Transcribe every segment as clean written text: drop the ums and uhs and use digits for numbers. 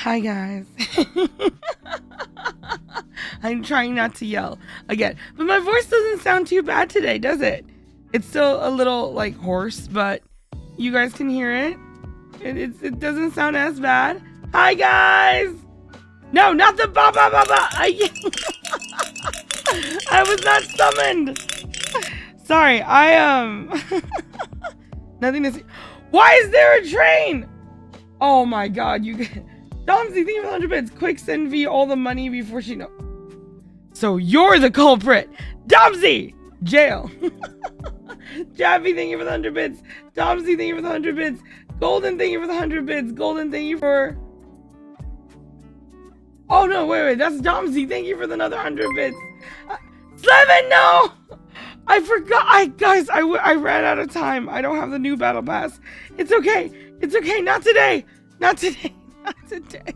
Hi guys. I'm trying not to yell again, but my voice doesn't sound too bad today, does it? It's still a little like hoarse, but you guys can hear it. It doesn't sound as bad. Hi guys. No, not the ba ba ba ba. I was not summoned. Sorry, nothing to see. Why is there a train? Oh my god, you get Domsy, thank you for 100 bits. Quick send V all the money before she knows. So you're the culprit. Domsy! Jail. Jaffy, thank you for the 100 bits. Domsy, thank you for the 100 bits. Golden, thank you for the 100 bits. Golden, thank you for... Oh no, wait, that's Domsy. Thank you for another 100 bits. Slevin, no! I forgot. Guys, I ran out of time. I don't have the new battle pass. It's okay. It's okay. Not today. Not today. Not today.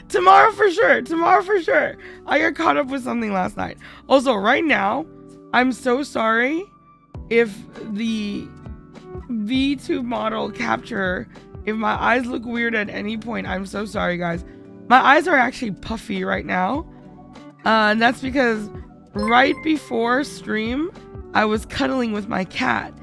Tomorrow for sure. Tomorrow for sure. I got caught up with something last night. Also, right now, I'm so sorry if the V2 model capture, if my eyes look weird at any point. I'm so sorry, guys. My eyes are actually puffy right now. And that's because right before stream, I was cuddling with my cat.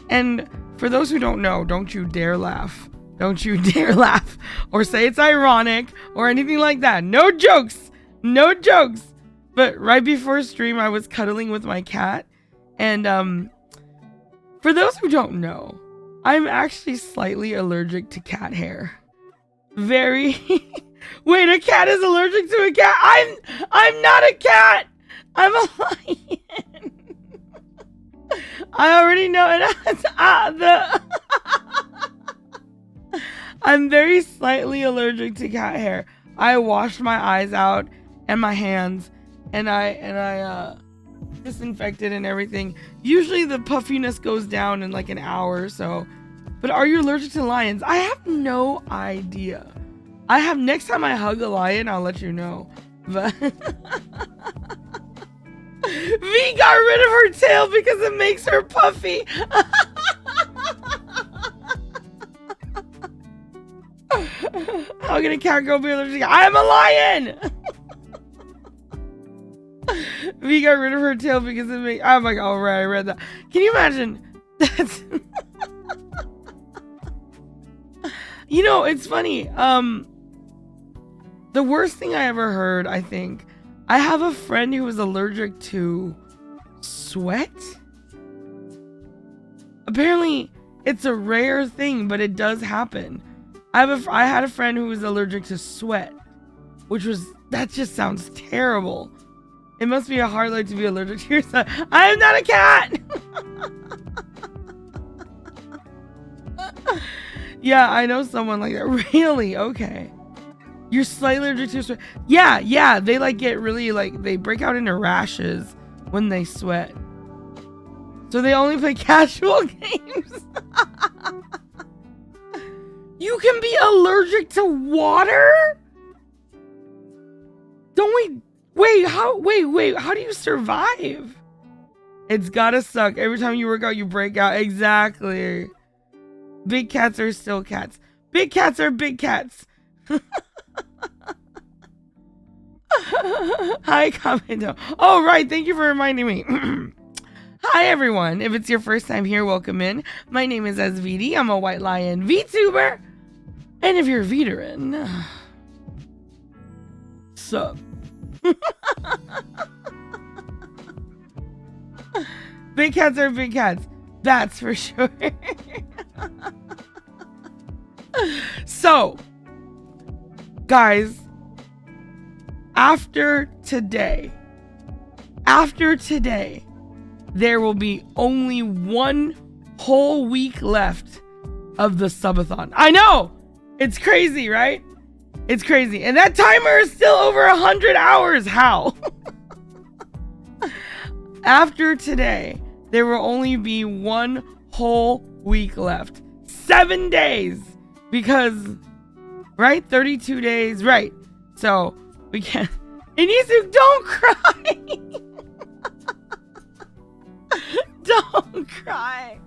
And for those who don't know, don't you dare laugh. Don't you dare laugh or say it's ironic or anything like that. No jokes. No jokes. But right before stream, I was cuddling with my cat. And for those who don't know, I'm actually slightly allergic to cat hair. Very... Wait, a cat is allergic to a cat? I'm not a cat. I'm a lion. I already know it. I'm very slightly allergic to cat hair. I washed my eyes out and my hands, and I disinfected and everything. Usually the puffiness goes down in like an hour or so. But are you allergic to lions? I have no idea. Next time I hug a lion, I'll let you know. But V got rid of her tail because it makes her puffy. How can a cat girl be allergic? I'm a lion! V got rid of her tail because it makes... Oh my god, all right, I read that. Can you imagine? That's... You know, it's funny. The worst thing I ever heard, I think, I have a friend who was allergic to sweat. Apparently, it's a rare thing, but it does happen. I had a friend who was allergic to sweat, that just sounds terrible. It must be a hard life to be allergic to your sweat. I am not a cat. Yeah, I know someone like that. Really? Okay. You're slightly allergic to sweat. Yeah. They like get really they break out into rashes when they sweat. So they only play casual games. You can be allergic to water? Wait, how do you survive? It's gotta suck. Every time you work out, you break out. Exactly. Big cats are still cats. Big cats are big cats. Hi, Commento. Oh, right. Thank you for reminding me. Hi, everyone. If it's your first time here, welcome in. My name is SVD. I'm a White Lion VTuber. And if you're a veteran, sup? Big cats are big cats. That's for sure. So, guys, after today, there will be only one whole week left of the subathon. I know! It's crazy, right? It's crazy. And that timer is still over 100 hours. How? After today, there will only be one whole week left. 7 days. Because, right? 32 days. Right. So, we can't. Inisu, don't cry. Don't cry.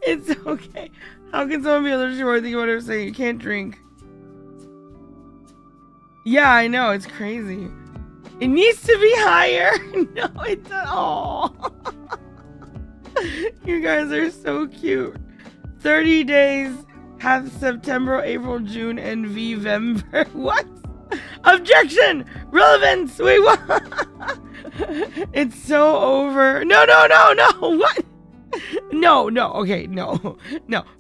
It's okay. How can someone be allergic to what I think about her saying you can't drink? Yeah, I know, it's crazy. It needs to be higher. No, it doesn't. Oh. You guys are so cute. 30 days have September, April, June, and Vember. What? Objection! Relevance! Wait, what? It's so over. No. What? No. Okay, no.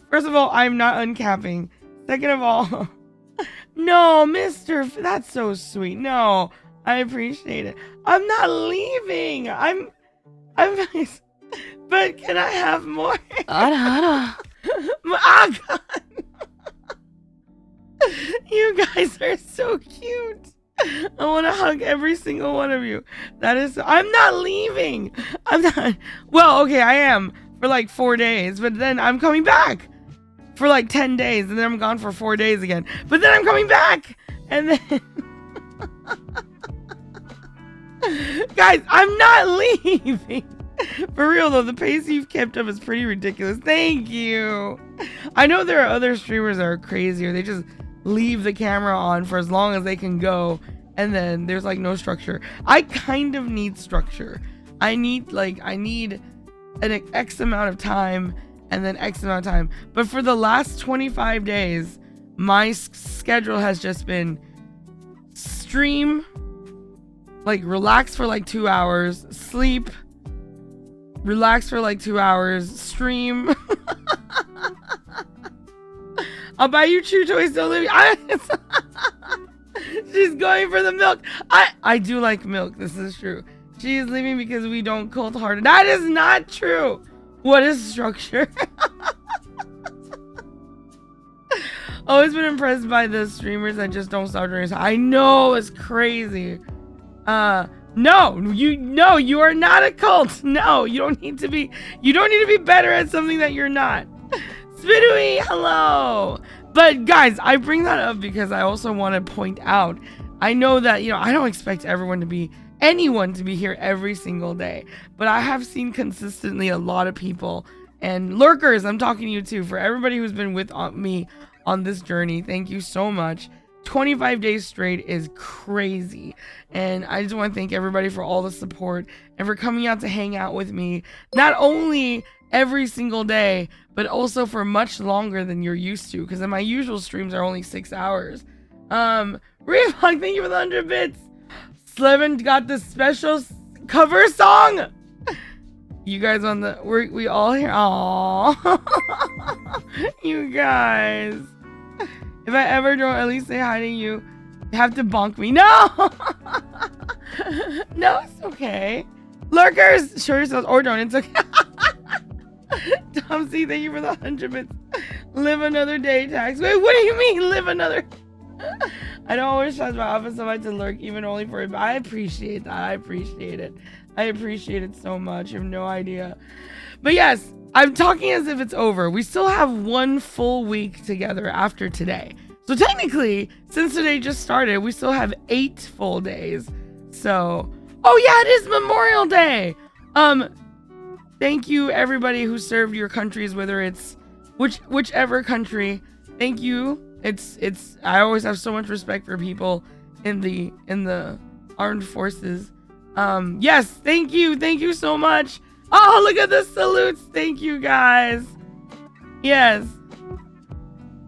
First of all, I'm not uncapping. Second of all, no, Mr. That's so sweet. No, I appreciate it. I'm not leaving. I'm. But can I have more? God. You guys are so cute. I want to hug every single one of you. I'm not leaving. I'm not. Well, okay, I am for like 4 days, but then I'm coming back for like 10 days, and then I'm gone for 4 days again. But then I'm coming back, and then. Guys, I'm not leaving. For real though, the pace you've kept up is pretty ridiculous. Thank you. I know there are other streamers that are crazier. They just leave the camera on for as long as they can go, and then there's like no structure. I kind of need structure. I need an X amount of time and then X amount of time. But for the last 25 days, my schedule has just been stream, like relax for like 2 hours, sleep, relax for like 2 hours, stream. I'll buy you Chew Toys, don't leave me. She's going for the milk. I do like milk, this is true. She is leaving because we don't cold hard. That is not true. What is structure? Always been impressed by the streamers that just don't stop during. I know, it's crazy. No, you are not a cult. No, you don't need to be better at something that you're not. Spidooey, hello. But guys, I bring that up because I also want to point out, I know that, I don't expect anyone to be here every single day, but I have seen consistently a lot of people and lurkers. I'm talking to you too. For everybody who's been with me on this journey, thank you so much. 25 days straight is crazy, and I just want to thank everybody for all the support and for coming out to hang out with me, not only every single day, but also for much longer than you're used to, because my usual streams are only 6 hours. Reebok, thank you for the 100 bits. Slevin got the special cover song. You guys on the we all here. Aww. You guys. If I ever don't at least say hi to you, you have to bonk me. No! No, it's okay. Lurkers, show yourselves, or don't, it's okay. Tom C, thank you for the 100 bits. Live another day, tax. Wait, what do you mean, live another? I don't always trust my office so much to lurk, even only for it, but I appreciate that. I appreciate it. I appreciate it so much. You have no idea. But yes, I'm talking as if it's over. We still have 1 full week together after today. So technically, since today just started, we still have 8 full days. So, oh yeah, it is Memorial Day. Thank you everybody who served your countries, whether it's whichever country. Thank you. I always have so much respect for people in the armed forces. Yes, thank you so much. Oh, look at the salutes. Thank you guys. Yes.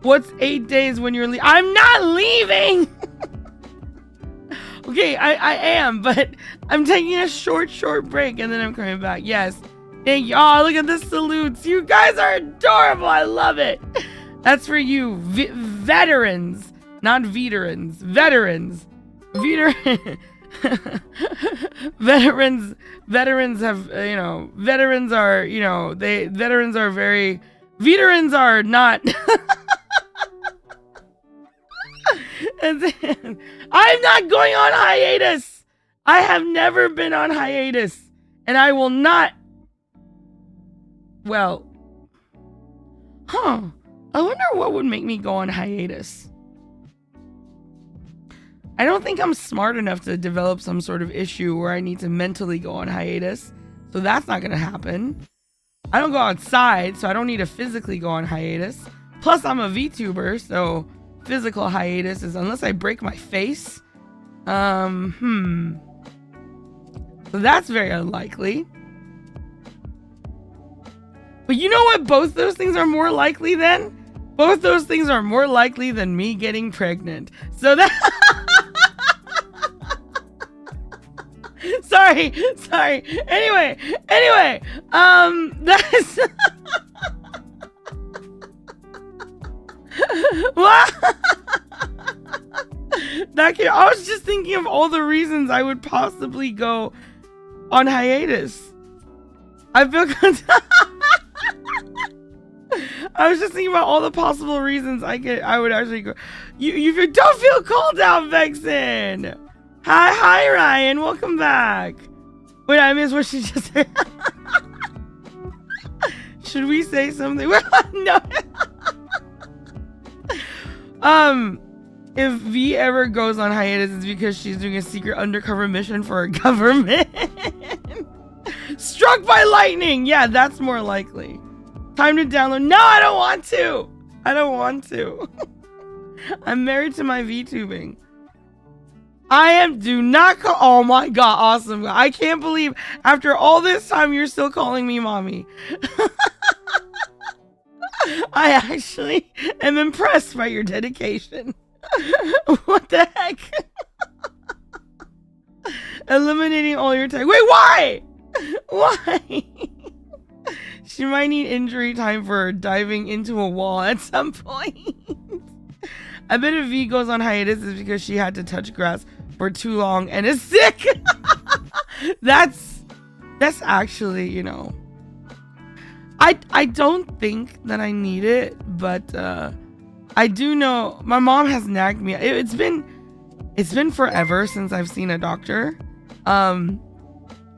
What's 8 days when you're leaving? I'm not leaving. Okay, I am, but I'm taking a short break and then I'm coming back. Yes. Thank you. Oh, look at the salutes. You guys are adorable. I love it. That's for you, veterans, not veterans. Veterans. Veterans have, veterans are, veterans are very, veterans are not. I'm not going on hiatus. I have never been on hiatus, and I will not. Well, I wonder what would make me go on hiatus. I don't think I'm smart enough to develop some sort of issue where I need to mentally go on hiatus. So that's not going to happen. I don't go outside, so I don't need to physically go on hiatus. Plus, I'm a VTuber, so physical hiatus is unless I break my face So that's very unlikely. But you know what both those things are more likely than? Both those things are more likely than me getting pregnant. So that... sorry. Anyway, that's... What? I was just thinking of all the reasons I would possibly go on hiatus. I feel I was just thinking about all the possible reasons I would actually go. You don't feel called out, Vexen. Hi Ryan, welcome back. Wait, I missed what she just said. Should we say something? No. If V ever goes on hiatus, it's because she's doing a secret undercover mission for a government. Struck by lightning. Yeah, that's more likely. Time to download. No, I don't want to. I'm married to my VTubing. Do not call. Oh my God, awesome. I can't believe after all this time you're still calling me mommy. I actually am impressed by your dedication. What the heck? Eliminating all your time. Wait, why? Why? She might need injury time for diving into a wall at some point. I bet if V goes on hiatus is because she had to touch grass for too long and is sick. That's actually, you know. I don't think that I need it, but I do know my mom has nagged me. It's been forever since I've seen a doctor. And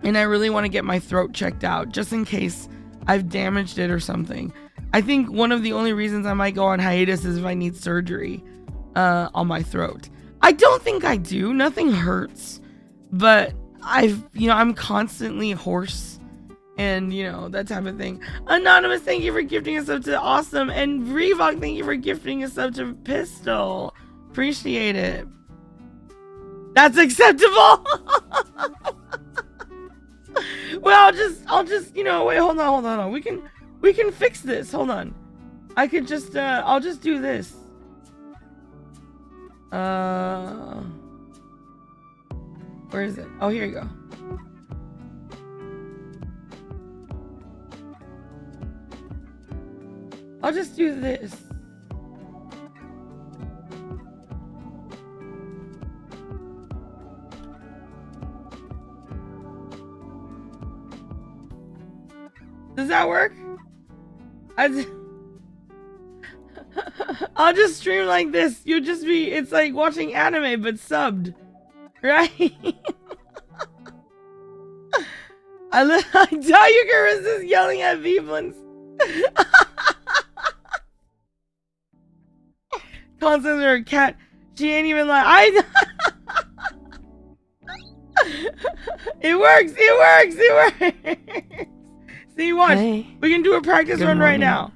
I really want to get my throat checked out just in case I've damaged it or something. I think one of the only reasons I might go on hiatus is if I need surgery on my throat. I don't think I do. Nothing hurts, but I'm constantly hoarse and, you know, that type of thing. Anonymous, thank you for gifting a sub to Awesome. And Reebok, thank you for gifting a sub to Pistol. Appreciate it. That's acceptable. Well, I'll just, you know, wait, hold on. We can fix this. Hold on. I could just, I'll just do this. Where is it? Oh, here you go. I'll just do this. Does that work? I'll just stream like this. You'll just be, it's like watching anime but subbed. Right? I tell you can resist yelling at Veeblins. Constance or a cat. She ain't even like It works. See, watch. Hey, we can do a practice run right now.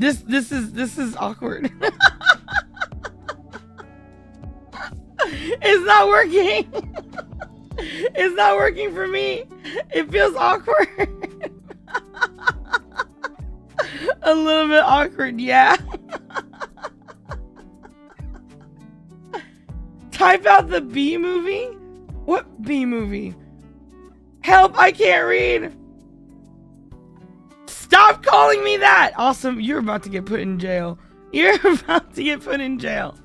This is awkward. It's not working. It's not working for me. It feels awkward. A little bit awkward, yeah. Type out the B movie? What B movie? Help, I can't read. Stop calling me that! Awesome, you're about to get put in jail. You're about to get put in jail.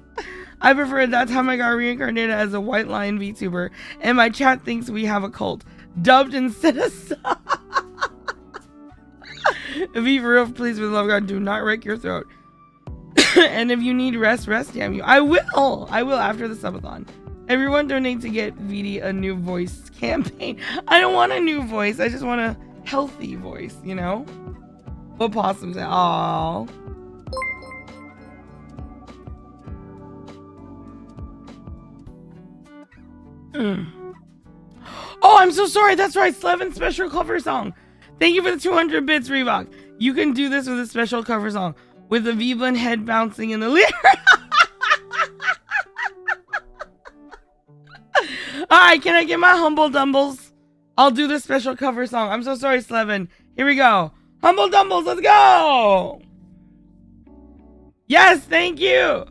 I prefer that time I got reincarnated as a white lion VTuber, and my chat thinks we have a cult. Dubbed instead of sub. V for real, please, for the love of God, do not wreck your throat. And if you need rest, damn you. I will after the subathon. Everyone donate to get VD a new voice campaign. I don't want a new voice, I just want a healthy voice, you know? What Possum said. Aww. Oh, I'm so sorry. That's right. Slevin special cover song. Thank you for the 200 bits, Reebok. You can do this with a special cover song with the Veeblin head bouncing in the lyric. Alright, can I get my humble dumbles? I'll do this special cover song. I'm so sorry, Slevin. Here we go. Humble dumbles, let's go! Yes, thank you!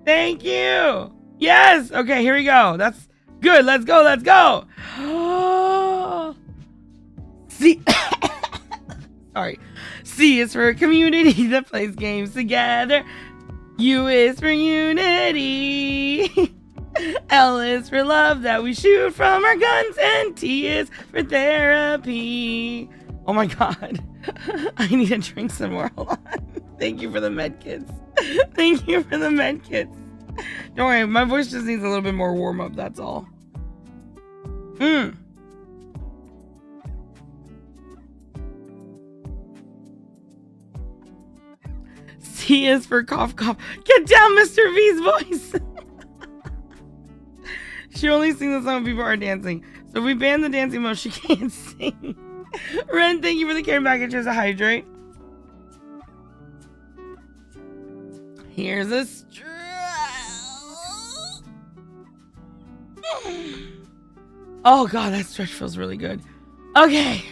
Thank you! Yes! Okay, here we go. That's good. Let's go, let's go! C Sorry. C is for a community that plays games together. U is for unity. L is for love that we shoot from our guns, and T is for therapy. Oh my god. I need to drink some more. Hold on. Thank you for the med kits. Thank you for the med kits. Don't worry, my voice just needs a little bit more warm up, that's all. C is for cough cough. Get down, Mr. V's voice. She only sings the song when people are dancing. So if we ban the dancing mode, she can't sing. Ren, thank you for the care packages to hydrate. Here's a straw. Oh god, that stretch feels really good. Okay.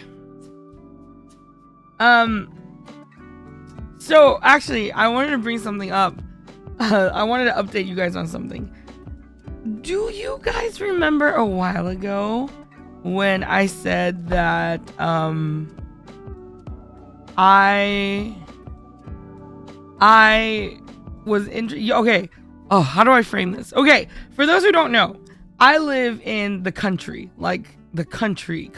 So actually, I wanted to bring something up. I wanted to update you guys on something. Do you guys remember a while ago when I said that I was okay. Oh, how do I frame this? Okay, for those who don't know, I live in the country, like the country.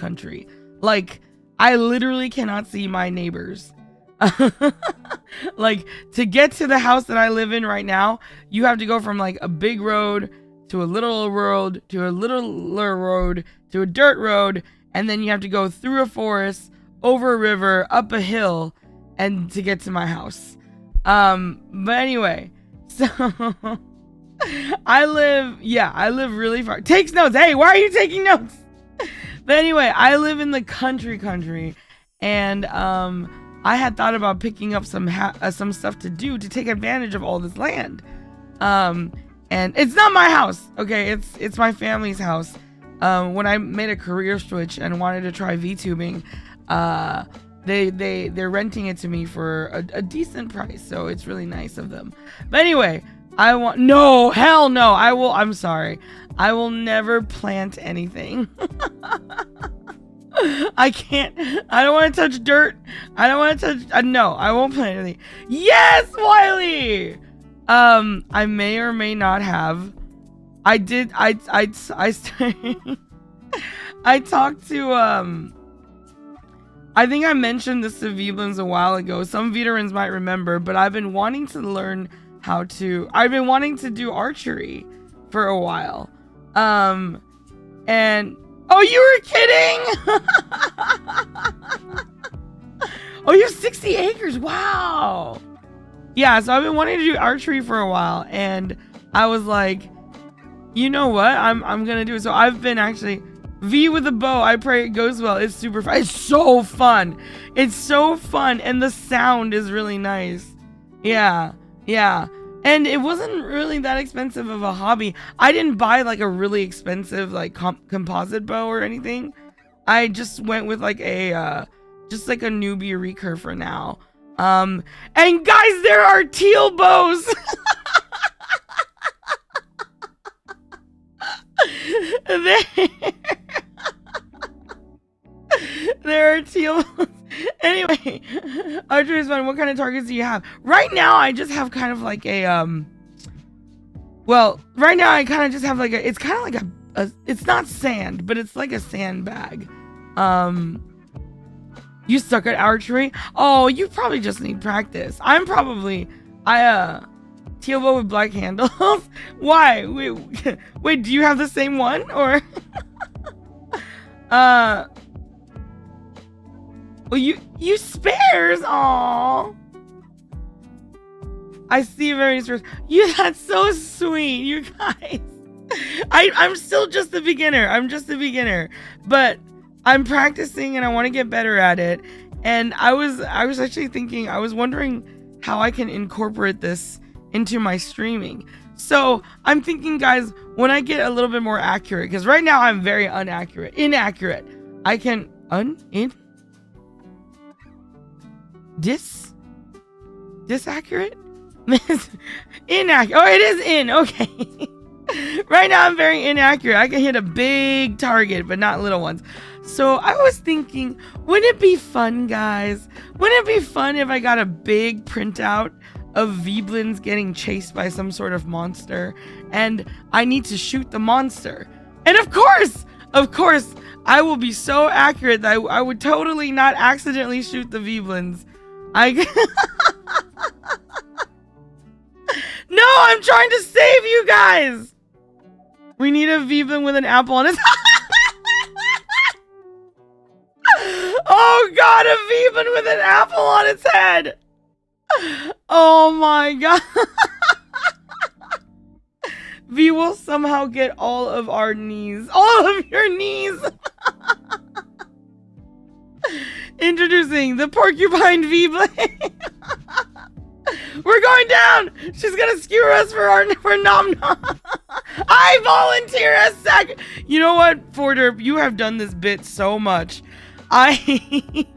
Like I literally cannot see my neighbors. Like to get to the house that I live in right now, you have to go from like a big road to a little road to a littler road to a dirt road, and then you have to go through a forest, over a river, up a hill, and to get to my house. But anyway, so I live really far. Takes notes. Hey, why are you taking notes? But anyway, I live in the country, and I had thought about picking up some stuff to do to take advantage of all this land. And it's not my house, okay? It's my family's house. When I made a career switch and wanted to try VTubing, they're renting it to me for a decent price, so it's really nice of them. But anyway, hell no, I'm sorry. I will never plant anything. I can't. I don't want to touch dirt. I don't want to touch. No, I won't plant anything. Yes, Wiley. I may or may not have. I did. I talked to. I think I mentioned this to Veeblins a while ago. Some veterans might remember, but I've been wanting to learn how to. I've been wanting to do archery for a while. And. Oh, you were kidding! Oh, you have 60 acres. Wow. Yeah, so I've been wanting to do archery for a while, and I was like, you know what? I'm gonna do it. So I've been actually V with a bow. I pray it goes well. It's super fun. It's so fun. It's so fun, and the sound is really nice. Yeah. And it wasn't really that expensive of a hobby. I didn't buy like a really expensive like composite bow or anything. I just went with like a just like a newbie recurve for now. And guys, there are teal bows. There are teal bows. Anyway, archery is fun. What kind of targets do you have? Right now, I just have kind of like a, well, right now I kind of just have like it's kind of like a, it's not sand, but it's like a sandbag. You suck at archery? Oh, you probably just need practice. Teal bow with black handles? Why? Wait, do you have the same one? Or, well, you spares. Aww. I see very spares. That's so sweet, you guys. I'm still just a beginner. I'm just a beginner, but I'm practicing and I want to get better at it. And I was actually thinking, I was wondering how I can incorporate this into my streaming. So I'm thinking, guys, when I get a little bit more accurate, because right now I'm very inaccurate. I can disaccurate? Inaccurate. Oh, it is in. Okay. Right now I'm very inaccurate. I can hit a big target, but not little ones. So I was thinking, wouldn't it be fun, guys? Wouldn't it be fun if I got a big printout of Veeblins getting chased by some sort of monster, and I need to shoot the monster? And of course, I will be so accurate that I would totally not accidentally shoot the Veeblins. No, I'm trying to save you guys. We need a Veeblin with an apple on his. Oh God, a Veeblin with an apple on its head. Oh my God. V will somehow get all of our knees. All of your knees. Introducing the porcupine Veeblin. We're going down. She's gonna skewer us for nom nom. I volunteer a second. You know what, Forderp? You have done this bit so much. The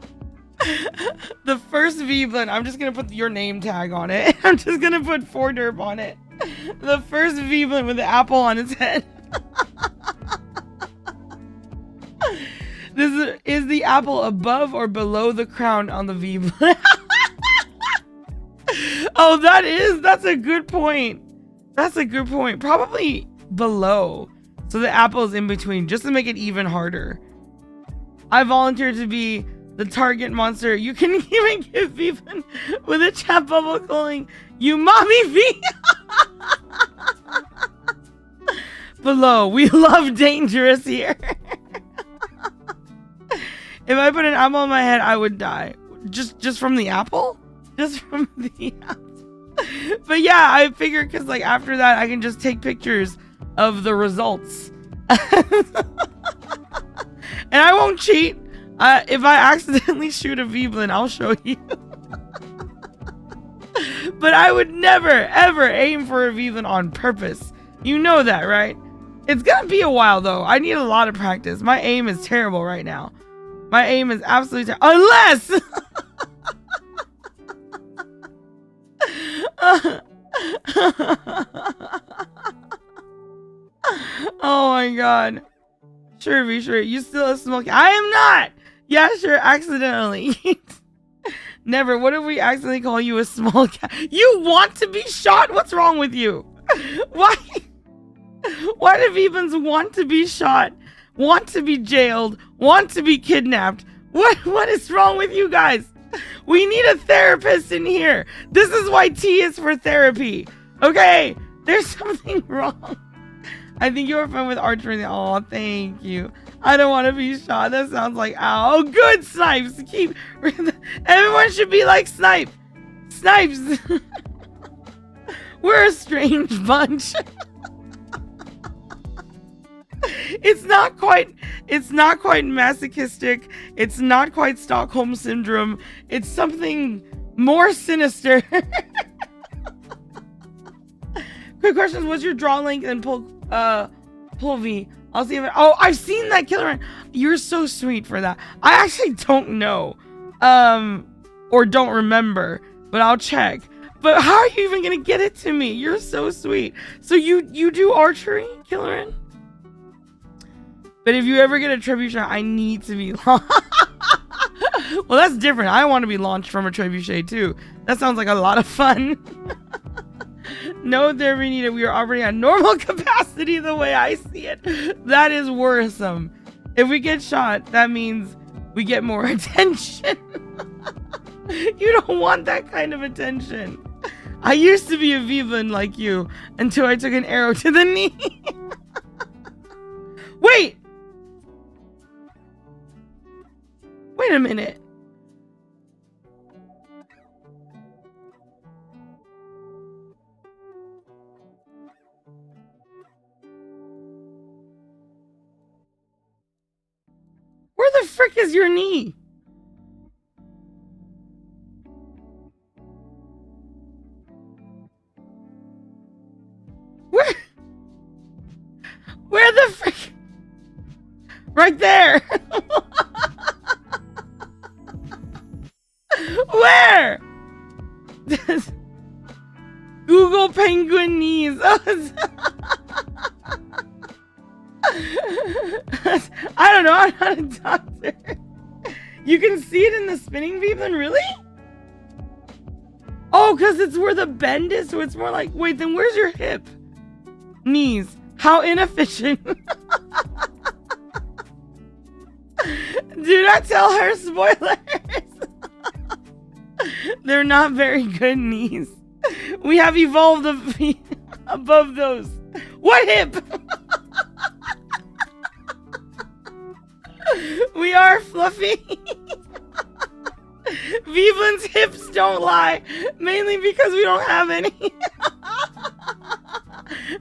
first Veeblin, I'm just gonna put your name tag on it. I'm just gonna put Forderp on it. The first Veeblin with the apple on its head. This is the apple above or below the crown on the Veeblin? Oh, that's a good point. That's a good point. Probably below. So the apple is in between, just to make it even harder. I volunteer to be the target monster. You can even give Veeblin with a chat bubble calling you mommy V. Below, we love dangerous here. If I put an apple on my head, I would die. Just from the apple? Just from the apple. But yeah, I figured because like after that, I can just take pictures of the results. And I won't cheat. If I accidentally shoot a Veeblin, I'll show you. But I would never, ever aim for a Veeblin on purpose. You know that, right? It's gonna be a while though. I need a lot of practice. My aim is terrible right now. My aim is absolutely terrible. Unless... Oh my God. Sure, be sure. You still a smoke? I am not. Yeah, sure. Accidentally. Never. What if we accidentally call you a small cat? You want to be shot? What's wrong with you? Why? Why do Veeblins want to be shot? Want to be jailed? Want to be kidnapped? What is wrong with you guys? We need a therapist in here. This is why T is for therapy. Okay, there's something wrong. I think you're fun with archery. Oh, thank you. I don't want to be shot. That sounds like ow. Oh, good, Snipes. Everyone should be like Snipe. Snipes. We're a strange bunch. It's not quite masochistic. It's not quite Stockholm syndrome. It's something more sinister. Quick questions. What's your draw link and pull V? I'll see if oh, I've seen that killer. You're so sweet for that. I actually don't know. Or don't remember, but I'll check. But how are you even gonna get it to me? You're so sweet. So you do archery, Killerin? But if you ever get a trebuchet, I need to be launched. Well, that's different. I want to be launched from a trebuchet too. That sounds like a lot of fun. No therapy needed. We are already at normal capacity the way I see it. That is worrisome. If we get shot, that means we get more attention. You don't want that kind of attention. I used to be a Veeblin like you until I took an arrow to the knee. Wait! Wait a minute. the frick is your knee? Where the frick? Right there. Where? Google penguin knees. I don't know. I'm not a doctor. You can see it in the spinning Veebathon, really? Oh, because it's where the bend is, so it's more like, wait, then where's your hip? Knees. How inefficient. Do not tell her, spoilers. They're not very good knees. We have evolved above those. What hip? We are fluffy. Veebathon's hips don't lie, mainly because we don't have any.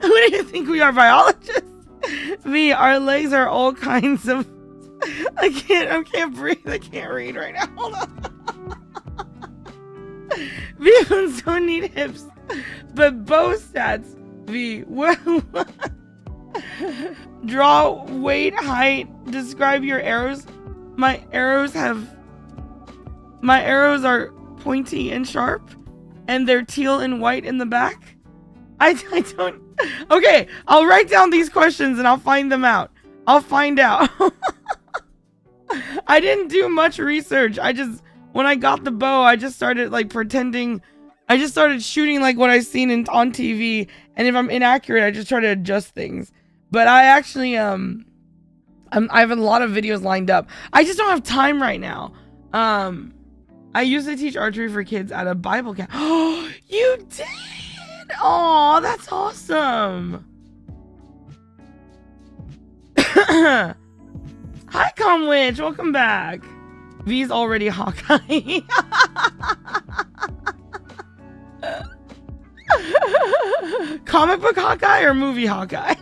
Who do you think we are, biologists? V, our legs are all kinds of... I can't breathe. I can't read right now. Hold on. Veebathons don't need hips, but bow stats. V, well, draw, weight, height, describe your arrows. My arrows are pointy and sharp, and they're teal and white in the back. I don't... Okay, I'll write down these questions and I'll find them out. I'll find out. I didn't do much research. When I got the bow, I just started like pretending. I just started shooting like what I've seen on TV. And if I'm inaccurate, I just try to adjust things. But I actually, I have a lot of videos lined up. I just don't have time right now. I used to teach archery for kids at a Bible camp. Oh, you did? Oh, that's awesome. Hi, Comwitch. Welcome back. V's already Hawkeye. Comic book Hawkeye or movie Hawkeye?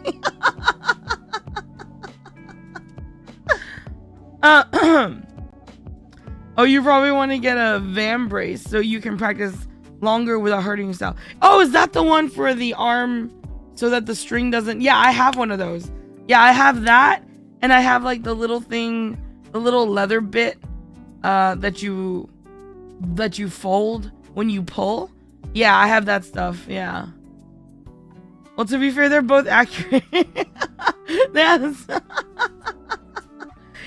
Oh, you probably want to get a VAM brace so you can practice longer without hurting yourself. Oh, is that the one for the arm so that the string doesn't... Yeah, I have one of those. Yeah, I have that, and I have like the little thing, the little leather bit that you fold when you pull. Yeah, I have that stuff. Yeah. Well, to be fair, they're both accurate. That's...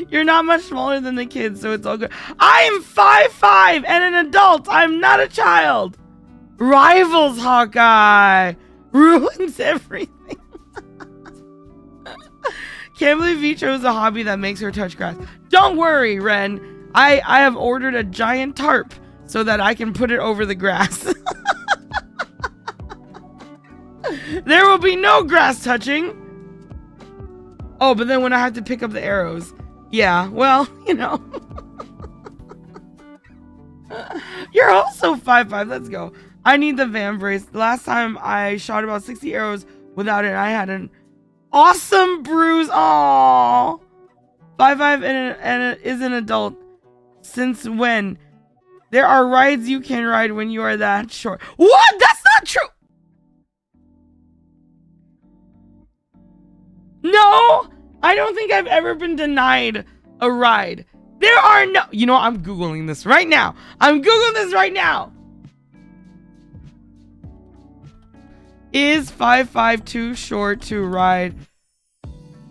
You're not much smaller than the kids, so it's all good. I am 5'5" and an adult. I'm not a child. Rivals Hawkeye ruins everything. Can't believe V chose a hobby that makes her touch grass. Don't worry, Ren. I have ordered a giant tarp so that I can put it over the grass. There will be no grass touching. Oh, but then when I have to pick up the arrows. Yeah, well, you know. You're also 5'5". Let's go. I need the VAM brace. The last time I shot about 60 arrows without it, I had an awesome bruise. Aww. 5'5" and is an adult. Since when? There are rides you can ride when you are that short. What? That's not true. No, I don't think I've ever been denied a ride. There are no... You know, I'm Googling this right now. Is 5'5" too short to ride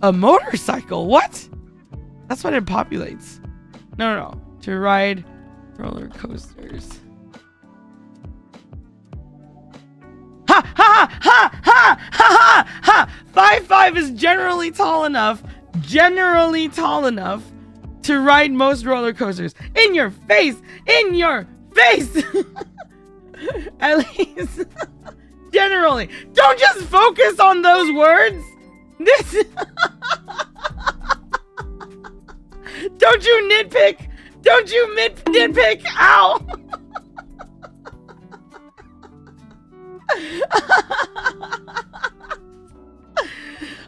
a motorcycle? What? That's what it populates. No. To ride roller coasters. Ha ha ha ha ha ha! 5'5" is generally tall enough to ride most roller coasters. In your face! At least generally. Don't just focus on those words. Don't you nitpick. Nitpick. Ow.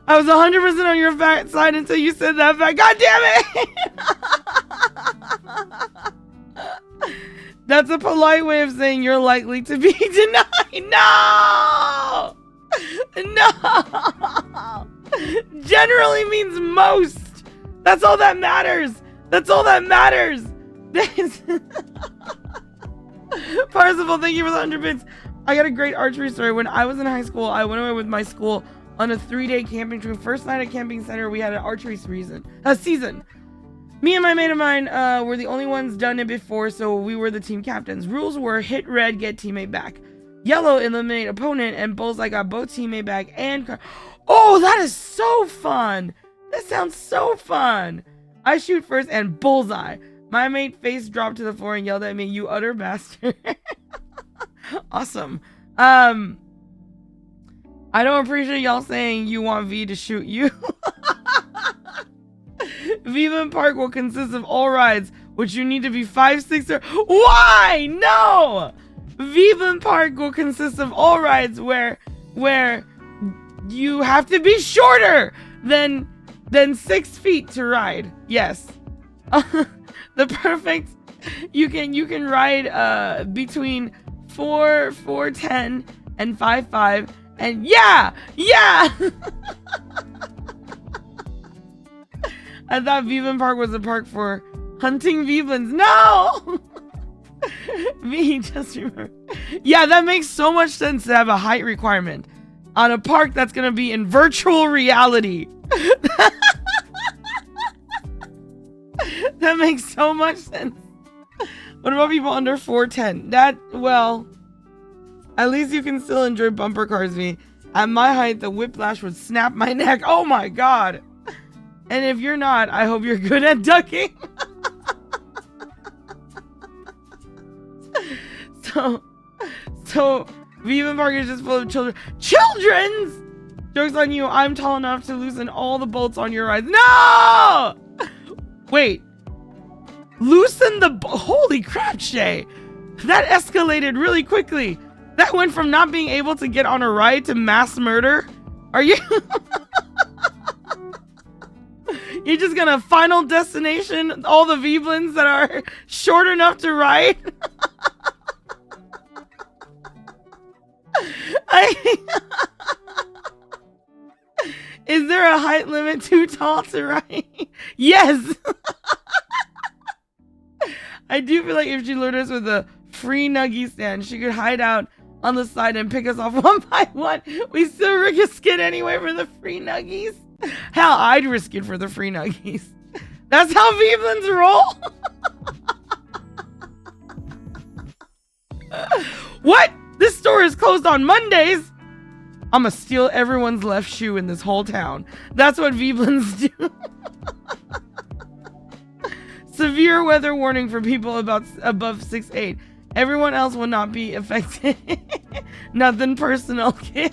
I was 100% on your side until you said that fact. God damn it! That's a polite way of saying you're likely to be denied. No! No! Generally means most. That's all that matters. That's all that matters. Parsifal, thank you for the 100 bits. I got a great archery story. When I was in high school, I went away with my school on a 3-day camping trip. First night at camping center, we had an archery season. Me and my mate of mine were the only ones done it before, so we were the team captains. Rules were hit red, get teammate back. Yellow, eliminate opponent, and bullseye got both teammate back and... Oh, that is so fun! That sounds so fun! I shoot first and bullseye. My mate face dropped to the floor and yelled at me, "You utter bastard." Awesome. I don't appreciate y'all saying you want V to shoot you. Veebathon Park will consist of all rides, which you need to be 5, 6, or... Why? No! Veebathon Park will consist of all rides where you have to be shorter than 6 feet to ride. Yes. The perfect... You can ride between 4'10" and 5'5", and yeah! I thought Veebathon Park was a park for hunting Veebans. No! Me, just remember. Yeah, that makes so much sense to have a height requirement on a park that's gonna be in virtual reality. That makes so much sense. What about people under 4'10"? Well, at least you can still enjoy bumper cars, V. At my height, the whiplash would snap my neck. Oh my god. And if you're not, I hope you're good at ducking. So Veebathon Park is just full of children. Children's! Joke's on you, I'm tall enough to loosen all the bolts on your rides. No! Wait. Loosen the... Holy crap, Shay. That escalated really quickly. That went from not being able to get on a ride to mass murder. Are you... You're just gonna final destination all the Veeblins that are short enough to ride? Is there a height limit too tall to ride? Yes! I do feel like if she lured us with a free nuggie stand, she could hide out on the side and pick us off one by one. We still risk it anyway for the free nuggies. Hell, I'd risk it for the free nuggies. That's how Veeblins roll. What? This store is closed on Mondays? I'ma steal everyone's left shoe in this whole town. That's what Veeblins do. Severe weather warning for people above 6'8". Everyone else will not be affected. Nothing personal, kid.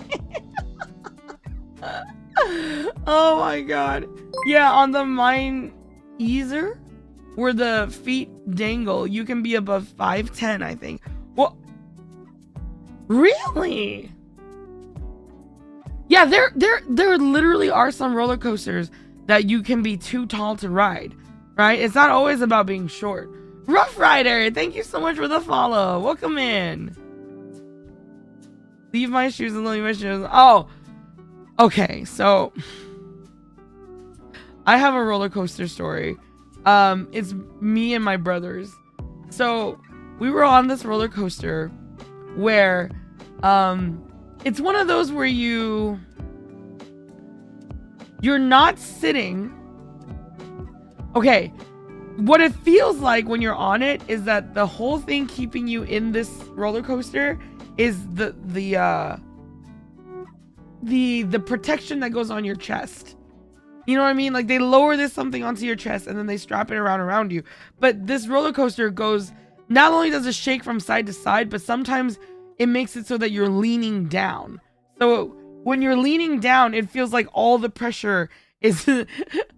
Oh my god. Yeah, on the mine easer, where the feet dangle, you can be above 5'10", I think. Well, really? Yeah, there literally are some roller coasters that you can be too tall to ride, right? It's not always about being short. Rough Rider, thank you so much for the follow. Welcome in. Leave my shoes and leave my shoes. Oh, okay. So I have a roller coaster story. It's me and my brothers. So we were on this roller coaster where, it's one of those where you're not sitting. Okay. What it feels like when you're on it is that the whole thing keeping you in this roller coaster is the protection that goes on your chest. You know what I mean? Like they lower this something onto your chest and then they strap it around you. But this roller coaster goes, not only does it shake from side to side, but sometimes it makes it so that you're leaning down. So when you're leaning down, it feels like all the pressure is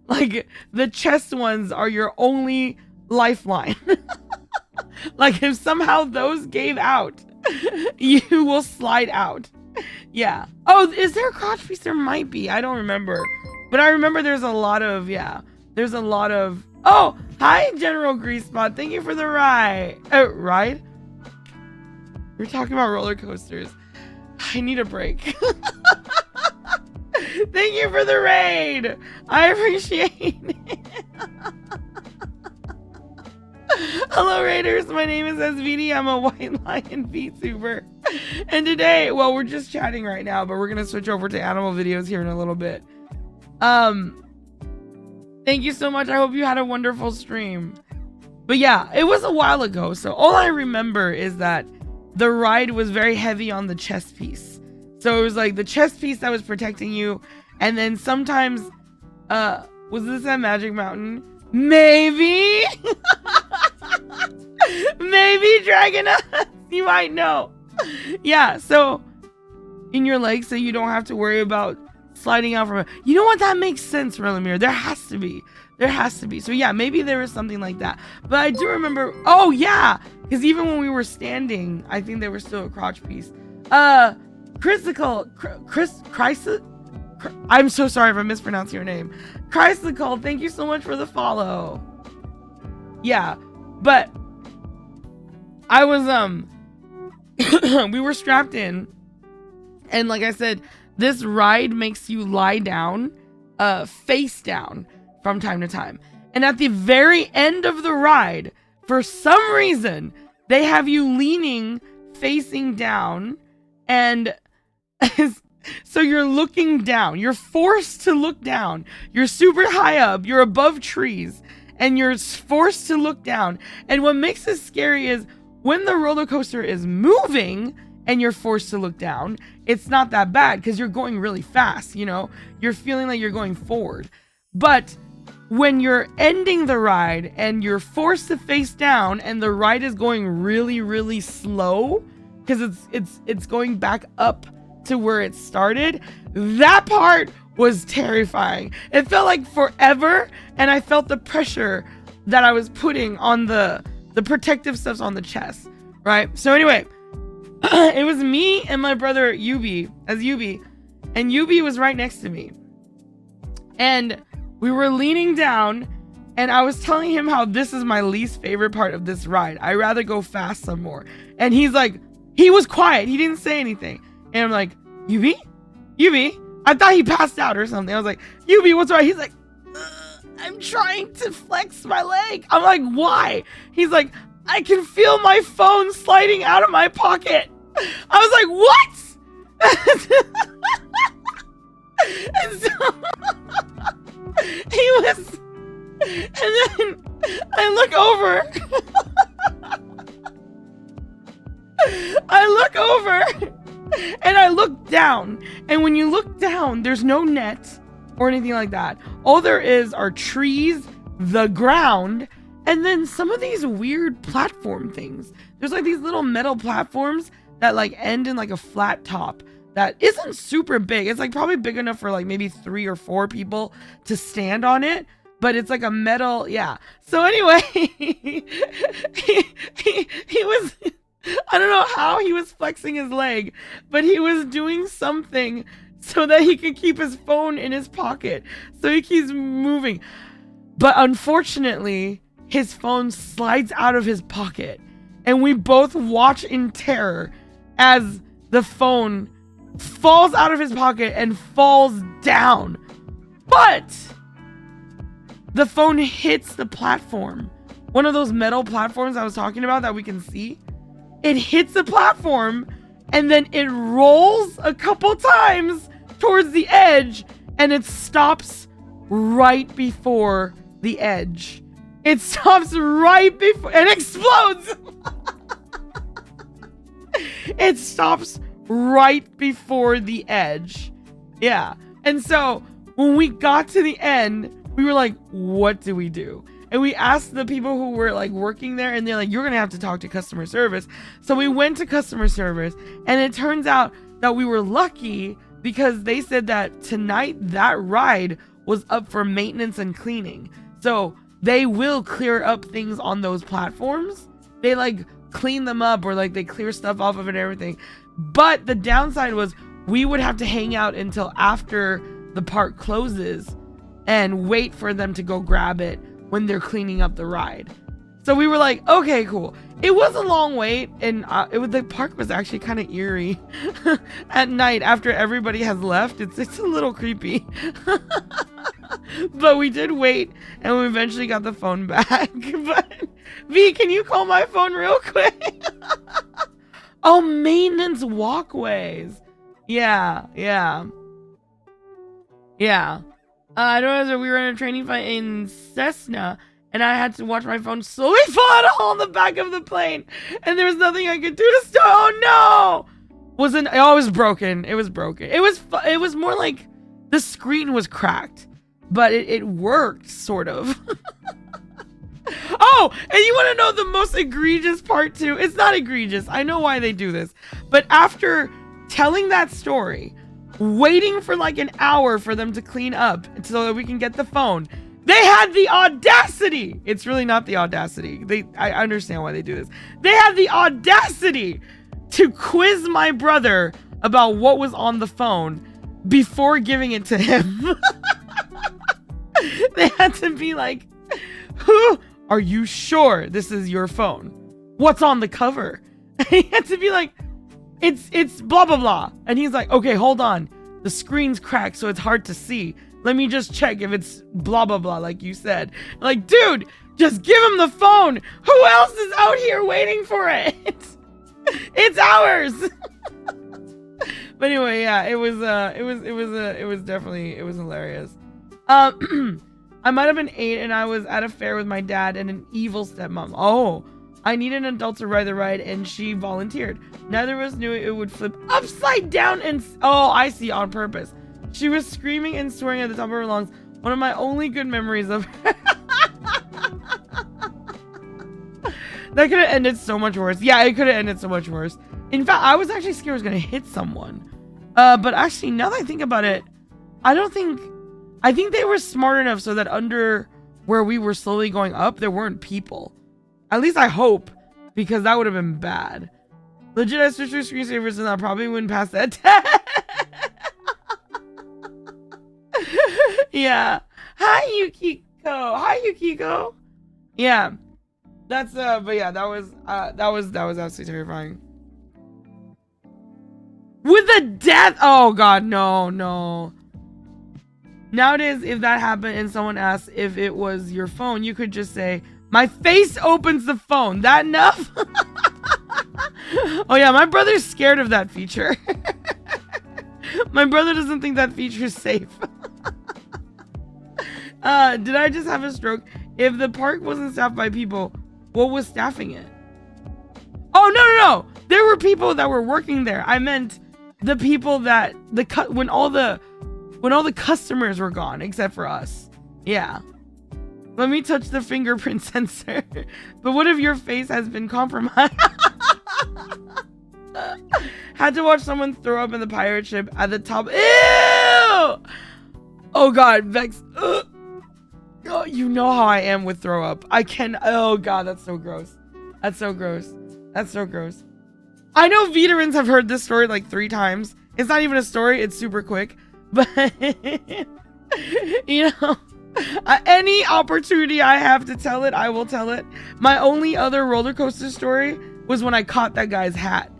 like the chest ones are your only lifeline. Like if somehow those gave out, you will slide out. Yeah. Oh, is there a crotch piece? There might be. I don't remember. But I remember there's a lot of, there's a lot of... Oh, hi, General Greasespot. Thank you for the ride. Ride? We're talking about roller coasters. I need a break. Thank you for the raid. I appreciate it. Hello Raiders, my name is SVD. I'm a White Lion VTuber. And today, well, we're just chatting right now, but we're gonna switch over to animal videos here in a little bit. Thank you so much. I hope you had a wonderful stream. But yeah, it was a while ago, so all I remember is that the ride was very heavy on the chest piece. So it was like the chest piece that was protecting you, and then sometimes, was this at Magic Mountain? Maybe? Maybe Dragonite, you might know. Yeah, so in your legs, so you don't have to worry about sliding out from it. You know what? That makes sense, Relamir. There has to be. There has to be. So yeah, maybe there was something like that. But I do remember, oh yeah, because even when we were standing, I think there was still a crotch piece. I'm so sorry if I mispronounced your name. Chrysical, thank you so much for the follow. Yeah, but I was, we were strapped in, and like I said, this ride makes you lie down, face down from time to time. And at the very end of the ride, for some reason, they have you leaning, facing down, and so you're looking down. You're forced to look down. You're super high up. You're above trees, and you're forced to look down. And what makes it scary is when the roller coaster is moving and you're forced to look down, it's not that bad because you're going really fast, you know? You're feeling like you're going forward. But when you're ending the ride and you're forced to face down and the ride is going really, really slow because it's going back up to where it started, that part was terrifying. It felt like forever, and I felt the pressure that I was putting on the protective stuff on the chest, right? So anyway, it was me and my brother Yubi, and Yubi was right next to me. And we were leaning down, and I was telling him how this is my least favorite part of this ride. I'd rather go fast some more. And he's like, he was quiet. He didn't say anything. And I'm like, Yubi? I thought he passed out or something. I was like, Yubi, what's wrong? He's like, I'm trying to flex my leg. I'm like, why? He's like, I can feel my phone sliding out of my pocket. I was like, what? And so he was, and then I look over. And I look down, and when you look down, there's no net or anything like that. All there is are trees, the ground, and then some of these weird platform things. There's like these little metal platforms that like end in like a flat top that isn't super big. It's like probably big enough for like maybe 3 or 4 people to stand on it, but it's like a metal, yeah. So anyway, he was, I don't know how he was flexing his leg, but he was doing something so that he could keep his phone in his pocket. So he keeps moving. But unfortunately, his phone slides out of his pocket. And we both watch in terror as the phone falls out of his pocket and falls down. But the phone hits the platform. One of those metal platforms I was talking about that we can see. It hits the platform, and then it rolls a couple times towards the edge, and it stops right before the edge. It stops right before and explodes. It stops right before the edge. Yeah. And so when we got to the end, we were like, what do we do? And we asked the people who were like working there, and they're like, you're going to have to talk to customer service. So we went to customer service, and it turns out that we were lucky because they said that tonight that ride was up for maintenance and cleaning. So they will clear up things on those platforms. They like clean them up, or like they clear stuff off of it and everything. But the downside was we would have to hang out until after the park closes and wait for them to go grab it when they're cleaning up the ride. So we were like, okay, cool. It was a long wait, and the park was actually kind of eerie at night after everybody has left. It's a little creepy. But we did wait, and we eventually got the phone back. But V, can you call my phone real quick? Oh, maintenance walkways. Yeah. I know we were in a training fight in Cessna, and I had to watch my phone slowly fall out a hole in the back of the plane, and there was nothing I could do to stop. Oh no! It was broken. It was broken. It was more like the screen was cracked, but it worked sort of. Oh, and you want to know the most egregious part too? It's not egregious. I know why they do this, but after telling that story, waiting for like an hour for them to clean up so that we can get the phone, they had the audacity. It's really not the audacity. I understand why they do this. They had the audacity to quiz my brother about what was on the phone before giving it to him. They had to be like, are you sure this is your phone? What's on the cover? He had to be like, it's blah, blah, blah. And he's like, okay, hold on. The screen's cracked, so it's hard to see. Let me just check if it's blah, blah, blah, like you said. Like, dude, just give him the phone. Who else is out here waiting for it? It's ours. But anyway, yeah, it was hilarious. I might have been 8 and I was at a fair with my dad and an evil stepmom. Oh, I need an adult to ride the ride and she volunteered. Neither of us knew it would flip upside down and... Oh, I see, on purpose. She was screaming and swearing at the top of her lungs. One of my only good memories of her. That could have ended so much worse. Yeah, it could have ended so much worse. In fact, I was actually scared I was going to hit someone. But actually, now that I think about it, I think they were smart enough so that under where we were slowly going up, there weren't people. At least I hope, because that would have been bad. Legit, I switched to screensavers and I probably wouldn't pass that test. Yeah. Hi, Yukiko. Yeah. That's but yeah, that was absolutely terrifying. With the death. Oh god, no. Nowadays, if that happened and someone asked if it was your phone, you could just say, my face opens the phone. That enough? Oh yeah, my brother's scared of that feature. My brother doesn't think that feature is safe. Did I just have a stroke? If the park wasn't staffed by people, what was staffing it? Oh, no. There were people that were working there. I meant the people that when all the customers were gone except for us. Yeah. Let me touch the fingerprint sensor. But what if your face has been compromised? Had to watch someone throw up in the pirate ship at the top. Ew! Oh god, Vex. Ugh. Oh, you know how I am with throw up. Oh god, that's so gross. That's so gross. I know veterans have heard this story like 3 times. It's not even a story, it's super quick. But, you know, any opportunity I have to tell it, I will tell it. My only other roller coaster story was when I caught that guy's hat.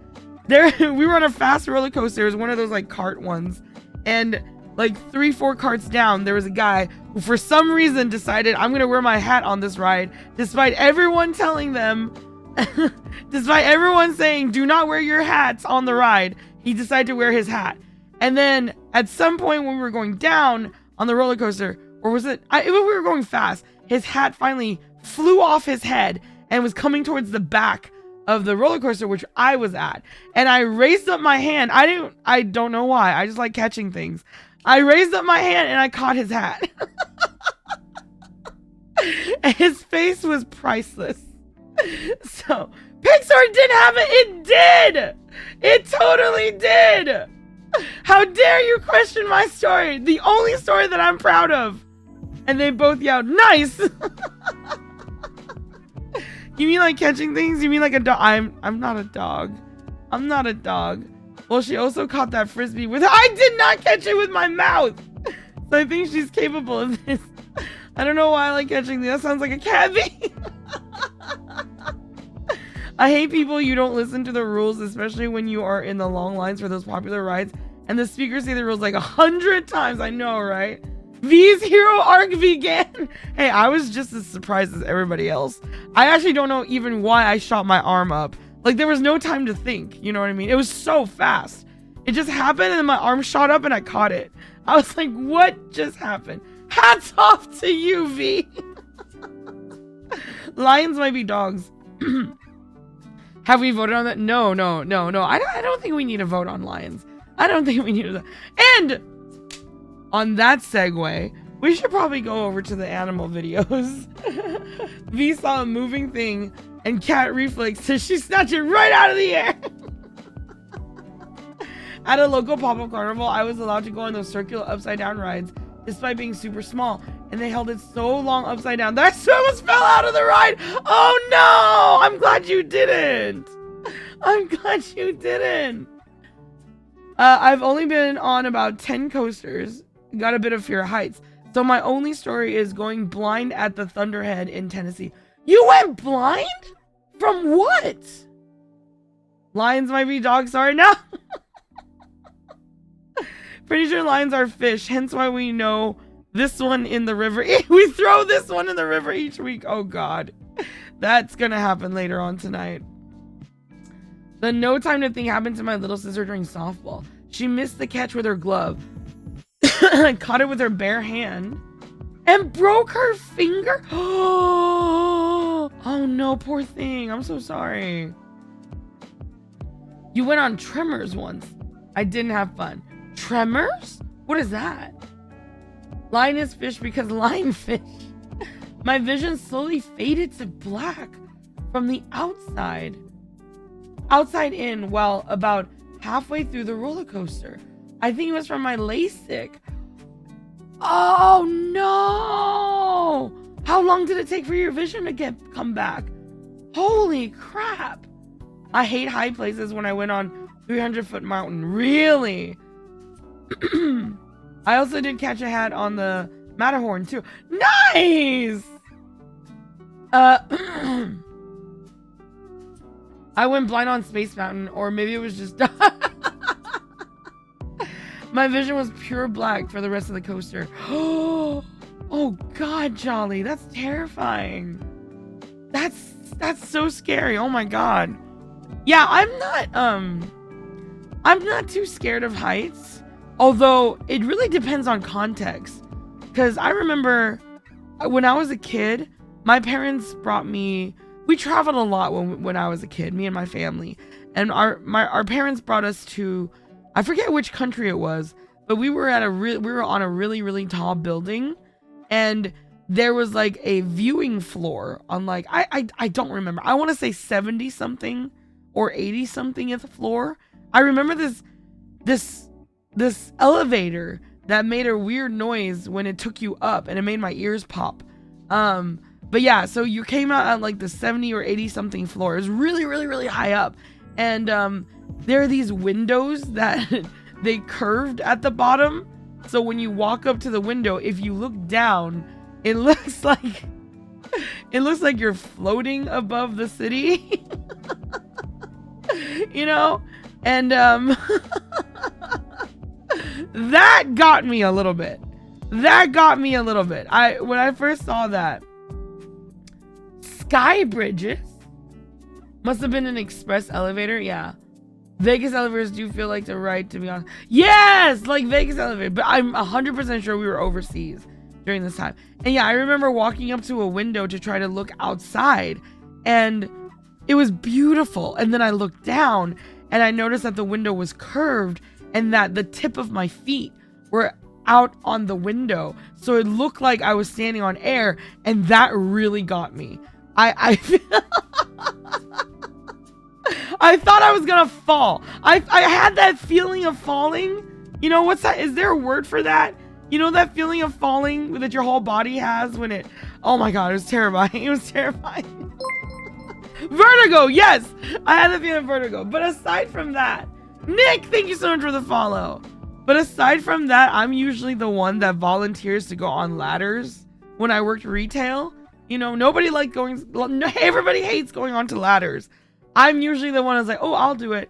We were on a fast roller coaster. It was one of those like cart ones. And like 3-4 carts down, there was a guy who for some reason decided, I'm going to wear my hat on this ride. Despite everyone telling them, despite everyone saying, do not wear your hats on the ride, he decided to wear his hat. And then at some point when we were going down on the roller coaster, or was it, we were going fast, his hat finally flew off his head and was coming towards the back of the roller coaster, which I was at. And I raised up my hand. I don't know why. I just like catching things. I raised up my hand and I caught his hat. And his face was priceless. So Pixar didn't have it. It did. It totally did. How dare you question my story? The only story that I'm proud of. And they both yelled, nice. You mean like catching things? You mean like a dog? I'm not a dog. I'm not a dog. Well, she also caught that frisbee with I did not catch it with my mouth. So I think she's capable of this. I don't know why I like catching these. That sounds like a cat bee. I hate people you don't listen to the rules, especially when you are in the long lines for those popular rides and the speakers say the rules like 100 times. I know, right? V's hero arc began. Hey, I was just as surprised as everybody else. I actually don't know even why I shot my arm up. Like, there was no time to think, you know what I mean? It was so fast. It just happened and then my arm shot up and I caught it. I was like, what just happened? Hats off to you, V. Lions might be dogs. Have we voted on that? No. I don't think we need to vote on lions. I don't think we need to. And on that segue, we should probably go over to the animal videos. V saw a moving thing and cat reflex says she snatched it right out of the air. At a local pop-up carnival, I was allowed to go on those circular upside down rides despite being super small, and they held it so long upside down that I almost fell out of the ride. Oh no! I'm glad you didn't. I'm glad you didn't. I've only been on about 10 coasters. Got a bit of fear of heights. So my only story is going blind at the Thunderhead in Tennessee. You went blind? From what? Lions might be dogs. Sorry, no. Pretty sure lions are fish, hence why we know this one in the river. We throw this one in the river each week. Oh God, that's gonna happen later on tonight. The no time to think happened to my little sister during softball. She missed the catch with her glove, caught it with her bare hand, and broke her finger. Oh no, poor thing. I'm so sorry. You went on Tremors once. I didn't have fun. Tremors? What is that? Lion is fish because lionfish. My vision slowly faded to black from the outside in, while about halfway through the roller coaster. I think it was from my LASIK. Oh no! How long did it take for your vision to come back? Holy crap! I hate high places. When I went on 300-foot mountain. Really? I also did catch a hat on the Matterhorn too. Nice! I went blind on Space Mountain, or maybe it was just my vision was pure black for the rest of the coaster. Oh God, Jolly, that's terrifying. That's so scary. Oh my God. Yeah, I'm not too scared of heights. Although it really depends on context. Because I remember when I was a kid, my parents brought me, we traveled a lot when I was a kid, me and my family. And our parents brought us to, I forget which country it was, but we were on a really, really tall building. And there was like a viewing floor on like, I don't remember. I want to say 70 something or 80 something at the floor. I remember this elevator that made a weird noise when it took you up, and it made my ears pop. But yeah, so you came out at like the 70 or 80 something floor. It was really, really, really high up. And there are these windows that they curved at the bottom. So when you walk up to the window, if you look down, it looks like you're floating above the city. You know? And that got me a little bit. When I first saw that, Sky Bridges must have been an express elevator. Yeah, Vegas elevators do feel like the ride, to be honest. Yes, like Vegas elevator. But I'm 100% sure we were overseas during this time. And yeah, I remember walking up to a window to try to look outside, and it was beautiful. And then I looked down and I noticed that the window was curved and that the tip of my feet were out on the window. So it looked like I was standing on air, and that really got me. I thought I was gonna fall. I had that feeling of falling. You know, what's that? Is there a word for that? You know, that feeling of falling that your whole body has when it... Oh my God, it was terrifying. It was terrifying. Vertigo, yes! I had the feeling of vertigo. But aside from that, Nick, thank you so much for the follow. But aside from that, I'm usually the one that volunteers to go on ladders when I worked retail. You know, nobody liked going... Everybody hates going onto ladders. I'm usually the one that's like, oh, I'll do it.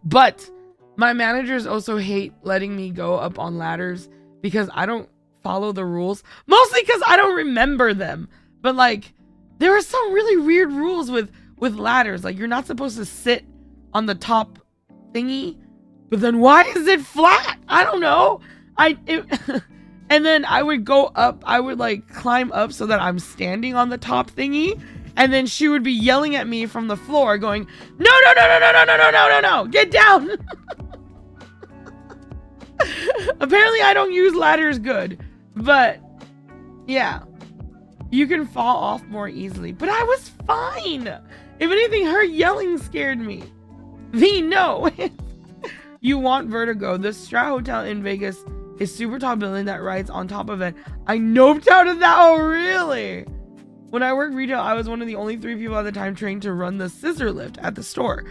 But my managers also hate letting me go up on ladders because I don't follow the rules. Mostly because I don't remember them. But like, there are some really weird rules with ladders. Like, you're not supposed to sit on the top thingy. But then why is it flat? I don't know. And then I would go up. I would like climb up so that I'm standing on the top thingy. And then she would be yelling at me from the floor going, no, no, no, no, no, no, no, no, no, no, no, get down. Apparently I don't use ladders good, but yeah, you can fall off more easily, but I was fine. If anything, her yelling scared me. V, no. You want vertigo. The Strat Hotel in Vegas is super tall building that rides on top of it. I noped out of that. Oh, really? When I worked retail, I was one of the only 3 people at the time trained to run the scissor lift at the store.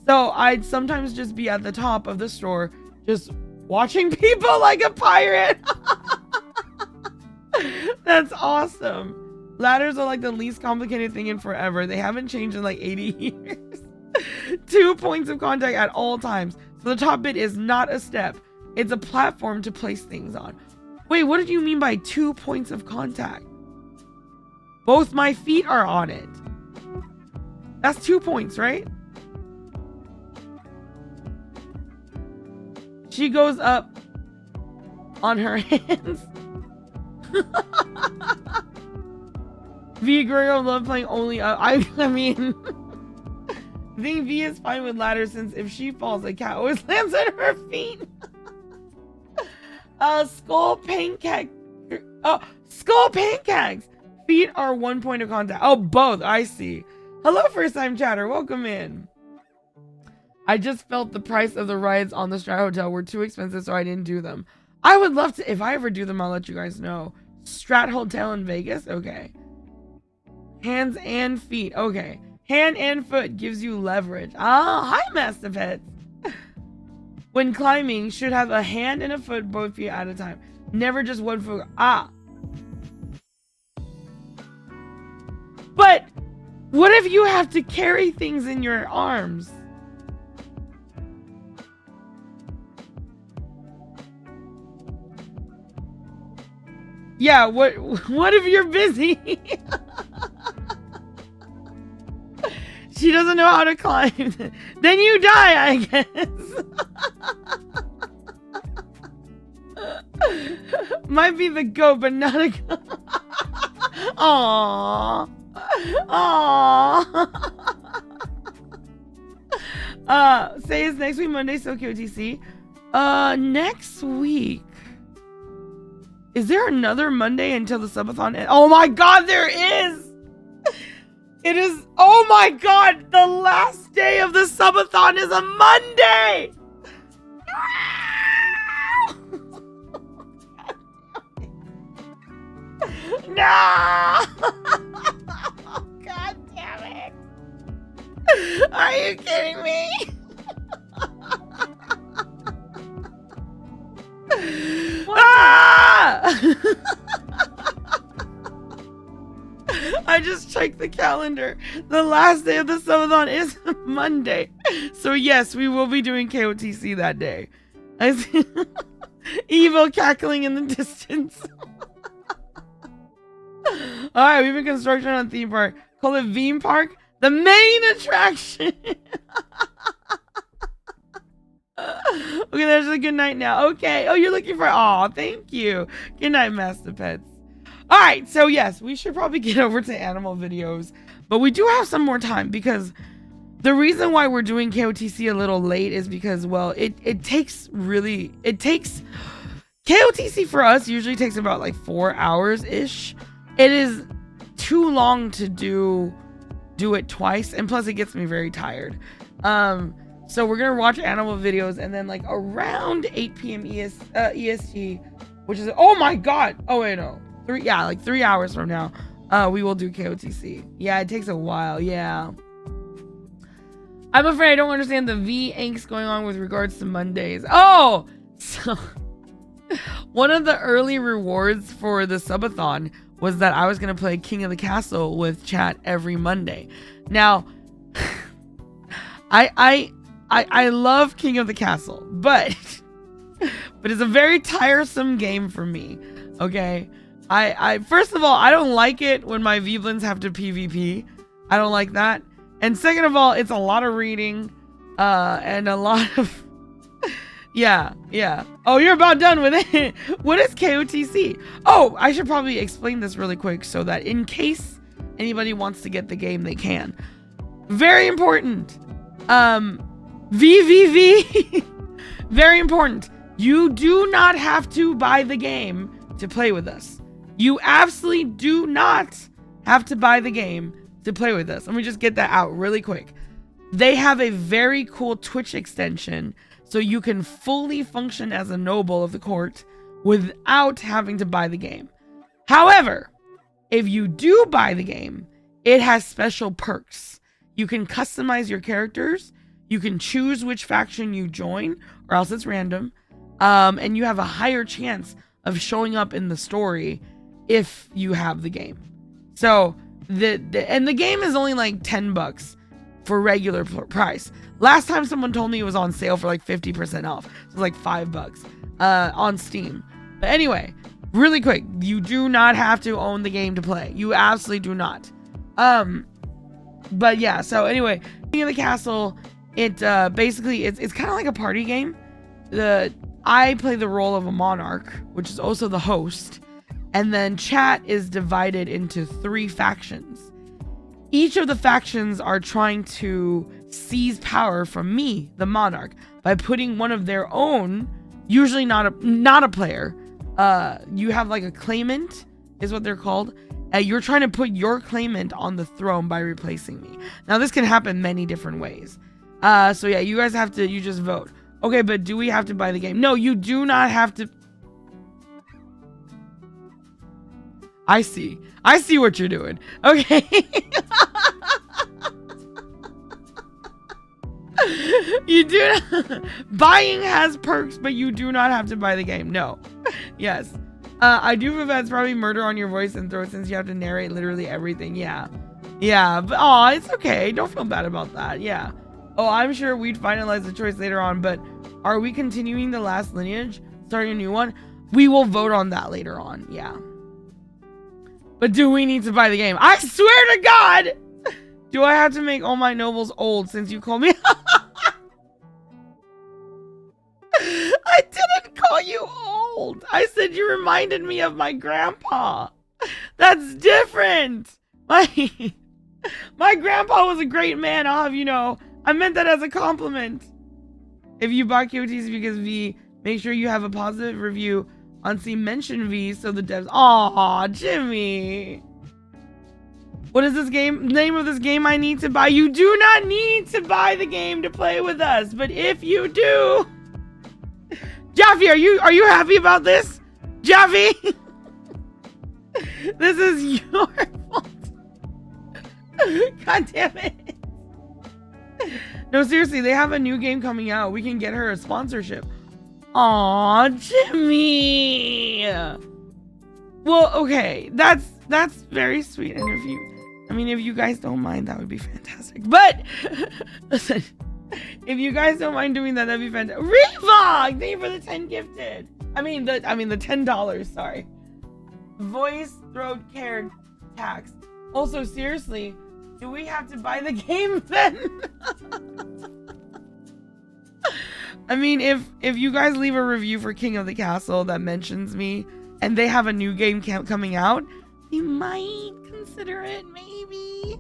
So I'd sometimes just be at the top of the store, just watching people like a pirate. That's awesome. Ladders are like the least complicated thing in forever. They haven't changed in like 80 years. 2 points of contact at all times. So the top bit is not a step. It's a platform to place things on. Wait, what did you mean by 2 points of contact? Both my feet are on it. That's 2 points, right? She goes up on her hands. V, growing up, love playing only up. I mean, I think V is fine with ladders since if she falls, a cat always lands at her feet. Skull pancake. Oh, skull pancakes. Feet are 1 point of contact. Oh, both. I see. Hello, first time chatter. Welcome in. I just felt the price of the rides on the Strat Hotel were too expensive, so I didn't do them. I would love to. If I ever do them, I'll let you guys know. Strat Hotel in Vegas? Okay. Hands and feet. Okay. Hand and foot gives you leverage. Ah, hi, Master Pets. When climbing, should have a hand and a foot, both feet at a time. Never just one foot. Ah. But what if you have to carry things in your arms? Yeah, what if you're busy? She doesn't know how to climb. Then you die, I guess. Might be the goat, but not a goat. Aww. Aww. Say it's next week, Monday, so KotC. Next week. Is there another Monday until the subathon ends? Oh my god, there is! It is, oh my god, the last day of the subathon is a Monday! No! God damn it! Are you kidding me? Ah! I just checked the calendar. The last day of the subathon is Monday. So yes, we will be doing KotC that day. I see evil cackling in the distance. Alright, we've been construction on theme park. Call it Veem Park. The main attraction. Okay, there's a good night now. Okay. Oh, you're looking for... Aw, thank you. Good night, Master Pets. Alright, so yes, we should probably get over to animal videos. But we do have some more time because the reason why we're doing KotC a little late is because, well, it takes... KotC for us usually takes about like 4 hours-ish. It is too long to do it twice, and plus it gets me very tired. So we're gonna watch animal videos, and then like around 8 p.m. EST, which is, oh my god, oh wait, no, 3 hours from now, we will do KotC. Yeah, it takes a while. Yeah, I'm afraid I don't understand the V angst going on with regards to Mondays. Oh, so one of the early rewards for the subathon was that I was going to play King of the Castle with chat every Monday. Now, I love King of the Castle, but it's a very tiresome game for me. Okay. I first of all, I don't like it when my Veeblins have to PvP. I don't like that. And second of all, it's a lot of reading, and a lot of, yeah. Oh, you're about done with it. What is KotC? Oh, I should probably explain this really quick so that in case anybody wants to get the game, they can. Very important. VVV. Very important. You do not have to buy the game to play with us. You absolutely do not have to buy the game to play with us. Let me just get that out really quick. They have a very cool Twitch extension so you can fully function as a noble of the court without having to buy the game. However, if you do buy the game, it has special perks. You can customize your characters. You can choose which faction you join, or else it's random. And you have a higher chance of showing up in the story if you have the game. So the game is only like $10 for regular price. Last time someone told me it was on sale for like 50% off. It was like $5 on Steam. But anyway, really quick, you do not have to own the game to play. You absolutely do not. But yeah, so anyway, King of the Castle, it basically it's kind of like a party game. I play the role of a monarch, which is also the host, and then chat is divided into 3 factions. Each of the factions are trying to seize power from me, the monarch, by putting one of their own, usually not a player. You have like a claimant, is what they're called. You're trying to put your claimant on the throne by replacing me. Now this can happen many different ways. So yeah, you guys have to, you just vote. Okay, but do we have to buy the game? No, you do not have to. I see what you're doing. Okay. You do not, buying has perks, but you do not have to buy the game. No. Yes. I do feel that's probably murder on your voice and throat since you have to narrate literally everything. Yeah. Yeah, but oh, it's okay. Don't feel bad about that. Yeah. Oh, I'm sure we'd finalize the choice later on, but are we continuing the last lineage? Starting a new one? We will vote on that later on. Yeah. But do we need to buy the game? I swear to God! Do I have to make all my nobles old since you called me? I didn't call you old. I said you reminded me of my grandpa. That's different. My grandpa was a great man, I'll have you know. I meant that as a compliment. If you bought KotC because V, make sure you have a positive review on Steam. Mention V so the devs. Aw, Jimmy. What is this game? Name of this game I need to buy? You do not need to buy the game to play with us, but if you do, Jaffe, are you happy about this? Jaffe, this is your fault. God damn it. No, seriously, they have a new game coming out. We can get her a sponsorship. Aw, Jimmy. Well, okay, that's very sweet. And if you guys don't mind, that would be fantastic. But listen, if you guys don't mind doing that, that'd be fantastic. Revog, thank you for the 10 gifted. the $10. Sorry. Voice, throat care, tax. Also, seriously, do we have to buy the game then? I mean, if you guys leave a review for King of the Castle that mentions me, and they have a new game coming out, we might consider it, maybe.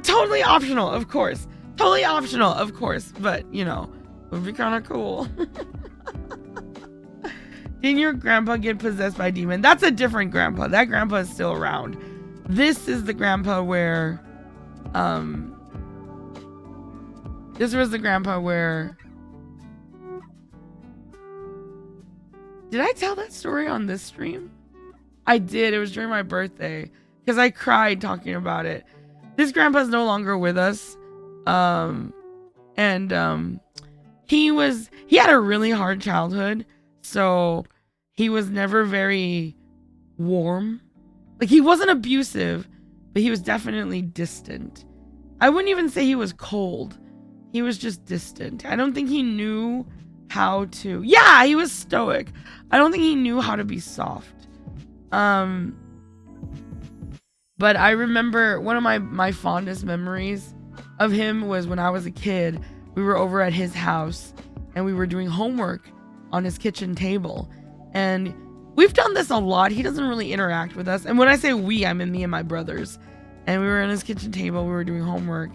Totally optional, of course. Totally optional, of course. But, you know, it would be kind of cool. Didn't your grandpa get possessed by a demon? That's a different grandpa. That grandpa is still around. This is the grandpa where... This was the grandpa where... Did I tell that story on this stream? I did. It was during my birthday. Because I cried talking about it. This grandpa's no longer with us. He had a really hard childhood. So he was never very warm. Like, he wasn't abusive, but he was definitely distant. I wouldn't even say he was cold. He was just distant. I don't think he knew how to... Yeah, he was stoic. I don't think he knew how to be soft. But I remember one of my fondest memories of him was when I was a kid. We were over at his house and we were doing homework on his kitchen table. And we've done this a lot. He doesn't really interact with us. And when I say we, I mean me and my brothers. And we were in his kitchen table. We were doing homework.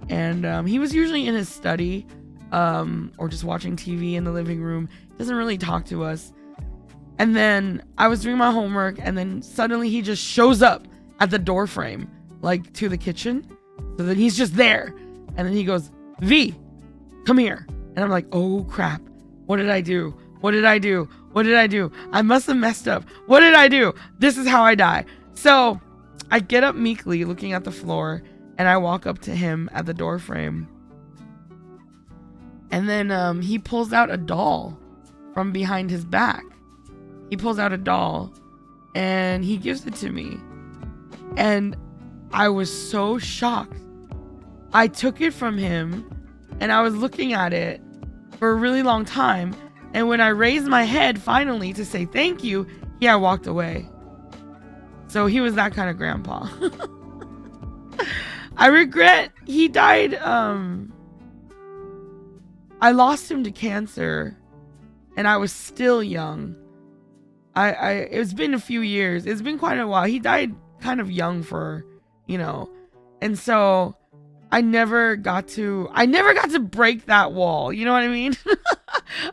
And he was usually in his study or just watching TV in the living room. He doesn't really talk to us. And then I was doing my homework. And then suddenly he just shows up at the door frame, like to the kitchen. So then he's just there. And then he goes, V, come here. And I'm like, oh crap. What did I do? What did I do? What did I do? I must have messed up. What did I do? This is how I die. So I get up meekly looking at the floor and I walk up to him at the door frame. And then he pulls out a doll from behind his back. He pulls out a doll and he gives it to me. And I was so shocked. I took it from him and I was looking at it for a really long time. And when I raised my head finally to say thank you, I walked away. So he was that kind of grandpa. I regret he died. I lost him to cancer and I was still young. It's been a few years. It's been quite a while. He died kind of young for, and so I never got to break that wall. You know what I mean?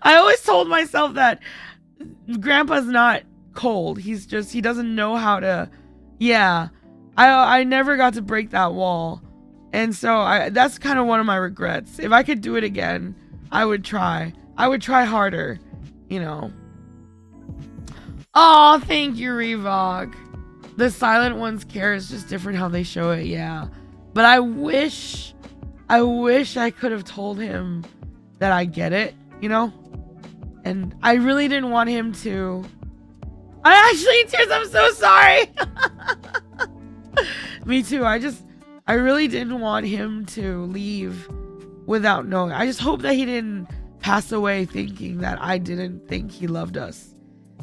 I always told myself that grandpa's not cold. He doesn't know how to, I never got to break that wall. And so that's kind of one of my regrets. If I could do it again, I would try harder, Oh, thank you, Revoc. The silent ones care. It's just different how they show it. Yeah. But I wish I could have told him that I get it, and I really didn't want him to. I actually, tears, I'm so sorry. Me too. I really didn't want him to leave without knowing. I just hope that he didn't pass away thinking that I didn't think he loved us,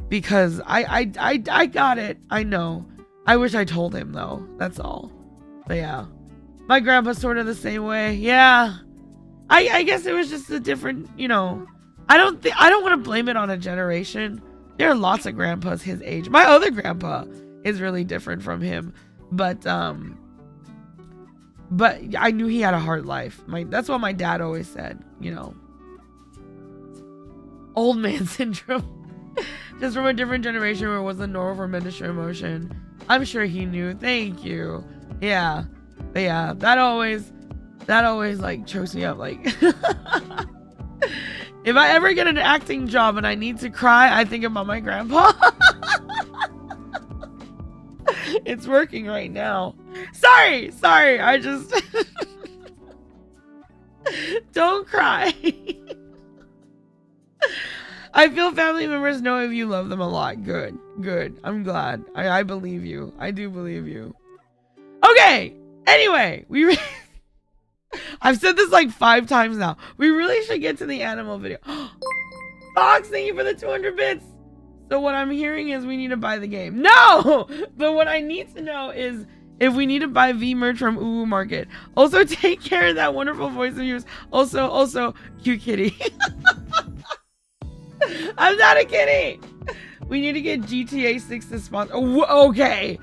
because I got it. I know. I wish I told him though. That's all. But yeah, my grandpa's sort of the same way. Yeah, I guess it was just a different, I don't want to blame it on a generation. There are lots of grandpas his age. My other grandpa is really different from him, but I knew he had a hard life. That's what my dad always said, Old man syndrome. Just from a different generation where it wasn't normal for men to show emotion. I'm sure he knew. Thank you. Yeah. But yeah, that always like chokes me up. Like, if I ever get an acting job and I need to cry, I think about my grandpa. It's working right now. Sorry. I just don't cry. I feel family members know if you love them a lot. Good. I'm glad. I believe you. I do believe you. Okay. Anyway, I've said this like 5 times now. We really should get to the animal video. Fox, thank you for the 200 bits. So what I'm hearing is we need to buy the game. No! But what I need to know is if we need to buy V merch from Uwu Market. Also, take care of that wonderful voice of yours. Also, cute kitty. I'm not a kitty. We need to get GTA 6 to sponsor. Oh, okay.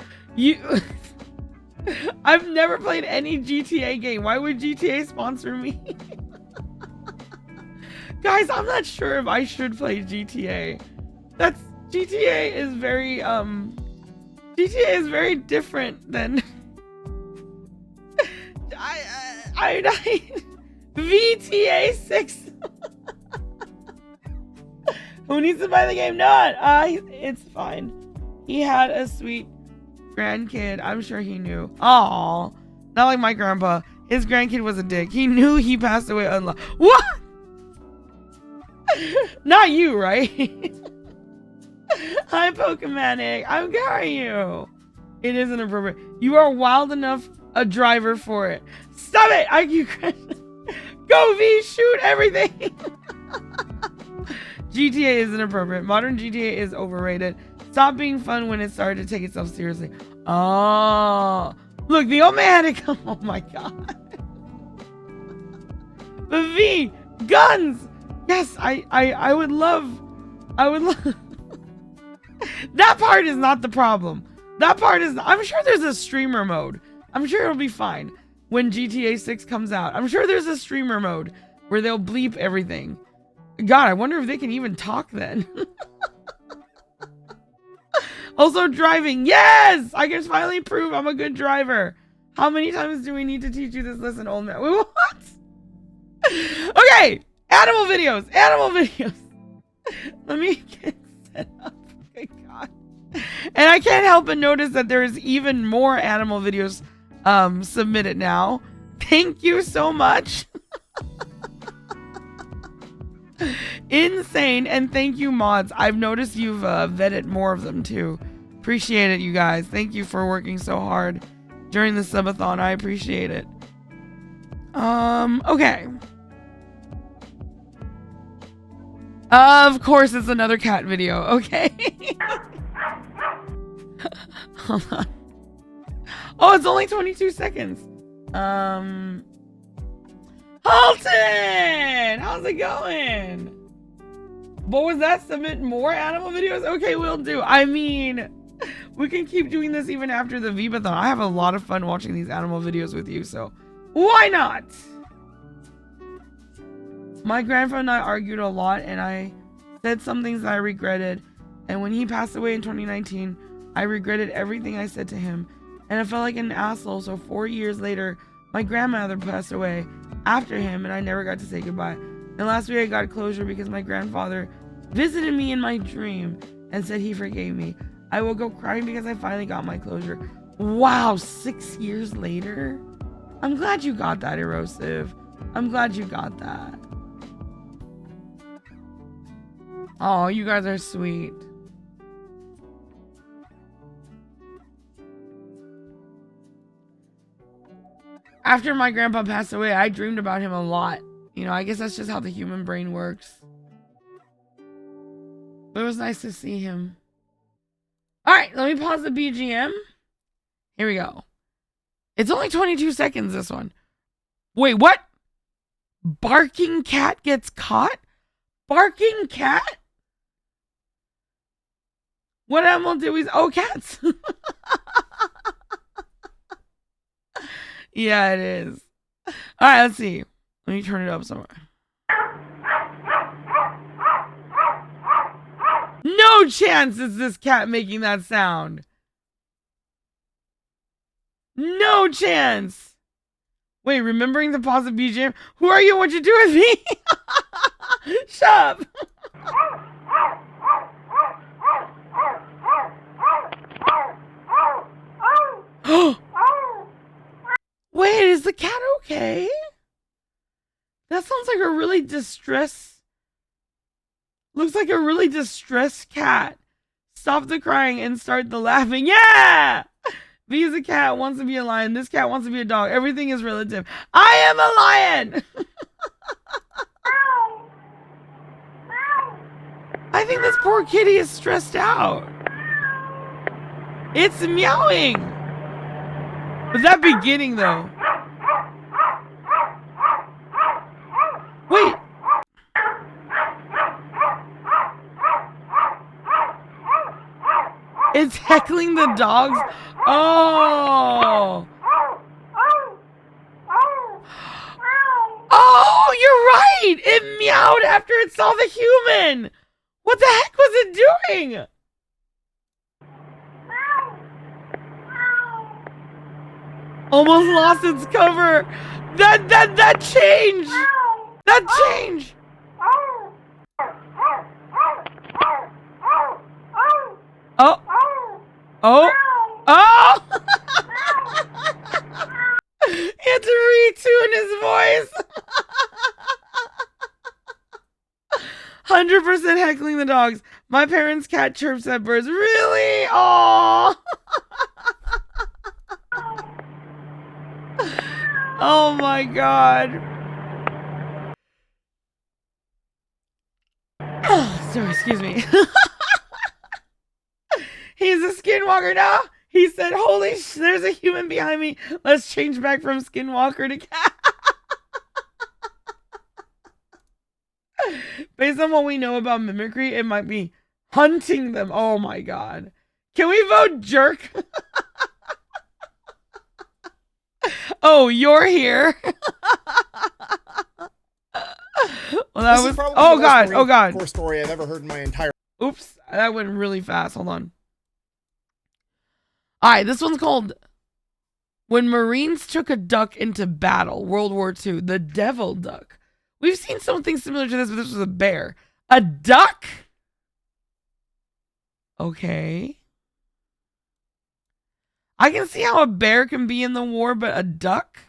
I've never played any GTA game. Why would GTA sponsor me? Guys, I'm not sure if I should play GTA. GTA is very different than VTA 6. Who needs to buy the game? Not. It's fine. He had a sweet grandkid. I'm sure he knew. Aw. Not like my grandpa. His grandkid was a dick. He knew he passed away unloved. What? Not you, right? Hi, Pokemanic. How are you? It is inappropriate. You are wild enough a driver for it. Stop it! IQ crash. Go V, shoot everything. GTA is inappropriate. Modern GTA is overrated. Stop being fun when it started to take itself seriously. Oh, look, the old man had to come. Oh my god. The V, guns. Yes, I would love. That part is not the problem. That part is. I'm sure there's a streamer mode. I'm sure it'll be fine when GTA 6 comes out. I'm sure there's a streamer mode where they'll bleep everything. God, I wonder if they can even talk then. Also driving. Yes! I can finally prove I'm a good driver. How many times do we need to teach you this lesson, old man? What? Okay! Animal videos! Animal videos! Let me get set up. Okay, God. And I can't help but notice that there's even more animal videos submitted now. Thank you so much. Insane. And thank you, mods. I've noticed you've vetted more of them too. Appreciate it, you guys. Thank you for working so hard during the subathon. I appreciate it. Okay. Of course it's another cat video. Okay. Hold on. Oh, it's only 22 seconds. Halton! How's it going? What was that? Submit more animal videos? Okay, we'll do. I mean, we can keep doing this even after the Veebathon. I have a lot of fun watching these animal videos with you, so why not? My grandfather and I argued a lot, and I said some things that I regretted. And when he passed away in 2019, I regretted everything I said to him. And I felt like an asshole, so 4 years later, my grandmother passed away after him, and I never got to say goodbye. And last week I got closure because my grandfather visited me in my dream and said he forgave me. I woke up crying because I finally got my closure. Wow, 6 years later? I'm glad you got that, Erosive. I'm glad you got that. Oh, you guys are sweet. After my grandpa passed away, I dreamed about him a lot. You know, I guess that's just how the human brain works. But it was nice to see him. Alright, let me pause the BGM. Here we go. It's only 22 seconds, this one. Wait, what? Barking cat gets caught? Barking cat? What animal did we... Oh, cats. Yeah, it is. Alright, let's see. Let me turn it up somewhere. No chance is this cat making that sound. No chance. Wait, remembering the pause of BGM? Who are you? What'd you do with me? Shut up. Wait, is the cat okay? That sounds like a really distressed... Looks like a really distressed cat. Stop the crying and start the laughing. Yeah! V is a cat, wants to be a lion. This cat wants to be a dog. Everything is relative. I am a lion! I think this poor kitty is stressed out. It's meowing. But that beginning though. Wait. It's heckling the dogs. Oh. Oh, you're right. It meowed after it saw the human. What the heck was it doing? Almost lost its cover. That change. That change. Oh. Oh. Oh. He had to retune his voice. 100% heckling the dogs. My parents' cat chirps at birds. Really? Aww. Oh my god. Sorry, excuse me. He's a skinwalker now. He said, holy there's a human behind me. Let's change back from skinwalker to cat. Based on what we know about mimicry, it might be hunting them. Oh my god. Can we vote jerk? Oh, you're here. Well, that was. Oh god. Oh god. Story I've ever heard in my entire. Oops, that went really fast. Hold on. All right, this one's called "When Marines Took a Duck into Battle." World War II. The devil duck. We've seen something similar to this, but this was a bear. A duck? Okay. I can see how a bear can be in the war, but a duck?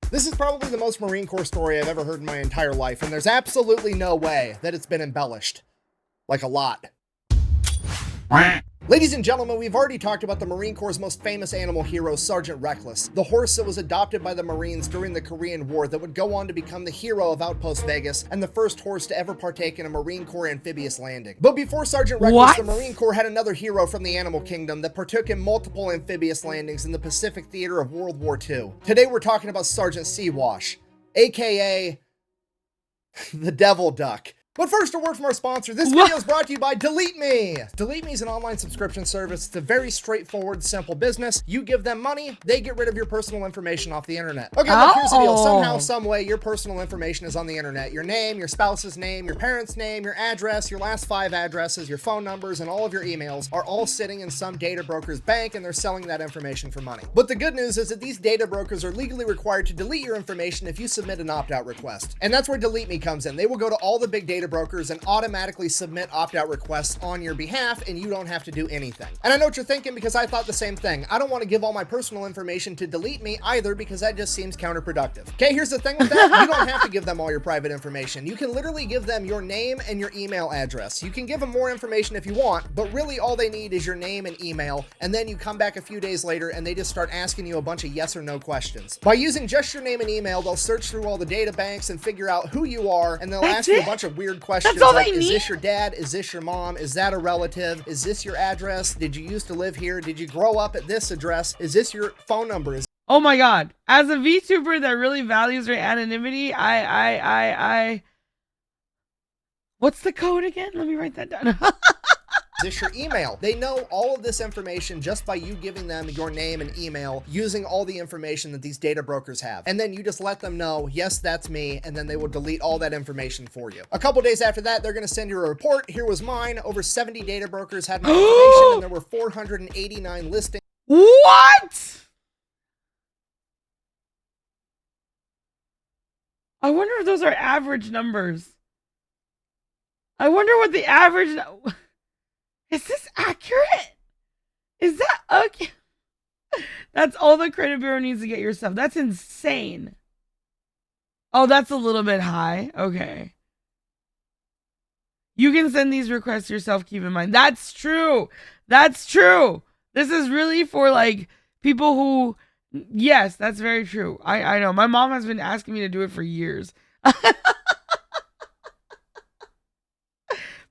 This is probably the most Marine Corps story I've ever heard in my entire life, and there's absolutely no way that it's been embellished. Like a lot. Ladies and gentlemen, we've already talked about the Marine Corps' most famous animal hero, Sergeant Reckless, the horse that was adopted by the Marines during the Korean War that would go on to become the hero of Outpost Vegas and the first horse to ever partake in a Marine Corps amphibious landing. But before Sergeant Reckless, the Marine Corps had another hero from the animal kingdom that partook in multiple amphibious landings in the Pacific theater of World War II. Today we're talking about Sergeant Seawash, aka the Devil Duck. But first, a word from our sponsor. This video is brought to you by Delete Me. Delete Me is an online subscription service. It's a very straightforward, simple business. You give them money, they get rid of your personal information off the internet. Okay, look, here's the deal. Somehow, some way, your personal information is on the internet. Your name, your spouse's name, your parents' name, your address, your last 5 addresses, your phone numbers, and all of your emails are all sitting in some data broker's bank, and they're selling that information for money. But the good news is that these data brokers are legally required to delete your information if you submit an opt-out request. And that's where Delete Me comes in. They will go to all the big data brokers and automatically submit opt-out requests on your behalf, and you don't have to do anything. And I know what you're thinking, because I thought the same thing. I don't want to give all my personal information to Delete Me either, because that just seems counterproductive. Okay, here's the thing with that. You don't have to give them all your private information. You can literally give them your name and your email address. You can give them more information if you want, but really all they need is your name and email, and then you come back a few days later and they just start asking you a bunch of yes or no questions. By using just your name and email, they'll search through all the data banks and figure out who you are, and they'll ask you a bunch of weird questions. Like, is this your dad? Is this your mom? Is that a relative? Is this your address? Did you used to live here? Did you grow up at this address? Is this your phone number? Oh my god. As a VTuber that really values their anonymity, what's the code again? Let me write that down. Is this your email? They know all of this information just by you giving them your name and email, using all the information that these data brokers have. And then you just let them know, yes, that's me, and then they will delete all that information for you. A couple days after that, they're gonna send you a report. Here was mine. Over 70 data brokers had my information, and there were 489 listings. What? I wonder if those are average numbers. I wonder what the average... Is this accurate? Is that okay? That's all the credit bureau needs to get your stuff. That's insane. Oh, that's a little bit high. Okay. You can send these requests yourself, keep in mind. That's true. That's true. This is really for like people who, yes, that's very true. I know. My mom has been asking me to do it for years.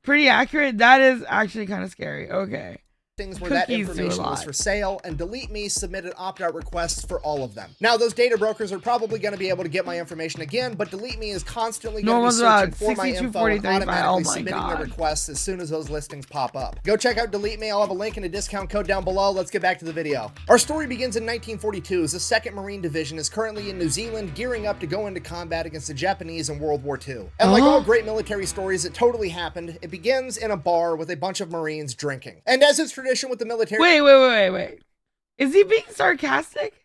Pretty accurate. That is actually kind of scary. Okay. Things where that information was for sale, and Delete Me submitted opt-out requests for all of them. Now, those data brokers are probably going to be able to get my information again, but Delete Me is constantly going to be searching for my info and automatically submitting the requests as soon as those listings pop up. Go check out Delete Me. I'll have a link and a discount code down below. Let's get back to the video. Our story begins in 1942 as the 2nd Marine Division is currently in New Zealand, gearing up to go into combat against the Japanese in World War II. And like all great military stories, it totally happened. It begins in a bar with a bunch of Marines drinking. And as is tradition with the military. Wait. Is he being sarcastic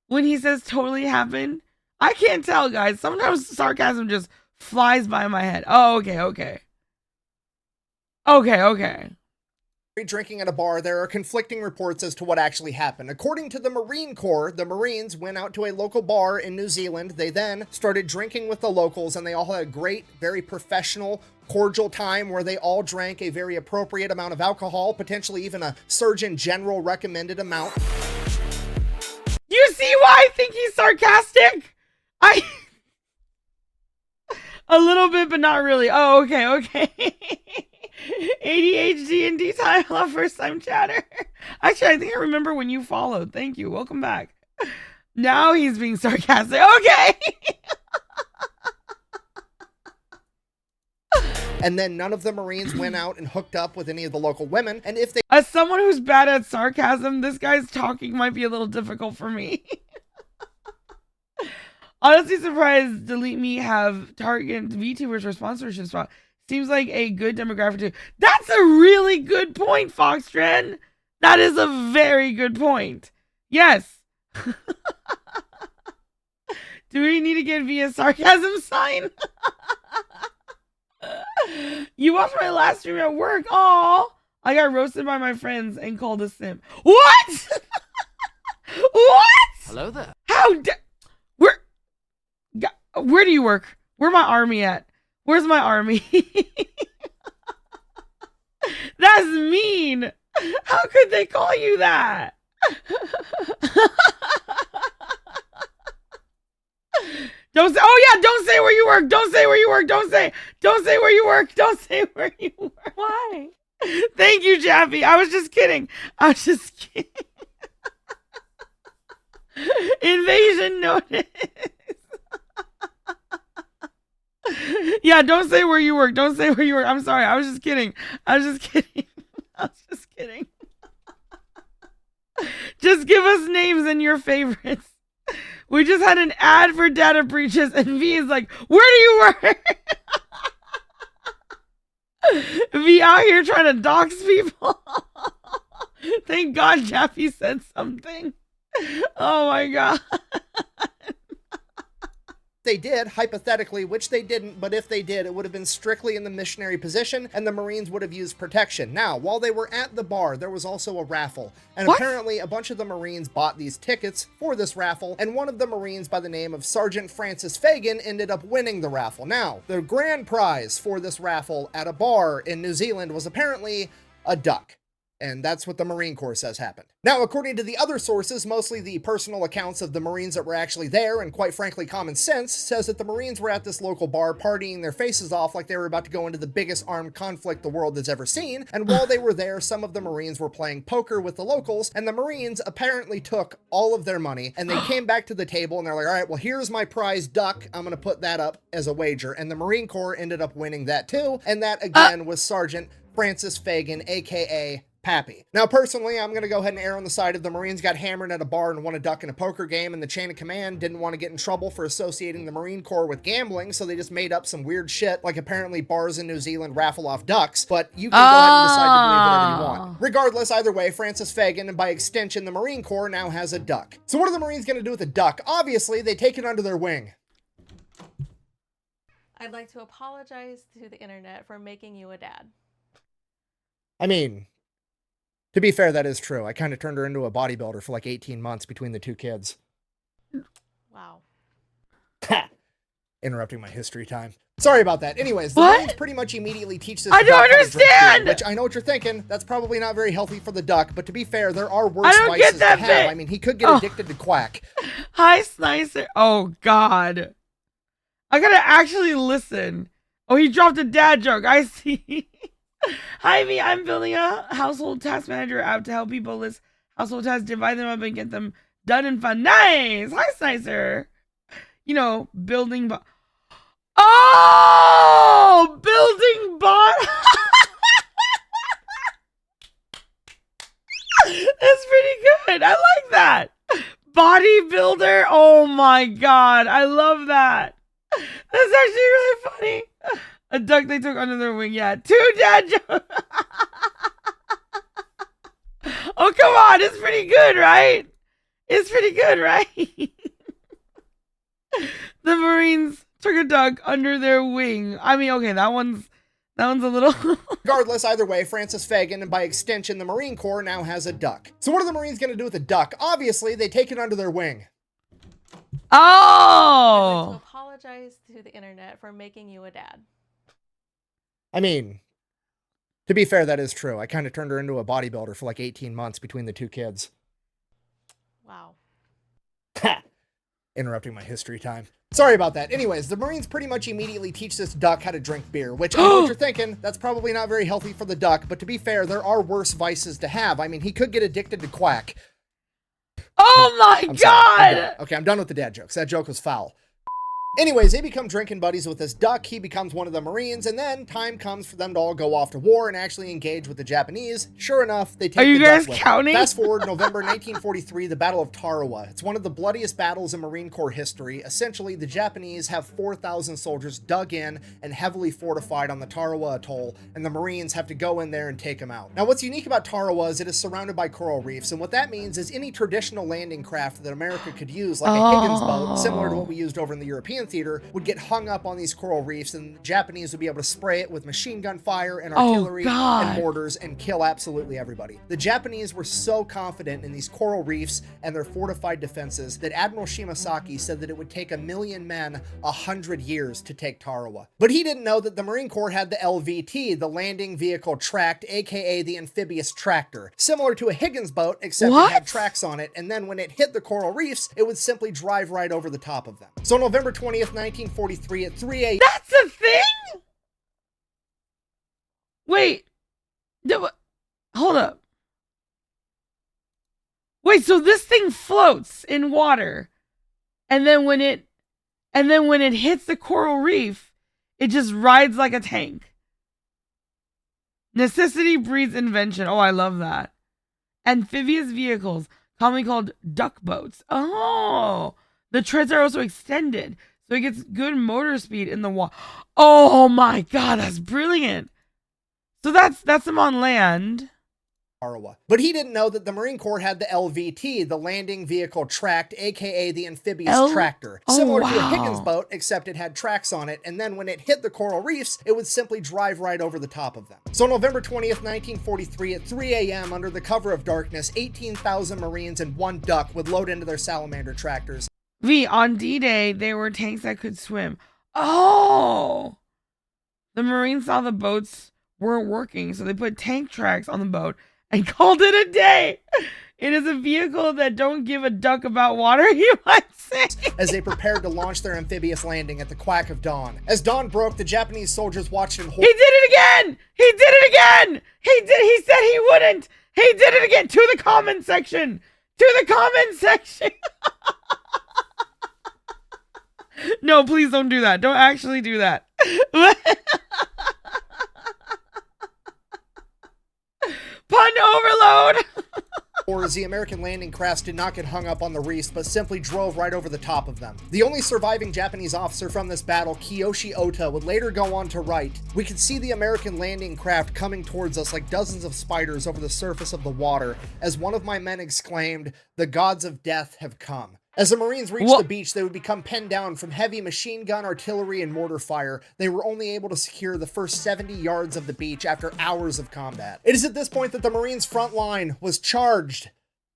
when he says totally happened? I can't tell, guys. Sometimes sarcasm just flies by my head. Oh, okay. Drinking at a bar, there are conflicting reports as to what actually happened. According to the Marine Corps, the Marines went out to a local bar in New Zealand. They then started drinking with the locals, and they all had a great, very professional, cordial time where they all drank a very appropriate amount of alcohol, potentially even a Surgeon General recommended amount. You see why I think he's sarcastic? A little bit, but not really. Oh, okay. ADHD and D-time. I love first time chatter. Actually, I think I remember when you followed. Thank you. Welcome back. Now he's being sarcastic. Okay. And then none of the Marines went out and hooked up with any of the local women. And if they As someone who's bad at sarcasm, this guy's talking might be a little difficult for me. Honestly surprised Delete Me have target VTubers for sponsorship spot. Seems like a good demographic too. That's a really good point, Foxtren. That is a very good point. Yes. Do we need to get via sarcasm sign? You watched my last stream at work. Aw. I got roasted by my friends and called a simp. What? What? Hello there. Where do you work? Where my army at? Where's my army? That's mean. How could they call you that? Don't say, oh yeah, don't say where you work. Don't say where you work. Don't say where you work. Don't say where you work. Why? Thank you, Jaffy. I was just kidding. Invasion notice. Yeah, don't say where you work. Don't say where you work. I'm sorry. I was just kidding. Just give us names and your favorites. We just had an ad for data breaches, and V is like, where do you work? V out here trying to dox people. Thank God Jaffy said something. Oh my God. they did, hypothetically, which they didn't, but if they did, it would have been strictly in the missionary position, and the Marines would have used protection. Now, while they were at the bar, there was also a raffle, and apparently a bunch of the Marines bought these tickets for this raffle, and one of the Marines by the name of Sergeant Francis Fagan ended up winning the raffle. Now, the grand prize for this raffle at a bar in New Zealand was apparently a duck. And that's what the Marine Corps says happened. Now, according to the other sources, mostly the personal accounts of the Marines that were actually there, and quite frankly, common sense, says that the Marines were at this local bar partying their faces off like they were about to go into the biggest armed conflict the world has ever seen. And while they were there, some of the Marines were playing poker with the locals, and the Marines apparently took all of their money, and they came back to the table, and they're like, all right, well, here's my prize duck. I'm going to put that up as a wager. And the Marine Corps ended up winning that too. And that, again, was Sergeant Francis Fagan, aka Pappy. Now, personally, I'm going to go ahead and err on the side of the Marines got hammered at a bar and won a duck in a poker game, and the chain of command didn't want to get in trouble for associating the Marine Corps with gambling, so they just made up some weird shit, like apparently bars in New Zealand raffle off ducks, but you can go ahead and decide to believe whatever you want. Regardless, either way, Francis Fagan, and by extension, the Marine Corps, now has a duck. So what are the Marines going to do with a duck? Obviously, they take it under their wing. I'd like to apologize to the internet for making you a dad. I mean, to be fair, that is true. I kind of turned her into a bodybuilder for like 18 months between the two kids. Wow. Interrupting my history time. Sorry about that. Anyways, the Marines pretty much immediately teach this. I don't understand! Which I know what you're thinking. That's probably not very healthy for the duck, but to be fair, there are worse vices to have. I mean, he could get addicted to quack. Hi, Snicer. Oh, God. I gotta actually listen. Oh, he dropped a dad joke. I see. Hi, V. I'm building a household task manager app to help people list household tasks, divide them up, and get them done in fun. Nice. Hi, Snicer. You know, building oh, building bot. That's pretty good. I like that. Bodybuilder. Oh my God. I love that. That's actually really funny. A duck they took under their wing. Yeah, 2 dad jokes. Oh, come on. It's pretty good, right? It's pretty good, right? The Marines took a duck under their wing. I mean, okay, that one's a little... Regardless, either way, Francis Fagan, and by extension, the Marine Corps, now has a duck. So what are the Marines going to do with a duck? Obviously, they take it under their wing. Oh! I'd like to apologize to the internet for making you a dad. I mean, to be fair, that is true. I kind of turned her into a bodybuilder for like 18 months between the two kids. Wow. Ha! Interrupting my history time. Sorry about that. Anyways, the Marines pretty much immediately teach this duck how to drink beer, which I know what you're thinking, that's probably not very healthy for the duck, but to be fair, there are worse vices to have. I mean, he could get addicted to quack. Oh my God! Okay, I'm done with the dad jokes. That joke was foul. Anyways, they become drinking buddies with this duck. He becomes one of the Marines, and then time comes for them to all go off to war and actually engage with the Japanese. Sure enough, they take Are you the guys duck with counting? them. Fast forward November 1943, the Battle of Tarawa. It's one of the bloodiest battles in Marine Corps history. Essentially, the Japanese have 4,000 soldiers dug in and heavily fortified on the Tarawa Atoll, and the Marines have to go in there and take them out. Now, what's unique about Tarawa is it is surrounded by coral reefs, and what that means is any traditional landing craft that America could use, like a Higgins boat, similar to what we used over in the European theater, would get hung up on these coral reefs, and the Japanese would be able to spray it with machine gun fire and artillery and mortars and kill absolutely everybody. The Japanese were so confident in these coral reefs and their fortified defenses that Admiral Shimasaki said that it would take 1,000,000 men 100 years to take Tarawa. But he didn't know that the Marine Corps had the LVT, the Landing Vehicle Tracked, aka the Amphibious Tractor. Similar to a Higgins boat, except it had tracks on it, and then when it hit the coral reefs, it would simply drive right over the top of them. So November 20th, 1943, at 3 a.m. That's a thing? Wait. Hold up. Wait, so this thing floats in water, and then when it hits the coral reef, it just rides like a tank. Necessity breeds invention. Oh, I love that. Amphibious vehicles, commonly called duck boats. Oh, the treads are also extended, so it gets good motor speed in the water. Oh my God, that's brilliant. So that's them on land. But he didn't know that the Marine Corps had the LVT, the Landing Vehicle Tracked, aka the Amphibious Tractor. Similar to a Higgins boat, except it had tracks on it, and then when it hit the coral reefs, it would simply drive right over the top of them. So November 20th, 1943, at 3 a.m., under the cover of darkness, 18,000 Marines and one duck would load into their Salamander tractors. On D-Day, there were tanks that could swim. Oh! The Marines saw the boats weren't working, so they put tank tracks on the boat and called it a day. It is a vehicle that don't give a duck about water, you might say. As they prepared to launch their amphibious landing at the quack of dawn. As dawn broke, the Japanese soldiers watched in horror. He did it again! He did it again! He said he wouldn't! He did it again! To the comment section! To the comment section! No, please don't do that. Don't actually do that. Pun overload! Or as the American landing crafts did not get hung up on the reefs, but simply drove right over the top of them. The only surviving Japanese officer from this battle, Kiyoshi Ota, would later go on to write, "We could see the American landing craft coming towards us like dozens of spiders over the surface of the water. As one of my men exclaimed, 'The gods of death have come.'" As the Marines reached the beach, they would become pinned down from heavy machine gun, artillery, and mortar fire. They were only able to secure the first 70 yards of the beach after hours of combat. It is at this point that the Marines' front line was charged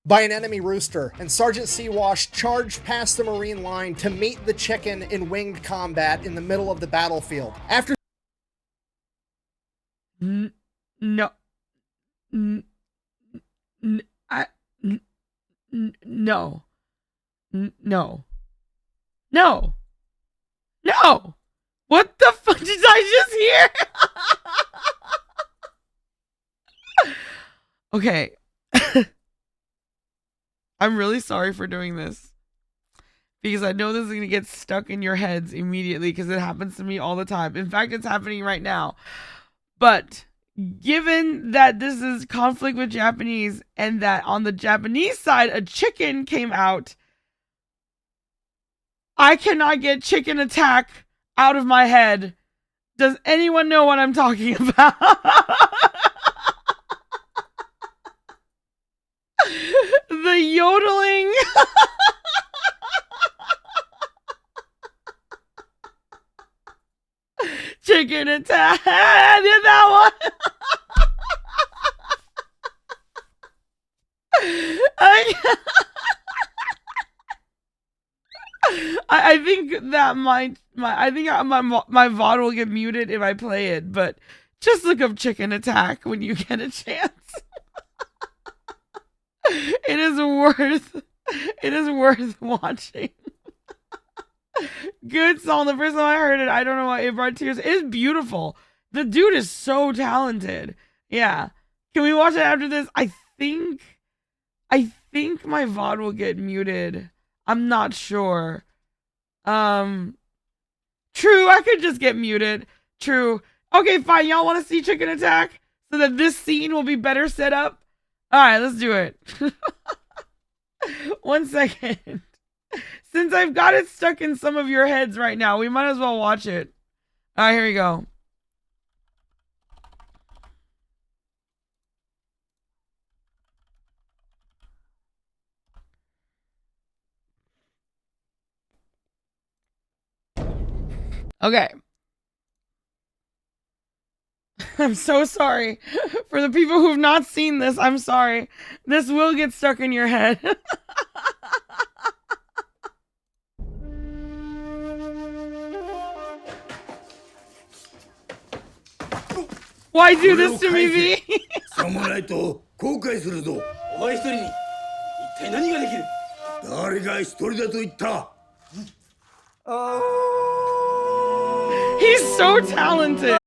by an enemy rooster, and Sergeant Seawash charged past the Marine line to meet the chicken in winged combat in the middle of the battlefield. After No. No. No. No. No. What the fuck did I just hear? Okay. I'm really sorry for doing this, because I know this is going to get stuck in your heads immediately, because it happens to me all the time. In fact, it's happening right now. But given that this is conflict with Japanese, and that on the Japanese side, a chicken came out, I cannot get chicken attack out of my head. Does anyone know what I'm talking about? The yodeling. Chicken attack. I did that one. I think that my VOD will get muted if I play it, but just look up chicken attack when you get a chance. It is worth It is worth watching. Good song. The first time I heard it, I don't know why it brought tears. It's beautiful. The dude is so talented. Yeah. Can we watch it after this? I think my VOD will get muted. I'm not sure. True, I could just get muted. True. Okay, fine. Y'all want to see Chicken Attack so that this scene will be better set up? All right, let's do it. 1 second. Since I've got it stuck in some of your heads right now, we might as well watch it. All right, here we go. Okay. I'm so sorry. For the people who've not seen this, I'm sorry. This will get stuck in your head. Why do this to me, V? さもないと後悔するぞ。お前一人に一体何ができる？誰が一人だと言った？ He's so talented.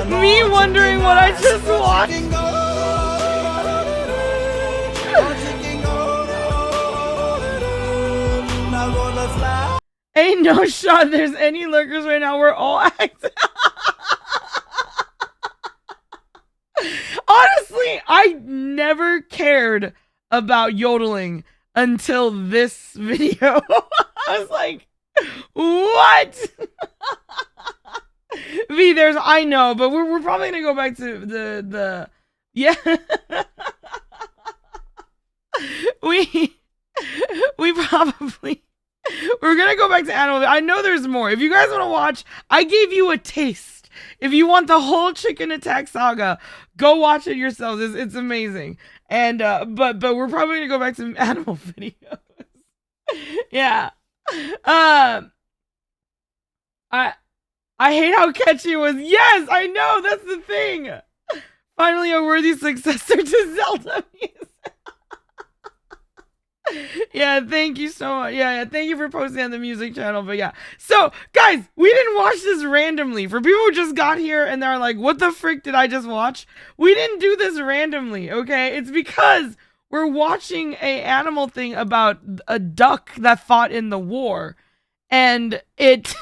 Me wondering what I just watched. Ain't no shot there's any lurkers right now. We're all acting. Honestly, I never cared about yodeling until this video. I was like, what? V, there's, I know, but we're probably gonna go back to the yeah. we probably we're gonna go back to animal. I know there's more. If you guys want to watch, I gave you a taste. If you want the whole chicken attack saga, go watch it yourselves. It's amazing. And but we're probably gonna go back to animal videos. Yeah. I hate how catchy it was. Yes, I know. That's the thing. Finally, a worthy successor to Zelda music. Yeah, thank you so much. Yeah, thank you for posting on the music channel. But yeah, so guys, we didn't watch this randomly. For people who just got here and they're like, what the frick did I just watch? We didn't do this randomly, okay? It's because we're watching a animal thing about a duck that fought in the war. And it...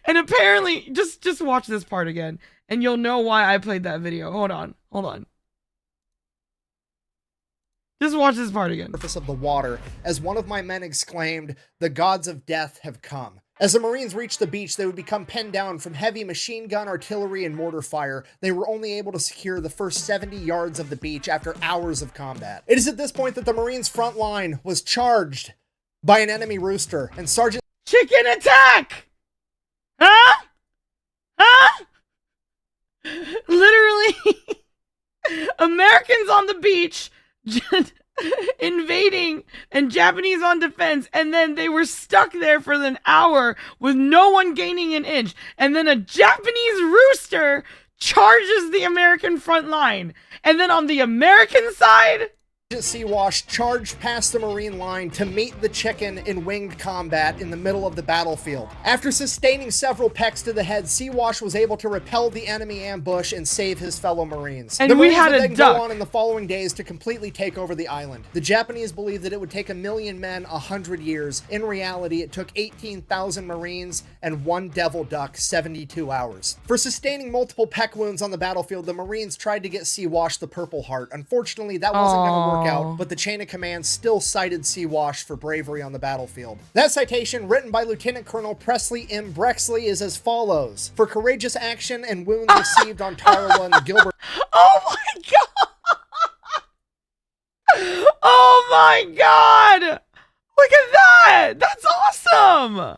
and apparently, just watch this part again. And you'll know why I played that video. Hold on. Just watch this part again. Surface of the water, as one of my men exclaimed, "The gods of death have come." As the Marines reached the beach, they would become pinned down from heavy machine gun, artillery, and mortar fire. They were only able to secure the first 70 yards of the beach after hours of combat. It is at this point that the Marines' front line was charged by an enemy rooster, and Sergeant Chicken attack! Huh? Literally, Americans on the beach invading and Japanese on defense, and then they were stuck there for an hour with no one gaining an inch, and then a Japanese rooster charges the American front line, and then on the American side, Seawash charged past the Marine line to meet the chicken in winged combat in the middle of the battlefield. After sustaining several pecks to the head, Seawash was able to repel the enemy ambush and save his fellow Marines. And the we Marines had would a then duck. go on in the following days to completely take over the island. The Japanese believed that it would take 1 million men 100 years. In reality, it took 18,000 Marines and 1 devil duck 72 hours. For sustaining multiple peck wounds on the battlefield, the Marines tried to get Seawash the Purple Heart. Unfortunately, that wasn't going to work out, but the chain of command still cited Seawash for bravery on the battlefield. That citation, written by Lieutenant Colonel Presley M. Brexley, is as follows: "For courageous action and wounds received on Tarawa and the Gilbert..." Oh my god! Oh my god! Look at that! That's awesome!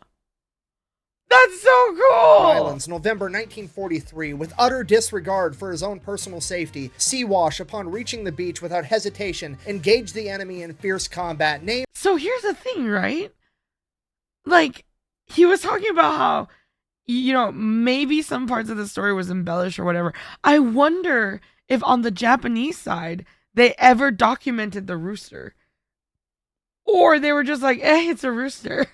That's so cool! Islands, November 1943. With utter disregard for his own personal safety, Seawash, upon reaching the beach without hesitation, engaged the enemy in fierce combat. So here's the thing, right? Like, he was talking about how, you know, maybe some parts of the story was embellished or whatever. I wonder if on the Japanese side, they ever documented the rooster. Or they were just like, it's a rooster.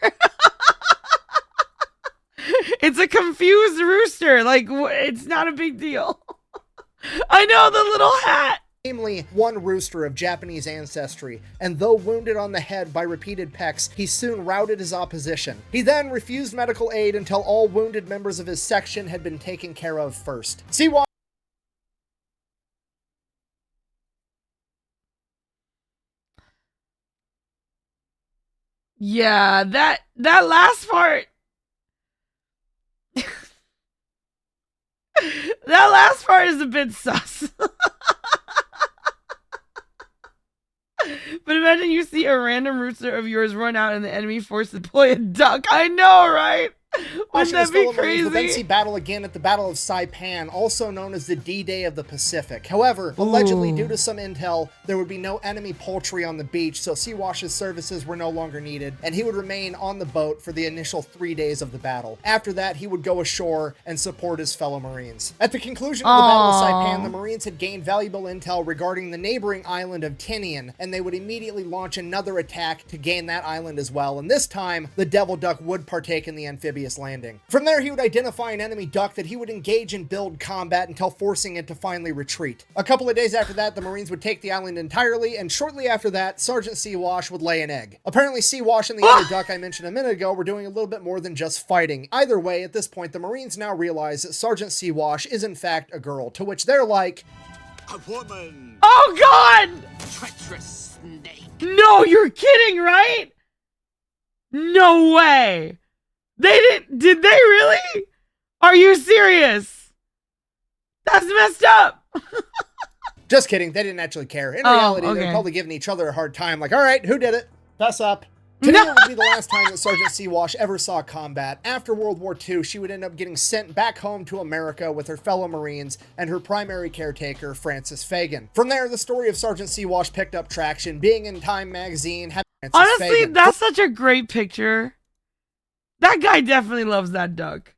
It's a confused rooster. Like, it's not a big deal. I know, the little hat. Namely, one rooster of Japanese ancestry, and though wounded on the head by repeated pecks, he soon routed his opposition. He then refused medical aid until all wounded members of his section had been taken care of first. Seawash. Yeah, that last part. That last part is a bit sus. But imagine you see a random rooster of yours run out and the enemy forced to deploy a duck. I know, right? Wouldn't that be crazy? Would then see battle again at the Battle of Saipan, also known as the D-Day of the Pacific. However, allegedly due to some intel, there would be no enemy poultry on the beach, so Seawash's services were no longer needed, and he would remain on the boat for the initial 3 days of the battle. After that, he would go ashore and support his fellow Marines. At the conclusion of the Battle of Saipan, the Marines had gained valuable intel regarding the neighboring island of Tinian, and they would immediately launch another attack to gain that island as well, and this time, the Devil Duck would partake in the amphibious landing. From there, he would identify an enemy duck that he would engage in build combat until forcing it to finally retreat. A couple of days after that, the Marines would take the island entirely, and shortly after that, Sergeant Seawash would lay an egg. Apparently, Seawash and the other duck I mentioned a minute ago were doing a little bit more than just fighting. Either way, at this point, the Marines now realize that Sergeant Seawash is in fact a girl, to which they're like, A woman! Oh god! Treacherous snake! No, you're kidding, right? No way! Did they really? Are you serious? That's messed up. Just kidding. They didn't actually care. In Oh, reality, okay. they're probably giving each other a hard time. Like, all right, who did it? Fess up. Today would be the last time that Sergeant Seawash ever saw combat. After World War II, she would end up getting sent back home to America with her fellow Marines and her primary caretaker, Frances Fagan. From there, the story of Sergeant Seawash picked up traction, being in Time magazine. Frances Honestly, Fagan. that's such a great picture. That guy definitely loves that duck.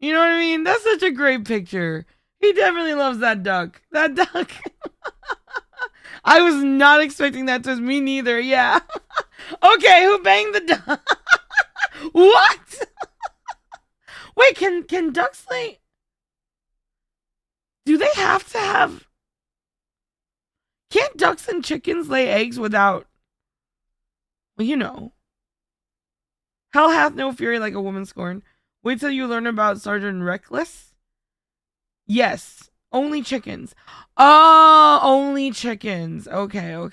You know what I mean? That's such a great picture. He definitely loves that duck. That duck. I was not expecting that to me neither. Yeah. Okay, who banged the duck? What? Wait, can ducks lay? Do they have to have? Can't ducks and chickens lay eggs without? Well, you know. Hell hath no fury like a woman scorned. Wait till you learn about Sergeant Reckless. Yes, only chickens. Oh, only chickens. Okay. All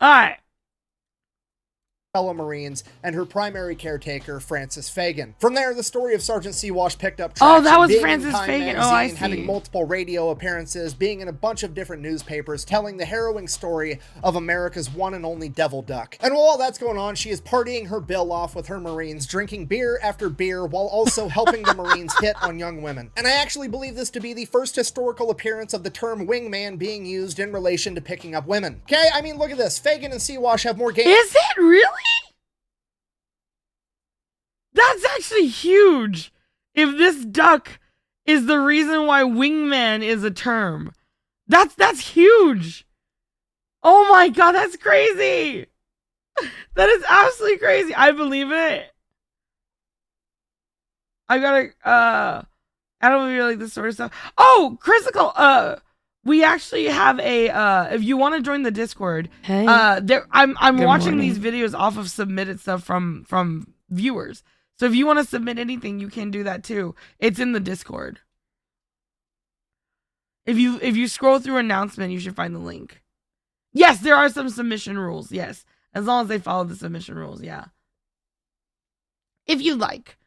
right. Fellow Marines and her primary caretaker, Frances Fagan. From there, the story of Sergeant Seawash picked up traction. Oh, that was being in Frances Time Fagan. magazine, Oh, I see. having multiple radio appearances, being in a bunch of different newspapers, telling the harrowing story of America's one and only devil duck. And while all that's going on, she is partying her bill off with her Marines, drinking beer after beer, while also helping the Marines hit on young women. And I actually believe this to be the first historical appearance of the term wingman being used in relation to picking up women. Okay, I mean, look at this. Fagan and Seawash have more game. Is it really? That's actually huge. If this duck is the reason why wingman is a term, that's huge. Oh my god, that's crazy. That is absolutely crazy. I believe it. I gotta I don't really like this sort of stuff. Oh, Critical, we actually have a if you want to join the Discord, Hey. I'm Good watching morning. these videos off of submitted stuff from viewers. So if you want to submit anything, you can do that too. It's in the Discord. If you scroll through announcement, you should find the link. Yes, there are some submission rules. Yes, as long as they follow the submission rules. Yeah. If you like.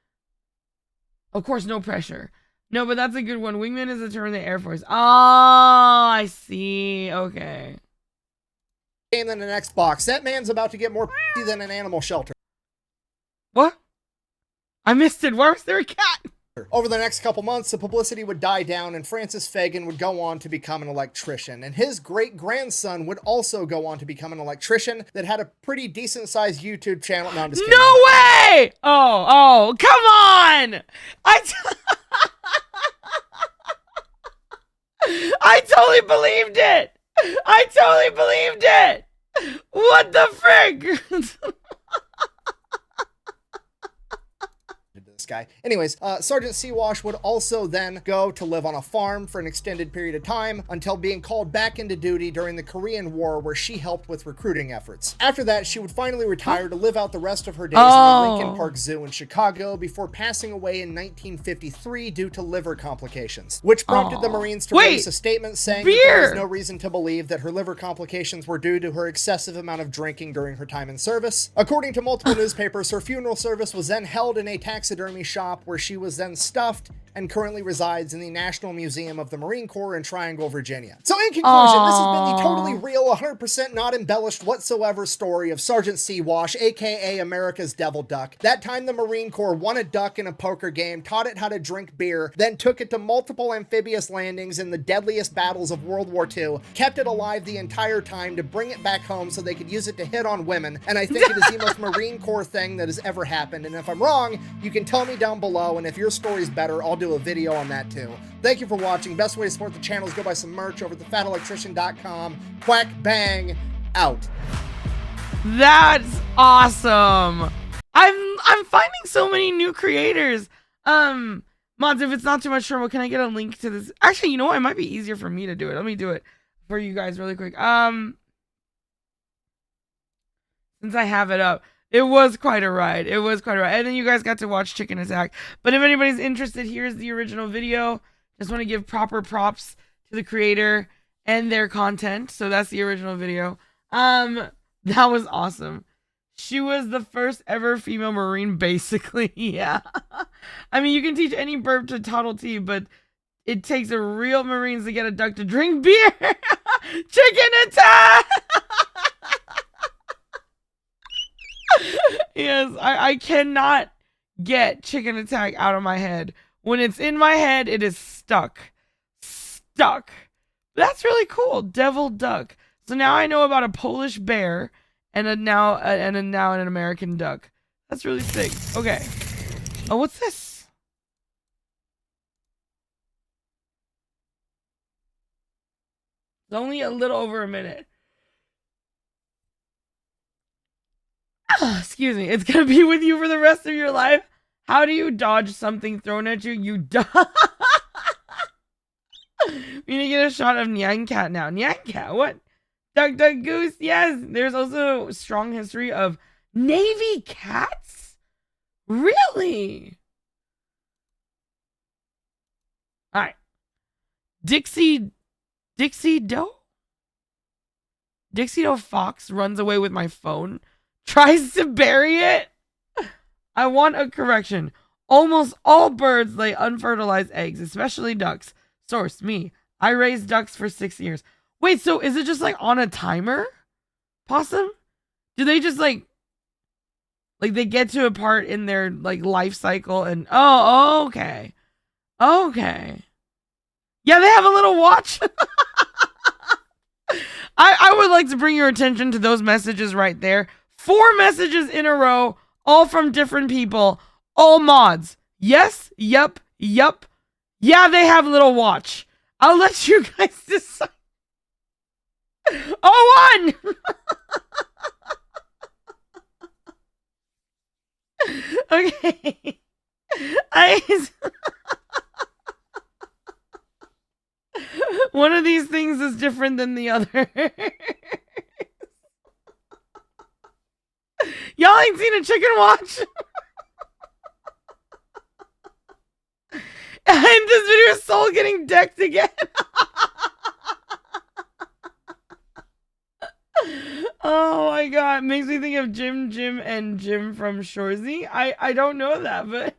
Of course, no pressure. No, but that's a good one. Wingman is a term in the Air Force. Oh, I see. Okay. Game than an Xbox. That man's about to get more than an animal shelter. What? I missed it. Why was there a cat? Over the next couple months, the publicity would die down and Francis Fagan would go on to become an electrician. And his great-grandson would also go on to become an electrician that had a pretty decent-sized YouTube channel. No, I'm just kidding. No way! Oh, come on! I totally believed it! I totally believed it! What the frick? This guy. Anyways, Sergeant Seawash would also then go to live on a farm for an extended period of time until being called back into duty during the Korean War, where she helped with recruiting efforts. After that, she would finally retire to live out the rest of her days in the Lincoln Park Zoo in Chicago before passing away in 1953 due to liver complications, which prompted the Marines to release a statement saying that there was no reason to believe that her liver complications were due to her excessive amount of drinking during her time in service. According to multiple newspapers, her funeral service was then held in a taxidermy shop where she was then stuffed and currently resides in the National Museum of the Marine Corps in Triangle, Virginia. So in conclusion, this has been the totally real, 100% not embellished whatsoever story of Sergeant Seawash, aka America's Devil Duck. That time the Marine Corps won a duck in a poker game, taught it how to drink beer, then took it to multiple amphibious landings in the deadliest battles of World War II, kept it alive the entire time to bring it back home so they could use it to hit on women, and I think it is the most Marine Corps thing that has ever happened, and if I'm wrong, you can tell me down below, and if your story's better, I'll do a video on that too. Thank you for watching. Best way to support the channel is go buy some merch over at thefatelectrician.com. Quack bang out. That's awesome. I'm finding so many new creators. Mods, if it's not too much trouble, can I get a link to this? Actually, you know what? It might be easier for me to do it. Let me do it for you guys really quick. Since I have it up. It was quite a ride. It was quite a ride. And then you guys got to watch Chicken Attack. But if anybody's interested, here's the original video. Just want to give proper props to the creator and their content. So that's the original video. That was awesome. She was the first ever female Marine, basically. Yeah. I mean, you can teach any burp to Toddle T, but It takes a real Marines to get a duck to drink beer. Chicken attack! Yes, I cannot get chicken attack out of my head. When it's in my head, it is stuck. Stuck. That's really cool. Devil duck. So now I know about a Polish bear and now an American duck. That's really sick. Okay. Oh, what's this? It's only a little over a minute. Excuse me. It's gonna be with you for the rest of your life. How do you dodge something thrown at you? You dodge. We need to get a shot of Nyang Cat now. Nyang Cat, what? Duck, duck, goose. Yes. There's also strong history of Navy cats. Really? All right. Dixie Doe Fox runs away with my phone. Tries to bury it. I want a correction. Almost all birds lay unfertilized eggs, especially ducks. Source, me. I raised ducks for 6 years. Wait, so is it just like on a timer? Possum? Do they just like they get to a part in their like life cycle and oh, okay. Okay. Yeah, they have a little watch. I would like to bring your attention to those messages right there. 4 messages in a row, all from different people, all mods. Yes, yep. Yeah, they have a little watch. I'll let you guys decide. Oh, one! Okay. One of these things is different than the other. Y'all ain't seen a chicken watch? And this video is Soul getting decked again. Oh my god. Makes me think of Jim, and Jim from Shorzy. I don't know that, but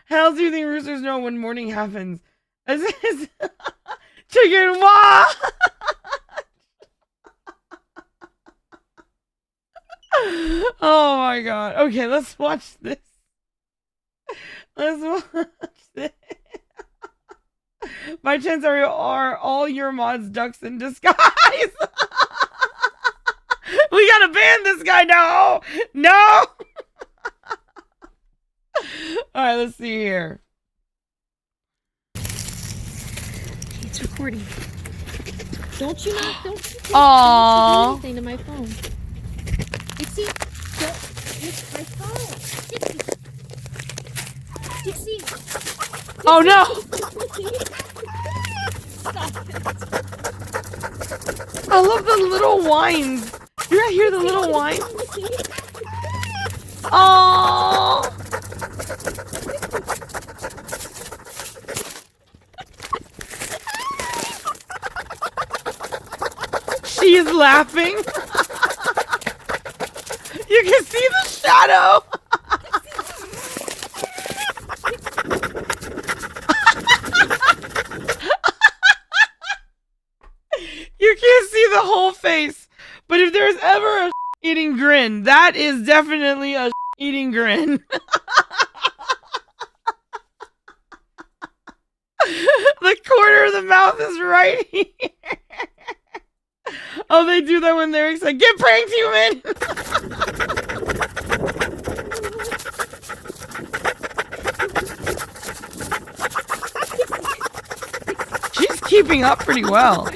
how else do you think roosters know when morning happens? Chicken watch. Oh my god. Okay, let's watch this. Let's watch this. By chance, are all your mods ducks in disguise? We gotta ban this guy now. No. All right, let's see here. It's recording. Don't you Aww. do anything to my phone. Dixie, don't hit my phone. Dixie. Oh no. Stop it. I love the little whines. You guys hear the little whines? Oh. She is laughing. You can see the shadow. You can't see the whole face, but if there's ever a eating grin, that is definitely a eating grin. The corner of the mouth is right here. Oh, they do that when they're excited. Get pranked, human! She's keeping up pretty well.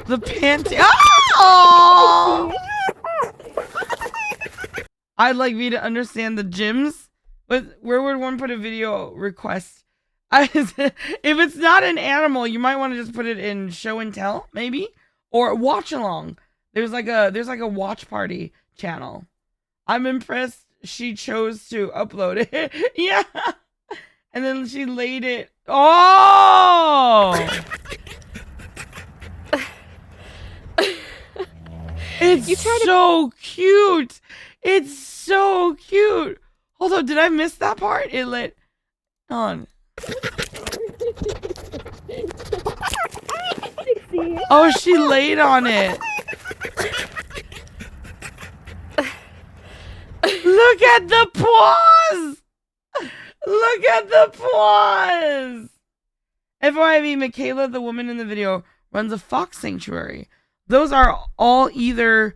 The panty. Oh! I'd like me to understand the gyms, but where would one put a video request? If it's not an animal, you might want to just put it in show and tell, maybe, or watch along. There's like a watch party channel. I'm impressed she chose to upload it. Yeah, and then she laid it. Oh. It's so cute. It's so cute. Hold on, did I miss that part? It lit on. Oh, she laid on it. Look at the paws. Look at the paws. FYI, Michaela, the woman in the video, runs a fox sanctuary. Those are all either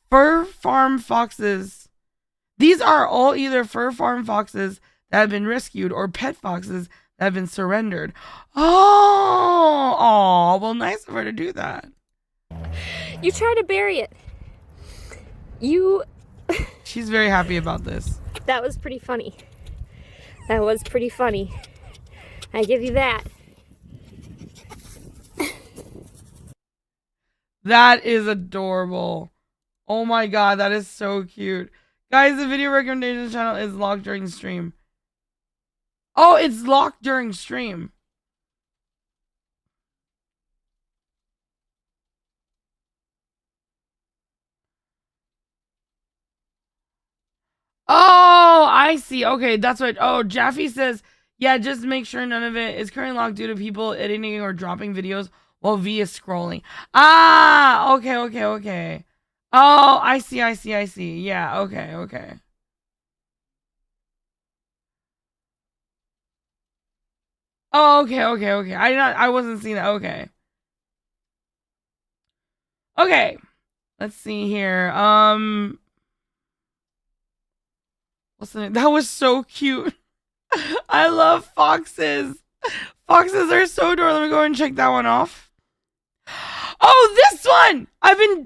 fur farm foxes. These are all either fur farm foxes that have been rescued or pet foxes that have been surrendered. Oh, well, nice of her to do that. You try to bury it. She's very happy about this. That was pretty funny. That was pretty funny. I give you that. That is adorable. Oh my god, that is so cute. Guys, the video recommendation channel is locked during stream. Oh, it's locked during stream. Oh, I see. Okay, that's what. Oh, Jaffe says, yeah, just make sure none of it is currently locked due to people editing or dropping videos while V is scrolling. Ah, okay. Oh, I see. Yeah, okay. Oh, okay. I wasn't seeing that. Okay. Let's see here. What's the name? That was so cute. I love foxes. Foxes are so adorable. Let me go and check that one off. Oh, this one! I've been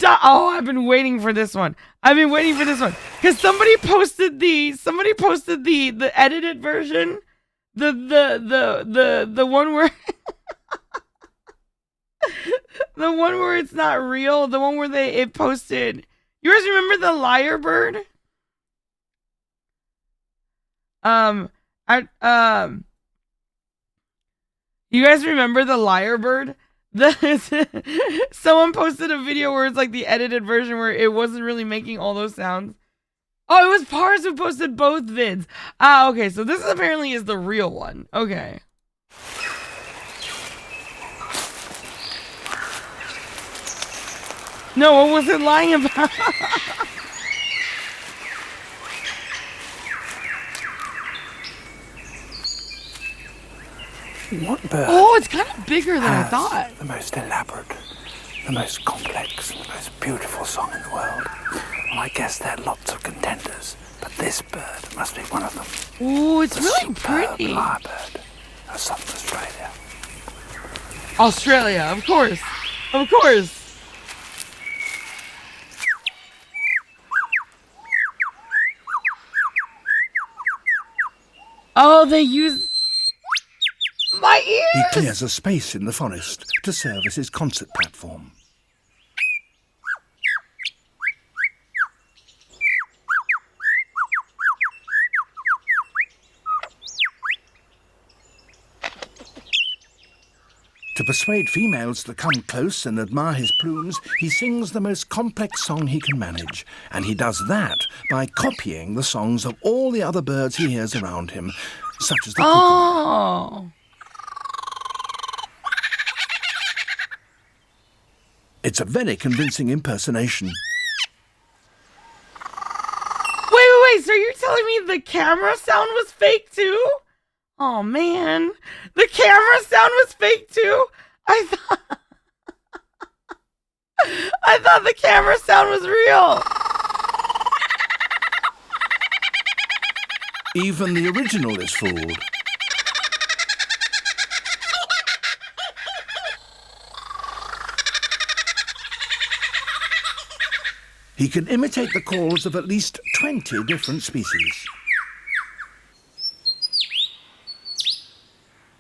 waiting for this one. Because somebody posted the edited version. The one where the one where it's not real, the one where it posted. You guys remember the liar bird? You guys remember the liar bird? Someone posted a video where it's like the edited version where it wasn't really making all those sounds. Oh, it was Pars who posted both vids. Ah, okay, so this apparently is the real one. Okay. No, what was it lying about? What bird? Oh, it's kind of bigger than I thought. The most elaborate, the most complex, the most beautiful song in the world. Well, I guess there are lots of contenders, but this bird must be one of them. Ooh, it's the really pretty. Lyrebird of Southern Australia. Australia, of course. Oh, they use my ears! He clears a space in the forest to serve as his concert platform. To persuade females to come close and admire his plumes, he sings the most complex song he can manage, and he does that by copying the songs of all the other birds he hears around him, such as the cuckoo. Oh. It's a very convincing impersonation. Wait, so you're telling me the camera sound was fake too? Oh man, the camera sound was fake too? I thought the camera sound was real. Even the original is fooled. He can imitate the calls of at least 20 different species.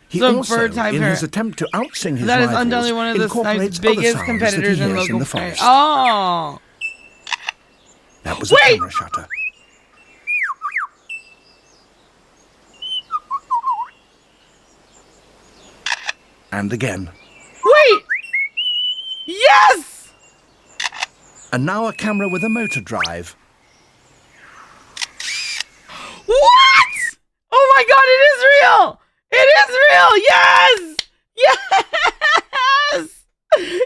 He also, in his attempt to outsing his rivals, is undoubtedly one of the Snipe's biggest competitors in local play. Oh! That was a camera shutter. And again. Wait! Yes! And now a camera with a motor drive. What? Oh my god, it is real! It is real! Yes! Yes!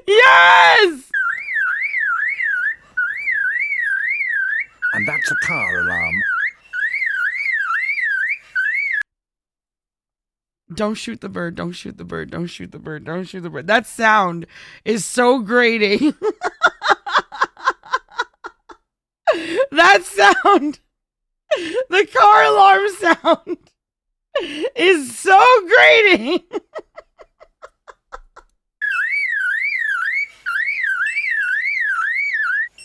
Yes! And that's a car alarm. Don't shoot the bird, don't shoot the bird, don't shoot the bird, don't shoot the bird. That sound is so grating. That sound, the car alarm sound is so grating.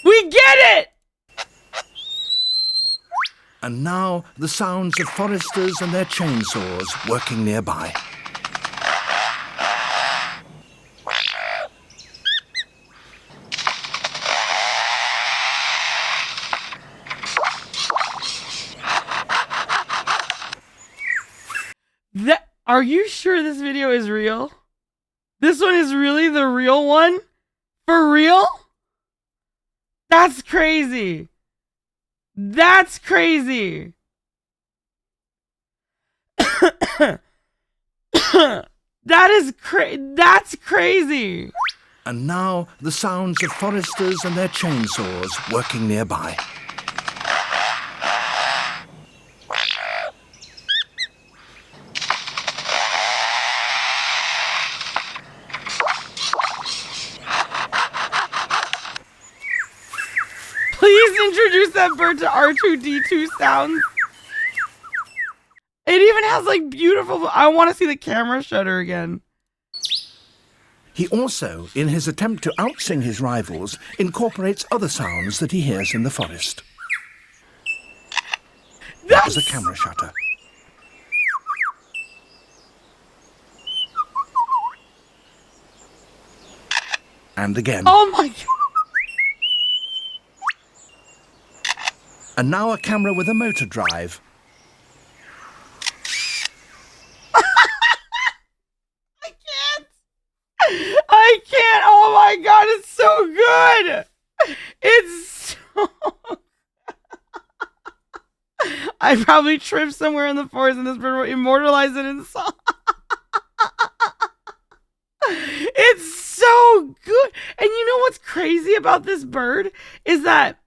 We get it! And now the sounds of foresters and their chainsaws working nearby. Are you sure this video is real? This one is really the real one? For real? That's crazy. That's crazy. That's crazy. And now the sounds of foresters and their chainsaws working nearby. Please introduce that bird to R2-D2 sounds. It even has like beautiful... I want to see the camera shutter again. He also, in his attempt to outsing his rivals, incorporates other sounds that he hears in the forest. That was a camera shutter. And again. Oh my god. And now a camera with a motor drive. I can't. Oh my god, it's so good. It's so... I probably tripped somewhere in the forest and this bird will immortalize it in song. It's so good. And you know what's crazy about this bird is that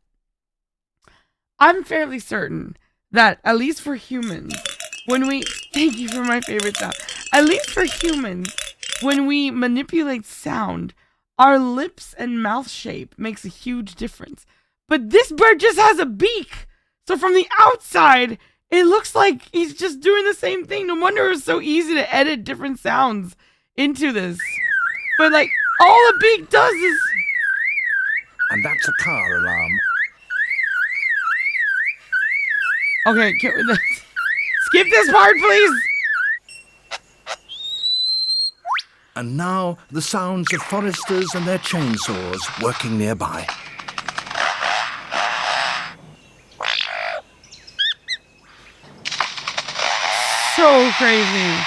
I'm fairly certain that, at least for humans, when we... Thank you for my favorite sound. At least for humans, when we manipulate sound, our lips and mouth shape makes a huge difference. But this bird just has a beak. So from the outside, it looks like he's just doing the same thing. No wonder it's so easy to edit different sounds into this. But like, all the beak does is... And that's a car alarm. Okay, skip this part, please. And now the sounds of foresters and their chainsaws working nearby. So crazy.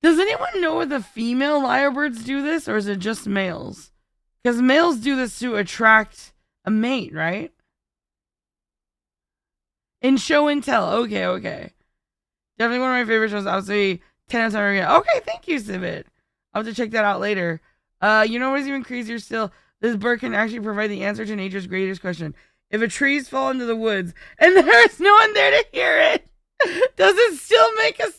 Does anyone know if the female lyrebirds do this, or is it just males? Because males do this to attract a mate, right? In show and tell. Okay. Definitely one of my favorite shows. I'll say 10 out of 10 again. Okay, thank you, Civet. I'll have to check that out later. You know what's even crazier still? This bird can actually provide the answer to nature's greatest question. If a tree's fall into the woods and there's no one there to hear it, does it still make a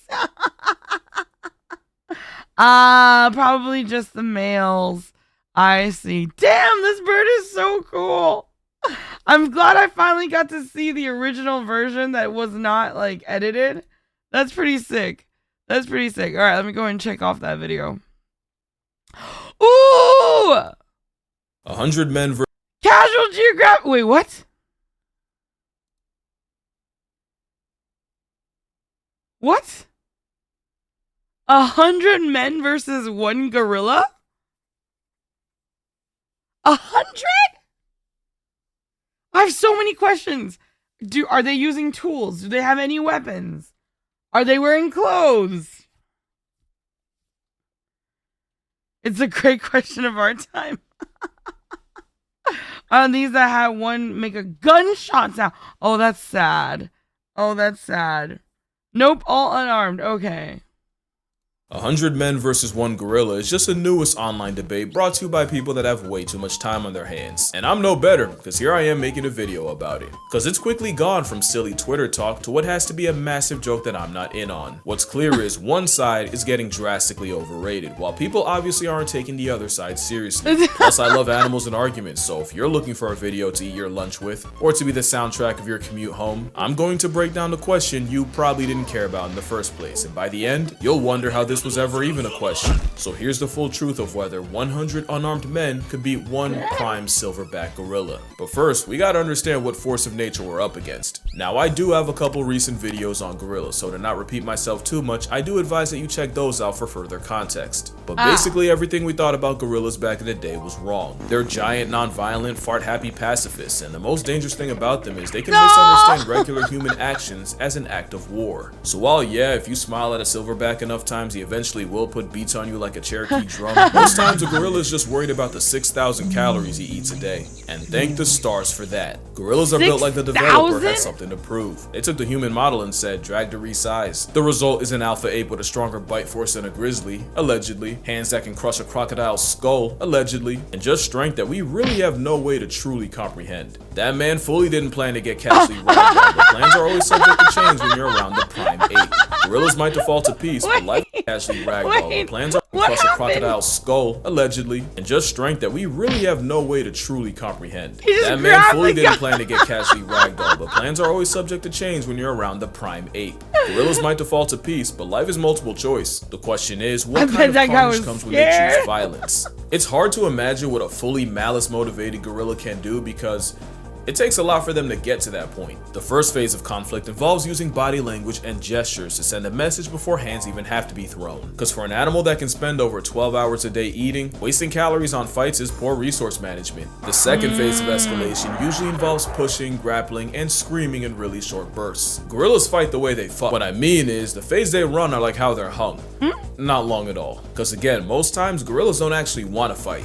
sound? Probably just the males. I see. Damn, this bird is so cool. I'm glad I finally got to see the original version that was not like edited. That's pretty sick. That's pretty sick. All right, let me go and check off that video. Ooh! 100 men Casual Geographic. Wait, what? What? 100 men versus one gorilla? 100? I have so many questions. Are they using tools? Do they have any weapons? Are they wearing clothes? It's a great question of our time. On these that had one make a gunshot sound. Oh, that's sad. Oh, that's sad. Nope, all unarmed. Okay. 100 men versus 1 gorilla is just the newest online debate brought to you by people that have way too much time on their hands. And I'm no better, because here I am making a video about it. Because it's quickly gone from silly Twitter talk to what has to be a massive joke that I'm not in on. What's clear is one side is getting drastically overrated, while people obviously aren't taking the other side seriously. Plus, I love animals and arguments, so if you're looking for a video to eat your lunch with, or to be the soundtrack of your commute home, I'm going to break down the question you probably didn't care about in the first place, and by the end, you'll wonder how this was ever even a question. So here's the full truth of whether 100 unarmed men could beat one prime silverback gorilla. But first, we gotta understand what force of nature we're up against. Now, I do have a couple recent videos on gorillas, so to not repeat myself too much, I do advise that you check those out for further context. But basically, everything we thought about gorillas back in the day was wrong. They're giant, non-violent, fart-happy pacifists, and the most dangerous thing about them is they can misunderstand regular human actions as an act of war. So while yeah, if you smile at a silverback enough times, he eventually will put beats on you like a Cherokee drum, most times a gorilla is just worried about the 6,000 calories he eats a day. And thank the stars for that. Gorillas are built like the developer has something to prove. They took the human model and said, drag to resize. The result is an alpha ape with a stronger bite force than a grizzly, allegedly, hands that can crush a crocodile's skull, allegedly, and just strength that we really have no way to truly comprehend. That man fully didn't plan to get casually ragdolled, but plans are always subject to change when you're around the prime ape. Gorillas might default to peace, but life casually ragdolled. Plans are to crush a crocodile's skull, allegedly, and just strength that we really have no way to truly comprehend. That man fully didn't plan to get casually ragdolled, but plans are always subject to change when you're around the prime ape. Gorillas might default to peace, but life is multiple choice. The question is, what kind of carnage comes when they choose violence? It's hard to imagine what a fully malice-motivated gorilla can do because it takes a lot for them to get to that point. The first phase of conflict involves using body language and gestures to send a message before hands even have to be thrown. Because for an animal that can spend over 12 hours a day eating, wasting calories on fights is poor resource management. The second phase of escalation usually involves pushing, grappling, and screaming in really short bursts. Gorillas fight the way they fuck. What I mean is, the phase they run are like how they're hung. Not long at all. Because again, most times gorillas don't actually want to fight.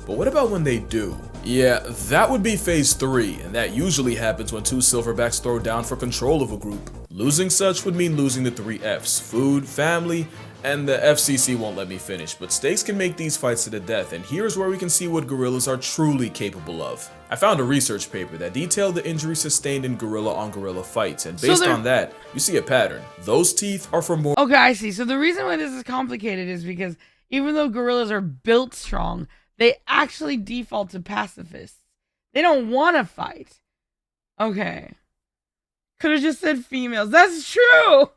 But what about when they do? Yeah, that would be phase 3, and that usually happens when 2 silverbacks throw down for control of a group. Losing such would mean losing the 3 Fs: food, family, and the FCC won't let me finish, but stakes can make these fights to the death, and here's where we can see what gorillas are truly capable of. I found a research paper that detailed the injuries sustained in gorilla-on-gorilla fights, and based on that, you see a pattern. Those teeth are for more— Okay, I see. So the reason why this is complicated is because even though gorillas are built strong, they actually default to pacifists. They don't want to fight. Okay. Could have just said females. That's true.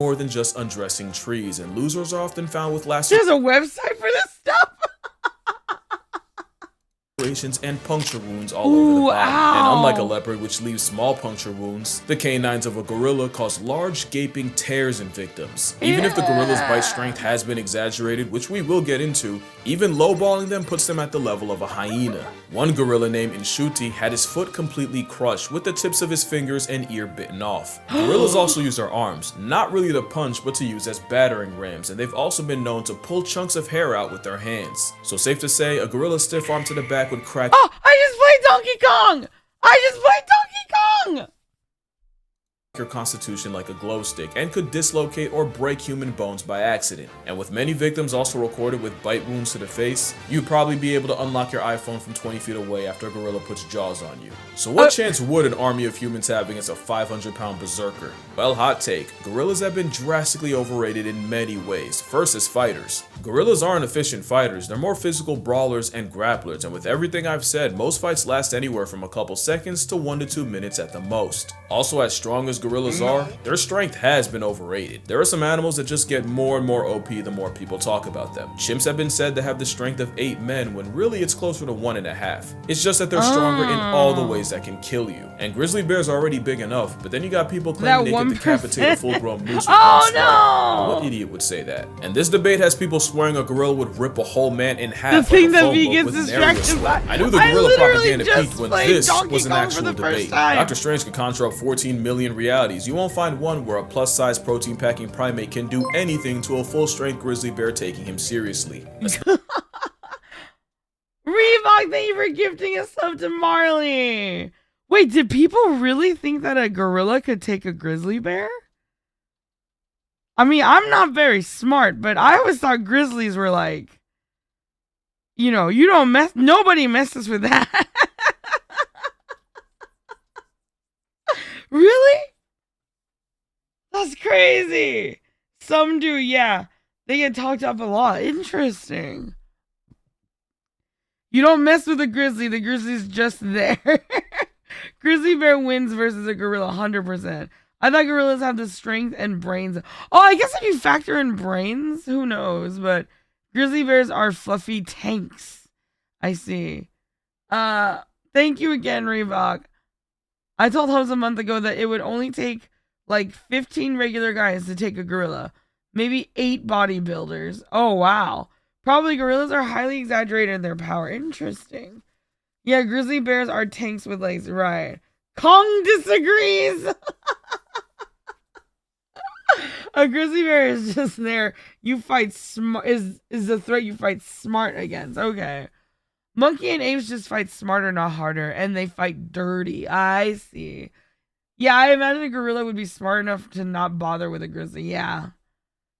more than just undressing trees, and losers are often found with There's a website for this stuff. and puncture wounds all over the body. And unlike a leopard, which leaves small puncture wounds, the canines of a gorilla cause large gaping tears in victims. Even if the gorilla's bite strength has been exaggerated, which we will get into, even lowballing them puts them at the level of a hyena. One gorilla named Inshuti had his foot completely crushed with the tips of his fingers and ear bitten off. Gorillas also use their arms, not really to punch but to use as battering rams, and they've also been known to pull chunks of hair out with their hands. So safe to say, a gorilla's stiff arm to the back would crack— Oh, I just played Donkey Kong! I just played Donkey Kong! your constitution like a glow stick and could dislocate or break human bones by accident. And with many victims also recorded with bite wounds to the face, you'd probably be able to unlock your iPhone from 20 feet away after a gorilla puts jaws on you. So what chance would an army of humans have against a 500-pound berserker? Well, hot take, gorillas have been drastically overrated in many ways. First, as fighters. Gorillas aren't efficient fighters, they're more physical brawlers and grapplers, and with everything I've said, most fights last anywhere from a couple seconds to 1 to 2 minutes at the most. Also, as strong as gorillas are, their strength has been overrated. There are some animals that just get more and more OP the more people talk about them. Chimps have been said to have the strength of 8 men when really it's closer to 1.5. It's just that they're stronger in all the ways that can kill you. And grizzly bears are already big enough, but then you got people claiming they can decapitate a full-grown moose with one slap. What idiot would say that? And this debate has people swearing a gorilla would rip a whole man in half. The thing that me gets distracted by. I knew the gorilla propaganda peaked when this was an actual debate. Dr. Strange could conjure up 14 million reality realities, you won't find one where a plus-size protein-packing primate can do anything to a full-strength grizzly bear taking him seriously. Reebok, thank you for gifting a sub to Marley. Wait, did people really think that a gorilla could take a grizzly bear? I mean, I'm not very smart, but I always thought grizzlies were like, you know, you don't mess, nobody messes with that. Really? That's crazy. Some do, yeah. They get talked up a lot. Interesting. You don't mess with a grizzly. The grizzly's just there. Grizzly bear wins versus a gorilla, 100%. I thought gorillas have the strength and brains. Oh, I guess if you factor in brains, who knows? But grizzly bears are fluffy tanks. I see. Thank you again, Reebok. I told Hose a month ago that it would only take like 15 regular guys to take a gorilla. Maybe 8 bodybuilders. Oh, wow. Probably gorillas are highly exaggerated in their power. Interesting. Yeah, grizzly bears are tanks with legs. Right. Kong disagrees. A grizzly bear is just there. You fight smart. Is the threat you fight smart against. Okay. Monkey and apes just fight smarter, not harder, and they fight dirty. I see. Yeah, I imagine a gorilla would be smart enough to not bother with a grizzly. Yeah.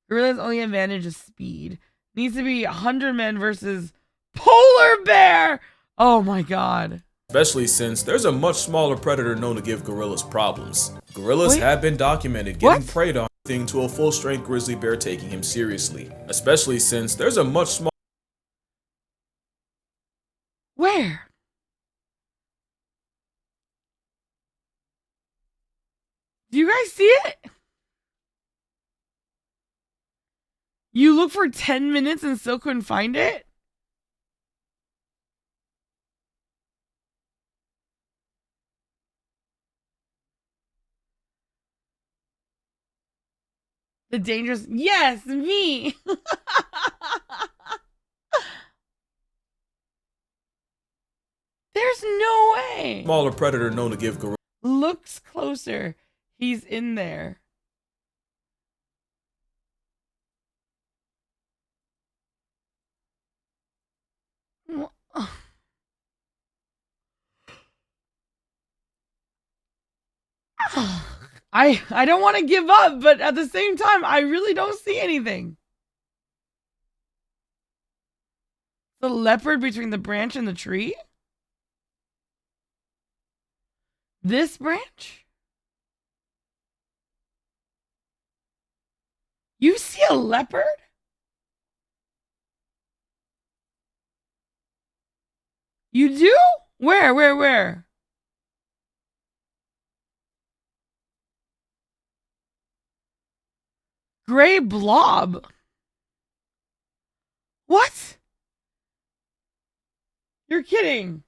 Gorilla's only advantage is speed. Needs to be 100 men versus polar bear. Oh my god. Especially since there's a much smaller predator known to give gorillas problems. Gorillas have been documented getting preyed on to a full-strength grizzly bear taking him seriously. Especially since there's a much smaller. Where? Do you guys see it? You look for 10 minutes and still couldn't find it? The dangerous. Yes, me. There's no way. Smaller predator known to give gorillas. Looks closer. He's in there. I don't want to give up, but at the same time, I really don't see anything. The leopard between the branch and the tree? This branch? You see a leopard? You do? Where? Gray blob. What? You're kidding.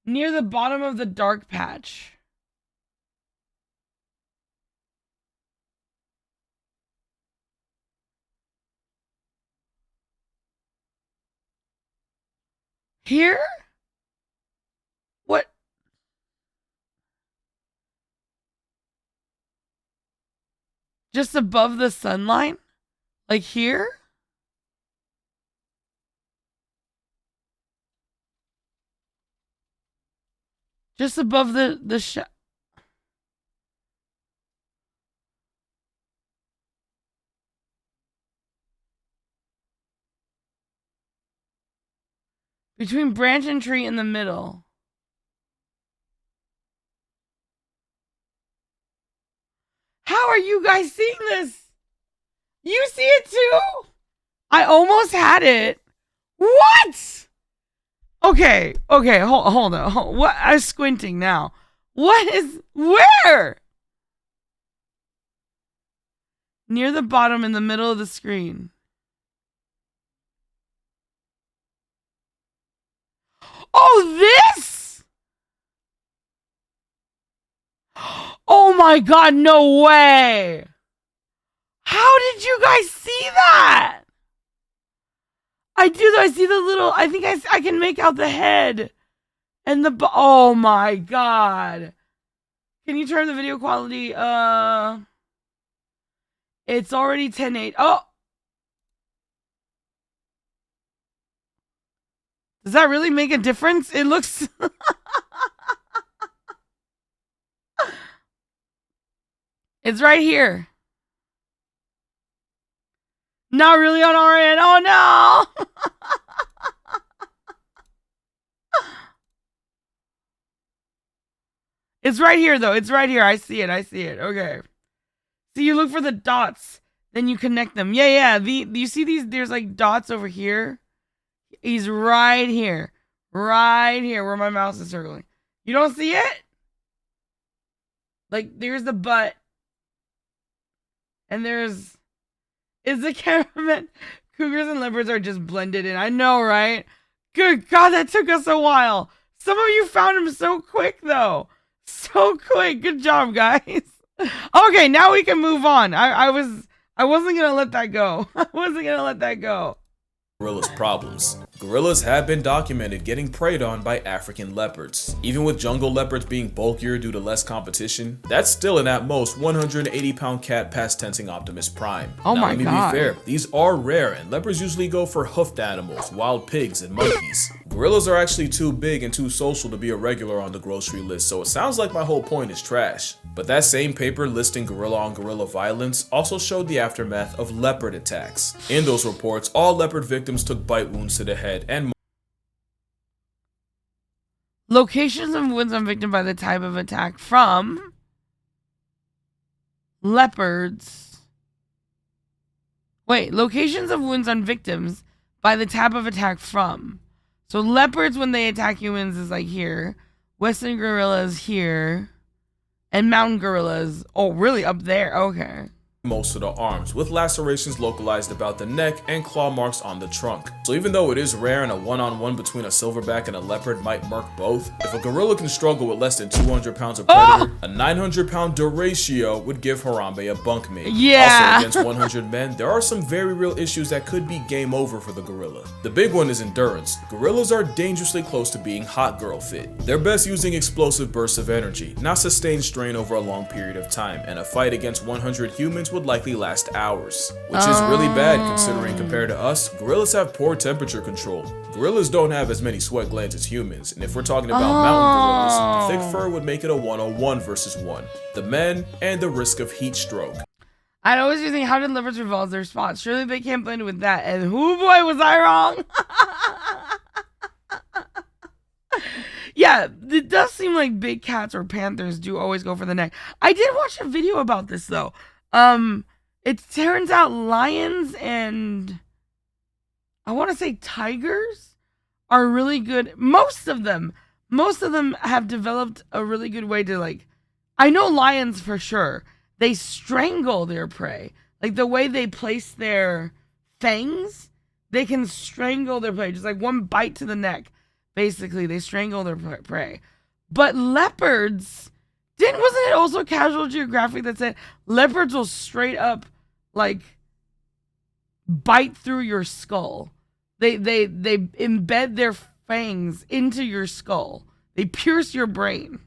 Near the bottom of the dark patch. Here? What? Just above the sunline? Like here? Just above the between branch and tree in the middle. How are you guys seeing this? You see it too? I almost had it. What? Okay, hold on. What? I'm squinting now. What is, where? Near the bottom in the middle of the screen. Oh, this? Oh my god, no way. How did you guys see that? I do though, I see the little, I think I can make out the head. And the, oh my god. Can you turn the video quality? It's already 10:8. Oh! Does that really make a difference? It looks... It's right here. Not really on our end. Oh no! It's right here though. It's right here. I see it. I see it. Okay. So you look for the dots, then you connect them. Yeah. You see these? There's like dots over here. He's right here. Right here where my mouse is circling. You don't see it? Like there's the butt. And is the cameraman. Cougars and leopards are just blended in. I know, right? Good God, that took us a while. Some of you found him so quick, though. So quick. Good job, guys. Okay, now we can move on. I wasn't gonna let that go. I wasn't gonna let that go. Gorillas' problems. Gorillas have been documented getting preyed on by African leopards. Even with jungle leopards being bulkier due to less competition, that's still an at most 180-pound cat past tensing Optimus Prime. Oh now, my let me God. be fair, these are rare and leopards usually go for hoofed animals, wild pigs, and monkeys. Gorillas are actually too big and too social to be a regular on the grocery list, so it sounds like my whole point is trash. But that same paper listing gorilla on gorilla violence also showed the aftermath of leopard attacks. In those reports, all leopard victims took bite wounds to the head and Locations of wounds on victim by the type of attack from leopards. Wait, locations of wounds on victims by the type of attack from. So leopards when they attack humans is like here. Western gorillas here. And mountain gorillas, oh really, up there? Okay. most of the arms, with lacerations localized about the neck and claw marks on the trunk. So even though it is rare and a one-on-one between a silverback and a leopard might murk both, if a gorilla can struggle with less than 200 pounds of predator, a 900-pound duratio would give Harambe a bunkmate. Yeah. Also, against 100 men, there are some very real issues that could be game over for the gorilla. The big one is endurance. Gorillas are dangerously close to being hot girl fit. They're best using explosive bursts of energy, not sustained strain over a long period of time, and a fight against 100 humans would likely last hours. Which is really bad considering compared to us, gorillas have poor temperature control. Gorillas don't have as many sweat glands as humans, and if we're talking about mountain gorillas, thick fur would make it a 1-on-1 versus 1. The men and the risk of heat stroke. I'd always be thinking, how did leopards revolve their spots? Surely they can't blend with that. And who boy was I wrong? Yeah, it does seem like big cats or panthers do always go for the neck. I did watch a video about this though. It turns out lions and I want to say tigers are really good. Most of them have developed a really good way to, like, I know lions for sure. They strangle their prey. Like the way they place their fangs, they can strangle their prey. Just like one bite to the neck. Basically, they strangle their prey. But leopards, wasn't it also Casual Geographic that said leopards will straight up, like, bite through your skull? They embed their fangs into your skull. They pierce your brain.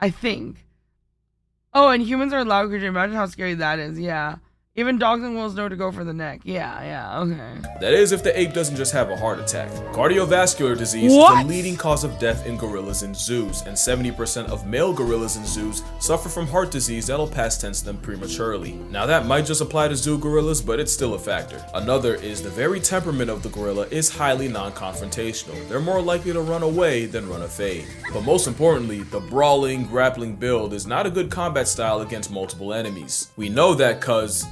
I think. Oh, and humans are loud creatures. Imagine how scary that is. Yeah. Even dogs and wolves know to go for the neck. Yeah, okay. That is if the ape doesn't just have a heart attack. Cardiovascular disease is the leading cause of death in gorillas in zoos, and 70% of male gorillas in zoos suffer from heart disease that'll past tense them prematurely. Now that might just apply to zoo gorillas, but it's still a factor. Another is the very temperament of the gorilla is highly non-confrontational. They're more likely to run away than run a fade. But most importantly, the brawling, grappling build is not a good combat style against multiple enemies. We know that cause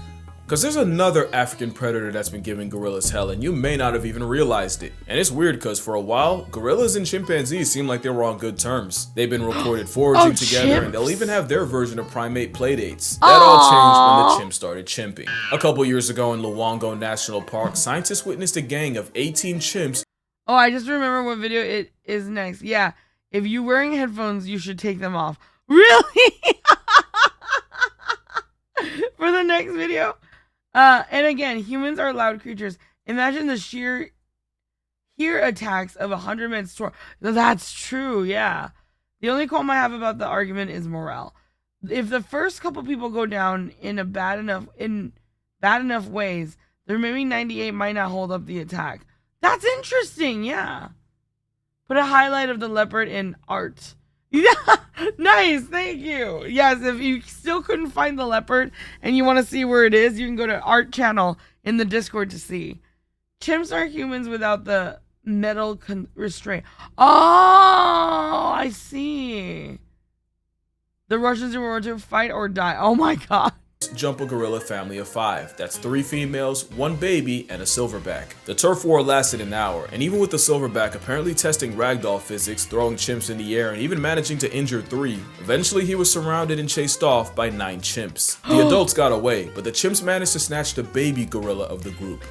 there's another African predator that's been giving gorillas hell, and you may not have even realized it. And it's weird because for a while, gorillas and chimpanzees seem like they were on good terms. They've been recorded foraging together, and they'll even have their version of primate playdates. That all changed when the chimps started chimping. A couple years ago in Liongirl National Park, scientists witnessed a gang of 18 chimps. Oh, I just remember what video it is next. Yeah, if you're wearing headphones, you should take them off. Really? For the next video? And again, humans are loud creatures. Imagine the sheer attacks of 100 men storm. That's true, yeah. The only qualm I have about the argument is morale. If the first couple people go down in bad enough ways, the remaining 98 might not hold up the attack. That's interesting, yeah. Put a highlight of the leopard in art. Yeah, nice, thank you. Yes, if you still couldn't find the leopard and you want to see where it is, you can go to art channel in the Discord to see. Chimps are humans without the metal restraint. Oh, I see. The Russians were to fight or die. Oh my god. Jumbo gorilla family of 5. That's 3 females, 1 baby, and a silverback. The turf war lasted an hour, and even with the silverback apparently testing ragdoll physics, throwing chimps in the air, and even managing to injure 3, eventually he was surrounded and chased off by 9 chimps. The adults got away, but the chimps managed to snatch the baby gorilla of the group,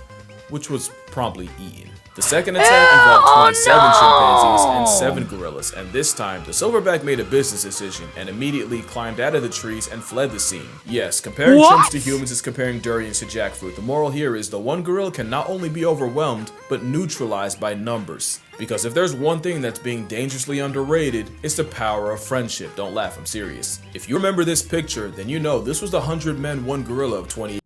which was promptly eaten. The second attack involved 27 chimpanzees and 7 gorillas, and this time, the silverback made a business decision and immediately climbed out of the trees and fled the scene. Yes, comparing chimps to humans is comparing durians to jackfruit. The moral here is the one gorilla can not only be overwhelmed, but neutralized by numbers. Because if there's one thing that's being dangerously underrated, it's the power of friendship. Don't laugh, I'm serious. If you remember this picture, then you know this was the 100 men, 1 gorilla of 20.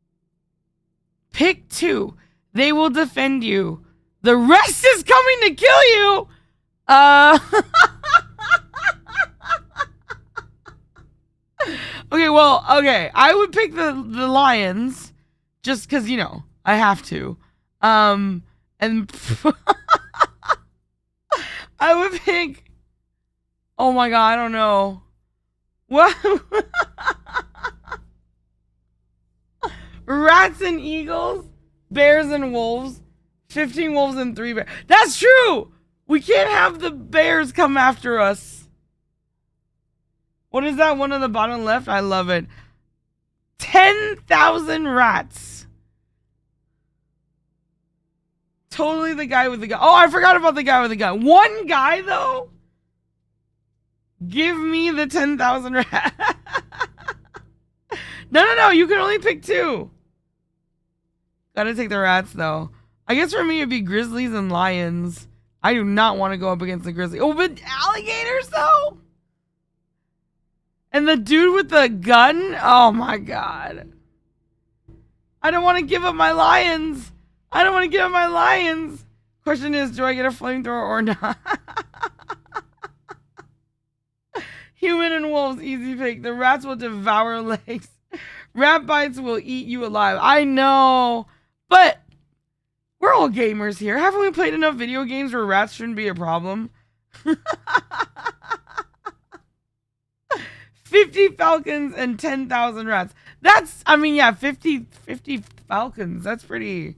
Pick 2. They will defend you. The rest is coming to kill you. Okay, I would pick the lions just because, you know, I have to. And I would pick, oh my god, I don't know. What? Rats and eagles, bears and wolves. 15 wolves and 3 bears. That's true! We can't have the bears come after us. What is that one on the bottom left? I love it. 10,000 rats. Totally the guy with the gun. Oh, I forgot about the guy with the gun. One guy, though? Give me the 10,000 rats. No. You can only pick 2. Gotta take the rats, though. I guess for me it'd be grizzlies and lions. I do not want to go up against the grizzly. Oh, but alligators though? And the dude with the gun? Oh my god. I don't want to give up my lions. Question is, do I get a flamethrower or not? Human and wolves, easy pick. The rats will devour legs. Rat bites will eat you alive. I know, but we're all gamers here. Haven't we played enough video games where rats shouldn't be a problem? 50 falcons and 10,000 rats. That's, I mean, yeah, 50 falcons. That's pretty.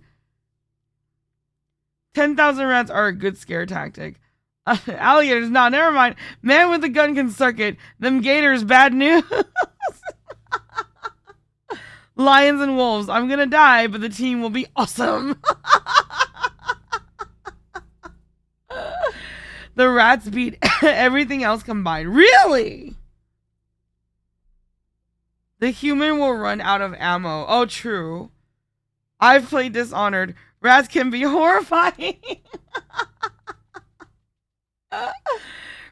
10,000 rats are a good scare tactic. Alligators, nah, never mind. Man with the gun can suck it. Them gators, bad news. Lions and wolves. I'm gonna die, but the team will be awesome. The rats beat everything else combined. Really? The human will run out of ammo. Oh, true. I've played Dishonored. Rats can be horrifying.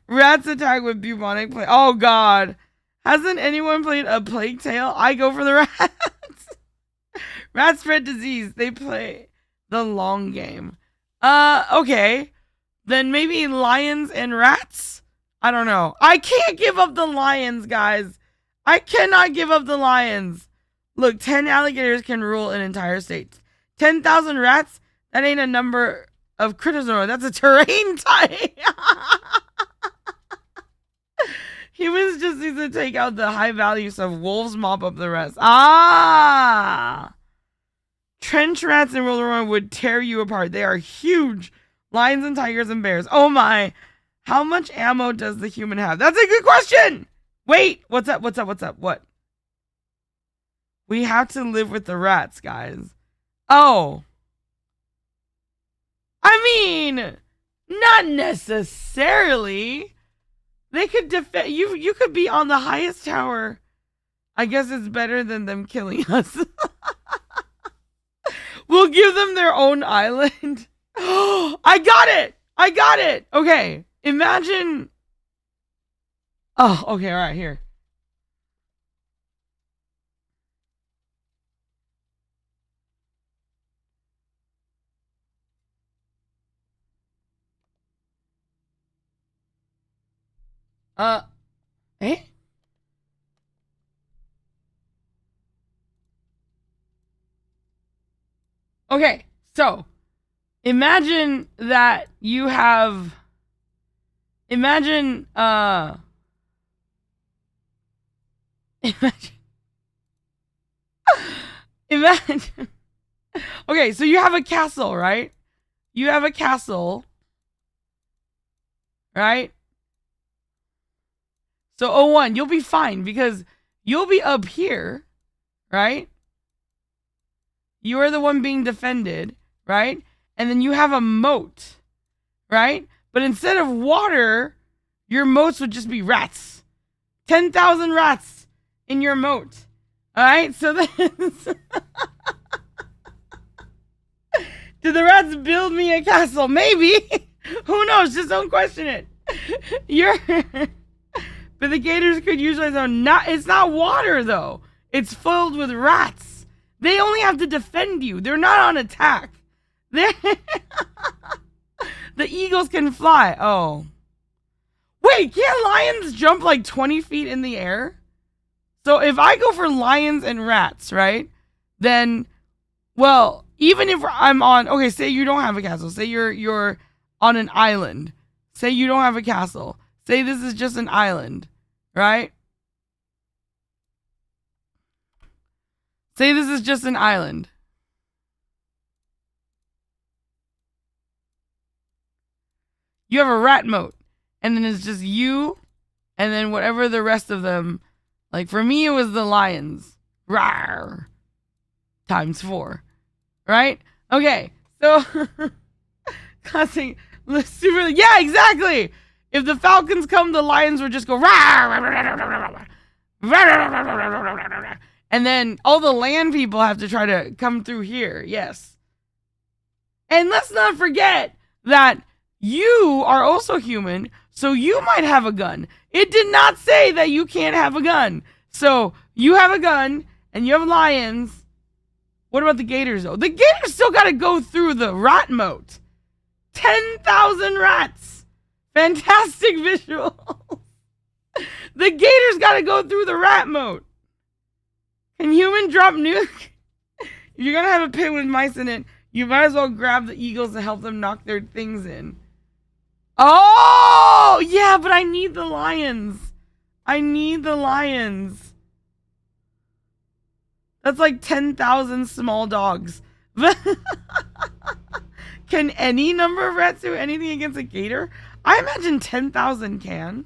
Rats attack with bubonic plague. Oh, God. Hasn't anyone played A Plague Tale? I go for the rats. Rats spread disease. They play the long game. Okay. Then maybe lions and rats? I don't know. I can't give up the lions, guys. I cannot give up the lions. Look, 10 alligators can rule an entire state. 10,000 rats? That ain't a number of critters. That's a terrain type. Humans just need to take out the high values of wolves, mop up the rest. Ah! Trench rats in World War I would tear you apart. They are huge. Lions and tigers and bears. Oh my. How much ammo does the human have? That's a good question! Wait! What's up? What? We have to live with the rats, guys. Oh. I mean, not necessarily. They could defend you. You could be on the highest tower. I guess it's better than them killing us. We'll give them their own island. I got it. Okay. Imagine Oh, okay, all right, here. Eh? Okay, so imagine that you have imagine imagine okay, so you have a castle, right? You have a castle, right? So 01, you'll be fine because you'll be up here, right? You are the one being defended, right? And then you have a moat, right? But instead of water, your moats would just be rats. 10,000 rats in your moat. All right? So then did the rats build me a castle? Maybe. Who knows? Just don't question it. But the gators could usually it's not water though. It's filled with rats. They only have to defend you. They're not on attack. The eagles can fly. Oh. Wait, can't lions jump like 20 feet in the air? So if I go for lions and rats, right? Then, well, even if I'm on, okay, say you don't have a castle. Say you're on an island. Say you don't have a castle. Say this is just an island, right? Say this is just an island. You have a rat moat, and then it's just you, and then whatever the rest of them, like for me, it was the lions. Rawr. Times 4. Right? Okay, so, classic, super, yeah, exactly! If the falcons come, the lions would just go, rawr, and then all the land people have to try to come through here, yes. And let's not forget that you are also human, so you might have a gun. It did not say that you can't have a gun. So you have a gun, and you have lions. What about the gators, though? The gators still got to go through the rat moat. 10,000 rats. Fantastic visual. The gators got to go through the rat moat. Can human drop nuke? If you're going to have a pit with mice in it, you might as well grab the eagles to help them knock their things in. Oh, yeah, but I need the lions. I need the lions. That's like 10,000 small dogs. Can any number of rats do anything against a gator? I imagine 10,000 can.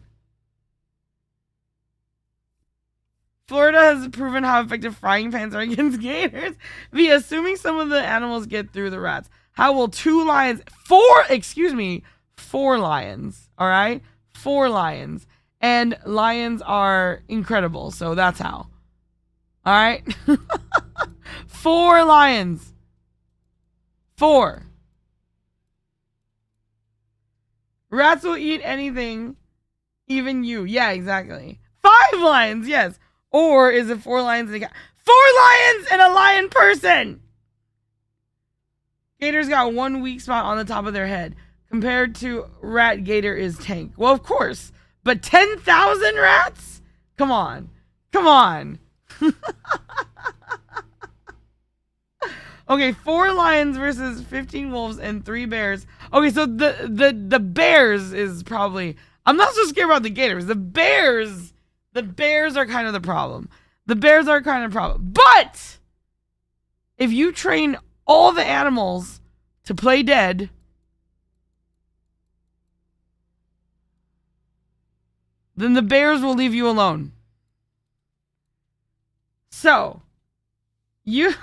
Florida has proven how effective frying pans are against gators. Via assuming some of the animals get through the rats. How will 4 lions, all right? 4 lions. And lions are incredible, so that's how. All right? 4 lions. 4. Rats will eat anything, even you. Yeah, exactly. 5 lions, yes. Or is it 4 lions and a cat? 4 lions and a lion person! Gators got 1 weak spot on the top of their head. Compared to rat, gator is tank. Well, of course. But 10,000 rats? Come on. Come on. Okay, 4 lions versus 15 wolves and 3 bears. Okay, so the bears is probably... I'm not so scared about the gators. The bears are kind of the problem. The bears are kind of the problem. But if you train all the animals to play dead, then the bears will leave you alone. So, you...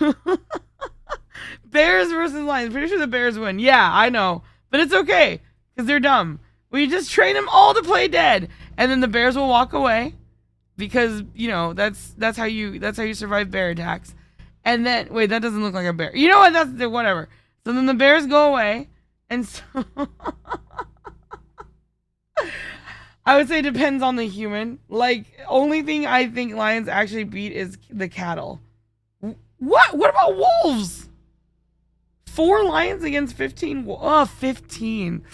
Bears versus lions. Pretty sure the bears win. Yeah, I know. But it's okay, because they're dumb. We just train them all to play dead. And then the bears will walk away. Because, you know, that's how you survive bear attacks. And then, wait, that doesn't look like a bear. You know what? That's whatever. So then the bears go away. And so... I would say it depends on the human. Like, only thing I think lions actually beat is the cattle. What? What about wolves? 4 lions against 15. 15.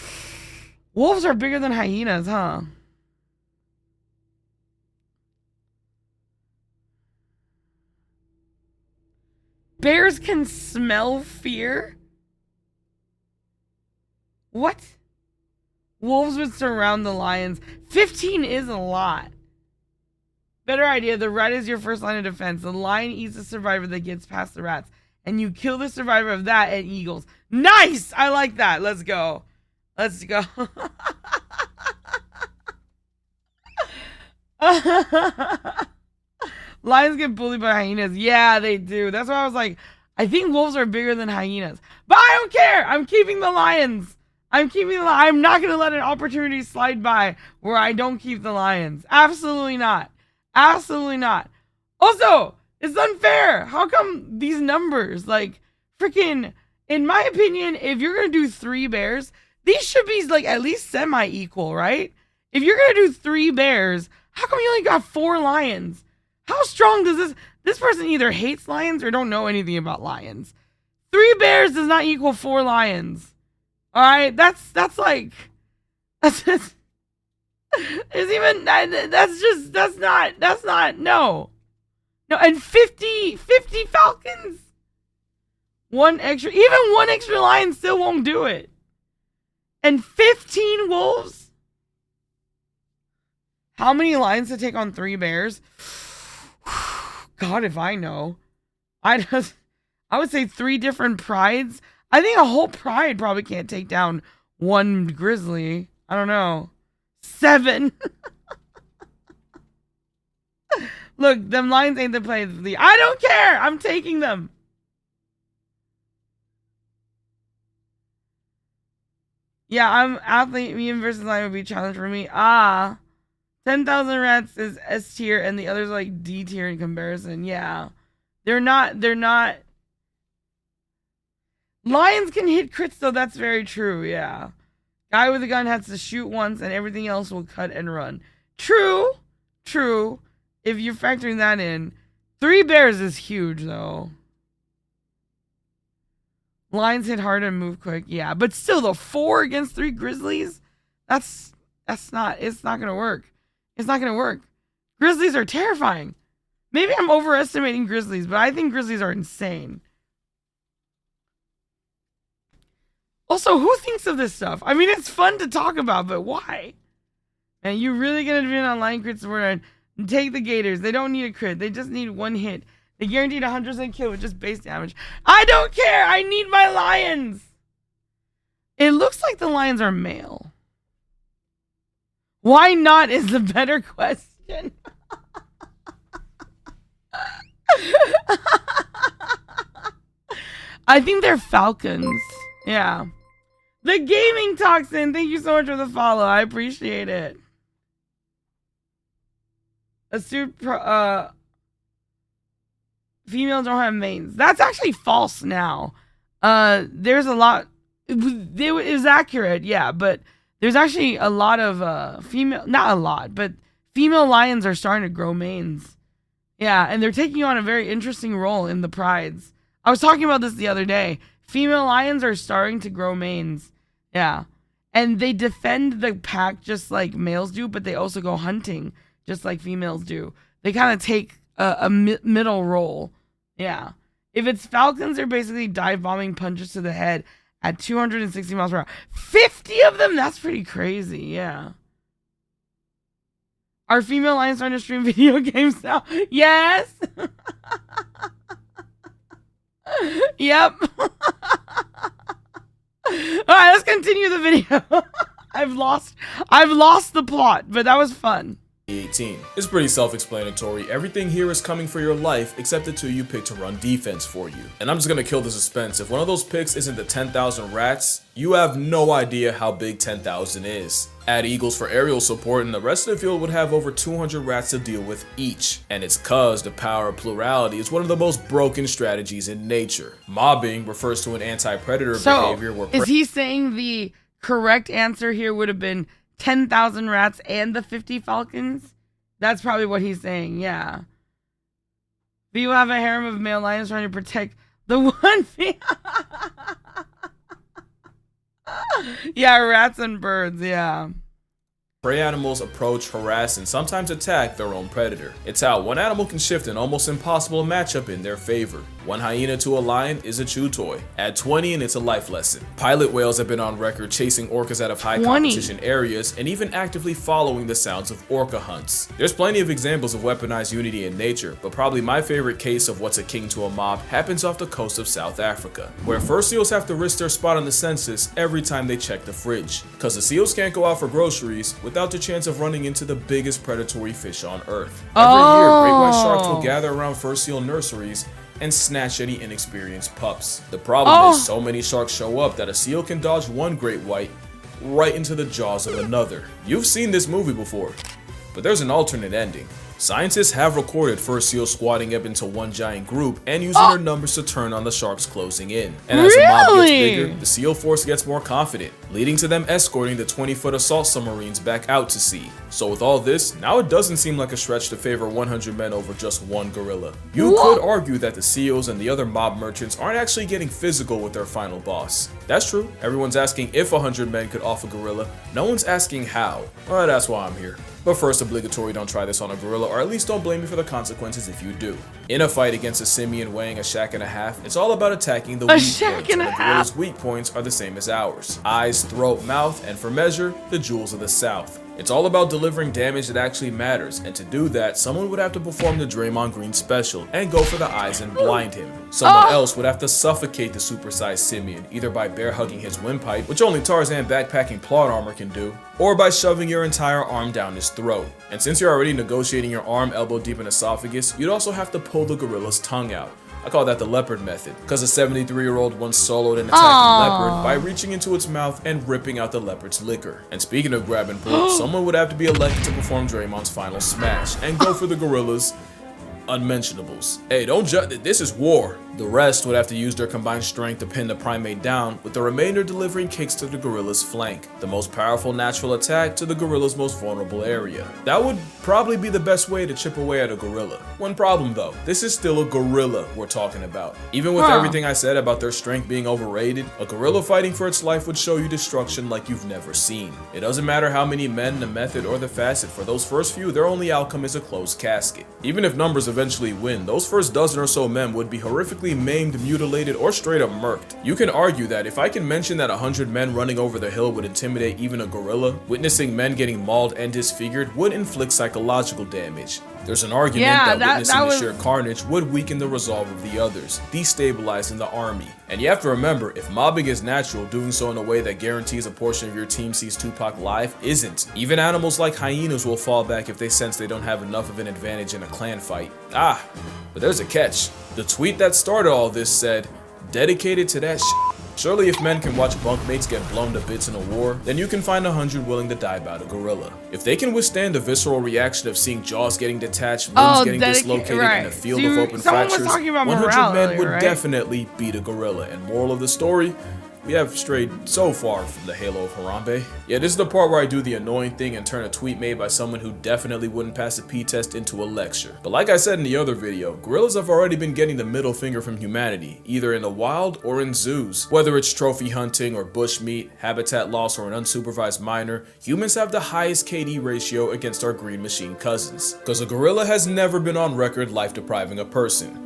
Wolves are bigger than hyenas, huh? Bears can smell fear? What? Wolves would surround the lions. 15 is a lot. Better idea. The rat is your first line of defense. The lion eats the survivor that gets past the rats. And you kill the survivor of that and eagles. Nice! I like that. Let's go. Let's go. Lions get bullied by hyenas. Yeah, they do. That's why I was like, I think wolves are bigger than hyenas. But I don't care. I'm keeping the lions. I'm not going to let an opportunity slide by where I don't keep the lions. Absolutely not. Absolutely not. Also, it's unfair. How come these numbers? Like, freaking, in my opinion, if you're going to do 3 bears, these should be like at least semi-equal, right? If you're going to do 3 bears, how come you only got 4 lions? How strong does this person either hates lions or don't know anything about lions? 3 bears does not equal 4 lions. All right, that's like, that's just, no. No, and 50 falcons. Even 1 extra lion still won't do it. And 15 wolves? How many lions to take on 3 bears? God, if I know. I would say 3 different prides. I think a whole pride probably can't take down 1 grizzly. I don't know. 7. Look, them lions ain't the play. I don't care. I'm taking them. Yeah, I'm athlete. Medium versus lion would be a challenge for me. 10,000 rats is S tier and the others like D tier in comparison. Yeah. They're not. Lions can hit crits though. That's very true. Yeah. Guy with a gun has to shoot once and everything else will cut and run. True. If you're factoring that in. 3 bears is huge though. Lions hit hard and move quick. Yeah, but still the 4 against 3 grizzlies? It's not gonna work. It's not gonna work. Grizzlies are terrifying. Maybe I'm overestimating grizzlies, but I think grizzlies are insane. Also, who thinks of this stuff? I mean, it's fun to talk about, but why? And you really gonna depend on line crits where take the gators. They don't need a crit. They just need 1 hit. They guaranteed 100% kill with just base damage. I don't care. I need my lions. It looks like the lions are male. Why not is the better question. I think they're falcons. Yeah. The Gaming Toxin. Thank you so much for the follow. I appreciate it. Females don't have manes. That's actually false now. There's a lot. It was accurate, yeah, but there's actually a lot of female. Not a lot, but female lions are starting to grow manes. Yeah, and they're taking on a very interesting role in the prides. I was talking about this the other day. Female lions are starting to grow manes. Yeah. And they defend the pack just like males do, but they also go hunting just like females do. They kind of take a middle role. Yeah. If it's falcons, they're basically dive bombing punches to the head at 260 miles per hour. 50 of them? That's pretty crazy. Yeah. Are female lions starting to stream video games now? Yes. Yep. All right, let's continue the video. I've lost the plot, but that was fun. 18. It's pretty self-explanatory. Everything here is coming for your life except the 2 you pick to run defense for you. And I'm just gonna kill the suspense. If one of those picks isn't the 10,000 rats, you have no idea how big 10,000 is. Add eagles for aerial support and the rest of the field would have over 200 rats to deal with each. And it's cause the power of plurality is one of the most broken strategies in nature. Mobbing refers to an anti-predator behavior where is he saying the correct answer here would have been 10,000 rats and the 50 falcons? That's probably what he's saying, yeah. V will have a harem of male lions trying to protect the one yeah, rats and birds, yeah. Prey animals approach, harass, and sometimes attack their own predator. It's how one animal can shift an almost impossible matchup in their favor. One hyena to a lion is a chew toy. Add 20 and it's a life lesson. Pilot whales have been on record chasing orcas out of high competition areas and even actively following the sounds of orca hunts. There's plenty of examples of weaponized unity in nature, but probably my favorite case of what's akin to a mob happens off the coast of South Africa, where fur seals have to risk their spot on the census every time they check the fridge. Cause the seals can't go out for groceries without the chance of running into the biggest predatory fish on earth. Every year, great white sharks will gather around fur seal nurseries and snatch any inexperienced pups. The problem is so many sharks show up that a seal can dodge one great white right into the jaws of another. You've seen this movie before, but there's an alternate ending. Scientists have recorded fur seals squatting up into one giant group and using their numbers to turn on the sharks closing in. And as the mob gets bigger, the seal force gets more confident, leading to them escorting the 20-foot assault submarines back out to sea. So with all this, now it doesn't seem like a stretch to favor 100 men over just one gorilla. You could argue that the seals and the other mob merchants aren't actually getting physical with their final boss. That's true, everyone's asking if 100 men could off a gorilla, no one's asking how. Well, that's why I'm here. But first, obligatory, don't try this on a gorilla, or at least don't blame me for the consequences if you do. In a fight against a simian weighing a shack and a half, it's all about attacking the weak points, and the gorilla's weak points are the same as ours. Eyes, throat, mouth, and for measure, the jewels of the South. It's all about delivering damage that actually matters, and to do that, someone would have to perform the Draymond Green special and go for the eyes and blind him. Someone else would have to suffocate the supersized simian, either by bear hugging his windpipe, which only Tarzan backpacking plot armor can do, or by shoving your entire arm down his throat. And since you're already negotiating your arm elbow deep in esophagus, you'd also have to pull the gorilla's tongue out. I call that the leopard method, because a 73-year-old once soloed an attacking leopard by reaching into its mouth and ripping out the leopard's liquor. And speaking of grab and pull, someone would have to be elected to perform Draymond's final smash and go for the gorilla's unmentionables. Hey, don't judge, this is war. The rest would have to use their combined strength to pin the primate down, with the remainder delivering kicks to the gorilla's flank, the most powerful natural attack to the gorilla's most vulnerable area. That would probably be the best way to chip away at a gorilla. One problem though, this is still a gorilla we're talking about. Even with everything I said about their strength being overrated, a gorilla fighting for its life would show you destruction like you've never seen. It doesn't matter how many men, the method, or the facet, for those first few, their only outcome is a closed casket. Even if numbers eventually win, those first dozen or so men would be horrifically maimed, mutilated, or straight up murked. You can argue that if I can mention that 100 men running over the hill would intimidate even a gorilla, witnessing men getting mauled and disfigured would inflict psychological damage. There's an argument that witnessing the sheer carnage would weaken the resolve of the others, destabilizing the army. And you have to remember, if mobbing is natural, doing so in a way that guarantees a portion of your team sees Tupac live isn't. Even animals like hyenas will fall back if they sense they don't have enough of an advantage in a clan fight. But there's a catch. The tweet that started all this said, "Dedicated to that shit." Surely if men can watch bunkmates get blown to bits in a war, then you can find 100 willing to die about a gorilla. If they can withstand the visceral reaction of seeing jaws getting detached, limbs getting dislocated, and a field of open fractures, 100 men would definitely beat a gorilla. And moral of the story, we have strayed so far from the halo of Harambe. Yeah, this is the part where I do the annoying thing and turn a tweet made by someone who definitely wouldn't pass a P-test into a lecture. But like I said in the other video, gorillas have already been getting the middle finger from humanity, either in the wild or in zoos. Whether it's trophy hunting or bushmeat, habitat loss, or an unsupervised minor, humans have the highest KD ratio against our green machine cousins. Because a gorilla has never been on record life-depriving a person.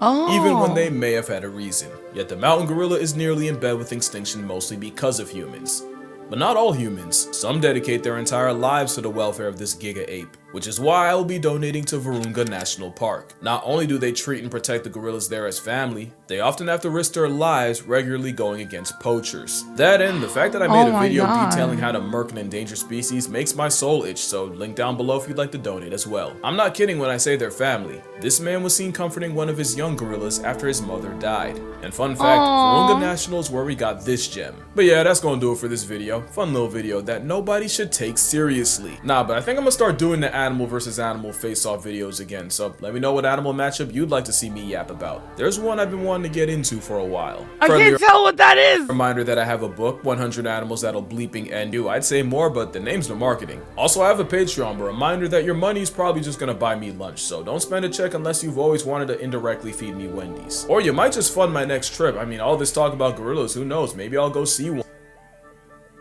Even when they may have had a reason. Yet the mountain gorilla is nearly in bed with extinction mostly because of humans. But not all humans. Some dedicate their entire lives to the welfare of this giga ape, which is why I will be donating to Virunga National Park. Not only do they treat and protect the gorillas there as family, they often have to risk their lives regularly going against poachers. That and the fact that I made a video detailing how to murk an endangered species makes my soul itch, so link down below if you'd like to donate as well. I'm not kidding when I say they're family. This man was seen comforting one of his young gorillas after his mother died. And fun fact, Virunga National is where we got this gem. But yeah, that's gonna do it for this video. Fun little video that nobody should take seriously. Nah, but I think I'm gonna start doing the animal versus animal face-off videos again, so let me know what animal matchup you'd like to see me yap about. There's one I've been wanting to get into for a while. I can't tell what that is! Reminder that I have a book, 100 Animals That'll Bleeping End You. I'd say more, but the name's no marketing. Also, I have a Patreon, but reminder that your money's probably just gonna buy me lunch, so don't spend a check unless you've always wanted to indirectly feed me Wendy's. Or you might just fund my next trip. I mean, all this talk about gorillas, who knows? Maybe I'll go see one.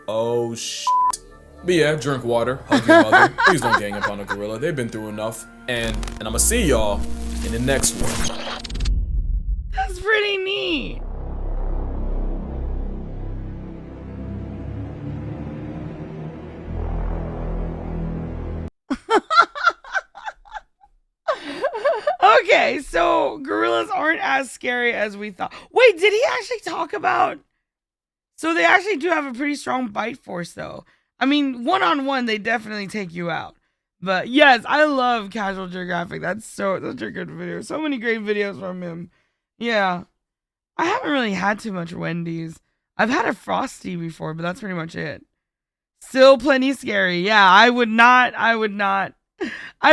Oh, shit. But yeah, drink water, hug your mother. Please don't gang up on a gorilla. They've been through enough. And I'ma see y'all in the next one. That's pretty neat. Okay, so gorillas aren't as scary as we thought. Wait, did he actually talk about... So they actually do have a pretty strong bite force, though. I mean, one-on-one, they definitely take you out. But yes, I love Casual Geographic. That's such a good video. So many great videos from him. Yeah. I haven't really had too much Wendy's. I've had a Frosty before, but that's pretty much it. Still plenty scary. Yeah, I would not. I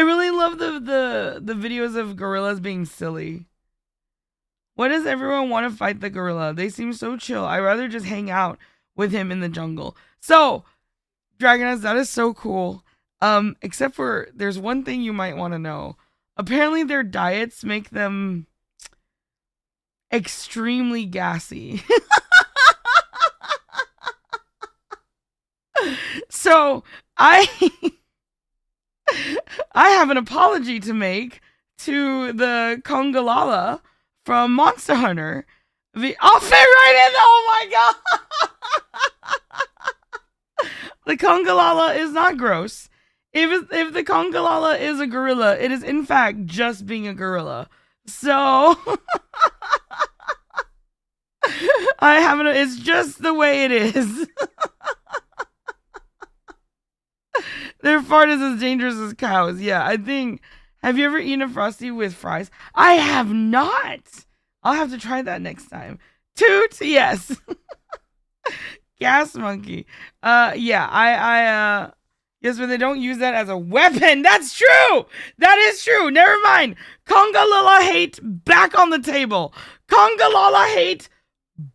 really love the videos of gorillas being silly. Why does everyone want to fight the gorilla? They seem so chill. I'd rather just hang out with him in the jungle. So, Dragoness, that is so cool. Except for there's one thing you might want to know. Apparently their diets make them extremely gassy. So, I have an apology to make to the Congalala from Monster Hunter. I'll fit right in. Oh my god. The Congalala is not gross. If the Congalala is a gorilla, it is in fact just being a gorilla. So it's just the way it is. Their fart is as dangerous as cows. Yeah, I think. Have you ever eaten a Frosty with fries? I have not. I'll have to try that next time. Toot, yes. Gas monkey. Yeah, yes, but they don't use that as a weapon. That's true. That is true. Never mind. Congalala hate back on the table. Congalala hate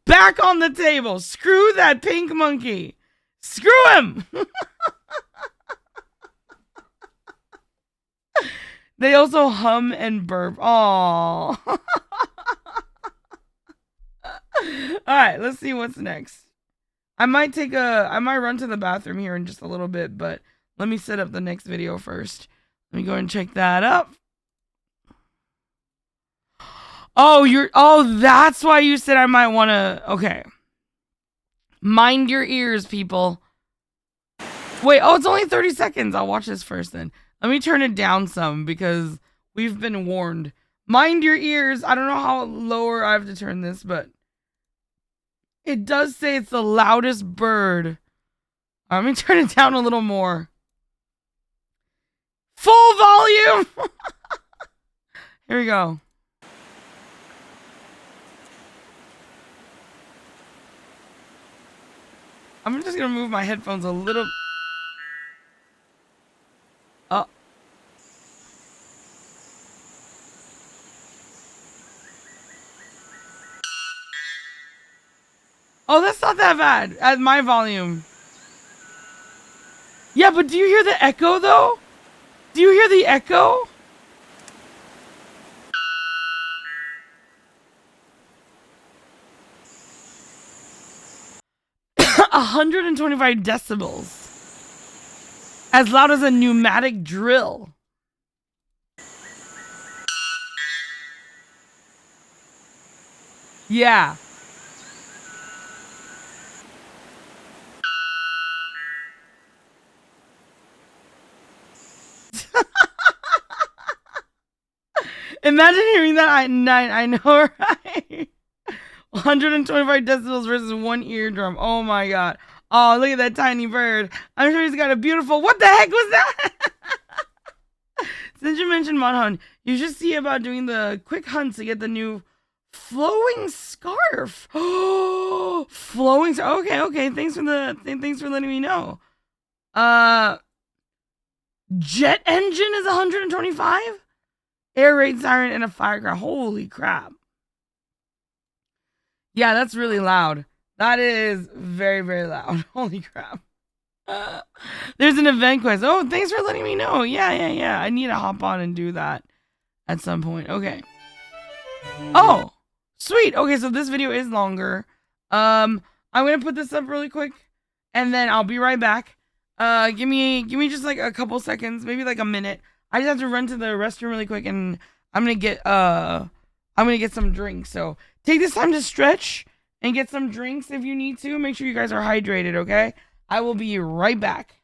back on the table. Screw that pink monkey. Screw him. They also hum and burp. Aww. Alright, let's see what's next. I might run to the bathroom here in just a little bit, but let me set up the next video first. Let me go and check that up. Oh, that's why you said I might want to, okay. Mind your ears, people. Wait, it's only 30 seconds. I'll watch this first then. Let me turn it down some because we've been warned. Mind your ears. I don't know how lower I have to turn this, but it does say it's the loudest bird. Let me turn it down a little more. Full volume. Here we go. I'm just going to move my headphones a little. Oh, that's not that bad at my volume. Yeah, but do you hear the echo though? Do you hear the echo? A 125 decibels. As loud as a pneumatic drill. Yeah. Imagine hearing that at night. I know, right? 125 decibels versus one eardrum. Oh my god. Oh, look at that tiny bird. I'm sure he's got a beautiful... What the heck was that? Since you mentioned Mod Hunt, you should see about doing the quick hunt to get the new flowing scarf. Oh, flowing... Okay. Thanks for letting me know. Jet engine is 125? Air raid siren and a firecracker. Holy crap. Yeah, that's really loud. That is very, very loud. Holy crap. There's an event quest. Oh, thanks for letting me know. Yeah. I need to hop on and do that at some point. Okay. Oh, sweet. Okay, so this video is longer. I'm gonna put this up really quick, and then I'll be right back. Give me just like a couple seconds, maybe like a minute. I just have to run to the restroom really quick, and I'm gonna get some drinks. So take this time to stretch and get some drinks if you need to. Make sure you guys are hydrated, okay? I will be right back.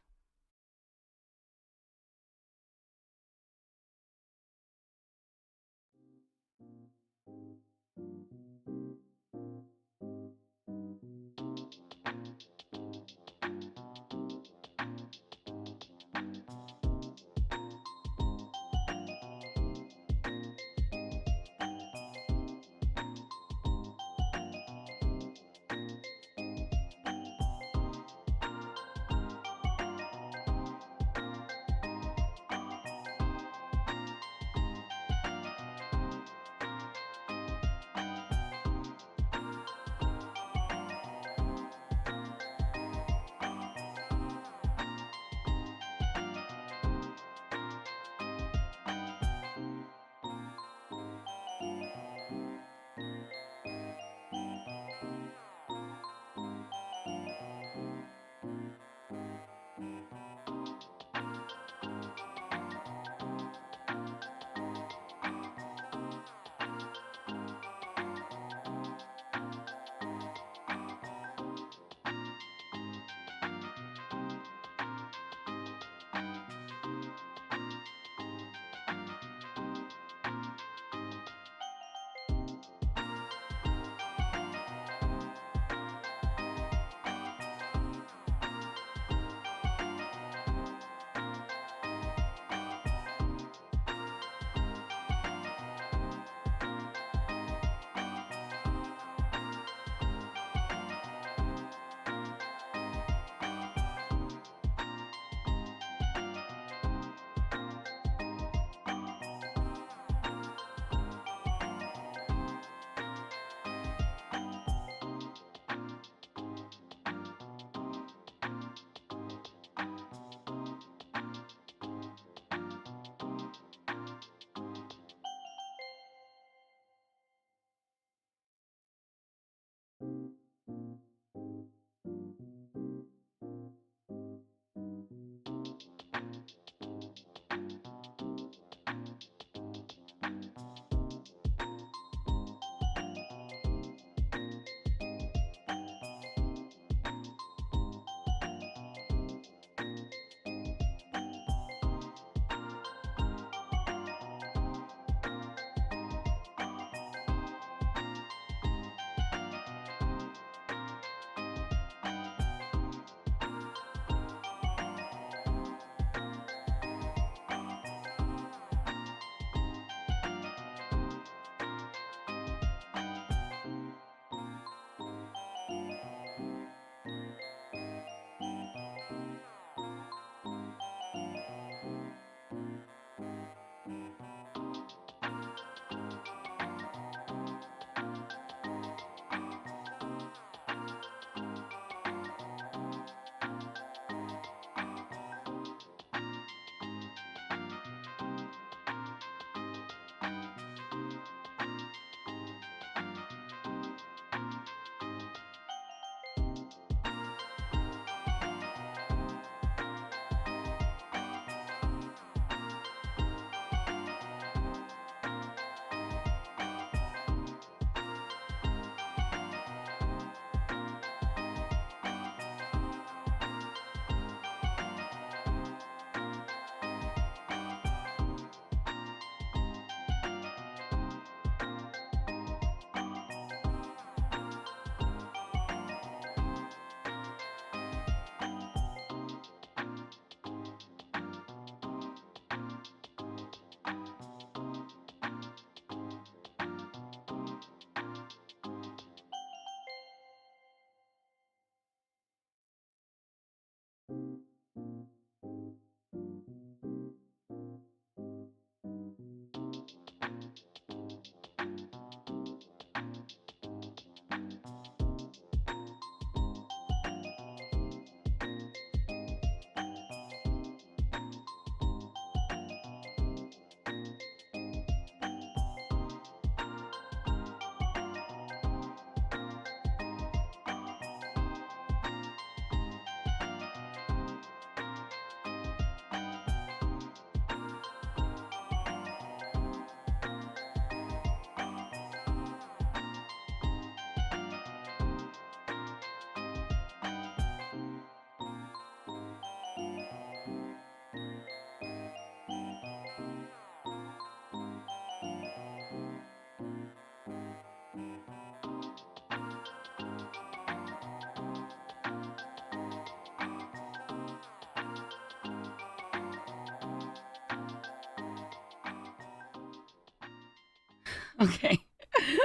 Okay.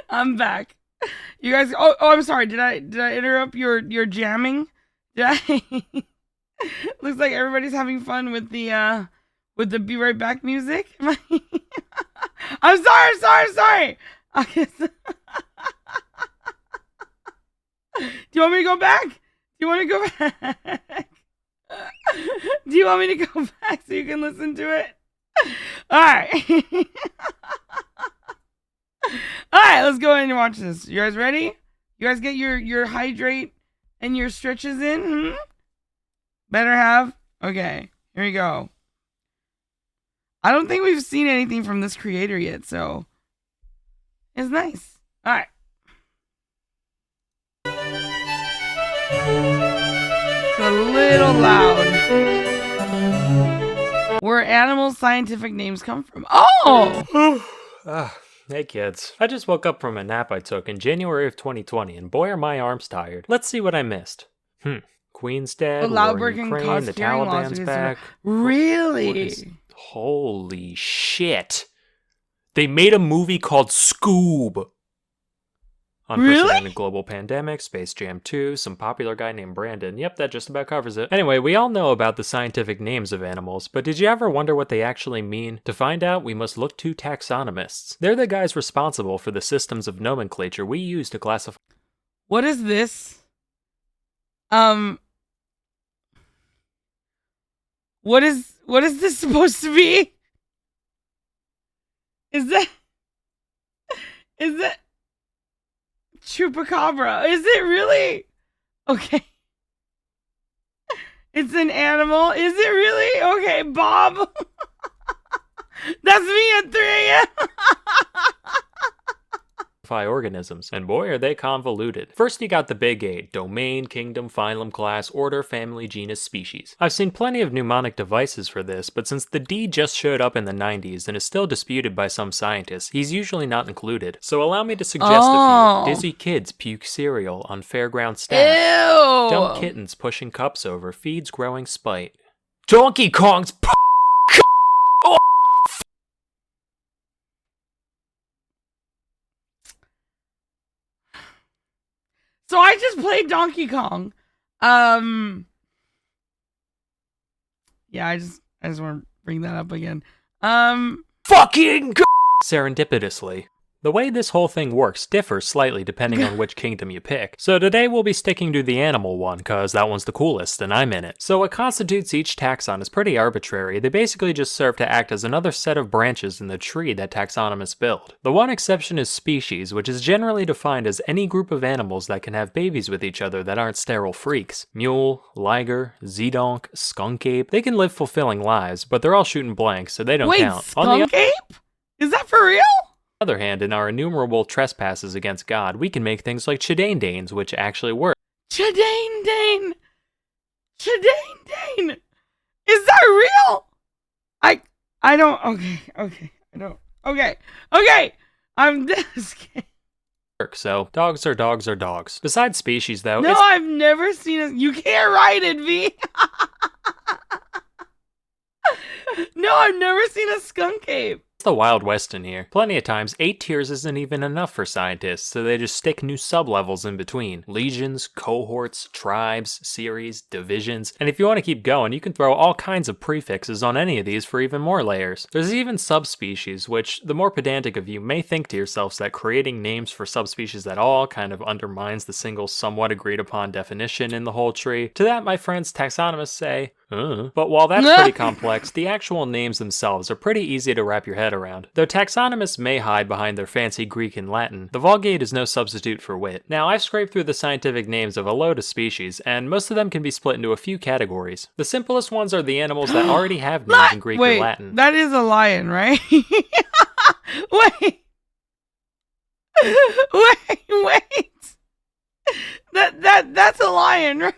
I'm back. You guys, oh, I'm sorry. Did I interrupt your jamming? Did I? Looks like everybody's having fun with the be right back music. I'm sorry. Okay. Do you want me to go back? Do you want me to go back so you can listen to it? All right. All right, let's go ahead and watch this. You guys ready? You guys get your hydrate and your stretches in? Hmm? Better have? Okay, here we go. I don't think we've seen anything from this creator yet, so it's nice. All right. It's a little loud. Where animal scientific names come from. Oh! Hey kids, I just woke up from a nap I took in January of 2020 and boy are my arms tired. Let's see what I missed. Queen's dead, war in Ukraine, the Taliban's back. Really? Holy shit. They made a movie called Scoob. Unprecedented global pandemic, Space Jam 2, some popular guy named Brandon. Yep, that just about covers it. Anyway, we all know about the scientific names of animals, but did you ever wonder what they actually mean? To find out, we must look to taxonomists. They're the guys responsible for the systems of nomenclature we use to classify. What is this? What is this supposed to be? Is that Chupacabra? Is it really? Okay. It's an animal. Is it really? Okay, Bob. That's me at 3 a.m. organisms, and boy are they convoluted. First you got the big 8, domain, kingdom, phylum, class, order, family, genus, species. I've seen plenty of mnemonic devices for this, but since the D just showed up in the 90s and is still disputed by some scientists, he's usually not included. So allow me to suggest a few. Dizzy kids puke cereal on fairground staff. Ew. Dumb kittens pushing cups over, feeds growing spite. Donkey Kong's So I just played Donkey Kong. Yeah, I just want to bring that up again. Fucking serendipitously. The way this whole thing works differs slightly depending on which kingdom you pick. So today we'll be sticking to the animal one, cause that one's the coolest and I'm in it. So what constitutes each taxon is pretty arbitrary. They basically just serve to act as another set of branches in the tree that taxonomists build. The one exception is species, which is generally defined as any group of animals that can have babies with each other that aren't sterile freaks. Mule, liger, zedonk, skunk ape, they can live fulfilling lives, but they're all shooting blanks, so they don't count. Skunk ape? Is that for real? On the other hand, in our innumerable trespasses against God, we can make things like Chadaindanes, which actually work. Chadaindane! Chadaindane! Is that real? I don't, okay. I'm this kid. So, dogs are dogs are dogs. Besides species, though, No, I've never seen a, you can't write it, V. No, I've never seen a skunk ape. It's the Wild West in here. Plenty of times, 8 tiers isn't even enough for scientists, so they just stick new sub-levels in between. Legions, cohorts, tribes, series, divisions, and if you want to keep going, you can throw all kinds of prefixes on any of these for even more layers. There's even subspecies, which the more pedantic of you may think to yourselves that creating names for subspecies at all kind of undermines the single somewhat agreed upon definition in the whole tree. To that, my friends taxonomists say, But while that's pretty complex, the actual names themselves are pretty easy to wrap your head around. Though taxonomists may hide behind their fancy Greek and Latin, the Vulgate is no substitute for wit. Now, I've scraped through the scientific names of a load of species, and most of them can be split into a few categories. The simplest ones are the animals that already have names in Greek or Latin. That is a lion, right? Wait. That's a lion, right?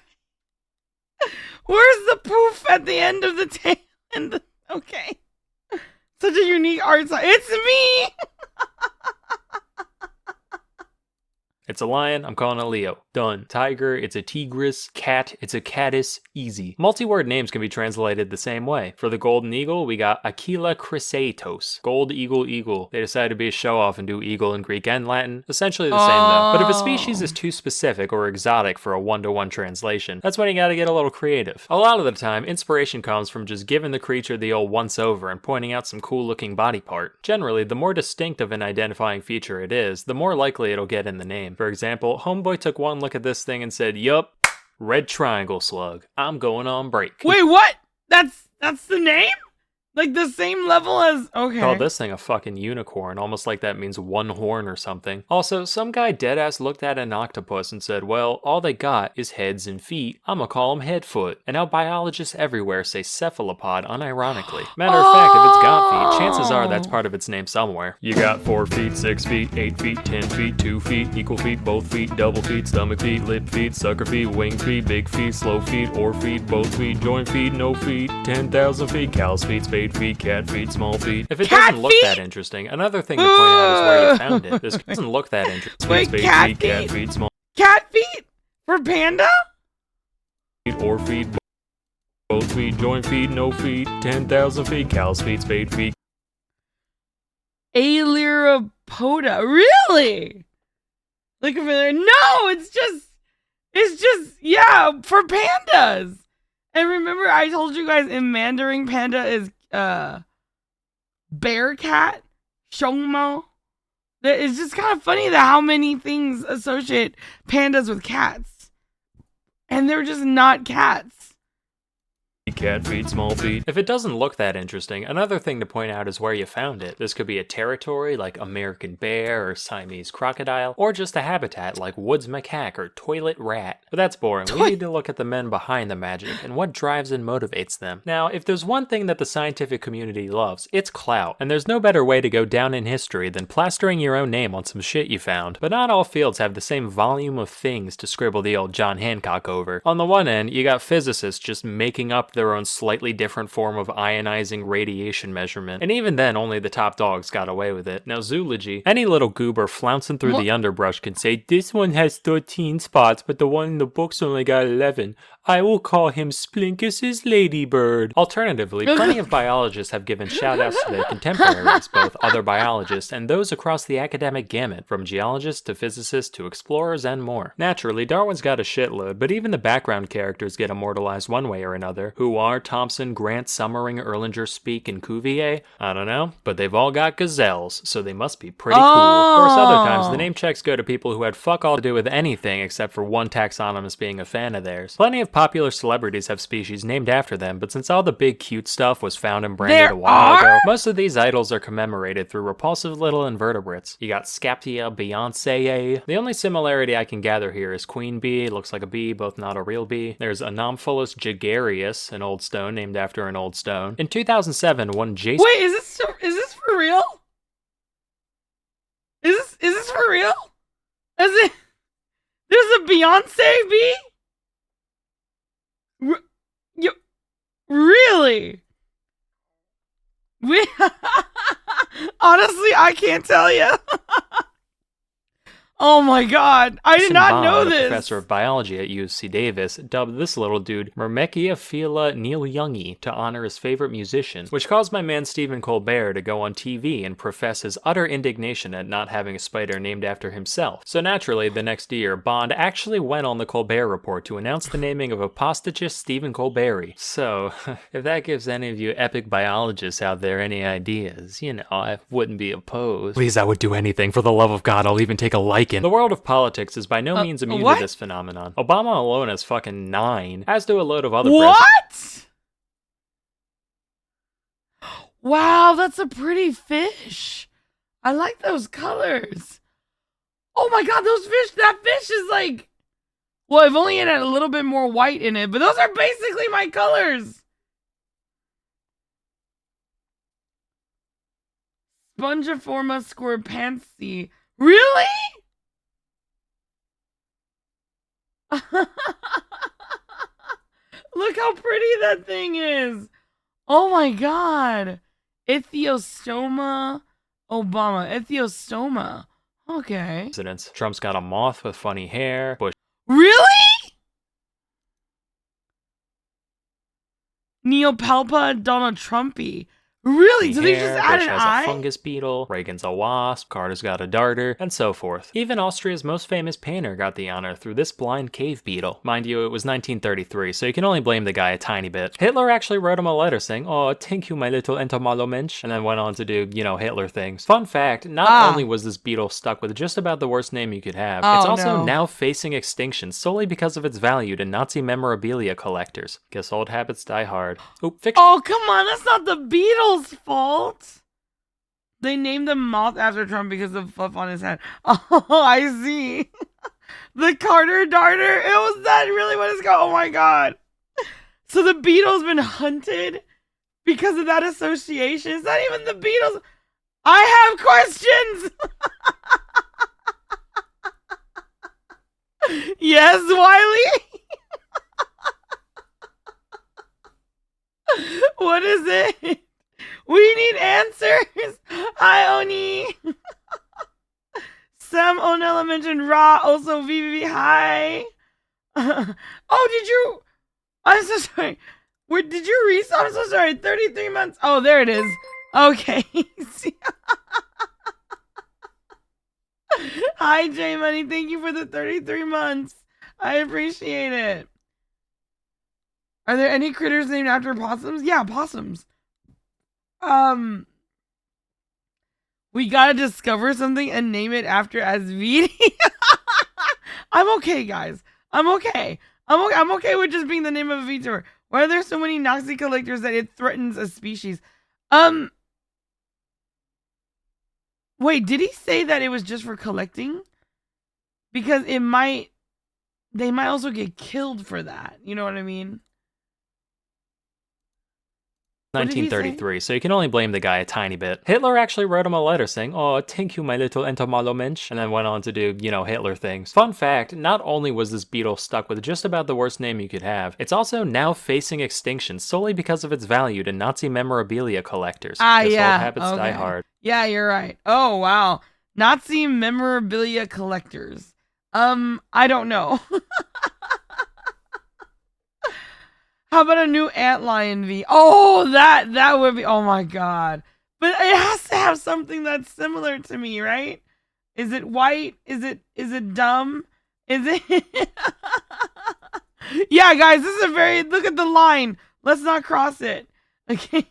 Where's the poof at the end of the tail? Okay. Such a unique art style. It's me! It's a lion, I'm calling it Leo. done. Tiger, it's a tigris. Cat, it's a caddis. Easy. Multi-word names can be translated the same way. For the golden eagle, we got Aquila chrysaetos. Gold eagle eagle. They decided to be a show-off and do eagle in Greek and Latin. Essentially the same though. But if a species is too specific or exotic for a one-to-one translation, that's when you gotta get a little creative. A lot of the time, inspiration comes from just giving the creature the old once-over and pointing out some cool-looking body part. Generally, the more distinct of an identifying feature it is, the more likely it'll get in the name. For example, Homeboy took one look at this thing and said, yup, red triangle slug. I'm going on break. Wait, what? That's the name? Like the same level as... Okay. Called this thing a fucking unicorn, almost like that means one horn or something. Also, some guy deadass looked at an octopus and said, well, all they got is heads and feet. I'ma call them headfoot. And now biologists everywhere say cephalopod unironically. Matter of fact, if it's got feet, chances are that's part of its name somewhere. You got 4 feet, 6 feet, 8 feet, 10 feet, 2 feet, equal feet, both feet, double feet, stomach feet, lip feet, sucker feet, wing feet, big feet, slow feet, or feet, both feet, joint feet, no feet, 10,000 feet, cow's feet, spade feet, cat feet, small feet. If it doesn't look that interesting, another thing to point out is where you found it. This doesn't look that interesting. Wait, Spade cat feet, cat feet, small cat feet? For panda? feet, or feet, both feet, joint feet, no feet, 10,000 feet, cow's feet, spade feet. Alyropoda. Really? Look over there. No, it's just, yeah, for pandas. And remember, I told you guys in Mandarin, panda is bear cat, shongmo. It's just kind of funny that how many things associate pandas with cats, and they're just not cats. Cat feet, small feet. If it doesn't look that interesting, another thing to point out is where you found it. This could be a territory like American bear or Siamese crocodile, or just a habitat like woods macaque or toilet rat. But that's boring. We need to look at the men behind the magic and what drives and motivates them. Now, if there's one thing that the scientific community loves, it's clout. And there's no better way to go down in history than plastering your own name on some shit you found. But not all fields have the same volume of things to scribble the old John Hancock over. On the one end, you got physicists just making up their own slightly different form of ionizing radiation measurement, and even then only the top dogs got away with it. Now zoology, any little goober flouncing through the underbrush can say, this one has 13 spots, but the one in the book's only got 11. I will call him Splinkus's ladybird. Alternatively, plenty of biologists have given shout-outs to their contemporaries, both other biologists and those across the academic gamut, from geologists to physicists to explorers and more. Naturally, Darwin's got a shitload, but even the background characters get immortalized one way or another. Who are Thompson, Grant, Summering, Erlanger, Speke, and Cuvier? I don't know, but they've all got gazelles, so they must be pretty cool. Of course, other times, the name checks go to people who had fuck all to do with anything except for one taxonomist being a fan of theirs. Plenty of popular celebrities have species named after them, but since all the big cute stuff was found and branded a while ago, most of these idols are commemorated through repulsive little invertebrates. You got Scaptia, Beyonce. The only similarity I can gather here is queen bee, looks like a bee, both not a real bee. There's Anomphilus gregarius, an old stone named after an old stone. In 2007, one Jason... Wait, is this for real? Is this for real? Is it? There's a Beyonce bee? Really? Honestly, I can't tell you. Oh my god, I did not know this. Professor of biology at UC Davis dubbed this little dude Myrmecia Neil-Youngie to honor his favorite musician, which caused my man Stephen Colbert to go on TV and profess his utter indignation at not having a spider named after himself. So naturally, the next year, Bond actually went on the Colbert Report to announce the naming of apostachus Stephen Colbert. So, if that gives any of you epic biologists out there any ideas, you know, I wouldn't be opposed. Please, I would do anything. For the love of God, I'll even take a like. The world of politics is by no means immune to this phenomenon. Obama alone has fucking 9, as do a load of other presidents. Wow, that's a pretty fish. I like those colors. Oh my god, that fish is like... Well, I've only had a little bit more white in it, but those are basically my colors. Spongiforma scorpancy. Really? Look how pretty that thing is. Oh my god. Ichthyostoma Obama. Ichthyostoma. Okay. Trump's got a moth with funny hair. Bush Really? Neopalpa Donald Trumpy. Really? So they just add Bush an has eye? a fungus beetle, Reagan's a wasp, Carter's got a darter, and so forth. Even Austria's most famous painter got the honor through this blind cave beetle. Mind you, it was 1933, so you can only blame the guy a tiny bit. Hitler actually wrote him a letter saying, "Oh, thank you, my little entomolomensch," and then went on to do, you know, Hitler things. Fun fact, not only was this beetle stuck with just about the worst name you could have, it's also now facing extinction solely because of its value to Nazi memorabilia collectors. Guess old habits die hard. Oop, fiction. Oh, come on, that's not the Beatles' fault. They named the moth after Trump because of fluff on his head. Oh, I see. The Carter darter. It was that really what it's called. Oh my god. So the Beatles been hunted because of that association. It's not even the Beatles. I have questions. Yes, Wiley. What is it? We need answers. Hi, Oni. Sam Onella mentioned Ra. Also, VVV. Hi. Oh, did you? I'm so sorry. Where did you read? I'm so sorry. 33 months. Oh, there it is. Okay. Hi, J Money. Thank you for the 33 months. I appreciate it. Are there any critters named after possums? Yeah, possums. We gotta discover something and name it after Asvidi. I'm okay, guys. I'm okay. I'm okay with just being the name of a VTuber. Why are there so many Nazi collectors that it threatens a species? Wait, did he say that it was just for collecting? Because they might also get killed for that. You know what I mean? 1933, so you can only blame the guy a tiny bit. Hitler actually wrote him a letter saying, "Oh, thank you, my little entomolomensch," and then went on to do, you know, Hitler things. Fun fact, not only was this beetle stuck with just about the worst name you could have, it's also now facing extinction solely because of its value to Nazi memorabilia collectors. Guess old habits die hard. Yeah, you're right. Oh, wow. Nazi memorabilia collectors. I don't know. How about a new antlion V? Oh, that would be, oh my god. But it has to have something that's similar to me, right? Is it white? Is it dumb? Is it? Yeah, guys, this is look at the line. Let's not cross it. Okay.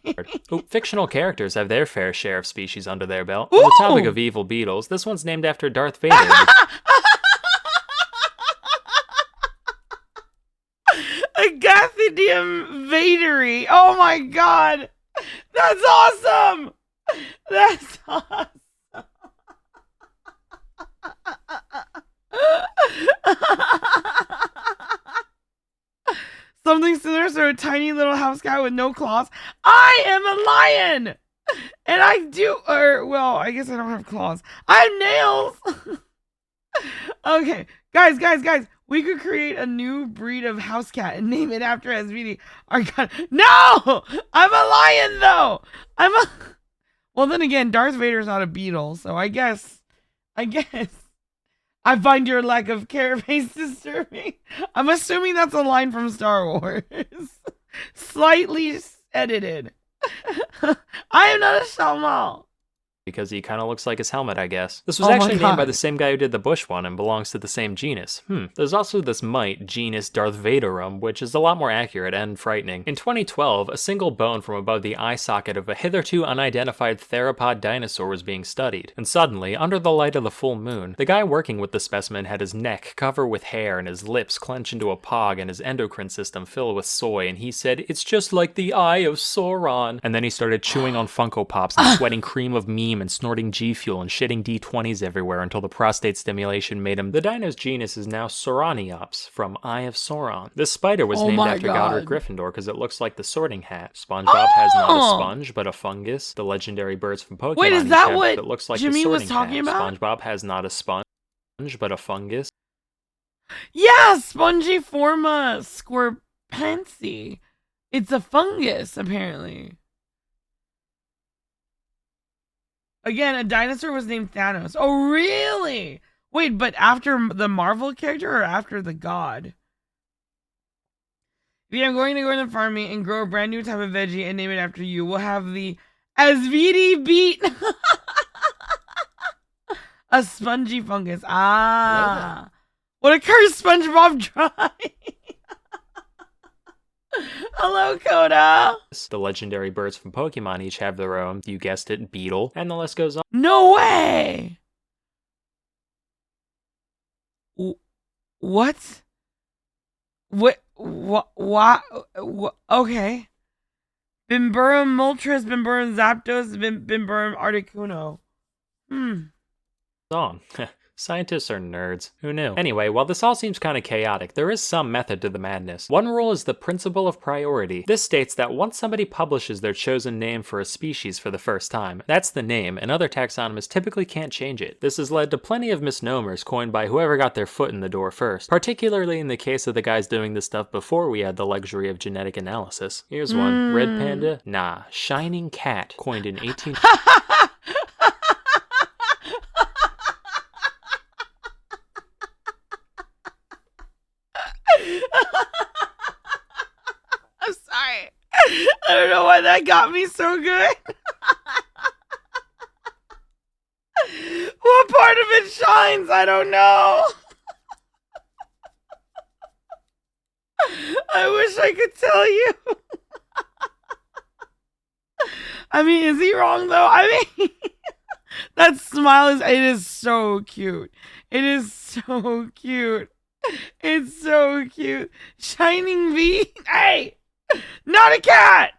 Ooh, fictional characters have their fair share of species under their belt. On the topic of evil beetles, this one's named after Darth Vader. Agathidium vadery. Oh my god. That's awesome. That's awesome. Something similar to a tiny little house cat with no claws. I am a lion. And I do, well, I guess I don't have claws. I have nails. Okay. Guys. We could create a new breed of house cat and name it after SVD. Our god. No! I'm a lion, though! Well, then again, Darth Vader's not a beetle, so I guess. I find your lack of carapace disturbing. I'm assuming that's a line from Star Wars. Slightly edited. I am not a shaman. Because he kind of looks like his helmet, I guess. This was actually named by the same guy who did the Bush one and belongs to the same genus. There's also this mite, genus Darth Vaderum, which is a lot more accurate and frightening. In 2012, a single bone from above the eye socket of a hitherto unidentified theropod dinosaur was being studied. And suddenly, under the light of the full moon, the guy working with the specimen had his neck covered with hair and his lips clench into a pog and his endocrine system filled with soy, and he said, "It's just like the eye of Sauron." And then he started chewing on Funko Pops and sweating cream of meme and snorting G Fuel and shitting D20s everywhere until the prostate stimulation made him. The dino's genus is now Sauroniops, from Eye of Sauron. This spider was named after Godric Gryffindor because it looks like the Sorting Hat. SpongeBob has not a sponge, but a fungus. The legendary birds from Pokemon. Wait, is that what that looks like Jimmy the was Sorting talking Hat. about? SpongeBob has not a sponge, but a fungus. Yeah, Spongiforma squarpancy. It's a fungus, apparently. Again, a dinosaur was named Thanos. Oh, really? Wait, but after the Marvel character or after the god? If I'm going to go in the farming and grow a brand new type of veggie and name it after you, we'll have the Asvidi beet. A spongy fungus. Ah. What a cursed SpongeBob dry. Hello, Coda. The legendary birds from Pokemon each have their own, you guessed it, beetle, and the list goes on. No way. What? What? Okay. Bimburum Moltres, Bimburum Zapdos, Bimburum Articuno. Song. Scientists are nerds. Who knew? Anyway, while this all seems kind of chaotic, there is some method to the madness. One rule is the principle of priority. This states that once somebody publishes their chosen name for a species for the first time, that's the name, and other taxonomists typically can't change it. This has led to plenty of misnomers coined by whoever got their foot in the door first, particularly in the case of the guys doing this stuff before we had the luxury of genetic analysis. Here's one. Red panda? Nah. Shining cat, coined in 18... I'm sorry. I don't know why that got me so good. What part of it shines? I don't know. I wish I could tell you. I mean, is he wrong though? I mean, that smile is so cute. It is so cute. It's so cute. Shining V. Hey, not a cat.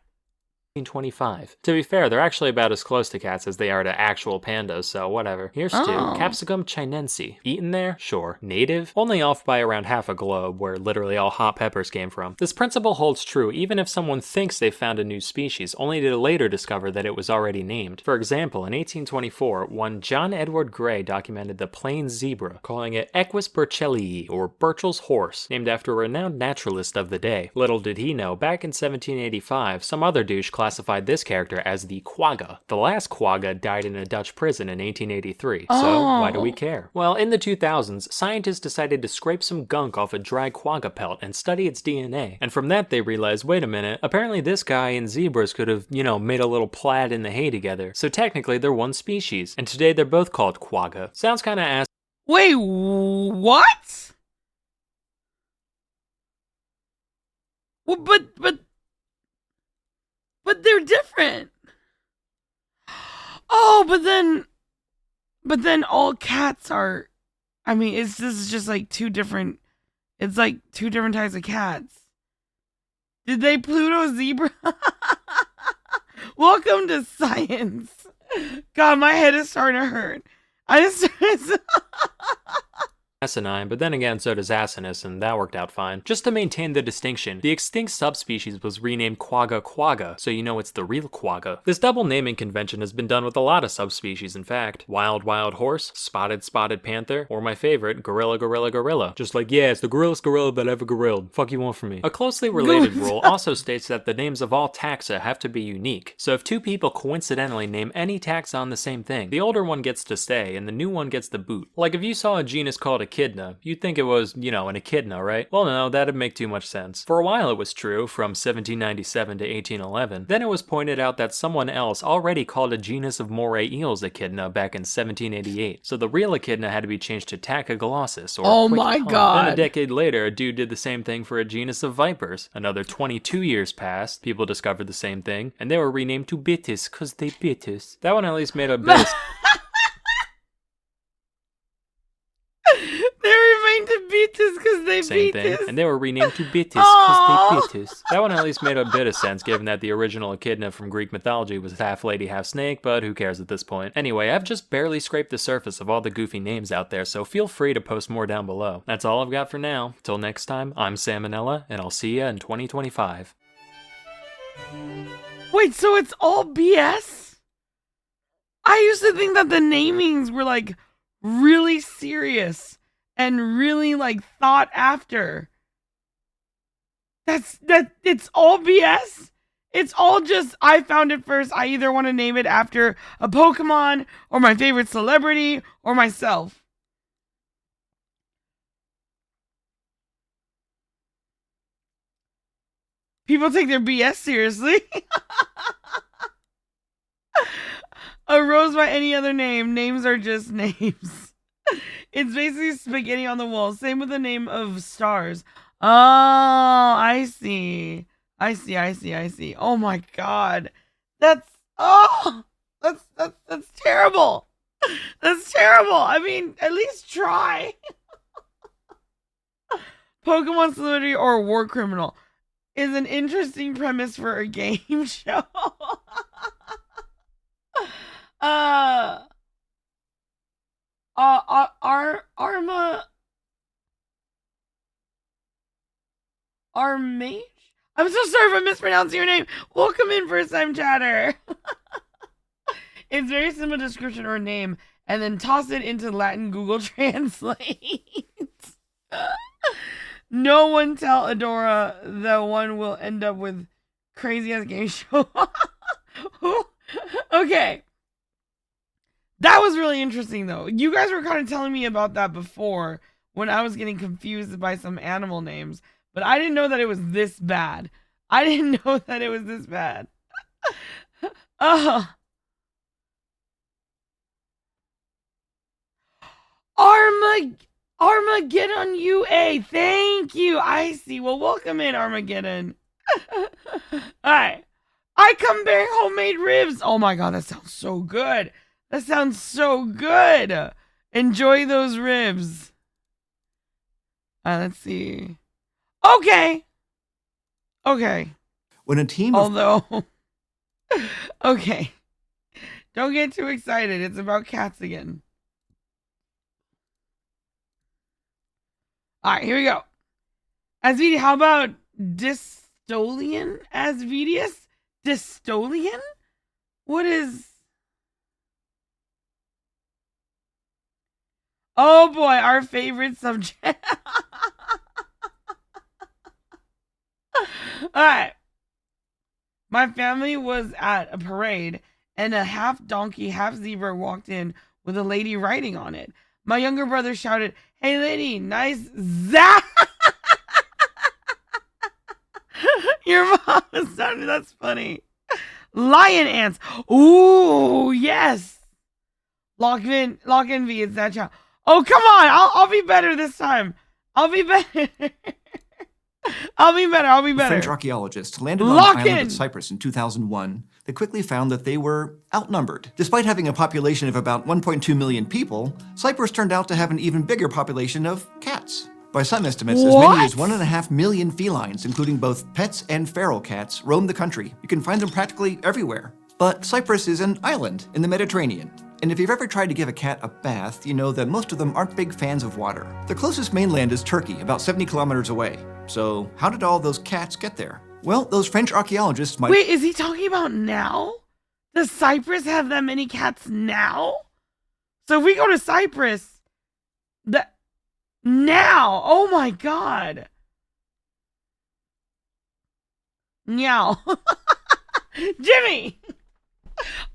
1925. To be fair, they're actually about as close to cats as they are to actual pandas, so whatever. Here's two. Capsicum chinense. Eaten there? Sure. Native? Only off by around half a globe, where literally all hot peppers came from. This principle holds true even if someone thinks they've found a new species, only to later discover that it was already named. For example, in 1824, one John Edward Gray documented the plains zebra, calling it Equus burchellii, or Burchell's horse, named after a renowned naturalist of the day. Little did he know, back in 1785, some other douche classified this character as the quagga. The last quagga died in a Dutch prison in 1883, so why do we care? Well, in the 2000s, scientists decided to scrape some gunk off a dry quagga pelt and study its DNA, and from that they realized, wait a minute, apparently this guy and zebras could have, made a little plaid in the hay together, so technically they're one species, and today they're both called quagga. Sounds kinda ass. Wait, what? Well, but they're different. Oh, but then all cats are, I mean, this is just like two different types of cats. Did they Pluto zebra? Welcome to science. God, my head is starting to hurt. Asinine, but then again so does asinus, and that worked out fine. Just to maintain the distinction, the extinct subspecies was renamed quagga quagga, so you know it's the real quagga. This double naming convention has been done with a lot of subspecies, in fact. Wild horse, spotted panther, or my favorite, gorilla. Just like, yeah, it's the gorillest gorilla that ever gorilled. Fuck you want from me. A closely related rule also states that the names of all taxa have to be unique. So if two people coincidentally name any taxon the same thing, the older one gets to stay, and the new one gets the boot. Like if you saw a genus called echidna, you'd think it was, an echidna, right? Well, no, that'd make too much sense. For a while it was true, from 1797 to 1811. Then it was pointed out that someone else already called a genus of moray eels echidna back in 1788. So the real echidna had to be changed to Tachyglossus, or oh my god. Then a decade later, a dude did the same thing for a genus of vipers. Another 22 years passed, people discovered the same thing, and they were renamed to Bitis, cause they bit us. That one at least made a bit of They remained to Beatus because they same beat thing, us. and they were renamed to Bitis because they bit us. That one at least made a bit of sense, given that the original echidna from Greek mythology was half lady, half snake, but who cares at this point? Anyway, I've just barely scraped the surface of all the goofy names out there, so feel free to post more down below. That's all I've got for now. Till next time, I'm Salmonella, and I'll see ya in 2025. Wait, so it's all BS? I used to think that the namings were like really serious and really like thought after. It's all BS. It's all just, I found it first. I either want to name it after a Pokemon or my favorite celebrity or myself. People take their BS seriously. A rose by any other name. Names are just names. It's basically spaghetti on the wall. Same with the name of stars. Oh, I see. I see. Oh my god. That's terrible. That's terrible. I mean, at least try. Pokemon celebrity or war criminal is an interesting premise for a game show. Armage? I'm so sorry if I'm mispronouncing your name. Welcome in, first time chatter. It's very simple description or name, and then toss it into Latin Google Translate. No one tell Adora that one will end up with crazy ass game show. Okay. That was really interesting though. You guys were kind of telling me about that before when I was getting confused by some animal names, but I didn't know that it was this bad. Armageddon UA. Thank you. I see. Well, welcome in, Armageddon. Alright. I come bearing homemade ribs. Oh my god, that sounds so good. Enjoy those ribs. Let's see. Okay. When a team of Although, okay. Don't get too excited. It's about cats again. All right, here we go. Asvidia, how about Dystolian? Asvidius? Dystolian? What is... Oh boy, our favorite subject. Alright. My family was at a parade and a half donkey, half zebra walked in with a lady riding on it. My younger brother shouted, "Hey lady, nice zap!" Your mom is sounding, that's funny. Lion ants. Ooh, yes. Lock in V, it's that child. Oh, come on. I'll be better this time. I'll be better. French archaeologists landed on the island of Cyprus in 2001. They quickly found that they were outnumbered. Despite having a population of about 1.2 million people, Cyprus turned out to have an even bigger population of cats. By some estimates, as many as 1.5 million felines, including both pets and feral cats, roam the country. You can find them practically everywhere. But Cyprus is an island in the Mediterranean. And if you've ever tried to give a cat a bath, you know that most of them aren't big fans of water. The closest mainland is Turkey, about 70 kilometers away. So how did all those cats get there? Well, those French archaeologists might— Wait, is he talking about now? Does Cyprus have that many cats now? So if we go to Cyprus, now, oh my god. Meow. Jimmy!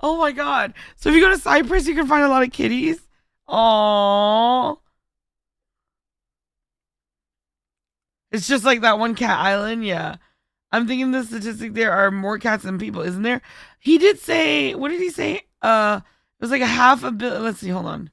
Oh my god. So if you go to Cyprus, you can find a lot of kitties? Aww. It's just like that one cat island, yeah. I'm thinking the statistic there are more cats than people, isn't there? He did say, what did he say? It was like a half a billion. Let's see, hold on.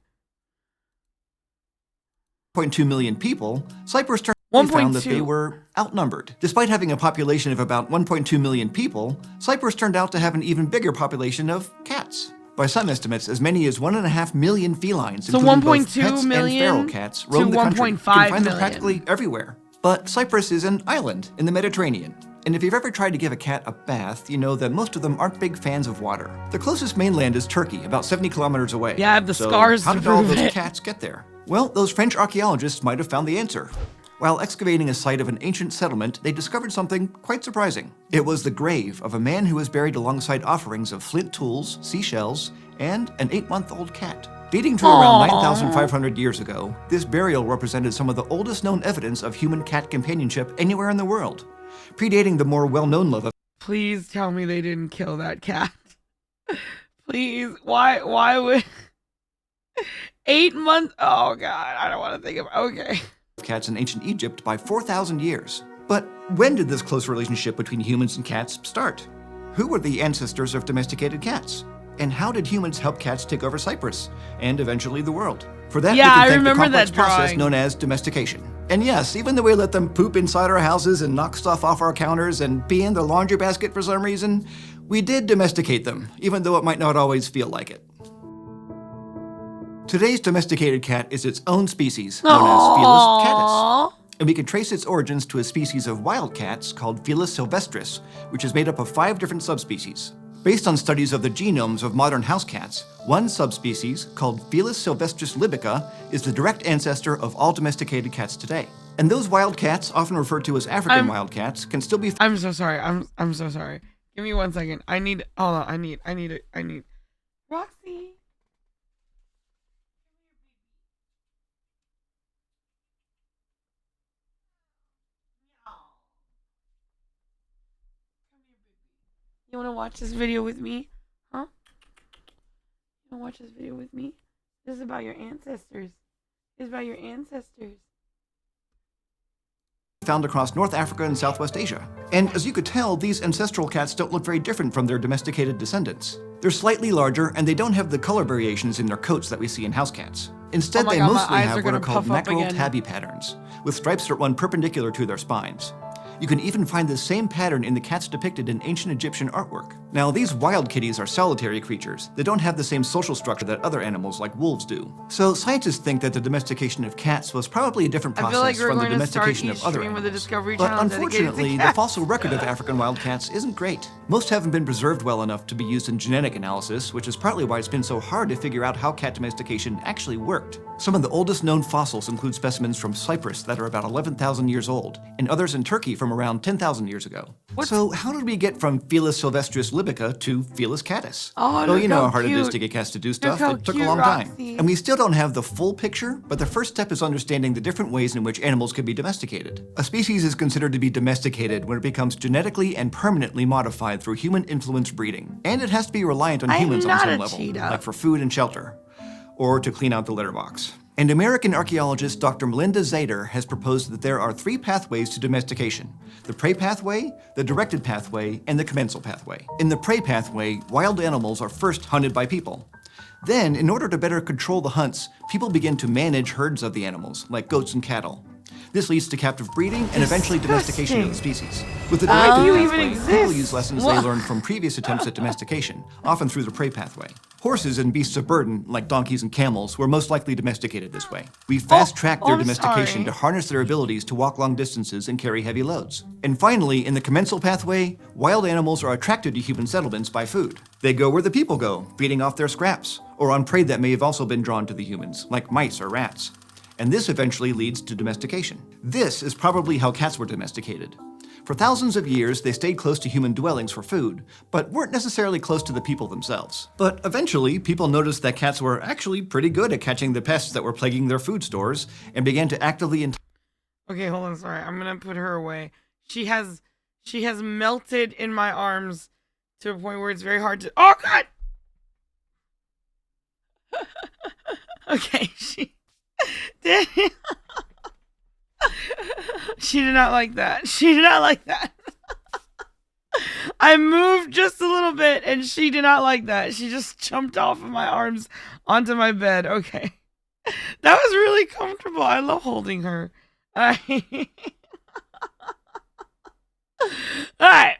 1.2 million people, Cyprus found that they were outnumbered. Despite having a population of about 1.2 million people, Cyprus turned out to have an even bigger population of cats. By some estimates, as many as 1.5 million felines, so including both 1.2 pets million and feral cats, roam the country. You can find them practically everywhere. But Cyprus is an island in the Mediterranean. And if you've ever tried to give a cat a bath, you know that most of them aren't big fans of water. The closest mainland is Turkey, about 70 kilometers away. Yeah, I have the scars how to did all prove those it. cats get there? Well, those French archaeologists might have found the answer. While excavating a site of an ancient settlement, they discovered something quite surprising. It was the grave of a man who was buried alongside offerings of flint tools, seashells, and an 8-month-old cat. Dating to around 9,500 years ago, this burial represented some of the oldest known evidence of human-cat companionship anywhere in the world, predating the more well-known love of— Please tell me they didn't kill that cat. Please, why would... 8 months? Oh god, I don't want to think of... Okay. cats in ancient Egypt by 4,000 years. But when did this close relationship between humans and cats start? Who were the ancestors of domesticated cats? And how did humans help cats take over Cyprus and eventually the world? For that, Yeah, we I can thank the remember complex that process drawing. known as domestication. And yes, even though we let them poop inside our houses and knock stuff off our counters and pee in the laundry basket for some reason, we did domesticate them, even though it might not always feel like it. Today's domesticated cat is its own species, known as Felis catus. And we can trace its origins to a species of wild cats called Felis sylvestris, which is made up of 5 different subspecies. Based on studies of the genomes of modern house cats, one subspecies, called Felis sylvestris libica, is the direct ancestor of all domesticated cats today. And those wild cats, often referred to as African wild cats, can still be... I'm so sorry. I'm so sorry. Give me 1 second. Hold on. I need Roxy. You want to watch this video with me? Huh? You want to watch this video with me? This is about your ancestors. It's about your ancestors. Found across North Africa and Southwest Asia. And as you could tell, these ancestral cats don't look very different from their domesticated descendants. They're slightly larger, and they don't have the color variations in their coats that we see in house cats. Instead, they mostly have what are called mackerel tabby patterns, with stripes that run perpendicular to their spines. You can even find the same pattern in the cats depicted in ancient Egyptian artwork. Now, these wild kitties are solitary creatures. They don't have the same social structure that other animals like wolves do. So scientists think that the domestication of cats was probably a different process from the domestication of other animals. But unfortunately, the fossil record of African wild cats isn't great. Most haven't been preserved well enough to be used in genetic analysis, which is partly why it's been so hard to figure out how cat domestication actually worked. Some of the oldest known fossils include specimens from Cyprus that are about 11,000 years old, and others in Turkey from around 10,000 years ago. So how did we get from Felis sylvestris libica to Felis catus? Well, you know how hard it is to get cats to do stuff. It took a long time. And we still don't have the full picture, but the first step is understanding the different ways in which animals can be domesticated. A species is considered to be domesticated when it becomes genetically and permanently modified through human-influenced breeding. And it has to be reliant on humans on some level, like for food and shelter, or to clean out the litter box. And American archaeologist Dr. Melinda Zader has proposed that there are 3 pathways to domestication: the prey pathway, the directed pathway, and the commensal pathway. In the prey pathway, wild animals are first hunted by people. Then, in order to better control the hunts, people begin to manage herds of the animals, like goats and cattle. This leads to captive breeding and eventually domestication of the species. With the directed pathway, people use lessons they learned from previous attempts at domestication, often through the prey pathway. Horses and beasts of burden, like donkeys and camels, were most likely domesticated this way. We fast-tracked their domestication to harness their abilities to walk long distances and carry heavy loads. And finally, in the commensal pathway, wild animals are attracted to human settlements by food. They go where the people go, feeding off their scraps, or on prey that may have also been drawn to the humans, like mice or rats. And this eventually leads to domestication. This is probably how cats were domesticated. For thousands of years, they stayed close to human dwellings for food, but weren't necessarily close to the people themselves. But eventually, people noticed that cats were actually pretty good at catching the pests that were plaguing their food stores, and began to actively... Okay, hold on, sorry. I'm gonna put her away. She has melted in my arms to a point where it's very hard to... Oh, God! Okay, she did not like that. She did not like that. I moved just a little bit and she did not like that. She just jumped off of my arms onto my bed. Okay. That was really comfortable. I love holding her. All right.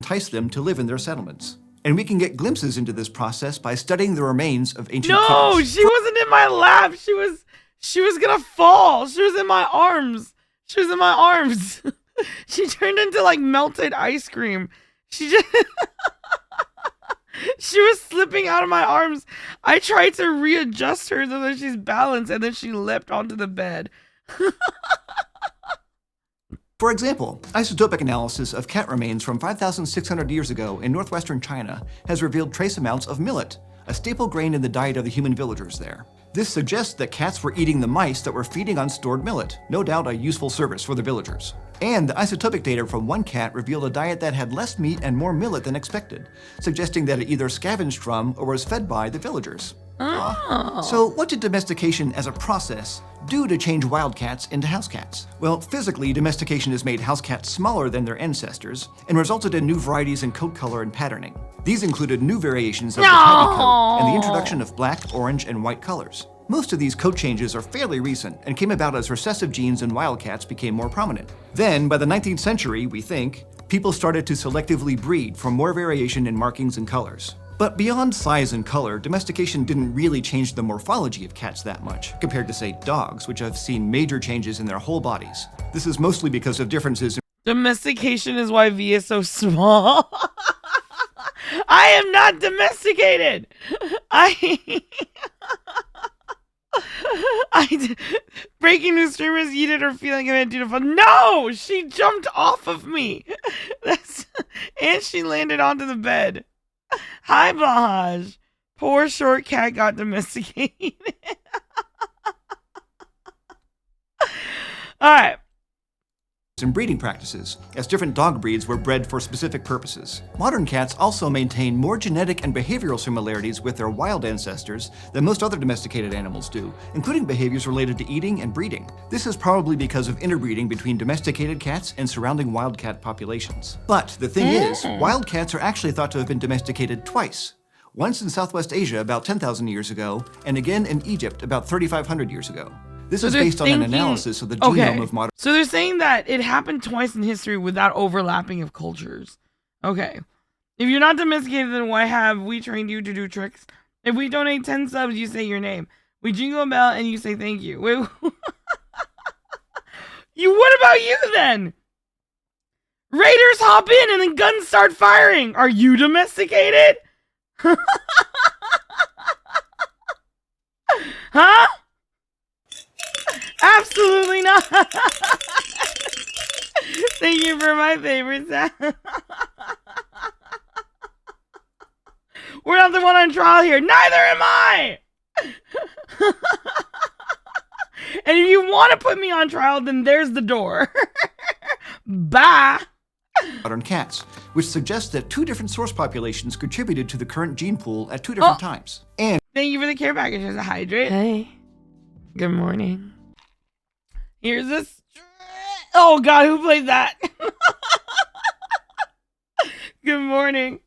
Entice them to live in their settlements. And we can get glimpses into this process by studying the remains of ancient No, kittens. she wasn't in my lap. She was gonna fall. She was in my arms. She was in my arms. She turned into like melted ice cream. She was slipping out of my arms. I tried to readjust her so that she's balanced, and then she leapt onto the bed. For example, isotopic analysis of cat remains from 5,600 years ago in northwestern China has revealed trace amounts of millet, a staple grain in the diet of the human villagers there. This suggests that cats were eating the mice that were feeding on stored millet, no doubt a useful service for the villagers. And the isotopic data from one cat revealed a diet that had less meat and more millet than expected, suggesting that it either scavenged from or was fed by the villagers. Oh. So what did domestication as a process do to change wild cats into house cats? Well, physically, domestication has made house cats smaller than their ancestors and resulted in new varieties in coat color and patterning. These included new variations of the tabby coat and the introduction of black, orange, and white colors. Most of these coat changes are fairly recent and came about as recessive genes in wildcats became more prominent. Then, by the 19th century, we think, people started to selectively breed for more variation in markings and colors. But beyond size and color, domestication didn't really change the morphology of cats that much, compared to, say, dogs, which have seen major changes in their whole bodies. This is mostly because of differences in Domestication is why V is so small. I am not domesticated. Breaking news, streamers yeeted her feeling of undutiful. No, she jumped off of me. And she landed onto the bed. Hi, Bahaj. Poor short cat got domesticated. All right. and breeding practices, as different dog breeds were bred for specific purposes. Modern cats also maintain more genetic and behavioral similarities with their wild ancestors than most other domesticated animals do, including behaviors related to eating and breeding. This is probably because of interbreeding between domesticated cats and surrounding wild cat populations. But the thing is, wild cats are actually thought to have been domesticated twice. Once in Southwest Asia about 10,000 years ago, and again in Egypt about 3,500 years ago. This is based on an analysis of the genome of modern... So they're saying that it happened twice in history without overlapping of cultures. Okay. If you're not domesticated, then why have we trained you to do tricks? If we donate 10 subs, you say your name. We jingle a bell and you say thank you. Wait, what about you then? Raiders hop in and then guns start firing. Are you domesticated? Huh? Absolutely not. Thank you for my favorite sound. We're not the one on trial here. Neither am I. And if you want to put me on trial, then there's the door. Bye. Modern cats, which suggests that two different source populations contributed to the current gene pool at two different times. And thank you for the care packages. Hydrate. Hey. Good morning. Here's this. Oh God, who played that? Good morning.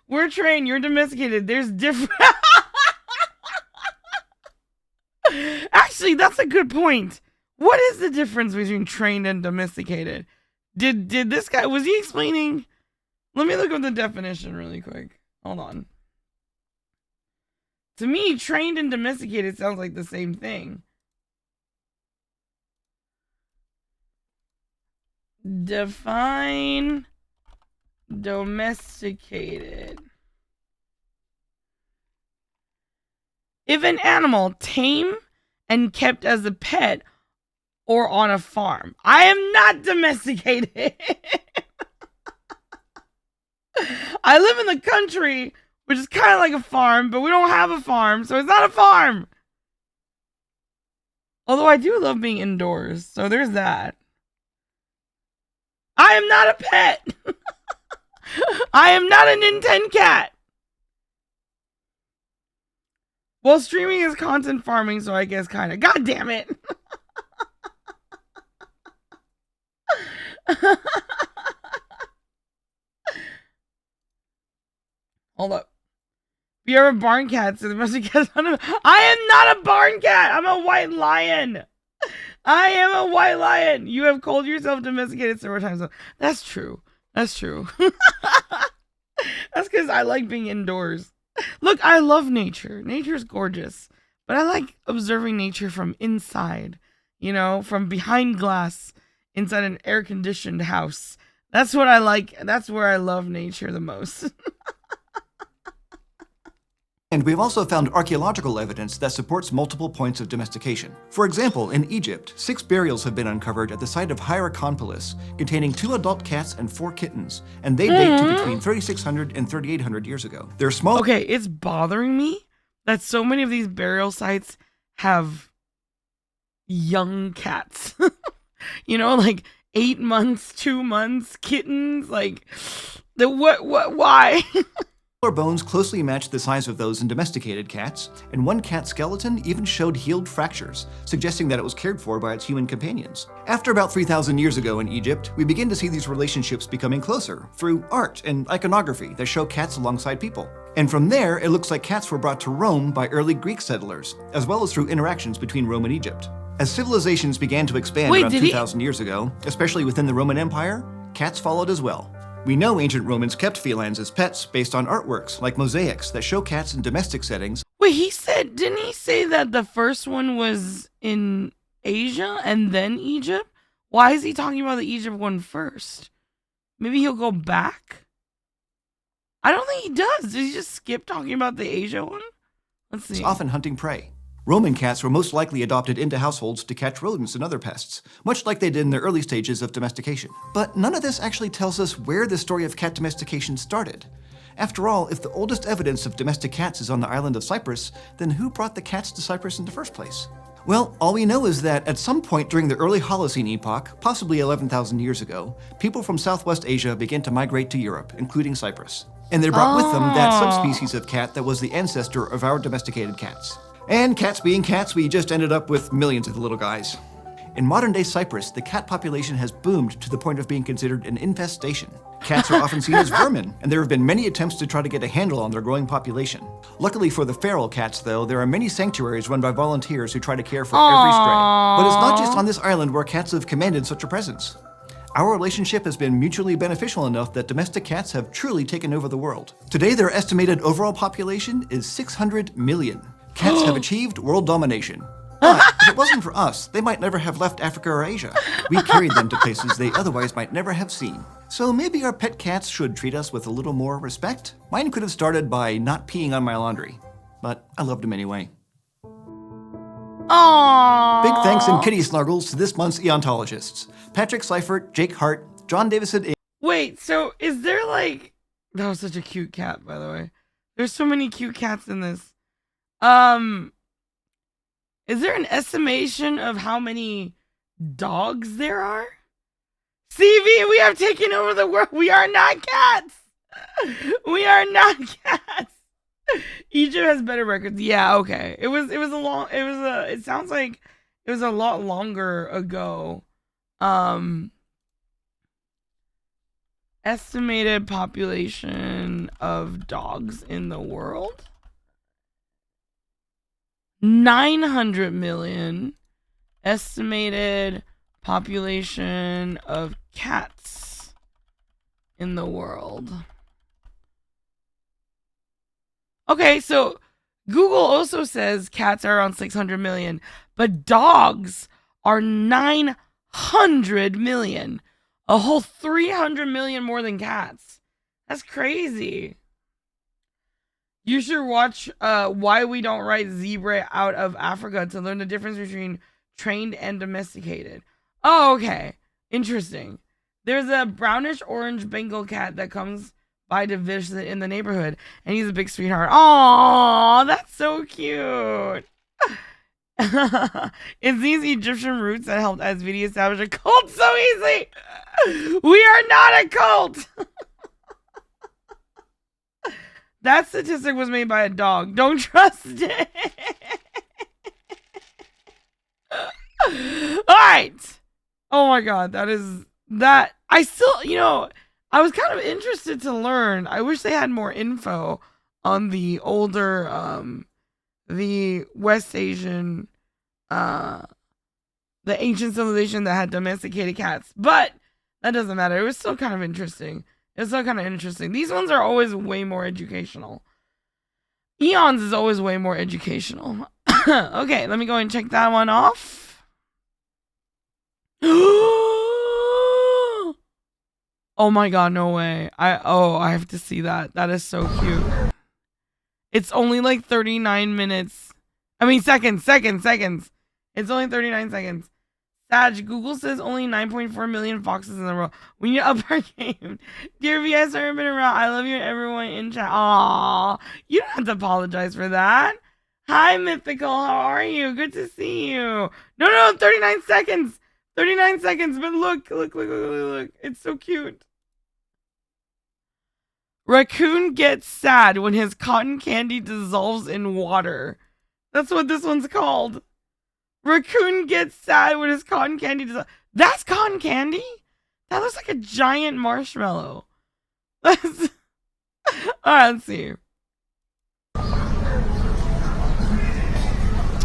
We're trained. You're domesticated. There's different. Actually, that's a good point. What is the difference between trained and domesticated? Did this guy, was he explaining? Let me look up the definition really quick. Hold on. To me, trained and domesticated sounds like the same thing. Define domesticated. If an animal tame and kept as a pet or on a farm. I am not domesticated. I live in the country, which is kind of like a farm, but we don't have a farm, so it's not a farm. Although I do love being indoors, so there's that. I am not a pet. I am not a Nintendo cat. Well, streaming is content farming, so I guess kind of. God damn it. Hold up. If you have a barn cat, so there must be cats on him. I am not a barn cat. I'm a white lion. I am a white lion. You have called yourself domesticated several times. That's true. That's true. That's because I like being indoors. Look, I love nature. Nature's gorgeous. But I like observing nature from inside. You know, from behind glass. Inside an air-conditioned house. That's what I like. That's where I love nature the most. And we've also found archaeological evidence that supports multiple points of domestication. For example, in Egypt, 6 burials have been uncovered at the site of Hierakonpolis, containing 2 adult cats and 4 kittens, and they date to between 3,600 and 3,800 years ago. They're small. Okay, it's bothering me that so many of these burial sites have young cats. You know, like 8 months, 2 months, kittens, like why? bones closely matched the size of those in domesticated cats, and one cat's skeleton even showed healed fractures, suggesting that it was cared for by its human companions. After about 3,000 years ago in Egypt, we begin to see these relationships becoming closer through art and iconography that show cats alongside people. And from there, it looks like cats were brought to Rome by early Greek settlers, as well as through interactions between Rome and Egypt. As civilizations began to expand around 2,000 years ago, especially within the Roman Empire, cats followed as well. We know ancient Romans kept felines as pets based on artworks like mosaics that show cats in domestic settings. Wait, didn't he say that the first one was in Asia and then Egypt? Why is he talking about the Egypt one first? Maybe he'll go back? I don't think he does. Did he just skip talking about the Asia one? Let's see. Often hunting prey. Roman cats were most likely adopted into households to catch rodents and other pests, much like they did in the early stages of domestication. But none of this actually tells us where the story of cat domestication started. After all, if the oldest evidence of domestic cats is on the island of Cyprus, then who brought the cats to Cyprus in the first place? Well, all we know is that at some point during the early Holocene epoch, possibly 11,000 years ago, people from Southwest Asia began to migrate to Europe, including Cyprus. And they brought with them that subspecies of cat that was the ancestor of our domesticated cats. And cats being cats, we just ended up with millions of the little guys. In modern-day Cyprus, the cat population has boomed to the point of being considered an infestation. Cats are often seen as vermin, and there have been many attempts to try to get a handle on their growing population. Luckily for the feral cats, though, there are many sanctuaries run by volunteers who try to care for every stray. But it's not just on this island where cats have commanded such a presence. Our relationship has been mutually beneficial enough that domestic cats have truly taken over the world. Today, their estimated overall population is 600 million. Cats have achieved world domination. But if it wasn't for us, they might never have left Africa or Asia. We carried them to places they otherwise might never have seen. So maybe our pet cats should treat us with a little more respect? Mine could have started by not peeing on my laundry, but I loved him anyway. Aww. Big thanks and kitty snuggles to this month's eontologists: Patrick Seifert, Jake Hart, John Davison. Wait, so is there like... That was such a cute cat, by the way. There's so many cute cats in this. Is there an estimation of how many dogs there are? CV, we have taken over the world. We are not cats. We are not cats. Egypt has better records. Yeah, okay. It sounds like it was a lot longer ago. Estimated population of dogs in the world? 900 million. Estimated population of cats in the world. Okay, so Google also says cats are around 600 million, but dogs are 900 million. A whole 300 million more than cats. That's crazy. You should watch Why We Don't Write Zebra Out of Africa to learn the difference between trained and domesticated. Oh, okay. Interesting. There's a brownish orange Bengal cat that comes by to visit in the neighborhood, and he's a big sweetheart. Aww, that's so cute. It's these Egyptian roots that helped SVD establish a cult so easy. We are not a cult. That statistic was made by a dog. Don't trust it. Alright. Oh my god, that. I still, I was kind of interested to learn. I wish they had more info on the older, the West Asian, the ancient civilization that had domesticated cats. But that doesn't matter. It was still kind of interesting. These ones are always way more educational. Eons is always way more educational. Okay, let me go and check that one off. Oh my god, no way. I have to see that. That is so cute. It's only like 39 minutes. I mean, seconds. It's only 39 seconds. Sag, Google says only 9.4 million foxes in the world. We need to up our game. Dear VS, I've been around. I love you and everyone in chat. Aww. You don't have to apologize for that. Hi, Mythical. How are you? Good to see you. No, 39 seconds. 39 seconds. But look. It's so cute. Raccoon gets sad when his cotton candy dissolves in water. That's what this one's called. Raccoon gets sad when his cotton candy dissolves. That's cotton candy? That looks like a giant marshmallow. Alright, let's see.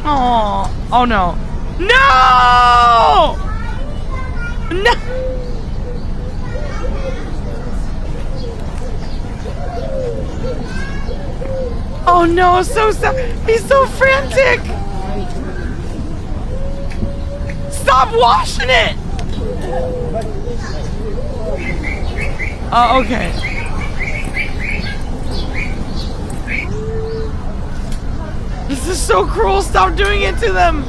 Oh, oh no. No! No! Oh no, so sad. He's so frantic. Stop washing it. Oh, okay. This is so cruel. Stop doing it to them.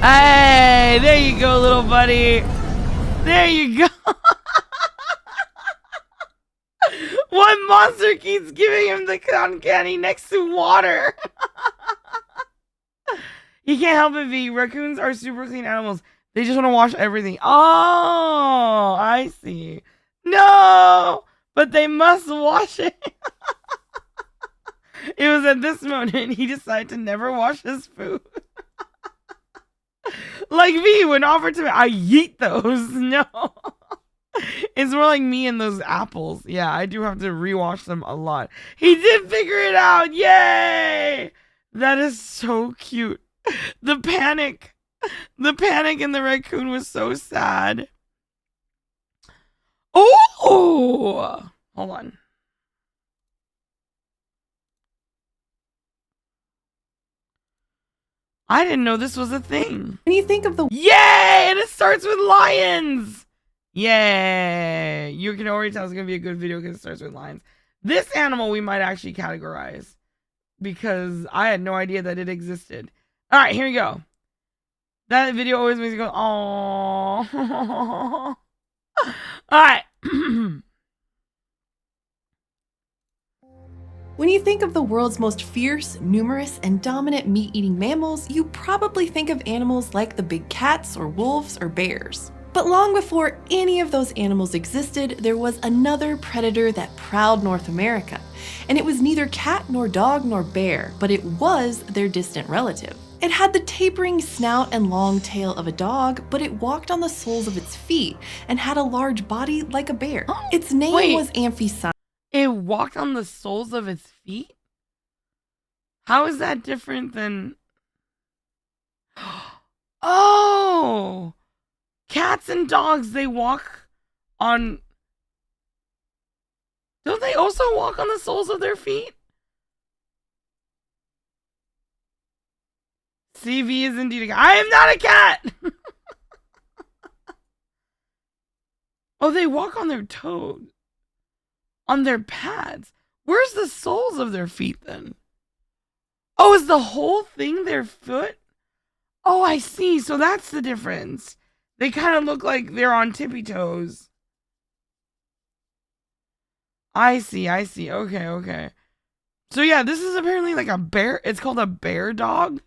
Hey, there you go, little buddy. There you go. One monster keeps giving him the cotton candy next to water. He can't help it, V. Raccoons are super clean animals. They just want to wash everything. Oh, I see. No, but they must wash it. It was at this moment he decided to never wash his food. Like V, when offered to me, I yeet those. No. It's more like me and those apples. Yeah, I do have to rewash them a lot. He did figure it out. Yay! That is so cute. The panic in the raccoon was so sad. Oh! Hold on. I didn't know this was a thing. When you think of the... Yay! And it starts with lions! Yay! You can already tell it's going to be a good video because it starts with lions. This animal we might actually categorize because I had no idea that it existed. Alright, here we go. That video always makes me go, aww. Alright. When you think of the world's most fierce, numerous, and dominant meat-eating mammals, you probably think of animals like the big cats or wolves or bears. But long before any of those animals existed, there was another predator that prowled North America. And it was neither cat nor dog nor bear, but it was their distant relative. It had the tapering snout and long tail of a dog, but it walked on the soles of its feet and had a large body like a bear. Its name was Amphicyon. It walked on the soles of its feet? How is that different than... Oh! Cats and dogs, they walk on... Don't they also walk on the soles of their feet? CV is indeed a cat. I am not a cat! Oh, they walk on their toes. On their pads. Where's the soles of their feet then? Oh, is the whole thing their foot? Oh, I see. So that's the difference. They kind of look like they're on tippy toes. I see. Okay. So yeah, this is apparently like a bear. It's called a bear dog.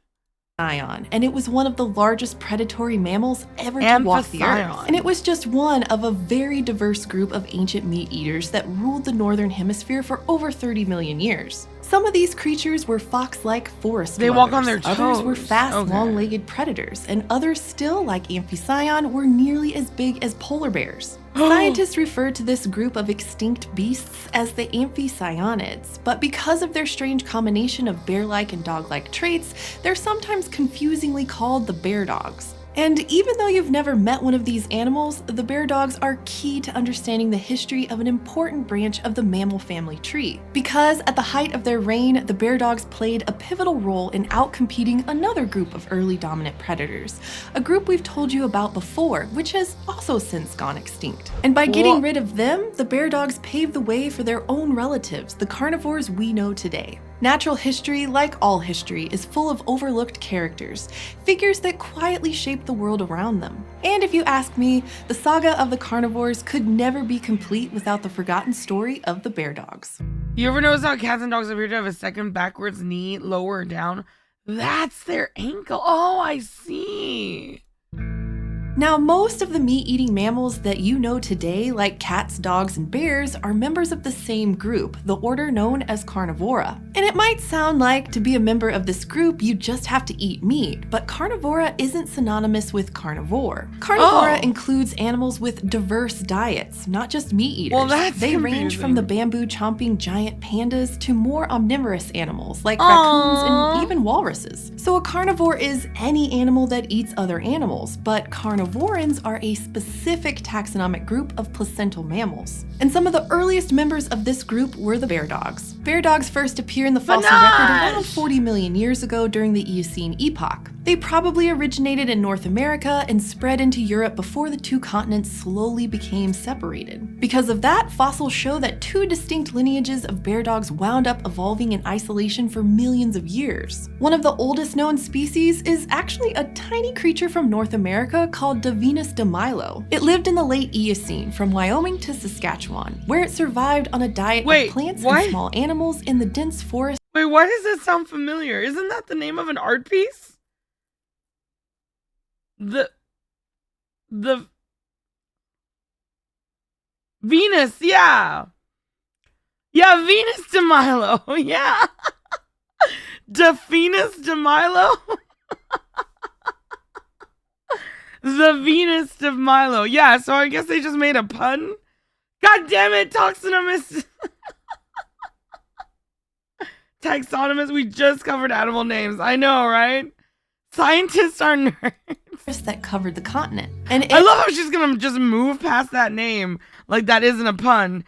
And it was one of the largest predatory mammals ever to walk the earth. And it was just one of a very diverse group of ancient meat eaters that ruled the northern hemisphere for over 30 million years. Some of these creatures were fox-like forest dwellers. They walk on their toes. Others were fast, long-legged predators, and others still, like Amphicyon, were nearly as big as polar bears. Scientists refer to this group of extinct beasts as the Amphicyonids, but because of their strange combination of bear-like and dog-like traits, they're sometimes confusingly called the bear dogs. And even though you've never met one of these animals, the bear dogs are key to understanding the history of an important branch of the mammal family tree. Because at the height of their reign, the bear dogs played a pivotal role in outcompeting another group of early dominant predators, a group we've told you about before, which has also since gone extinct. And by getting rid of them, the bear dogs paved the way for their own relatives, the carnivores we know today. Natural history, like all history, is full of overlooked characters, figures that quietly shape the world around them. And if you ask me, the saga of the carnivores could never be complete without the forgotten story of the bear dogs. You ever notice how cats and dogs appear to have a second backwards knee lower down? That's their ankle. Oh, I see. Now, most of the meat-eating mammals that you know today, like cats, dogs, and bears, are members of the same group, the order known as Carnivora. And it might sound like to be a member of this group, you just have to eat meat, but Carnivora isn't synonymous with carnivore. Carnivora includes animals with diverse diets, not just meat eaters. Well, that's They confusing. range from the bamboo-chomping giant pandas to more omnivorous animals like raccoons and even walruses. So a carnivore is any animal that eats other animals, but carnivorans are a specific taxonomic group of placental mammals. And some of the earliest members of this group were the bear dogs. Bear dogs first appear in the fossil record around 40 million years ago during the Eocene epoch. They probably originated in North America and spread into Europe before the two continents slowly became separated. Because of that, fossils show that two distinct lineages of bear dogs wound up evolving in isolation for millions of years. One of the oldest known species is actually a tiny creature from North America called Venus de Milo. It lived in the late Eocene from Wyoming to Saskatchewan, where it survived on a diet of plants and small animals in the dense forest. Wait, why does that sound familiar? Isn't that the name of an art piece? The Venus, yeah. Yeah, Venus de Milo, yeah. Venus de Milo? The Venus de Milo. Yeah, so I guess they just made a pun. God damn it, Taxonomist. Taxonomist, we just covered animal names. I know, right? Scientists are nerds. That covered the continent. And I love how she's gonna just move past that name like that isn't a pun.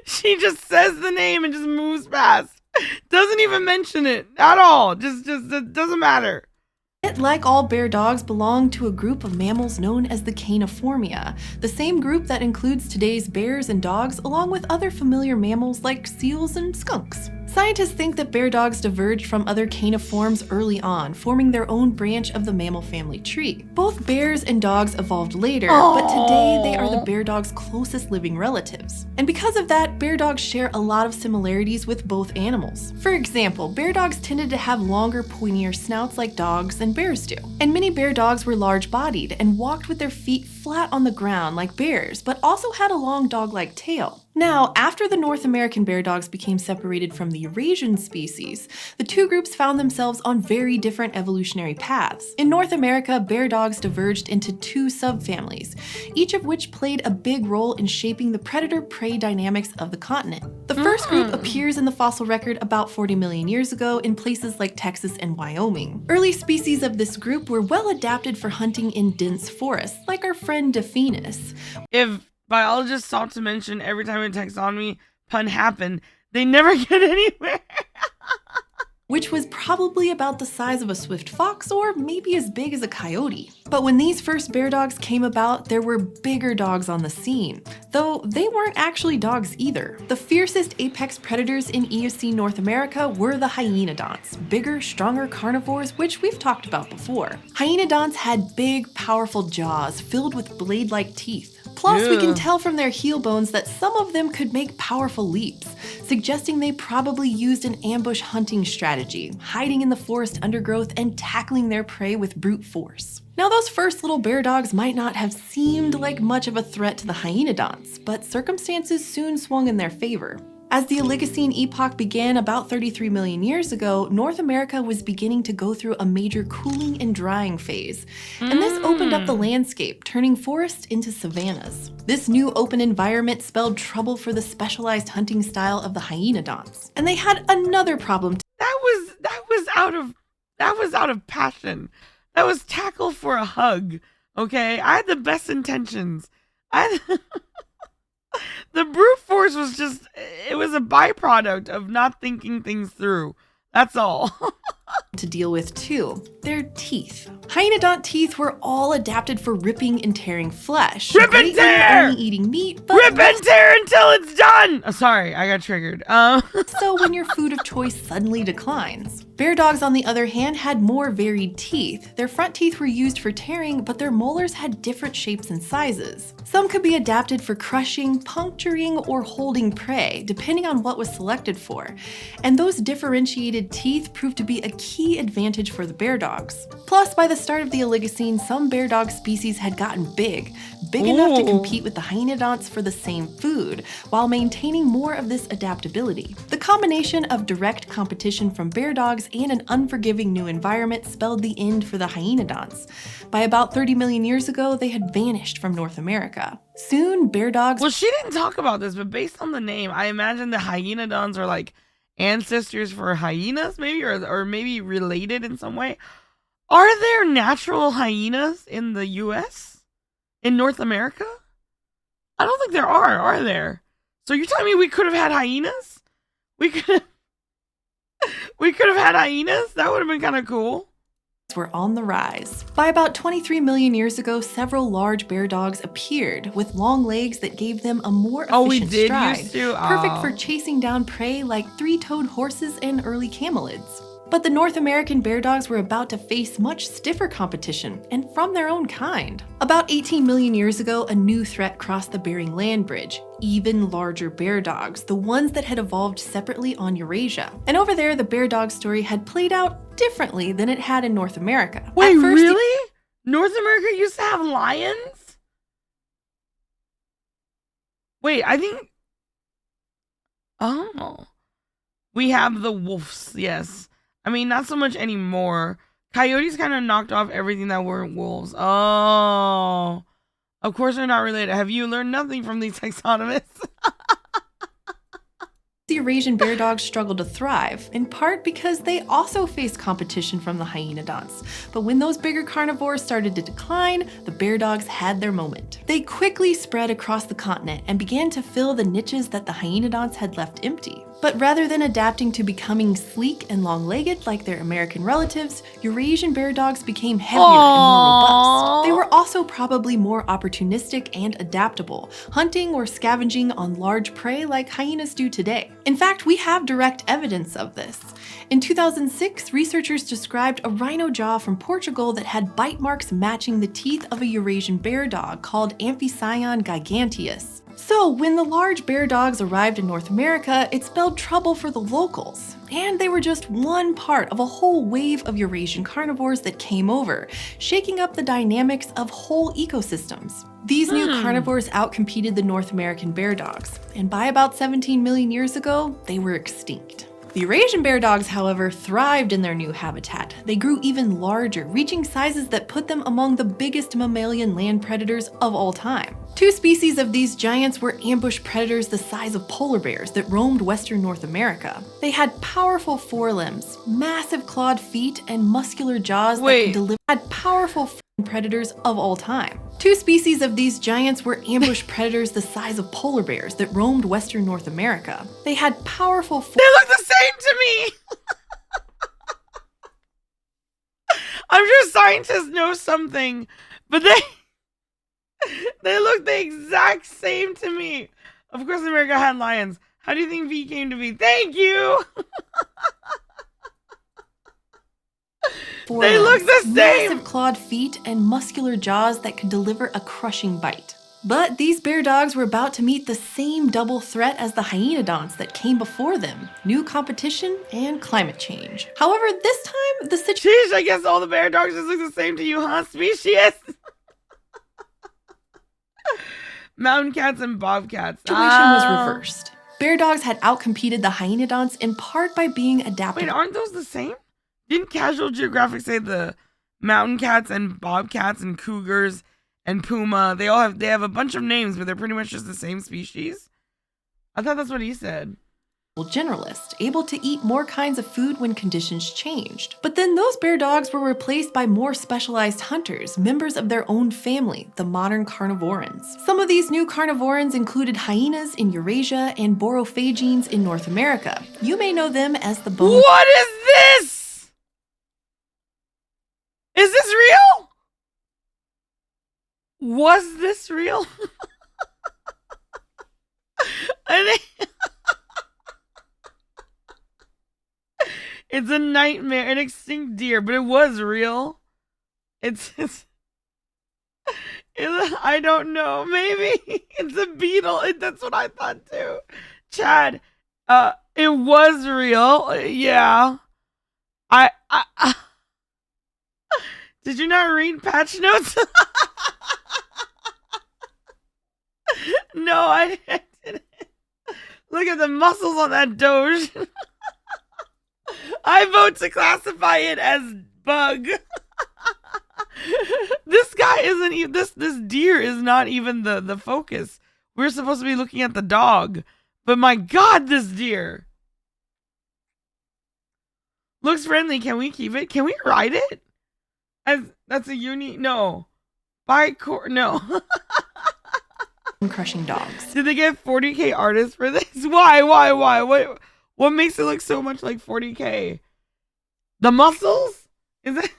She just says the name and just moves past. Doesn't even mention it at all. Just it doesn't matter. It, like all bear dogs, belong to a group of mammals known as the Caeniformia, the same group that includes today's bears and dogs, along with other familiar mammals like seals and skunks. Scientists think that bear dogs diverged from other caeniforms early on, forming their own branch of the mammal family tree. Both bears and dogs evolved later, but today they are the bear dog's closest living relatives. And because of that, bear dogs share a lot of similarities with both animals. For example, bear dogs tended to have longer, pointier snouts like dogs and bears do. And many bear dogs were large-bodied and walked with their feet flat on the ground like bears, but also had a long dog-like tail. Now, after the North American bear dogs became separated from the Eurasian species, the two groups found themselves on very different evolutionary paths. In North America, bear dogs diverged into two subfamilies, each of which played a big role in shaping the predator-prey dynamics of the continent. The first group appears in the fossil record about 40 million years ago in places like Texas and Wyoming. Early species of this group were well adapted for hunting in dense forests, like our friend Venus. If biologists sought to mention every time a taxonomy pun happened, they never get anywhere. Which was probably about the size of a swift fox or maybe as big as a coyote. But when these first bear dogs came about, there were bigger dogs on the scene, though they weren't actually dogs either. The fiercest apex predators in Eocene North America were the hyenodonts, bigger, stronger carnivores, which we've talked about before. Hyenodonts had big, powerful jaws filled with blade-like teeth. Plus, we can tell from their heel bones that some of them could make powerful leaps, suggesting they probably used an ambush hunting strategy, hiding in the forest undergrowth and tackling their prey with brute force. Now, those first little bear dogs might not have seemed like much of a threat to the hyenodonts, but circumstances soon swung in their favor. As the Oligocene epoch began about 33 million years ago, North America was beginning to go through a major cooling and drying phase. And this opened up the landscape, turning forests into savannas. This new open environment spelled trouble for the specialized hunting style of the hyenodonts. And they had another problem. That was out of passion. That was tackle for a hug. Okay? I had the best intentions. The brute force was just, it was a byproduct of not thinking things through. That's all. To deal with too, their teeth. Hyenodont teeth were all adapted for ripping and tearing flesh. Rip and tear! Only eating meat, but rip and tear until it's done! Oh, sorry, I got triggered. So when your food of choice suddenly declines. Bear dogs, on the other hand, had more varied teeth. Their front teeth were used for tearing, but their molars had different shapes and sizes. Some could be adapted for crushing, puncturing, or holding prey, depending on what was selected for. And those differentiated teeth proved to be a key advantage for the bear dogs. Plus, by the start of the Oligocene, some bear dog species had gotten big enough to compete with the hyenodonts for the same food, while maintaining more of this adaptability. The combination of direct competition from bear dogs and an unforgiving new environment spelled the end for the hyenodonts. By about 30 million years ago, they had vanished from North America. Soon, bear dogs— Well, she didn't talk about this, but based on the name, I imagine the hyenodons are like ancestors for hyenas, maybe, or maybe related in some way. Are there natural hyenas in the U.S.? In North America? I don't think there are there? So you're telling me we could have had hyenas? We could have had hyenas? That would have been kind of cool. Were on the rise. By about 23 million years ago, several large bear dogs appeared with long legs that gave them a more efficient stride, perfect for chasing down prey like three-toed horses and early camelids. But the North American bear dogs were about to face much stiffer competition, and from their own kind. About 18 million years ago, a new threat crossed the Bering Land Bridge. Even larger bear dogs, the ones that had evolved separately on Eurasia. And over there, the bear dog story had played out differently than it had in North America. Wait, really? North America used to have lions? Wait, I think... Oh. We have the wolves, yes. I mean, not so much anymore. Coyotes kind of knocked off everything that weren't wolves. Oh. Of course they're not related. Have you learned nothing from these taxonomists? The Eurasian bear dogs struggled to thrive, in part because they also faced competition from the hyenodonts. But when those bigger carnivores started to decline, the bear dogs had their moment. They quickly spread across the continent and began to fill the niches that the hyenodonts had left empty. But rather than adapting to becoming sleek and long-legged like their American relatives, Eurasian bear dogs became heavier and more robust. They were also probably more opportunistic and adaptable, hunting or scavenging on large prey like hyenas do today. In fact, we have direct evidence of this. In 2006, researchers described a rhino jaw from Portugal that had bite marks matching the teeth of a Eurasian bear dog called Amphicyon giganteus. So when the large bear dogs arrived in North America, it spelled trouble for the locals. And they were just one part of a whole wave of Eurasian carnivores that came over, shaking up the dynamics of whole ecosystems. These new carnivores outcompeted the North American bear dogs, and by about 17 million years ago, they were extinct. The Eurasian bear dogs, however, thrived in their new habitat. They grew even larger, reaching sizes that put them among the biggest mammalian land predators of all time. Two species of these giants were ambush predators the size of polar bears that roamed western North America. They had powerful forelimbs, massive clawed feet, and muscular jaws that could deliver powerful predators of all time. Two species of these giants were ambush predators the size of polar bears that roamed western North America. They had powerful... They look the same to me! I'm sure scientists know something, but they look the exact same to me. Of course America had lions. How do you think V came to be? Thank you! They look the same! Massive clawed feet and muscular jaws that could deliver a crushing bite. But these bear dogs were about to meet the same double threat as the hyenodonts that came before them: new competition and climate change. However, this time the situation— I guess all the bear dogs just look the same to you, huh, species? Mountain cats and bobcats. Was reversed. Bear dogs had outcompeted the hyenodonts in part by being adaptable. Wait, aren't those the same? Didn't Casual Geographic say the mountain cats and bobcats and cougars and puma, they have a bunch of names, but they're pretty much just the same species? I thought that's what he said. Generalist, able to eat more kinds of food when conditions changed. But then those bear dogs were replaced by more specialized hunters, members of their own family, the modern carnivorans. Some of these new carnivorans included hyenas in Eurasia and borophagenes in North America. You may know them as the bone— What is this? Is this real? Was this real? It's a nightmare, an extinct deer, but it was real. It's I don't know. Maybe it's a beetle. That's what I thought too. Chad, it was real. Yeah. I did you not read patch notes? No, I didn't. Look at the muscles on that Doge. I vote to classify it as bug. This guy isn't even this deer is not even the focus. We're supposed to be looking at the dog. But my god, this deer looks friendly. Can we keep it? Can we ride it? That's a unique no. No. Crushing dogs. Did they get 40K artists for this? Why? What makes it look so much like 40K? The muscles? Is it?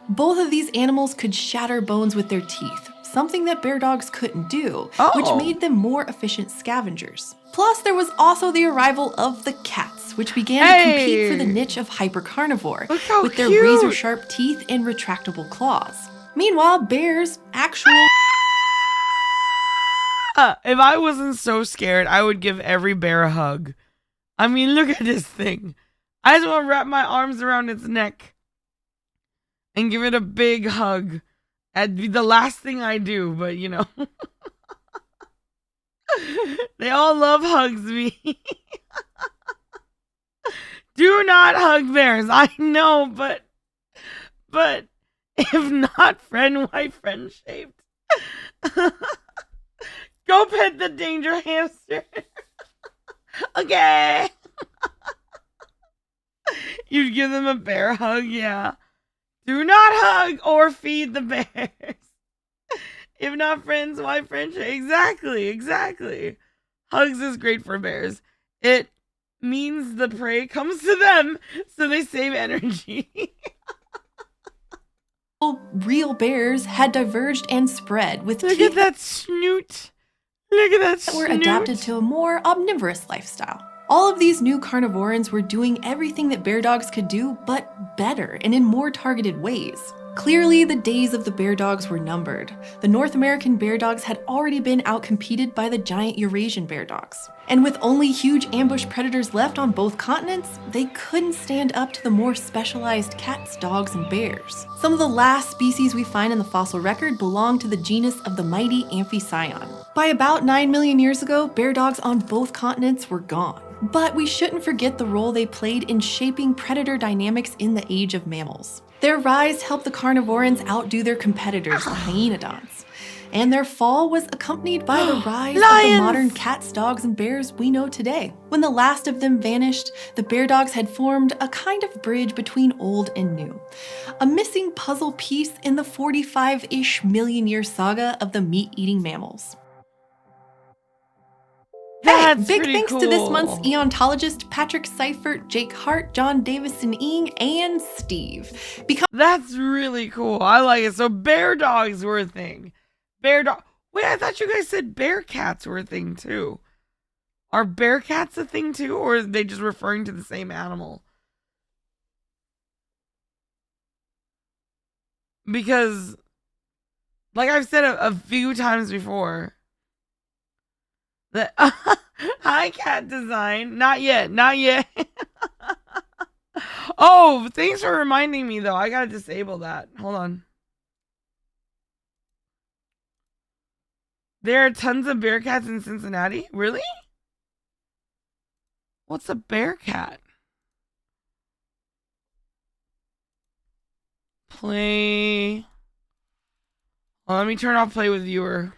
Both of these animals could shatter bones with their teeth, something that bear dogs couldn't do, which made them more efficient scavengers. Plus, there was also the arrival of the cats, which began to compete for the niche of hypercarnivore, with their razor-sharp teeth and retractable claws. Meanwhile, bears, actual... If I wasn't so scared, I would give every bear a hug. I mean, look at this thing. I just want to wrap my arms around its neck and give it a big hug. That'd be the last thing I do, but you know. They all love hugs me. Do not hug bears. I know, but if not friend, why friend shaped? Go pet the danger hamster. Okay. You'd give them a bear hug, yeah. Do not hug or feed the bears. If not friends, why friendship? Exactly. Hugs is great for bears. It means the prey comes to them, so they save energy. Real bears had diverged and spread with Look at that snoot. Look at that that were snoot. adapted to a more omnivorous lifestyle. All of these new carnivorans were doing everything that bear dogs could do, but better and in more targeted ways. Clearly, the days of the bear dogs were numbered. The North American bear dogs had already been outcompeted by the giant Eurasian bear dogs. And with only huge ambush predators left on both continents, they couldn't stand up to the more specialized cats, dogs, and bears. Some of the last species we find in the fossil record belong to the genus of the mighty Amphisyon. By about 9 million years ago, bear dogs on both continents were gone. But we shouldn't forget the role they played in shaping predator dynamics in the age of mammals. Their rise helped the carnivorans outdo their competitors, the hyenodonts. And their fall was accompanied by the rise of the modern cats, dogs, and bears we know today. When the last of them vanished, the bear dogs had formed a kind of bridge between old and new. A missing puzzle piece in the 45-ish million-year saga of the meat-eating mammals. Hey, big thanks to this month's eontologist Patrick Seifert, Jake Hart, John Davison-Ing, and Steve. That's really cool. I like it. So bear dogs were a thing. Wait, I thought you guys said bear cats were a thing too. Are bear cats a thing too, or are they just referring to the same animal? Because, like I've said a few times before, the hi cat design. Not yet. Oh, thanks for reminding me though. I gotta disable that. Hold on. There are tons of bear cats in Cincinnati? Really? What's a bear cat? Play. Well, let me turn off play with viewer.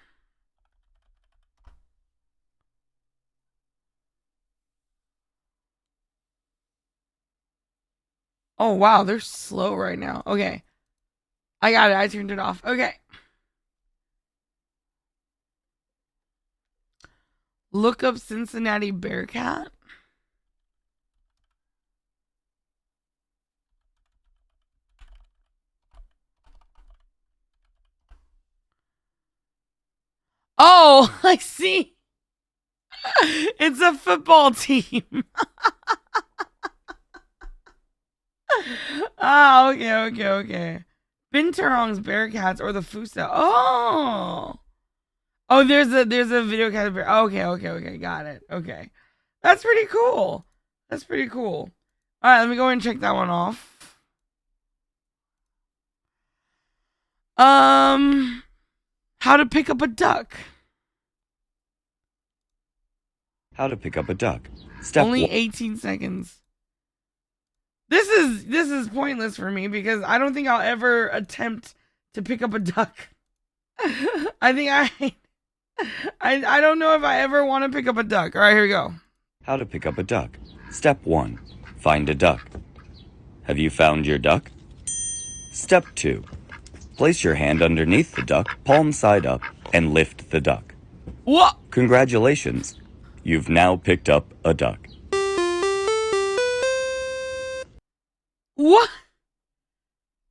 Oh, wow. They're slow right now. Okay. I got it. I turned it off. Okay. Look up Cincinnati Bearcat. Oh, I see. It's a football team. Ah, okay. Binturong's Bearcats or the Fusa. Oh, there's a video cat of bear. Okay, got it. Okay, that's pretty cool. All right, let me go and check that one off. How to pick up a duck. How to pick up a duck. Step Only 1. 18 seconds. This is pointless for me because I don't think I'll ever attempt to pick up a duck. I think I don't know if I ever want to pick up a duck. All right, here we go. How to pick up a duck. Step 1. Find a duck. Have you found your duck? Step 2. Place your hand underneath the duck, palm side up, and lift the duck. What? Congratulations. You've now picked up a duck. What?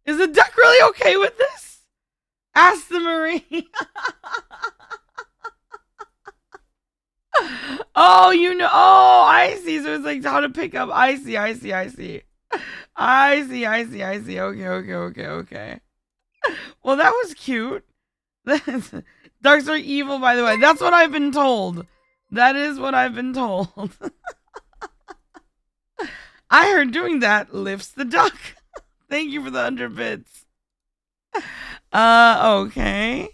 Is the duck really okay with this? Ask the Marine. Oh, oh, I see. So it's like how to pick up. I see. Okay. Well, that was cute. Ducks are evil, by the way. That's what I've been told. That is what I've been told. I heard doing that lifts the duck. Thank you for the 100 bits. Okay.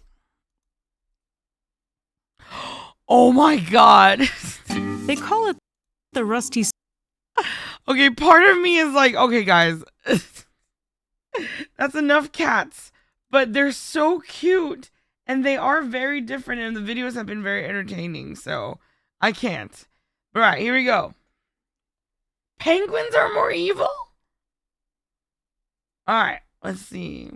Oh my god. They call it the rusty. Okay, part of me is like, okay, guys. That's enough cats. But they're so cute. And they are very different. And the videos have been very entertaining. So I can't. All right, here we go. Penguins are more evil? All right, let's see.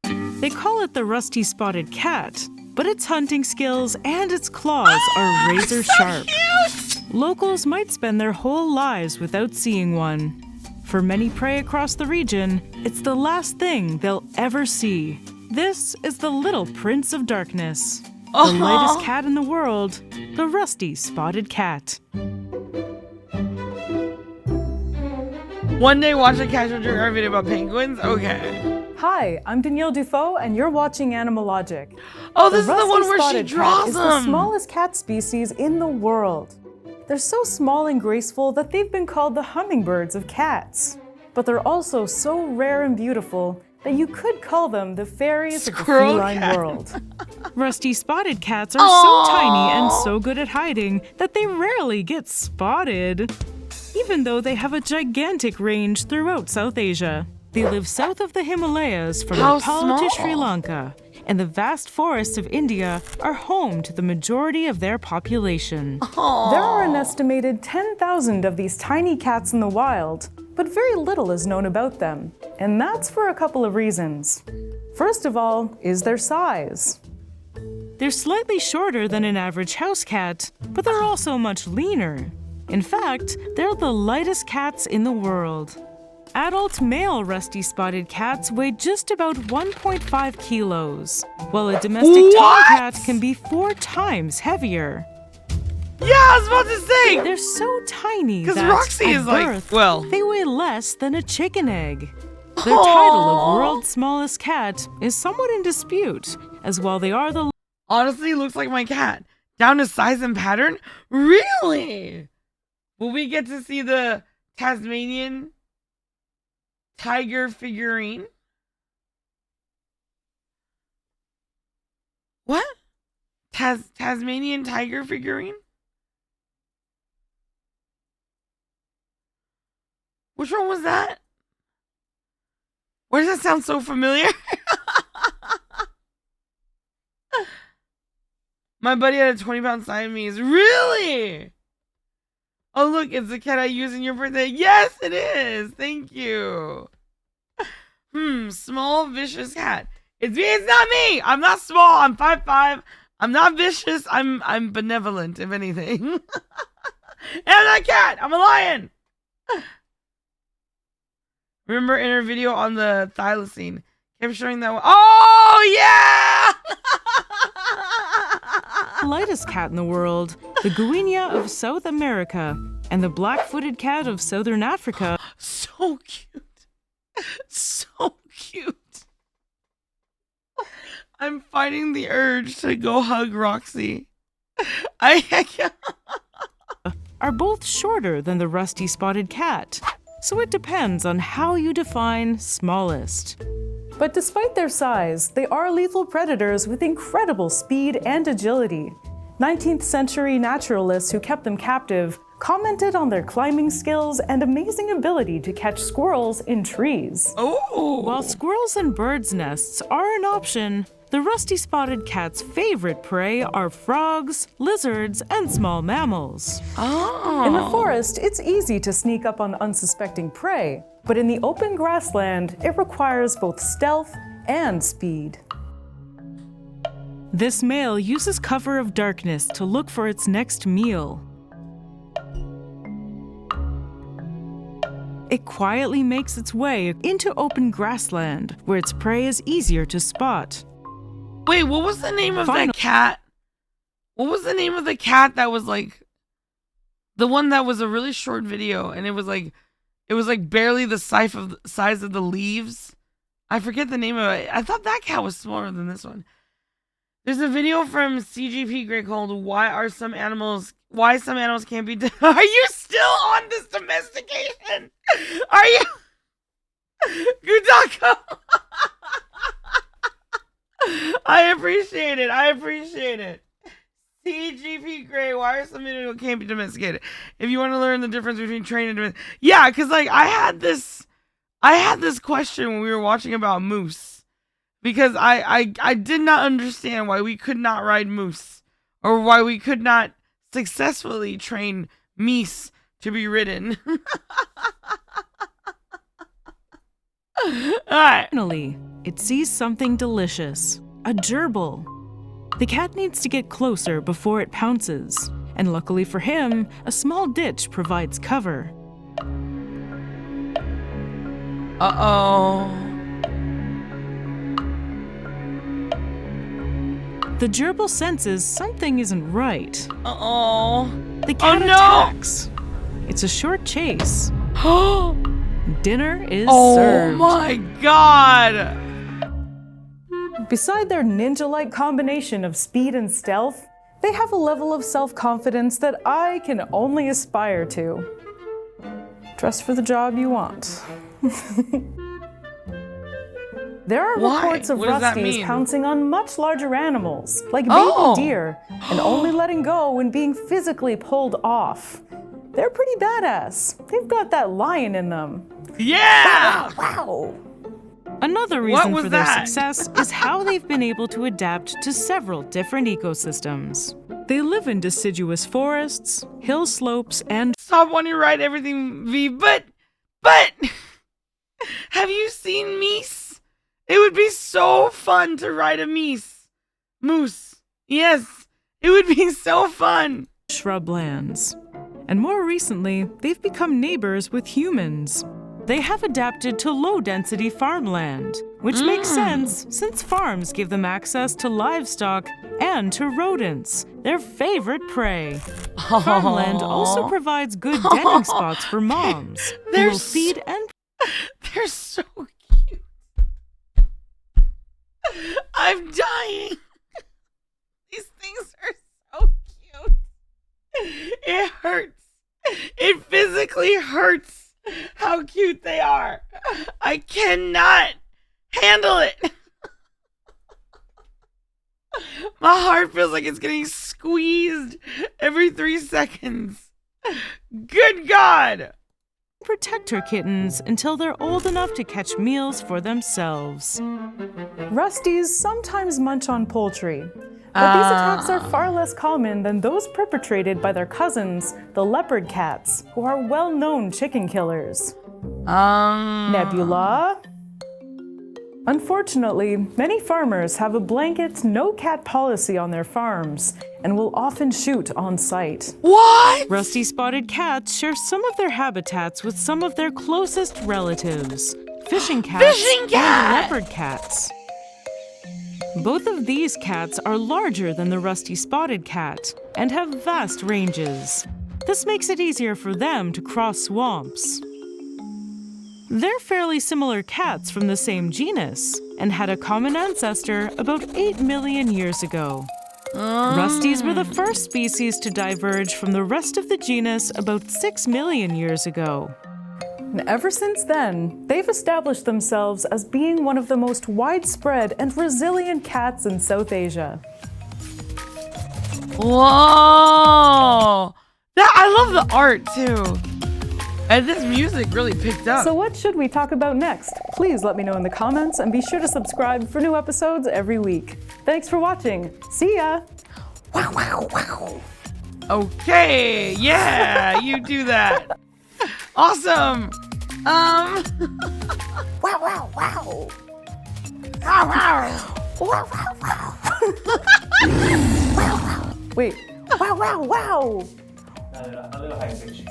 They call it the rusty spotted cat, but its hunting skills and its claws are razor sharp. Cute. Locals might spend their whole lives without seeing one. For many prey across the region, it's the last thing they'll ever see. This is the little Prince of Darkness. The lightest cat in the world, the rusty spotted cat. One day watch a casual trigger video about penguins? Okay. Hi, I'm Danielle Dufault, and you're watching Animalogic. Oh, this is the one where she draws is them. the smallest cat species in the world. They're so small and graceful that they've been called the hummingbirds of cats. But they're also so rare and beautiful that you could call them the fairies of the feline world. Rusty spotted cats are so tiny and so good at hiding that they rarely get spotted. Even though they have a gigantic range throughout South Asia. They live south of the Himalayas from Nepal to Sri Lanka, and the vast forests of India are home to the majority of their population. There are an estimated 10,000 of these tiny cats in the wild, but very little is known about them, and that's for a couple of reasons. First of all is their size. They're slightly shorter than an average house cat, but they're also much leaner. In fact, they're the lightest cats in the world. Adult male rusty spotted cats weigh just about 1.5 kilos, while a domestic tomcat can be 4 times heavier. Yeah, I was about to say! They're so tiny that Roxy at is like, birth, well, they weigh less than a chicken egg. Their title of world's smallest cat is somewhat in dispute, as while they are the... Honestly, looks like my cat. Down to size and pattern? Really? Will we get to see the Tasmanian tiger figurine? What? Tasmanian tiger figurine? Which one was that? Why does that sound so familiar? My buddy had a 20-pound Siamese. Really? Oh, look, it's the cat I use in your birthday. Yes, it is. Thank you. Small, vicious cat. It's me. It's not me. I'm not small. I'm 5'5". I'm not vicious. I'm benevolent, if anything. And I'm not a cat. I'm a lion. Remember in her video on the thylacine, kept showing that one. Oh, yeah! politest cat in the world, the Guinea of South America, and the black-footed cat of Southern Africa. So cute. So cute. I'm fighting the urge to go hug Roxy. Are both shorter than the rusty spotted cat. So it depends on how you define smallest. But despite their size, they are lethal predators with incredible speed and agility. 19th century naturalists who kept them captive commented on their climbing skills and amazing ability to catch squirrels in trees. Oh! While squirrels and birds' nests are an option, the rusty spotted cat's favorite prey are frogs, lizards, and small mammals. Oh. In the forest, it's easy to sneak up on unsuspecting prey, but in the open grassland, it requires both stealth and speed. This male uses cover of darkness to look for its next meal. It quietly makes its way into open grassland, where its prey is easier to spot. Wait, what was the name of that cat? What was the name of the cat that was like the one that was a really short video and it was like barely the size of the leaves? I forget the name of it. I thought that cat was smaller than this one. There's a video from CGP Grey called Why Some Animals Can't Be Are you still on this domestication? Are you Gudako? I appreciate it. CGP Grey, why are some animals can't be domesticated? If you want to learn the difference between trained and domesticated. Yeah, because like I had this question when we were watching about moose. Because I did not understand why we could not ride moose. Or why we could not successfully train meese to be ridden. Alright. Finally, it sees something delicious. A gerbil. The cat needs to get closer before it pounces. And luckily for him, a small ditch provides cover. Uh-oh. The gerbil senses something isn't right. Uh-oh. The cat attacks. It's a short chase. Dinner is served. Oh my god! Beside their ninja-like combination of speed and stealth, they have a level of self-confidence that I can only aspire to. Dress for the job you want. There are reports of rusties pouncing on much larger animals, like baby deer, and only letting go when being physically pulled off. They're pretty badass. They've got that lion in them. Yeah! Wow! Another reason for their success is how they've been able to adapt to several different ecosystems. They live in deciduous forests, hill slopes, and... Stop wanting to ride everything, V, but... Have you seen meese? It would be so fun to ride a moose. Yes, it would be so fun. Shrublands. And more recently, they've become neighbors with humans. They have adapted to low-density farmland, which makes sense since farms give them access to livestock and to rodents, their favorite prey. Farmland also provides good denning spots for moms who will feed and... They're so cute. I'm dying. These things are so cute. It hurts. It physically hurts how cute they are. I cannot handle it. My heart feels like it's getting squeezed every 3 seconds. Good God. Protect her kittens until they're old enough to catch meals for themselves. Rusties sometimes munch on poultry, but these attacks are far less common than those perpetrated by their cousins, the leopard cats, who are well-known chicken killers. Nebula. Unfortunately, many farmers have a blanket no-cat policy on their farms and will often shoot on site. What? Rusty spotted cats share some of their habitats with some of their closest relatives, fishing cats and leopard cats. Both of these cats are larger than the rusty spotted cat and have vast ranges. This makes it easier for them to cross swamps. They're fairly similar cats from the same genus and had a common ancestor about 8 million years ago. Rusties were the first species to diverge from the rest of the genus about 6 million years ago. And ever since then, they've established themselves as being one of the most widespread and resilient cats in South Asia. Whoa! I love the art too. And this music really picked up. So what should we talk about next? Please let me know in the comments and be sure to subscribe for new episodes every week. Thanks for watching. See ya! Wow, wow, wow. Okay, yeah, you do that. Awesome. Wow, wow, wow. Wow, wow. Wow, wow, wow. Wow, wow. Wait. Wow, wow, wow. A little high pitch.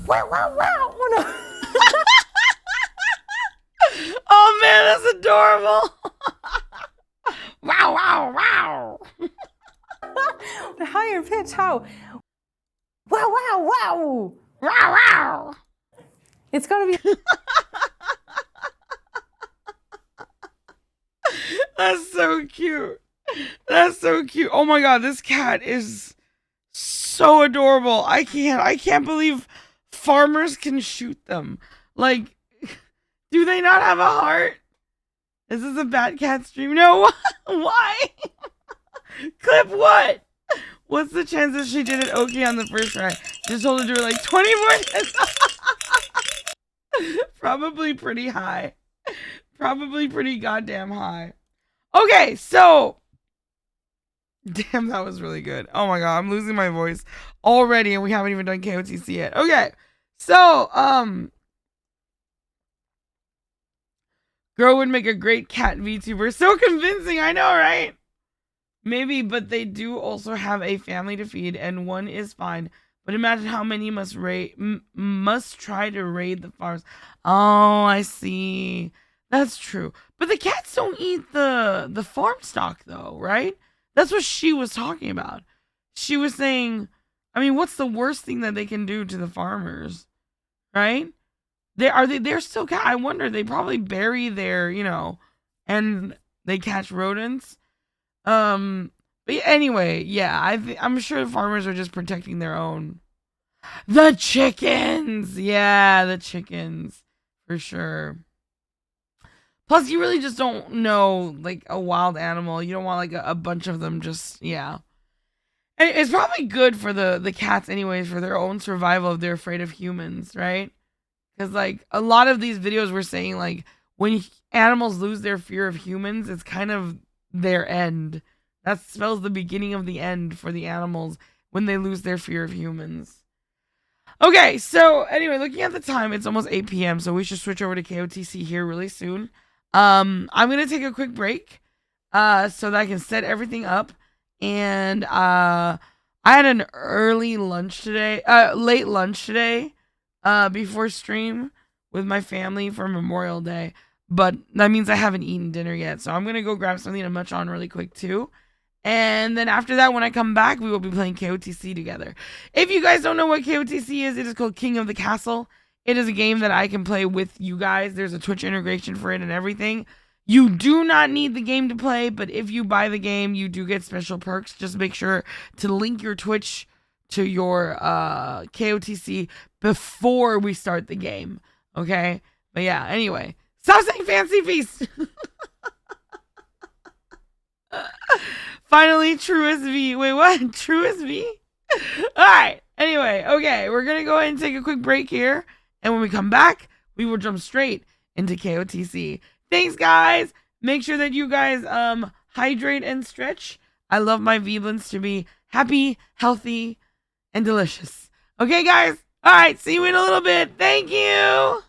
Wow, wow, wow. Oh, no. Oh man, that's adorable. Wow, wow, wow. The higher pitch, how? Wow, wow, wow. Wow, wow. It's gotta be. That's so cute. That's so cute. Oh my god, this cat is so adorable. I can't believe farmers can shoot them. Like, do they not have a heart? Is this a bad cat stream? No. Why? Clip what? What's the chances she did it okay on the first try? Just told her to do it like 20 more times. Probably pretty high. Probably pretty goddamn high. Okay, so damn, that was really good. Oh my god, I'm losing my voice already and we haven't even done KotC yet. Okay. So, Girl would make a great cat VTuber. So convincing, I know, right? Maybe, but they do also have a family to feed and one is fine. But imagine how many must try to raid the farms. Oh, I see. That's true. But the cats don't eat the farm stock though, right? That's what she was talking about. She was saying, I mean, what's the worst thing that they can do to the farmers? Right? They're still cat. I wonder, they probably bury their, and they catch rodents. But anyway, yeah, I'm sure farmers are just protecting their own. The chickens! Yeah, the chickens. For sure. Plus, you really just don't know, like, a wild animal. You don't want, like, a bunch of them just, yeah. And it's probably good for the cats anyways, for their own survival if they're afraid of humans, right? Because, like, a lot of these videos were saying, like, when animals lose their fear of humans, it's kind of their end. That spells the beginning of the end for the animals when they lose their fear of humans. Okay, so anyway, looking at the time, it's almost 8 p.m., so we should switch over to KotC here really soon. I'm going to take a quick break so that I can set everything up. And I had an early lunch today, late lunch today before stream with my family for Memorial Day. But that means I haven't eaten dinner yet, so I'm going to go grab something to munch on really quick too. And then after that, when I come back, we will be playing KotC together. If you guys don't know what KotC is, it is called King of the Castle. It is a game that I can play with you guys. There's a Twitch integration for it and everything. You do not need the game to play, but if you buy the game, you do get special perks. Just make sure to link your Twitch to your KotC before we start the game. Okay? But yeah, anyway. Stop saying fancy feast! Finally, Truest V. Wait, what? Truest V? Alright. Anyway, okay. We're going to go ahead and take a quick break here. And when we come back, we will jump straight into KotC. Thanks, guys. Make sure that you guys hydrate and stretch. I love my Veeblins to be happy, healthy, and delicious. Okay, guys? Alright. See you in a little bit. Thank you.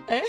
Eh?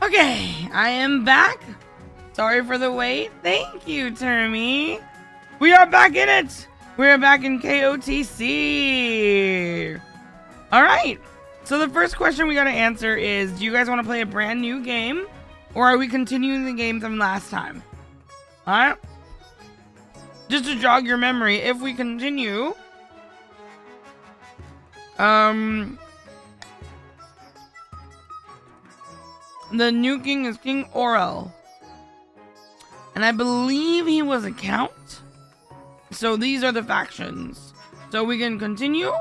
Okay, I am back. Sorry for the wait. Thank you, Termy. We are back in it. We are back in KotC. All right. So the first question we got to answer is, do you guys want to play a brand new game, or are we continuing the game from last time? All right. Just to jog your memory, if we continue, the new king is King Orel. And I believe he was a count. So these are the factions. So we can continue,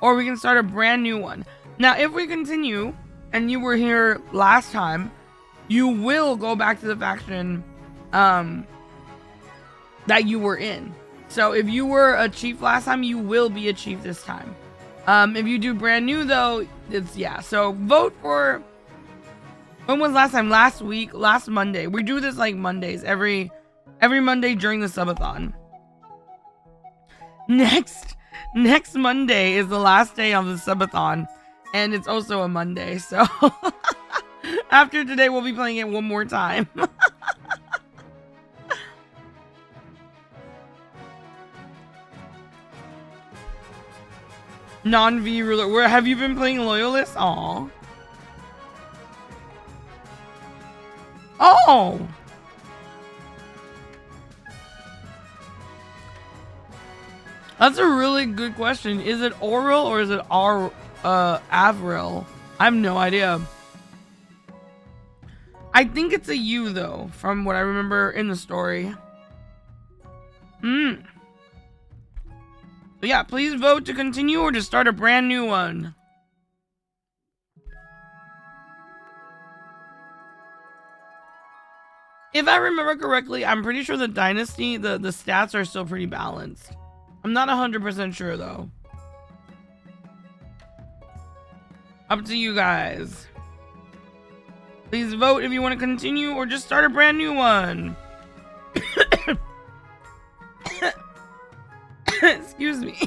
or we can start a brand new one. Now, if we continue, and you were here last time, you will go back to the faction that you were in. So if you were a chief last time, you will be a chief this time. If you do brand new, though, it's, yeah. So vote for... When was last time? Last week, last Monday. We do this like Mondays, every Monday during the subathon. Next Monday is the last day of the subathon, and it's also a Monday. So after today, we'll be playing it one more time. Non-V ruler. Where have you been playing Loyalist? Aw. Oh! That's a really good question. Is it Oral or is it Avril? I have no idea. I think it's a U though, from what I remember in the story. So yeah, please vote to continue or to start a brand new one. If I remember correctly, I'm pretty sure the dynasty, the stats are still pretty balanced. I'm not 100% sure though. Up to you guys. Please vote if you want to continue or just start a brand new one. Excuse me.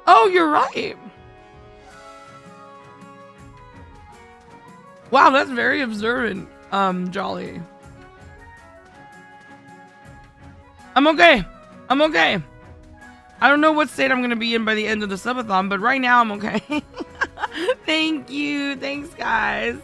Oh, you're right. Wow, that's very observant, Jolly. I'm okay. I'm okay. I don't know what state I'm gonna be in by the end of the subathon, but right now I'm okay. Thank you. Thanks, guys.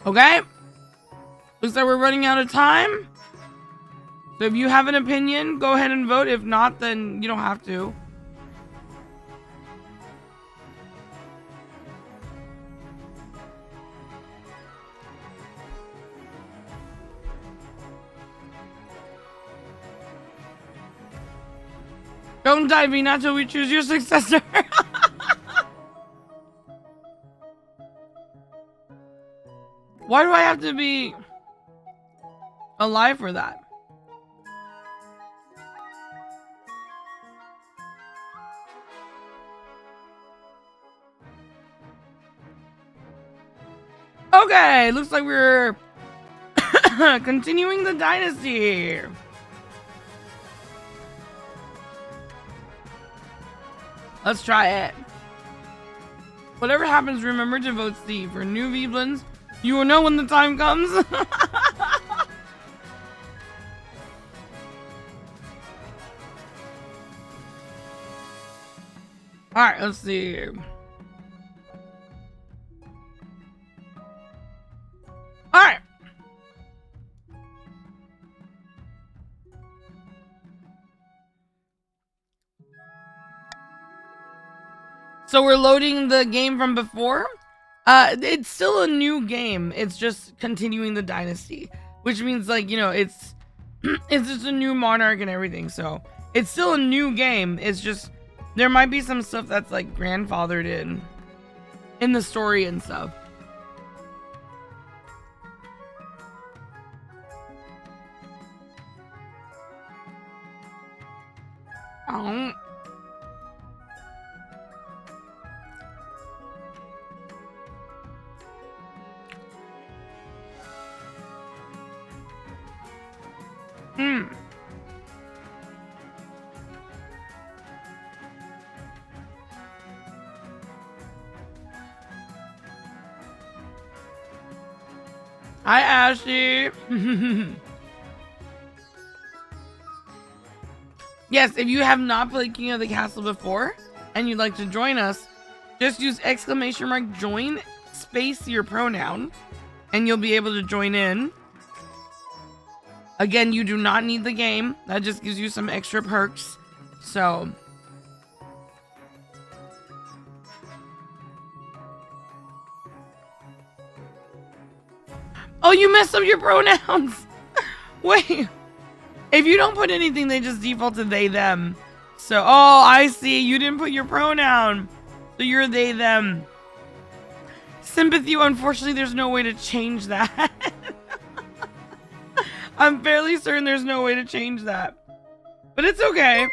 Okay. Looks like we're running out of time. So if you have an opinion, go ahead and vote. If not, then you don't have to. Don't die, Vina, till we choose your successor. Why do I have to be alive for that? Okay, looks like we're continuing the dynasty. Let's try it. Whatever happens, remember to vote Steve. For new Veeblins, you will know when the time comes. Alright, let's see. Alright. So we're loading the game from before. It's still a new game. It's just continuing the dynasty, which means, like, you know, it's just a new monarch and everything. So it's still a new game. It's just there might be some stuff that's like grandfathered in the story and stuff. Oh. Hi, Ashley. Yes, if you have not played King of the Castle before and you'd like to join us, just use !join space your pronoun and you'll be able to join in. Again, you do not need the game. That just gives you some extra perks. So... Oh, you messed up your pronouns. Wait. If you don't put anything, they just default to they, them. So, oh, I see. You didn't put your pronoun. So you're they, them. Sympathy, unfortunately, there's no way to change that. I'm fairly certain there's no way to change that. But it's okay.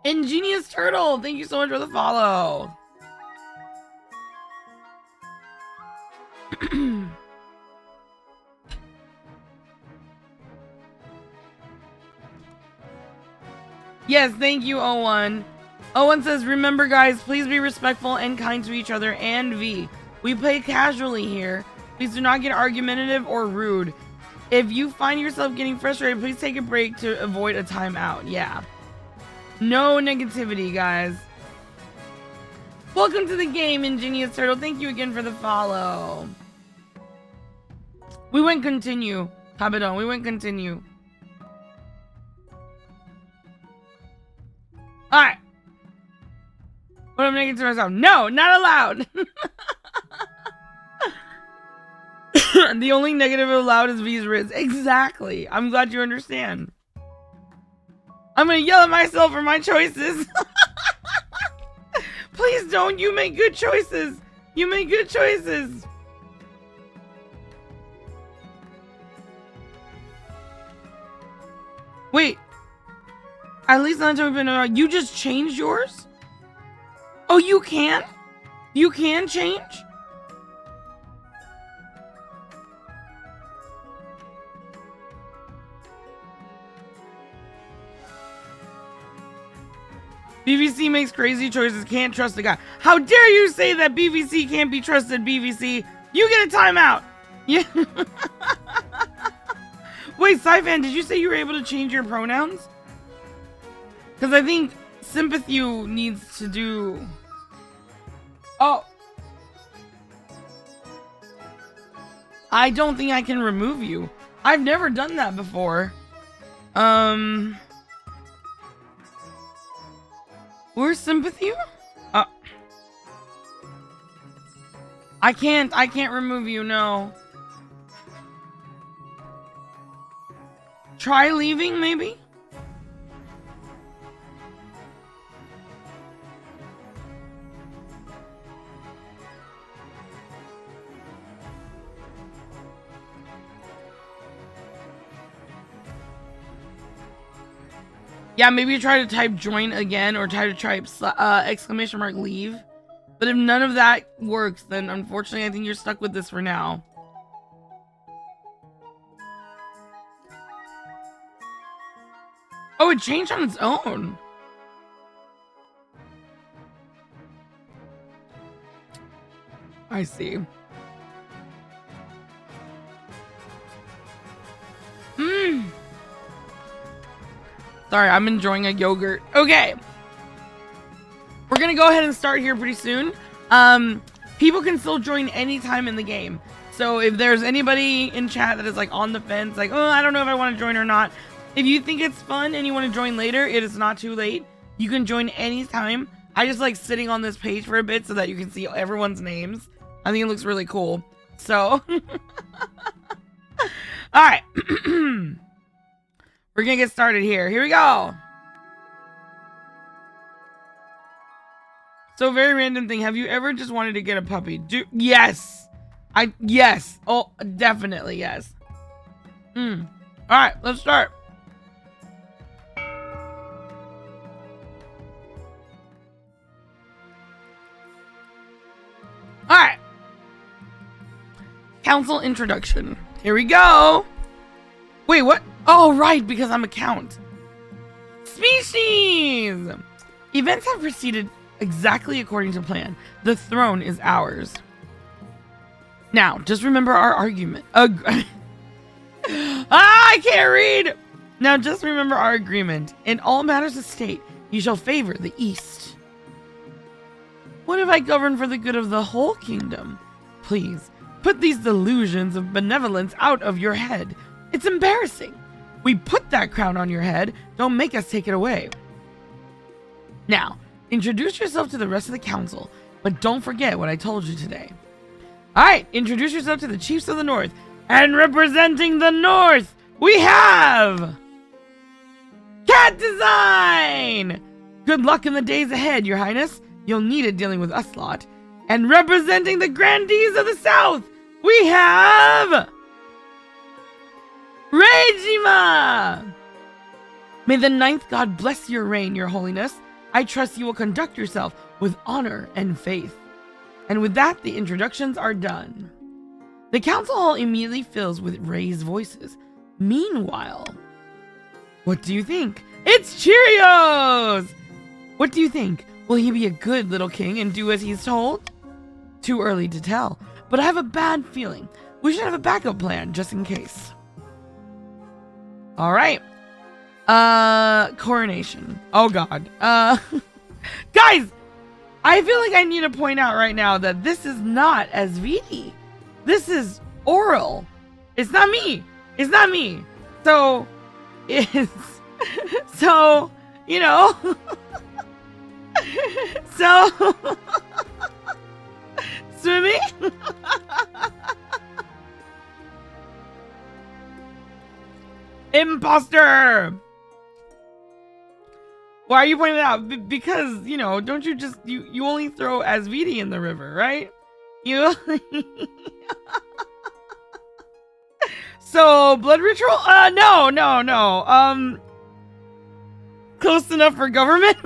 Ingenious Turtle, thank you so much for the follow. Yes, thank you, O1. O1 says, remember guys, please be respectful and kind to each other and V. We play casually here. Please do not get argumentative or rude. If you find yourself getting frustrated, please take a break to avoid a timeout. Yeah. No negativity, guys. Welcome to the game, Ingenious Turtle. Thank you again for the follow. We went continue. Cabedon, we went continue. Alright. What am I making to myself? No, not allowed. The only negative allowed is V's Riz. Exactly. I'm glad you understand. I'm gonna yell at myself for my choices. Please don't. You make good choices. You make good choices. Wait. At least not until we've been you just changed yours? Oh, you can? You can change? BVC makes crazy choices, can't trust the guy. How dare you say that BVC can't be trusted, BVC? You get a timeout. Yeah. Wait, Syfan, did you say you were able to change your pronouns? Because I think Sympathy needs to do... Oh. I don't think I can remove you. I've never done that before. Where's Sympathy? I can't remove you, no. Try leaving, maybe? Yeah, maybe try to type join again or try to type ! Leave. But if none of that works, then unfortunately I think you're stuck with this for now. Oh, it changed on its own. I see. Sorry, I'm enjoying a yogurt. Okay. We're gonna go ahead and start here pretty soon. People can still join anytime in the game. So if there's anybody in chat that is like on the fence, like, oh, I don't know if I want to join or not. If you think it's fun and you want to join later, it is not too late. You can join anytime. I just like sitting on this page for a bit so that you can see everyone's names. I think it looks really cool. So, all right. We're gonna get started here. Here we go. So, very random thing. Have you ever just wanted to get a puppy? Yes. Yes. Oh, definitely yes. All right, let's start. council introduction. Here we go. Wait, what? Oh, right, because I'm a count. Species! Events have proceeded exactly according to plan. The throne is ours. Now, just remember our argument. I can't read! Now, just remember our agreement. In all matters of state, you shall favor the East. What if I govern for the good of the whole kingdom? Please, put these delusions of benevolence out of your head. It's embarrassing. We put that crown on your head. Don't make us take it away. Now, introduce yourself to the rest of the council, but don't forget what I told you today. All right, introduce yourself to the chiefs of the north. And representing the north, we have Cat Design. Good luck in the days ahead, your highness. You'll need it dealing with us lot. And representing the grandees of the south, we have Regima. May the ninth god bless your reign, your holiness. I trust you will conduct yourself with honor and faith. And with that, the introductions are done. The council hall immediately fills with raised voices. Meanwhile, what do you think? It's Cheerios! What do you think? Will he be a good little king and do as he's told? Too early to tell, but I have a bad feeling. We should have a backup plan just in case. All right. Coronation. Oh God. Guys, I feel like I need to point out right now that this is not SVD. This is oral. It's not me. It's not me. So, it's, so, you know, so, swimming. Imposter. Why are you pointing it out? Because, you know, don't you just, you only throw SVD in the river, right? You So, blood ritual? No. Close enough for government?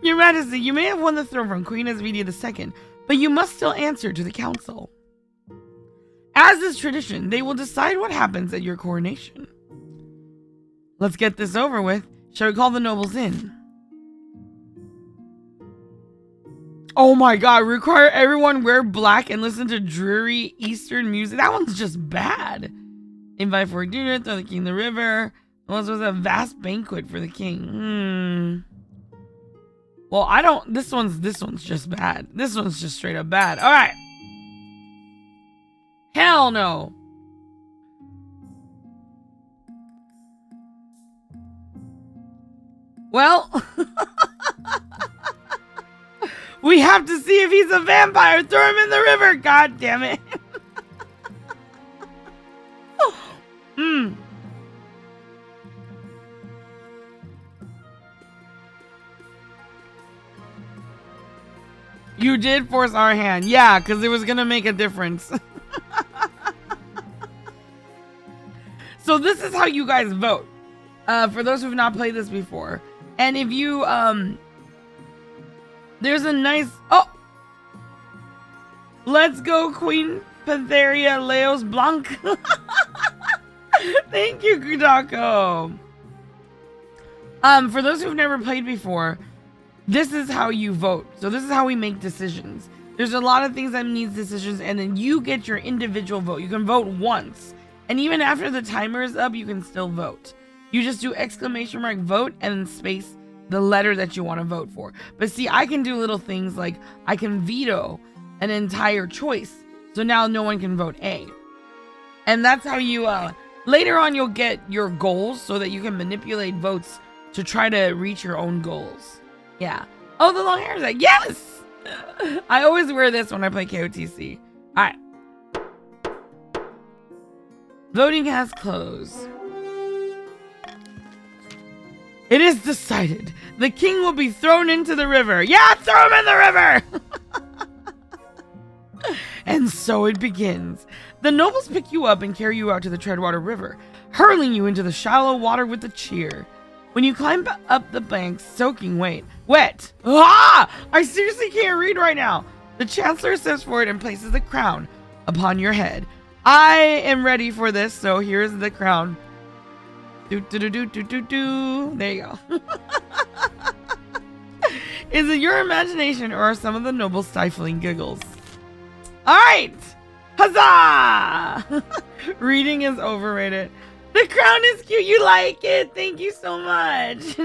Your Majesty, you may have won the throne from Queen SVD II, but you must still answer to the council. As is tradition, they will decide what happens at your coronation. Let's get this over with. Shall we call the nobles in? Oh my God, require everyone wear black and listen to dreary Eastern music. That one's just bad. Invite for dinner, throw the king in the river. Unless was a vast banquet for the king. Well, this one's just bad. This one's just straight up bad. All right. Hell no. Well, we have to see if he's a vampire. Throw him in the river. God damn it. You did force our hand. Yeah, because it was going to make a difference. So this is how you guys vote. For those who've not played this before. And if you, there's a nice, oh! Let's go, Queen Pantheria Leos Blanc. Thank you, Kudako. For those who've never played before, this is how you vote. So this is how we make decisions. There's a lot of things that needs decisions, and then you get your individual vote. You can vote once. And even after the timer is up, you can still vote. You just do ! vote and then space the letter that you want to vote for. But see, I can do little things like I can veto an entire choice. So now no one can vote A. And that's how you, later on you'll get your goals so that you can manipulate votes to try to reach your own goals. Yeah. Oh, the long hair is like, yes! I always wear this when I play KotC. Alright. Voting has closed. It is decided. The king will be thrown into the river. Yeah, throw him in the river! And so it begins. The nobles pick you up and carry you out to the Treadwater River, hurling you into the shallow water with a cheer. When you climb up the banks, soaking wet. Ah! I seriously can't read right now. The chancellor steps forward and places the crown upon your head. I am ready for this, so here's the crown. There you go. Is it your imagination or are some of the noble stifling giggles? All right. Huzzah! Reading is overrated. The crown is cute. You like it. Thank you so much.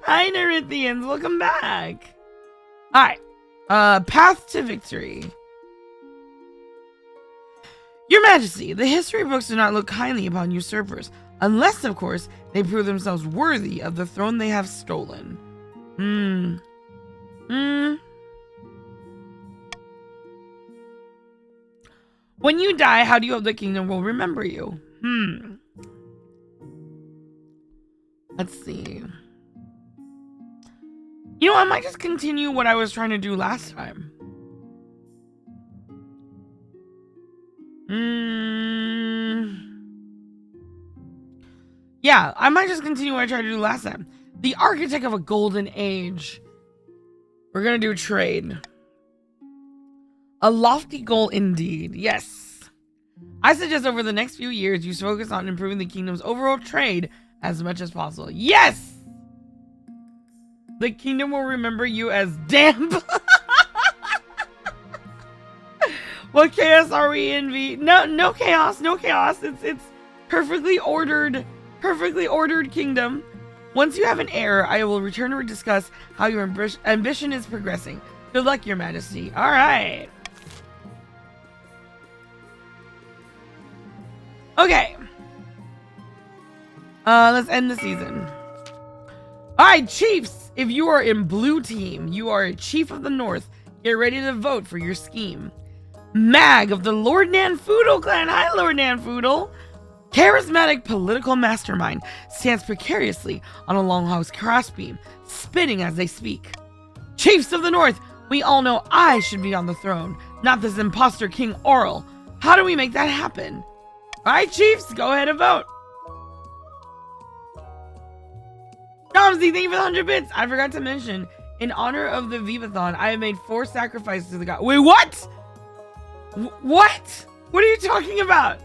Hi, Nerithians. Welcome back. All right. Path to victory. Your Majesty, the history books do not look kindly upon usurpers, unless, of course, they prove themselves worthy of the throne they have stolen. When you die, how do you hope the kingdom will remember you? Let's see. You know, I might just continue what I was trying to do last time. Yeah, I might just continue what I tried to do last time. The architect of a golden age. We're gonna do trade. A lofty goal indeed, yes. I suggest over the next few years, you focus on improving the kingdom's overall trade as much as possible. Yes! The kingdom will remember you as damp. What chaos are we in, V? No chaos, no chaos. It's perfectly ordered kingdom. Once you have an heir, I will return to discuss how your ambition is progressing. Good luck, Your Majesty. All right. Okay. Let's end the season. All right, chiefs. If you are in blue team, you are a chief of the north. Get ready to vote for your scheme. Mag of the Lord Nanfoodle clan. Hi, Lord Nanfoodle. Charismatic political mastermind stands precariously on a longhouse crossbeam, spinning as they speak. Chiefs of the North, we all know I should be on the throne, not this imposter King Oral. How do we make that happen? Alright, chiefs, go ahead and vote. Domsy, thank you for the 100 bits. I forgot to mention, in honor of the Veebathon, I have made 4 sacrifices to the god. Wait, what? What? What are you talking about?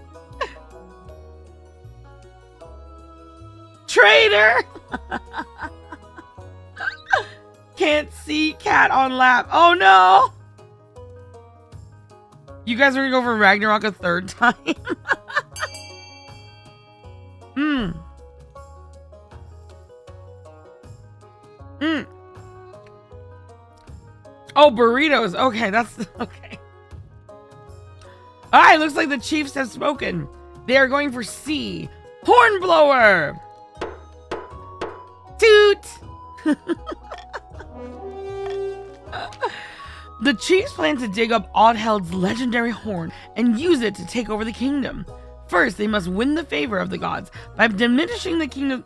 Traitor! Can't see cat on lap. Oh no! You guys are gonna go for Ragnarok a 3rd time? Oh, burritos. Okay, that's okay. Alright, looks like the chiefs have spoken. They are going for C. Hornblower! Toot! The chiefs plan to dig up Oddheld's legendary horn and use it to take over the kingdom. First, they must win the favor of the gods by diminishing the kingdom.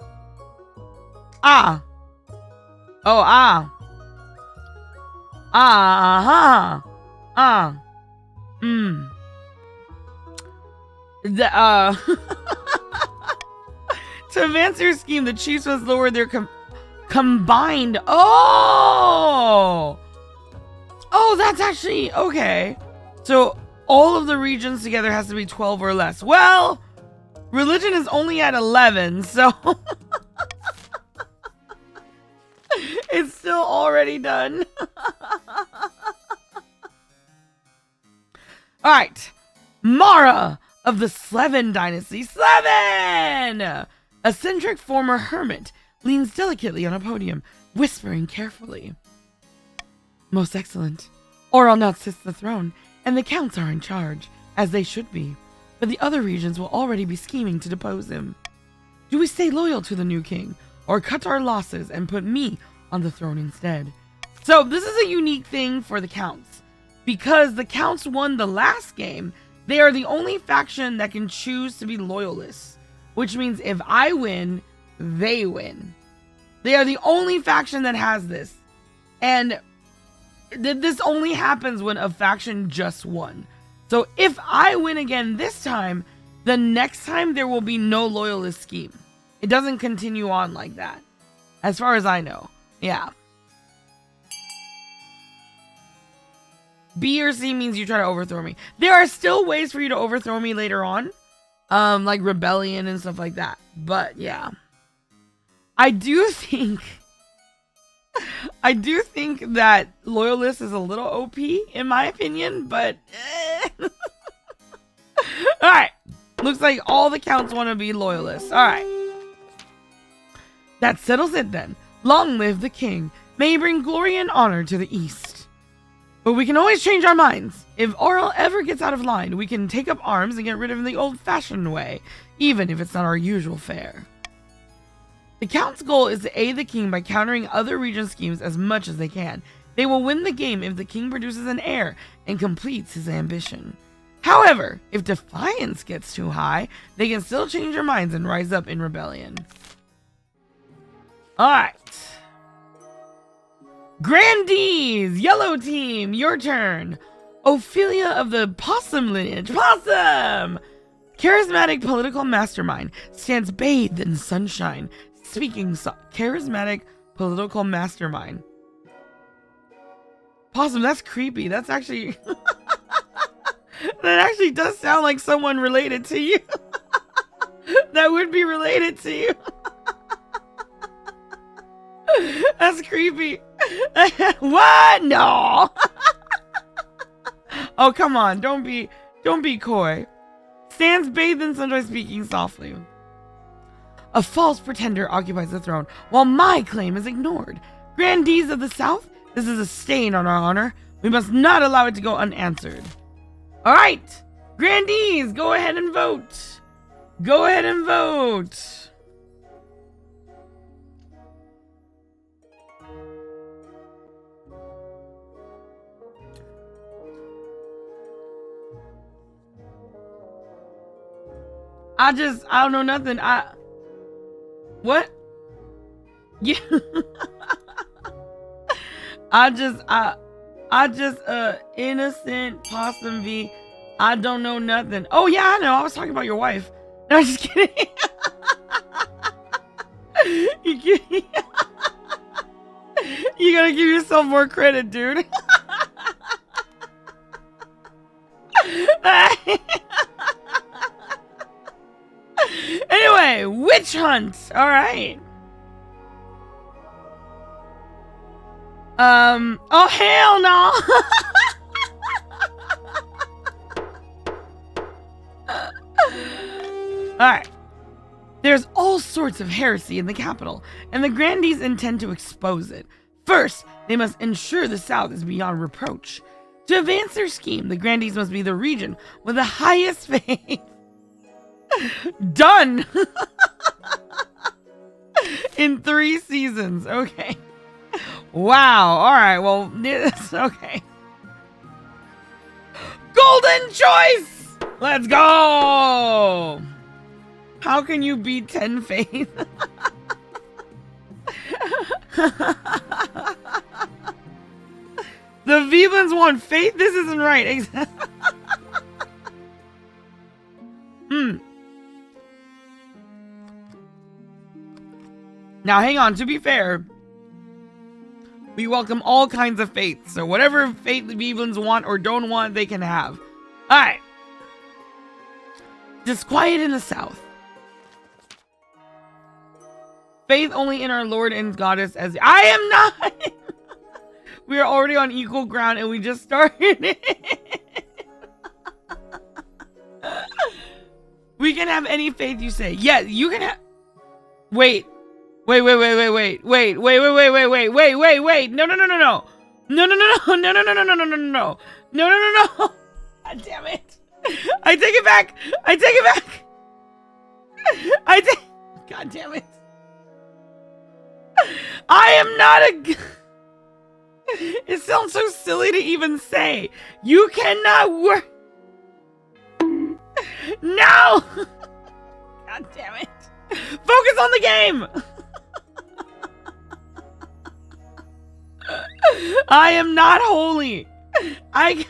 To advance their scheme, the chiefs must lower their combined. Oh, that's actually okay. So all of the regions together has to be 12 or less. Well, religion is only at 11, so it's still already done. All right, Mara of the Slevin dynasty. Slevin! Eccentric former hermit leans delicately on a podium, whispering carefully. Most excellent. Oral now sits the throne, and the counts are in charge, as they should be. But the other regions will already be scheming to depose him. Do we stay loyal to the new king, or cut our losses and put me on the throne instead? So this is a unique thing for the counts. Because the counts won the last game, they are the only faction that can choose to be loyalists. Which means if I win, they win. They are the only faction that has this. And this only happens when a faction just won. So if I win again this time, the next time there will be no loyalist scheme. It doesn't continue on like that. As far as I know. Yeah. B or C means you try to overthrow me. There are still ways for you to overthrow me later on. Like rebellion and stuff like that. But yeah. I do think that loyalist is a little OP in my opinion, but alright. Looks like all the counts want to be loyalists. Alright. That settles it then. Long live the king. May he bring glory and honor to the east. But we can always change our minds. If Aurel ever gets out of line, we can take up arms and get rid of him the old-fashioned way, even if it's not our usual fare. The Count's goal is to aid the king by countering other region schemes as much as they can. They will win the game if the king produces an heir and completes his ambition. However, if defiance gets too high, they can still change their minds and rise up in rebellion. Alright. Grandees, yellow team, your turn. Ophelia of the Possum lineage. Possum! Charismatic political mastermind. Stands bathed in sunshine. Charismatic political mastermind. Possum, that's creepy. That's actually... that actually does sound like someone related to you. That would be related to you. That's creepy. What? No. Oh, come on. Don't be coy. Stands bathed in sunshine, speaking softly. A false pretender occupies the throne, while my claim is ignored. Grandees of the South, this is a stain on our honor. We must not allow it to go unanswered. All right, Grandees, go ahead and vote. Go ahead and vote. I don't know nothing. What? Yeah. I just innocent Possum V. I don't know nothing. Oh yeah, I know. I was talking about your wife. No, I'm just kidding. You gotta give yourself more credit, dude. Anyway, witch hunt. All right. Oh hell no. Alright. There's all sorts of heresy in the capital, and the Grandees intend to expose it. First, they must ensure the South is beyond reproach. To advance their scheme, the Grandees must be the region with the highest faith. Done! In 3 seasons. Okay. Wow. Alright, well, okay. Golden choice! Let's go! How can you beat 10 faith? The Veebans want faith? This isn't right. Now, hang on. To be fair, we welcome all kinds of faith. So whatever faith the Veebans want or don't want, they can have. Alright. Disquiet in the South. Faith only in our Lord and Goddess as... I am not! We are already on equal ground and we just started it. We can have any faith you say. Yeah, you can have... Wait. Wait. No. God damn it. I take it back. God damn it. I am not a... It sounds so silly to even say. You cannot work... No! God damn it. Focus on the game! I am not holy. Sing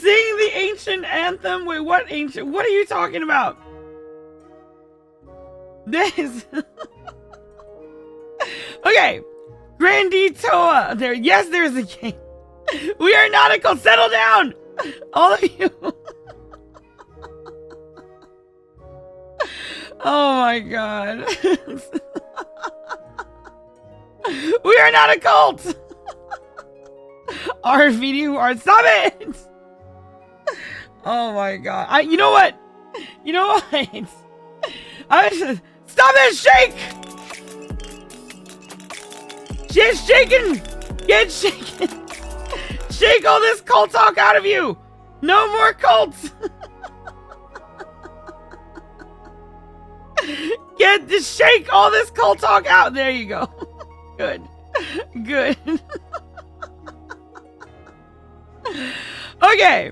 the ancient anthem. Wait, what ancient? What are you talking about? This. Okay. Grandee Toa. There, yes, there's a king. We are nautical. Settle down, all of you. Oh my god. We are not a cult. RVD who are, stop it. Oh my god. You know what? You know what? Stop it, shake. Get shaking. Get shaking. Shake all this cult talk out of you. No more cults. Shake all this cult talk out. There you go. Good. Good. Okay.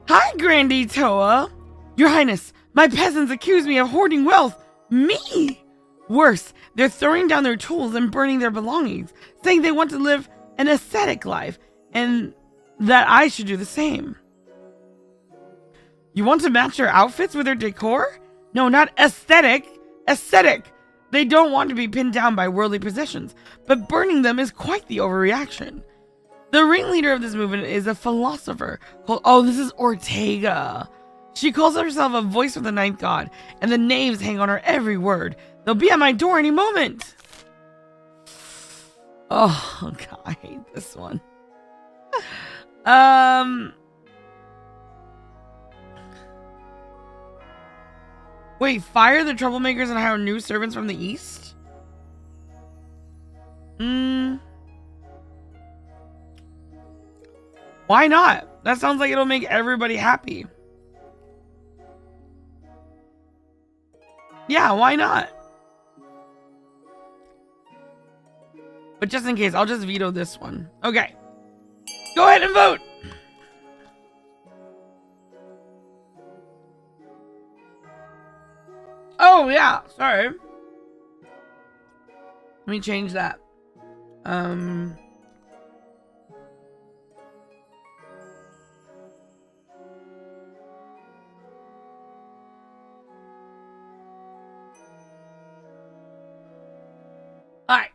Hi, Grandee Toa. Your Highness, my peasants accuse me of hoarding wealth. Me? Worse, they're throwing down their tools and burning their belongings, saying they want to live an ascetic life and that I should do the same. You want to match their outfits with their decor? No, not aesthetic. Ascetic. They don't want to be pinned down by worldly possessions, but burning them is quite the overreaction. The ringleader of this movement is a philosopher called, oh, this is Ortega. She calls herself a voice of the ninth god, and the knaves hang on her every word. They'll be at my door any moment. Oh, God, I hate this one. Wait, fire the troublemakers and hire new servants from the east? Why not? That sounds like it'll make everybody happy. Yeah, why not? But just in case, I'll just veto this one. Okay. Go ahead and vote. Oh, yeah. Sorry. Let me change that. All right.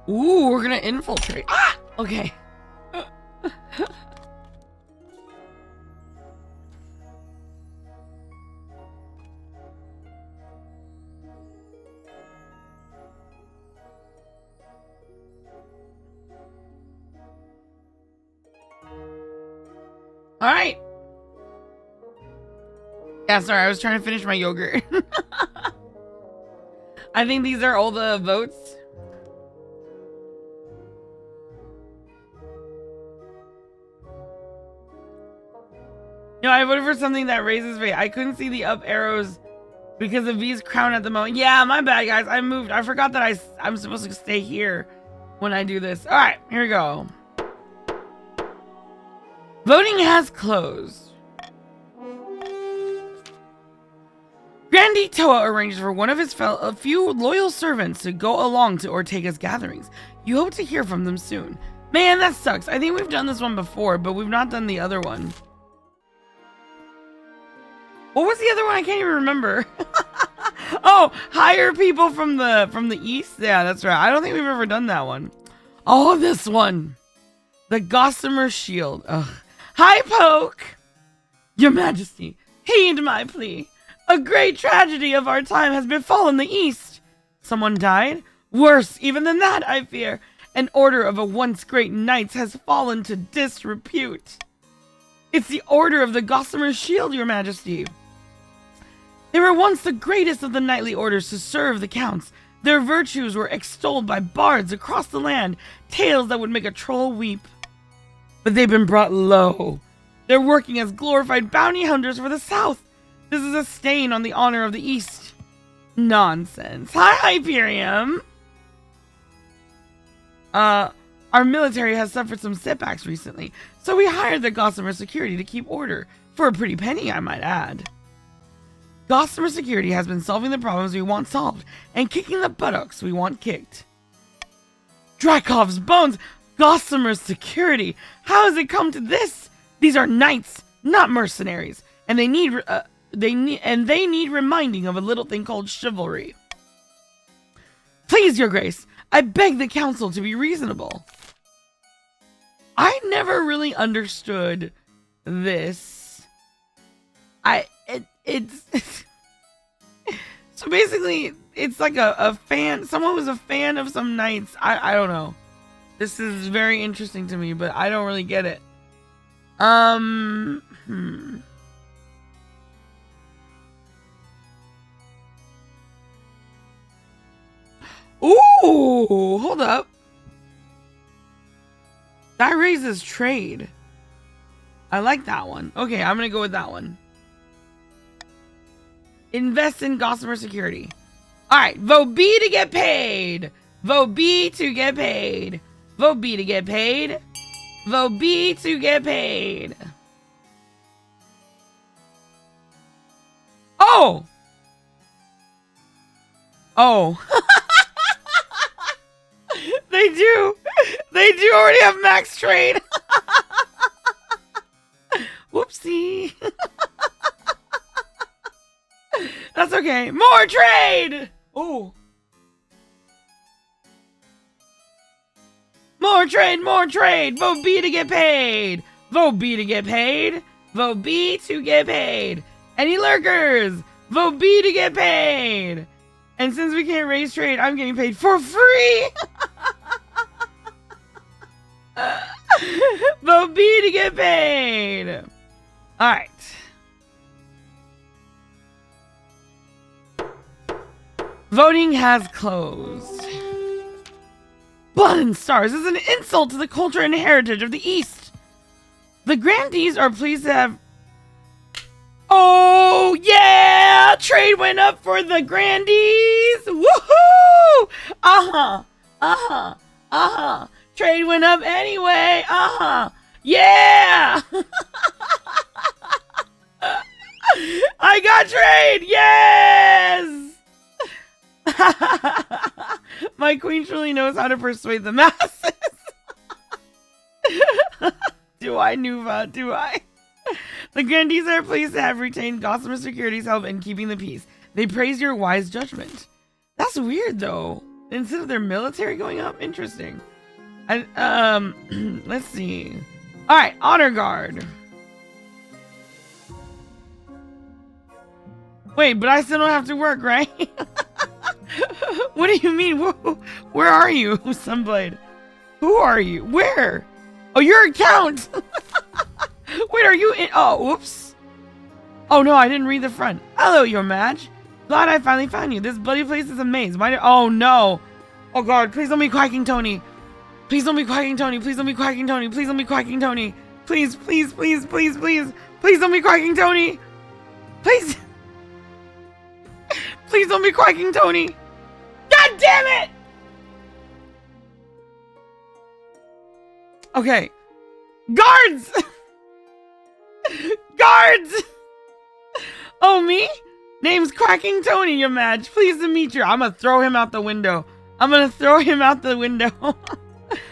Ooh, we're gonna infiltrate. Ah! Okay. All right. Yeah, sorry, I was trying to finish my yogurt. I think these are all the votes. No, I voted for something that raises rate. I couldn't see the up arrows because of V's crown at the moment. Yeah, my bad, guys. I moved. I forgot that I'm supposed to stay here when I do this. All right, here we go. Voting has closed. Grandee Toa arranges for one of his a few loyal servants to go along to Ortega's gatherings. You hope to hear from them soon. Man, that sucks. I think we've done this one before, but we've not done the other one. What was the other one? I can't even remember. Oh, hire people from the east? Yeah, that's right. I don't think we've ever done that one. Oh, this one. The Gossamer Shield. Ugh. Hi, Poke. Your Majesty, heed my plea. A great tragedy of our time has befallen the East. Someone died? Worse even than that, I fear. An order of a once great knights has fallen to disrepute. It's the Order of the Gossamer Shield, Your Majesty. They were once the greatest of the knightly orders to serve the counts. Their virtues were extolled by bards across the land, tales that would make a troll weep. But they've been brought low. They're working as glorified bounty hunters for the South. This is a stain on the honor of the East. Nonsense. Hi, Hyperium. Our military has suffered some setbacks recently, so we hired the Gossamer Security to keep order. For a pretty penny, I might add. Gossamer Security has been solving the problems we want solved, and kicking the buttocks we want kicked. Drakov's bones! Gossamer Security! How has it come to this? These are knights, not mercenaries. and they need reminding of a little thing called chivalry. Please, Your Grace, I beg the council to be reasonable. I never really understood this. It's so basically it's like a fan. Someone was a fan of some knights. I don't know. This is very interesting to me, but I don't really get it. Ooh, hold up. That raises trade. I like that one. Okay, I'm gonna go with that one. Invest in Gossamer security. Alright, vote B to get paid. Vote B to get paid. Vote B to get paid. Vote B to get paid. Oh! Oh. They do. They do already have max trade. Whoopsie. That's okay. More trade. Oh. More trade, more trade. Vote B to get paid. Vote B to get paid. Vote B to get paid. Any lurkers? Vote B to get paid. And since we can't raise trade, I'm getting paid for free. Vote B to get paid. All right. Voting has closed. Blood and stars is an insult to the culture and heritage of the East. The grandees are pleased to have... Oh, yeah! Trade went up for the grandees! Woohoo! Uh-huh. Uh-huh. Uh-huh. Trade went up anyway! Uh-huh. Yeah! I got trade! Yes! My queen truly knows how to persuade the masses. Do I, Nuva? Do I? The grandees are pleased to have retained Gossamer Security's help in keeping the peace. They praise your wise judgment. That's weird, though. Instead of their military going up? Interesting. Let's see. Alright, Honor Guard. Wait, but I still don't have to work, right? What do you mean? Where are you, Sunblade? Who are you? Where? Oh, your account! Wait, are you in? Oh, whoops. Oh, no, I didn't read the front. Hello, Your Madge. Glad I finally found you. This bloody place is a maze. Oh, no. Oh, God, please don't be Quacking Tony. Please don't be Quacking Tony. Please don't be Quacking Tony. Please don't be Quacking Tony. Please, please, please, please, please. Please don't be Quacking Tony. Please. Please don't be Quacking Tony. God damn it! Okay. Guards! Guards! Oh, me? Name's Quacking Tony, Your Madge. Pleased to meet you. I'm gonna throw him out the window. I'm gonna throw him out the window.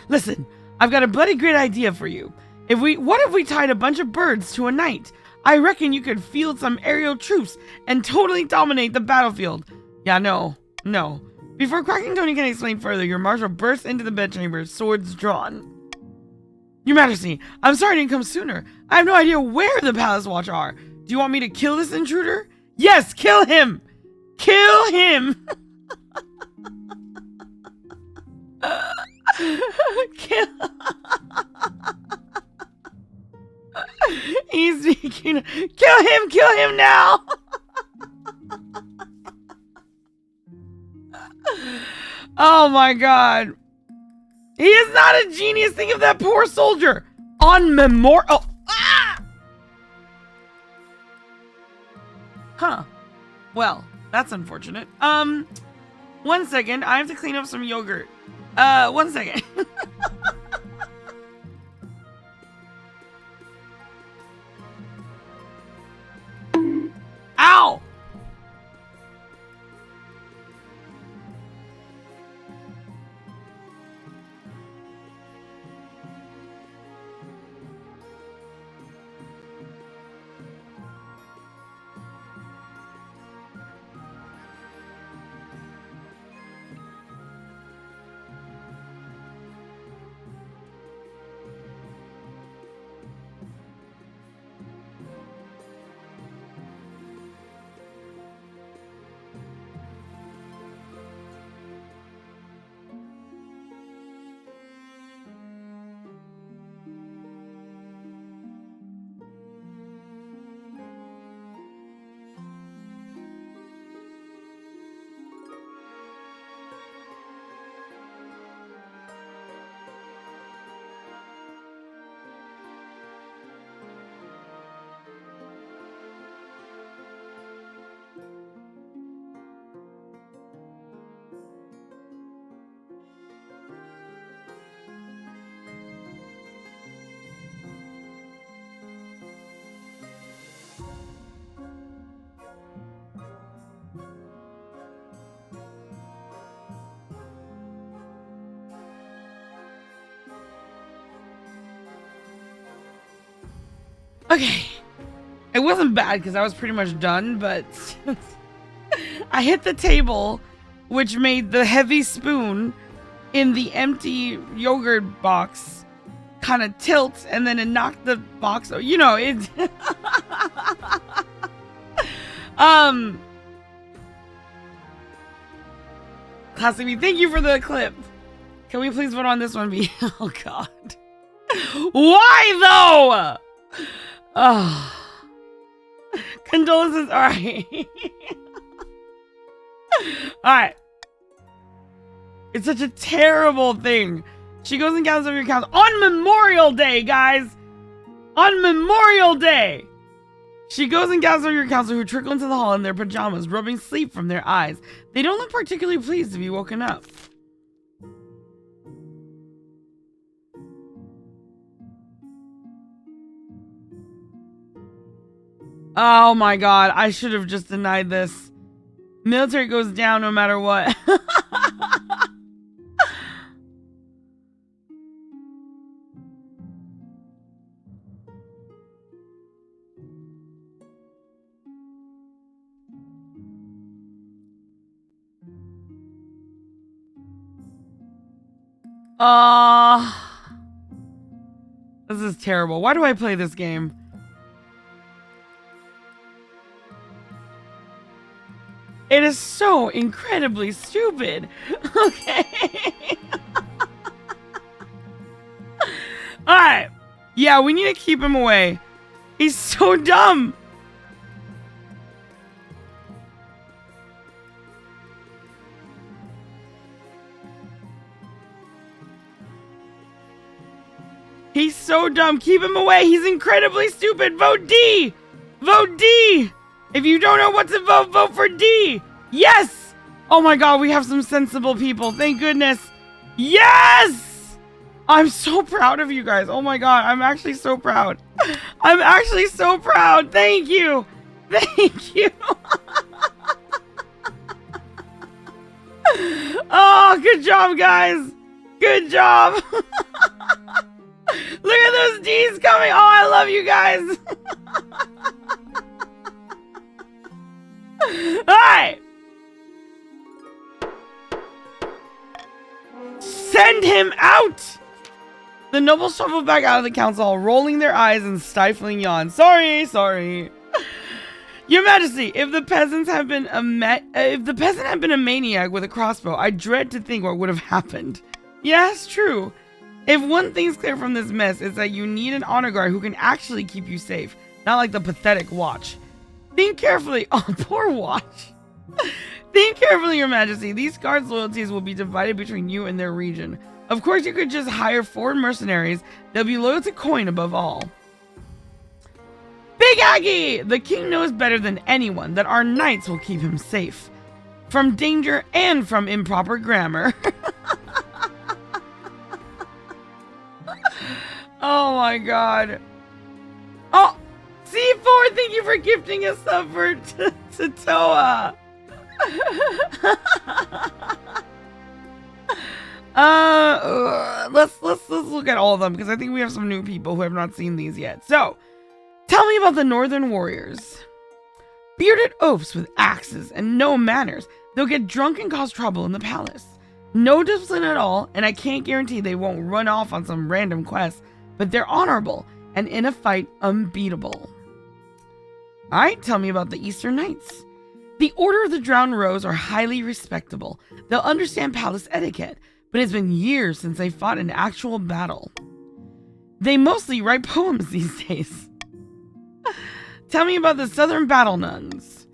Listen, I've got a bloody great idea for you. What if we tied a bunch of birds to a knight? I reckon you could field some aerial troops and totally dominate the battlefield. Yeah, no. Before Quacking Tony can explain further, your marshal bursts into the bedchamber, swords drawn. Your Majesty, I'm sorry I didn't come sooner. I have no idea where the Palace Watch are. Do you want me to kill this intruder? Yes, kill him! Kill him! Kill... He's speaking. Kill him now! Oh my god. He is not a genius. Think of that poor soldier. On memorial. Oh. Ah! Huh. Well, that's unfortunate. 1 second. I have to clean up some yogurt. 1 second. Ow! Okay. It wasn't bad because I was pretty much done, but I hit the table, which made the heavy spoon in the empty yogurt box kind of tilt, and then it knocked the box. You know, it. KotC, thank you for the clip. Can we please vote on this one? Oh God. Why though? Oh. Condolences. All right. All right. It's such a terrible thing. She goes and gathers up your accounts on Memorial Day, guys. On Memorial Day. She goes and gathers up your counselor who trickle into the hall in their pajamas, rubbing sleep from their eyes. They don't look particularly pleased to be woken up. Oh my God, I should have just denied this. Military goes down no matter what. This is terrible. Why do I play this game? It is so incredibly stupid. Okay. Alright. Yeah, we need to keep him away. He's so dumb. He's so dumb. Keep him away. He's incredibly stupid. Vote D. Vote D. If you don't know what to vote, vote for D. Yes. Oh my God, we have some sensible people. Thank goodness. Yes. I'm so proud of you guys. Oh my God, I'm actually so proud. I'm actually so proud. Thank you. Thank you. Oh, good job, guys. Good job. Look at those D's coming. Oh, I love you guys. Alright. Send him out. The nobles shuffle back out of the council hall, rolling their eyes and stifling yawns. Sorry. Your Majesty, if the peasant had been a maniac with a crossbow, I dread to think what would have happened. Yes, true. If one thing's clear from this mess, it's that you need an honor guard who can actually keep you safe, not like the pathetic Watch. Think carefully. Oh, poor Watch. Think carefully, Your Majesty. These guards' loyalties will be divided between you and their region. Of course, you could just hire foreign mercenaries. They'll be loyal to coin above all. Big Aggie! The king knows better than anyone that our knights will keep him safe. From danger and from improper grammar. Oh my God. Oh, C4, thank you for gifting us up to Toa. Let's look at all of them because I think we have some new people who have not seen these yet. So, tell me about the Northern Warriors. Bearded oafs with axes and no manners. They'll get drunk and cause trouble in the palace. No discipline at all, and I can't guarantee they won't run off on some random quest, but they're honorable and in a fight unbeatable. Alright, tell me about the Eastern Knights. The Order of the Drowned Rose are highly respectable. They'll understand palace etiquette, but it's been years since they fought an actual battle. They mostly write poems these days. Tell me about the Southern Battle Nuns.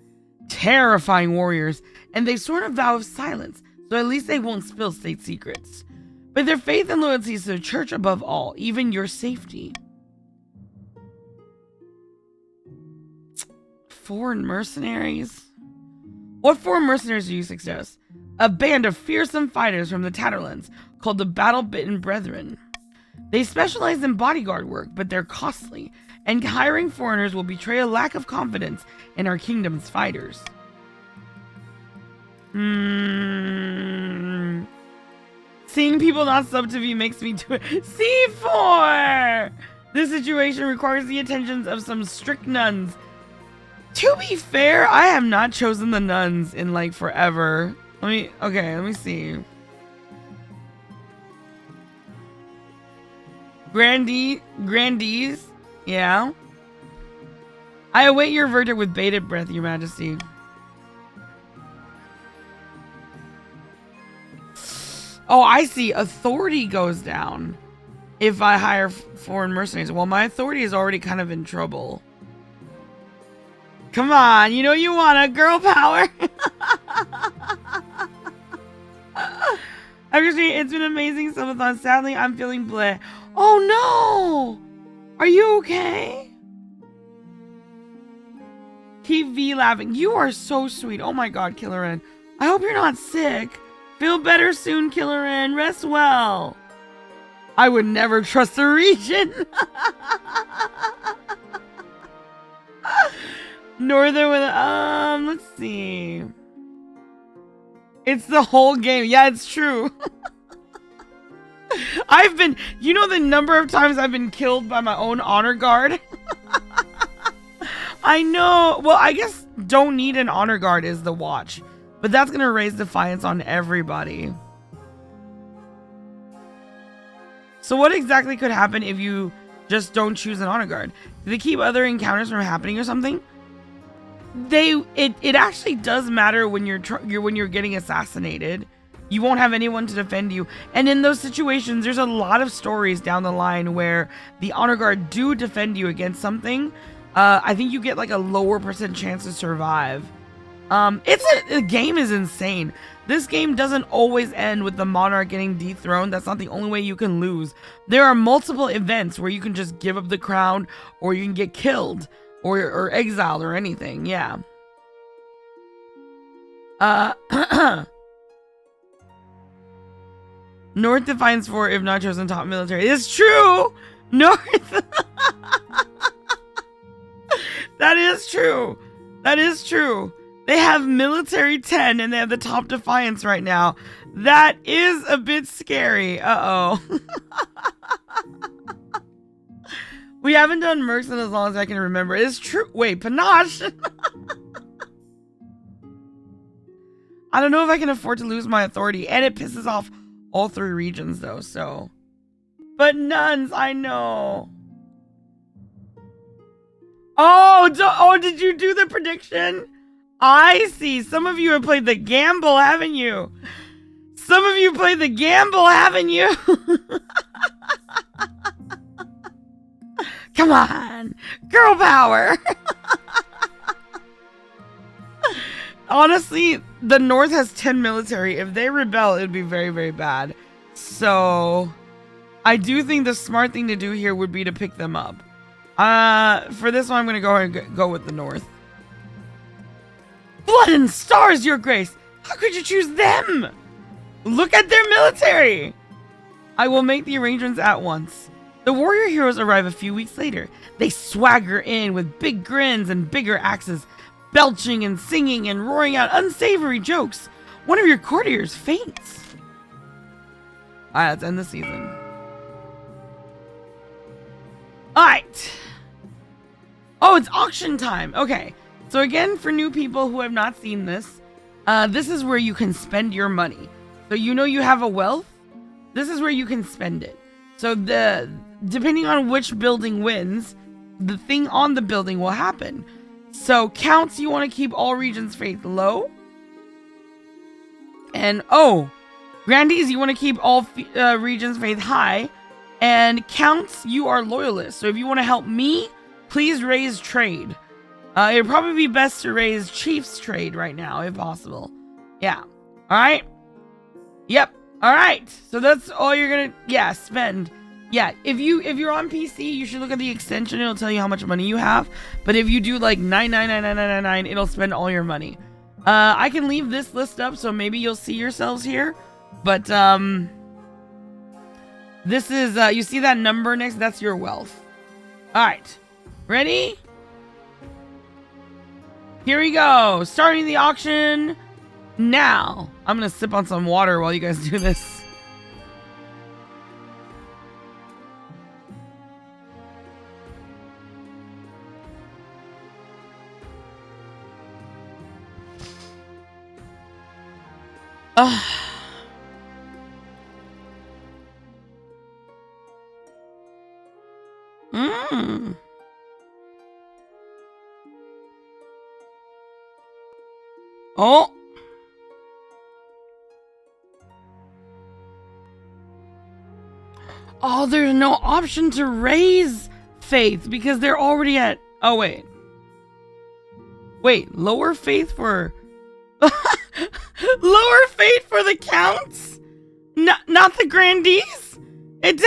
Terrifying warriors, and they sworn a vow of silence, so at least they won't spill state secrets. But their faith and loyalty is to the church above all, even your safety. Foreign mercenaries? What foreign mercenaries do you suggest? A band of fearsome fighters from the Tatterlands called the Battle-Bitten Brethren. They specialize in bodyguard work, but they're costly, and hiring foreigners will betray a lack of confidence in our kingdom's fighters. Seeing people not sub to V makes me do it. C4! This situation requires the attentions of some strict nuns. To be fair, I have not chosen the nuns in like forever. Let me see. Grandees, yeah. I await your verdict with bated breath, Your Majesty. Oh, I see. Authority goes down if I hire foreign mercenaries. Well, my authority is already kind of in trouble. Come on, you know you want a girl power. Actually, it's been amazing, Subathon. Sadly, I'm feeling bleh. Oh no! Are you okay? Keep V laughing. You are so sweet. Oh my god, Killer N. I hope you're not sick. Feel better soon, Killer N. Rest well. I would never trust a region. Northern with let's see. It's the whole game. Yeah, it's true. You know the number of times I've been killed by my own honor guard? I know. Well, I guess don't need an honor guard is the watch. But that's going to raise defiance on everybody. So what exactly could happen if you just don't choose an honor guard? Do they keep other encounters from happening or something? It actually does matter when you're getting assassinated. You won't have anyone to defend you. And in those situations, there's a lot of stories down the line where the honor guard do defend you against something. I think you get like a lower % chance to survive. The game is insane. This game doesn't always end with the monarch getting dethroned. That's not the only way you can lose. There are multiple events where you can just give up the crown, or you can get killed, or exiled, or anything. Yeah. North defines for if not chosen top military. It's true. North. That is true. That is true. They have military 10 and they have the top defiance right now. That is a bit scary. Uh-oh. We haven't done mercs in as long as I can remember. It's true. Wait, Panache. I don't know if I can afford to lose my authority. And it pisses off all 3 regions though, so. But nuns, I know. Oh, did you do the prediction? I see. Some of you have played the gamble, haven't you? Some of you played the gamble, haven't you? Come on. Girl power. Honestly, the North has 10 military. If they rebel, it would be very, very bad. So, I do think the smart thing to do here would be to pick them up. For this one, I'm going to go ahead and go with the North. Blood and stars, Your Grace! How could you choose them? Look at their military! I will make the arrangements at once. The warrior heroes arrive a few weeks later. They swagger in with big grins and bigger axes, belching and singing and roaring out unsavory jokes. One of your courtiers faints. Alright, let's end the season. Alright. Oh, it's auction time. Okay. So again, for new people who have not seen this, this is where you can spend your money. So you know you have a wealth. This is where you can spend it. So depending on which building wins, the thing on the building will happen. So counts, you want to keep all regions' faith low. And grandees, you want to keep all regions' faith high. And counts, you are loyalists. So if you want to help me, please raise trade. It'd probably be best to raise chief's trade right now, if possible. Yeah. All right. Yep. All right. So that's all you're gonna, spend. Yeah. If you're on PC, you should look at the extension. It'll tell you how much money you have. But if you do like 9999999, it'll spend all your money. I can leave this list up, so maybe you'll see yourselves here. But this is you see that number next? That's your wealth. All right. Ready? Here we go. Starting the auction now. I'm going to sip on some water while you guys do this. Oh. Oh, there's no option to raise faith because they're already at... Oh, wait. Wait, lower faith for... Lower faith for the counts? Not the grandees? It...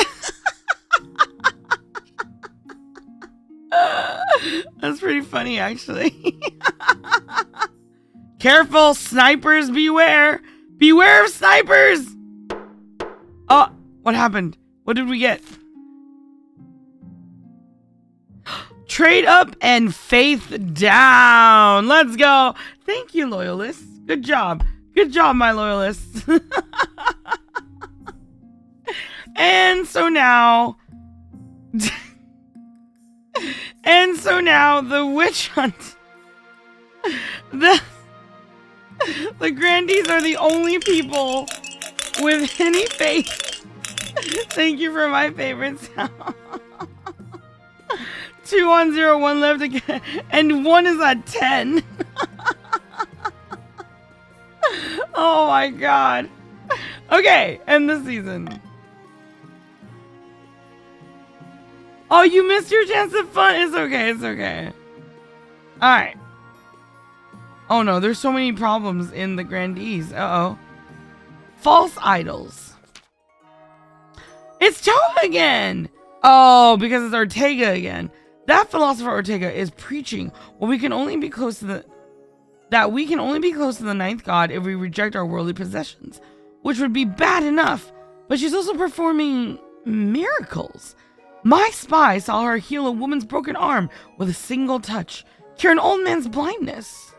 That's pretty funny, actually. Careful, snipers, beware. Beware of snipers. Oh, what happened? What did we get? Trade up and faith down. Let's go. Thank you, loyalists. Good job. Good job, my loyalists. And so now... And so now the witch hunt. The grandees are the only people with any faith. Thank you for my favorite sound. 2 on 0, 1 left again, and 1 is at 10. Oh my god. Okay, end the season. Oh, you missed your chance of fun. It's okay, it's okay. Alright. Oh no, there's so many problems in the grandees. Uh-oh. False idols. It's Toa again! Oh, because it's Ortega again. That philosopher Ortega is preaching we can only be close to the ninth god if we reject our worldly possessions, which would be bad enough, but she's also performing miracles. My spy saw her heal a woman's broken arm with a single touch, cure an old man's blindness.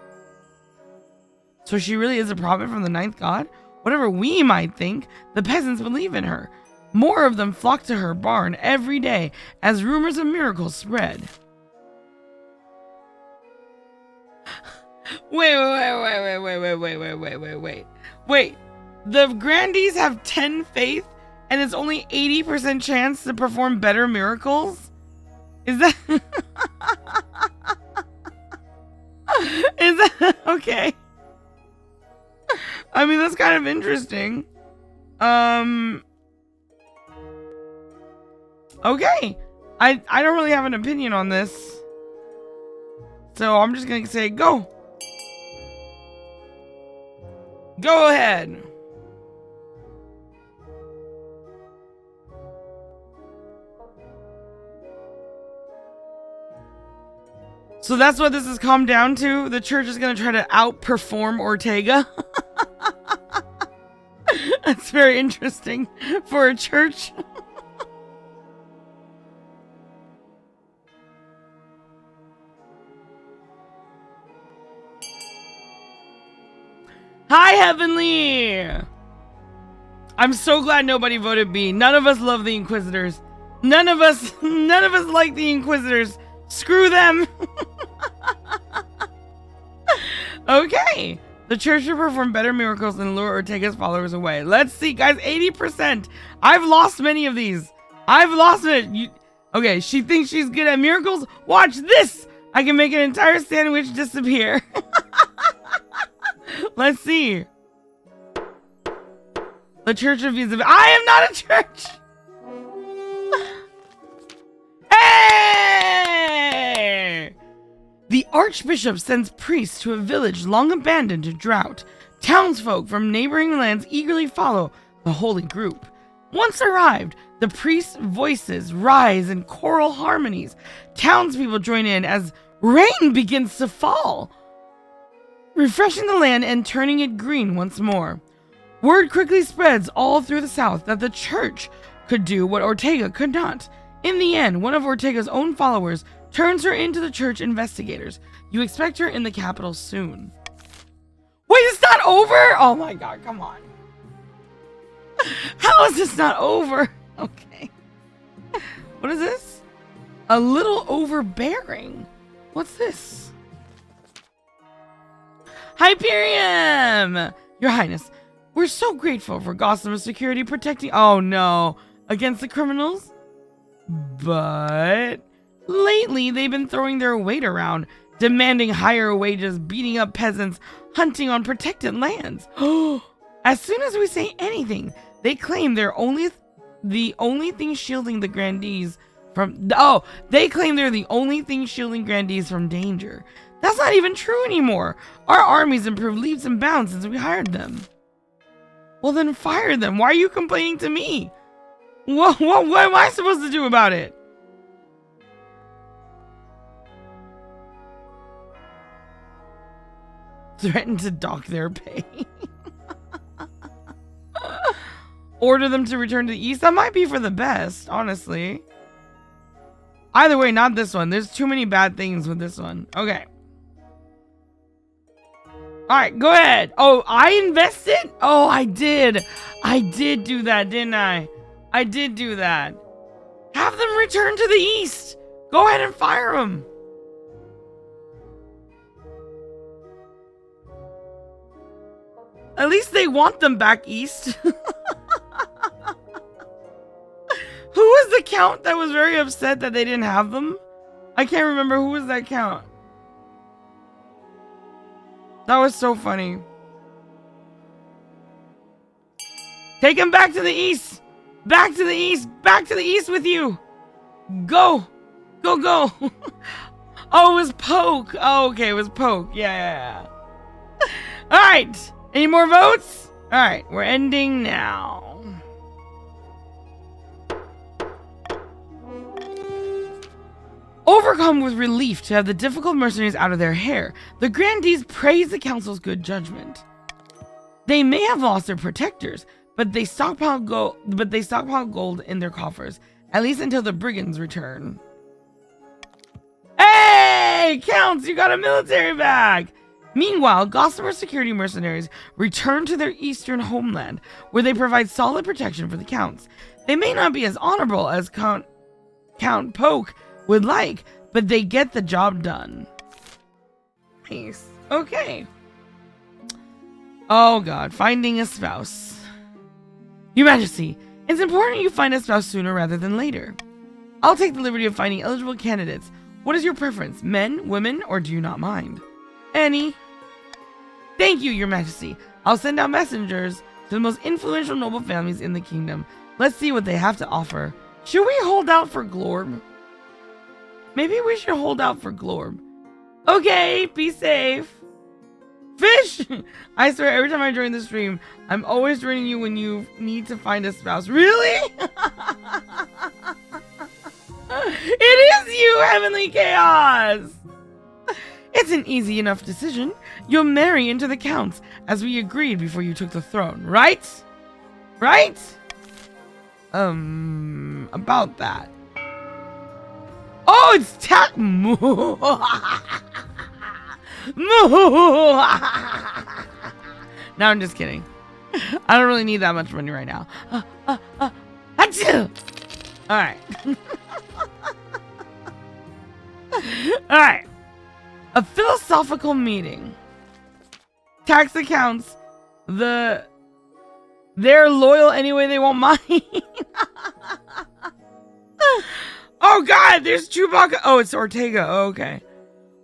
So she really is a prophet from the ninth god? Whatever we might think, the peasants believe in her. More of them flock to her barn every day as rumors of miracles spread. Wait. The grandees have 10 faith and it's only 80% chance to perform better miracles? Is that... Is that... Okay. I mean, that's kind of interesting. Okay. I don't really have an opinion on this. So I'm just going to say go. Go ahead. So that's what this has come down to. The church is going to try to outperform Ortega. That's very interesting for a church. Hi, Heavenly! I'm so glad nobody voted B. None of us love the Inquisitors. None of us like the Inquisitors. Screw them! Okay. The church should perform better miracles than lure Ortega's followers away. Let's see, guys. 80%. I've lost many of these. I've lost it. Okay, she thinks she's good at miracles. Watch this. I can make an entire sandwich disappear. Let's see. The Church of Veebathon. I am not a church. Hey! The Archbishop sends priests to a village long abandoned to drought. Townsfolk from neighboring lands eagerly follow the holy group. Once arrived, the priests' voices rise in choral harmonies. Townspeople join in as rain begins to fall, refreshing the land and turning it green once more. Word quickly spreads all through the south that the church could do what Ortega could not. In the end, one of Ortega's own followers turns her into the church investigators. You expect her in the capital soon. Wait, it's not over? Oh my god, come on. How is this not over? Okay. What is this? A little overbearing. What's this? Hyperion! Your Highness, We're so grateful for Gossamer Security protecting— oh no, against the criminals. But lately, they've been throwing their weight around, demanding higher wages, beating up peasants, hunting on protected lands. As soon as we say anything, they claim they're the only thing shielding the grandees from— oh, they claim they're the only thing shielding grandees from danger. That's not even true anymore. Our army's improved leaps and bounds since we hired them. Well then fire them. Why are you complaining to me? What am I supposed to do about it? Threaten to dock their pay. Order them to return to the east. That might be for the best, honestly. Either way, not this one. There's too many bad things with this one. Okay. Alright, go ahead. Oh, I invested? Oh, I did. I did do that, didn't I? I did do that. Have them return to the east. Go ahead and fire them. At least they want them back east. Who was the count that was very upset that they didn't have them? I can't remember. Who was that count? That was so funny. Take him back to the east. Back to the east. Back to the east with you. Go. Go, go. Oh, it was Poke. Oh, okay. It was Poke. Yeah. All right. Any more votes? All right. We're ending now. Overcome with relief to have the difficult mercenaries out of their hair, the grandees praise the council's good judgment. They may have lost their protectors, but they stockpile gold in their coffers, at least until the brigands return. Hey, Counts, you got a military bag! Meanwhile, Gossamer security mercenaries return to their eastern homeland, where they provide solid protection for the Counts. They may not be as honorable as Count Poke would like, but they get the job done. Nice. Okay. Oh god, finding a spouse. Your Majesty, it's important you find a spouse sooner rather than later. I'll take the liberty of finding eligible candidates. What is your preference? Men, women, or do you not mind? Any. Thank you, Your Majesty. I'll send out messengers to the most influential noble families in the kingdom. Let's see what they have to offer. Should we hold out for Glorb? Maybe we should hold out for Glorb. Okay, be safe. Fish! I swear, every time I join the stream, I'm always joining you when you need to find a spouse. Really? It is you, Heavenly Chaos! It's an easy enough decision. You'll marry into the Counts, as we agreed before you took the throne, right? Right? About that. Oh, it's No, I'm just kidding. I don't really need that much money right now. Alright. Alright. A philosophical meeting. Tax accounts. They're loyal anyway they won't mind. Oh god, there's Chewbacca. Oh, it's Ortega. Oh, okay.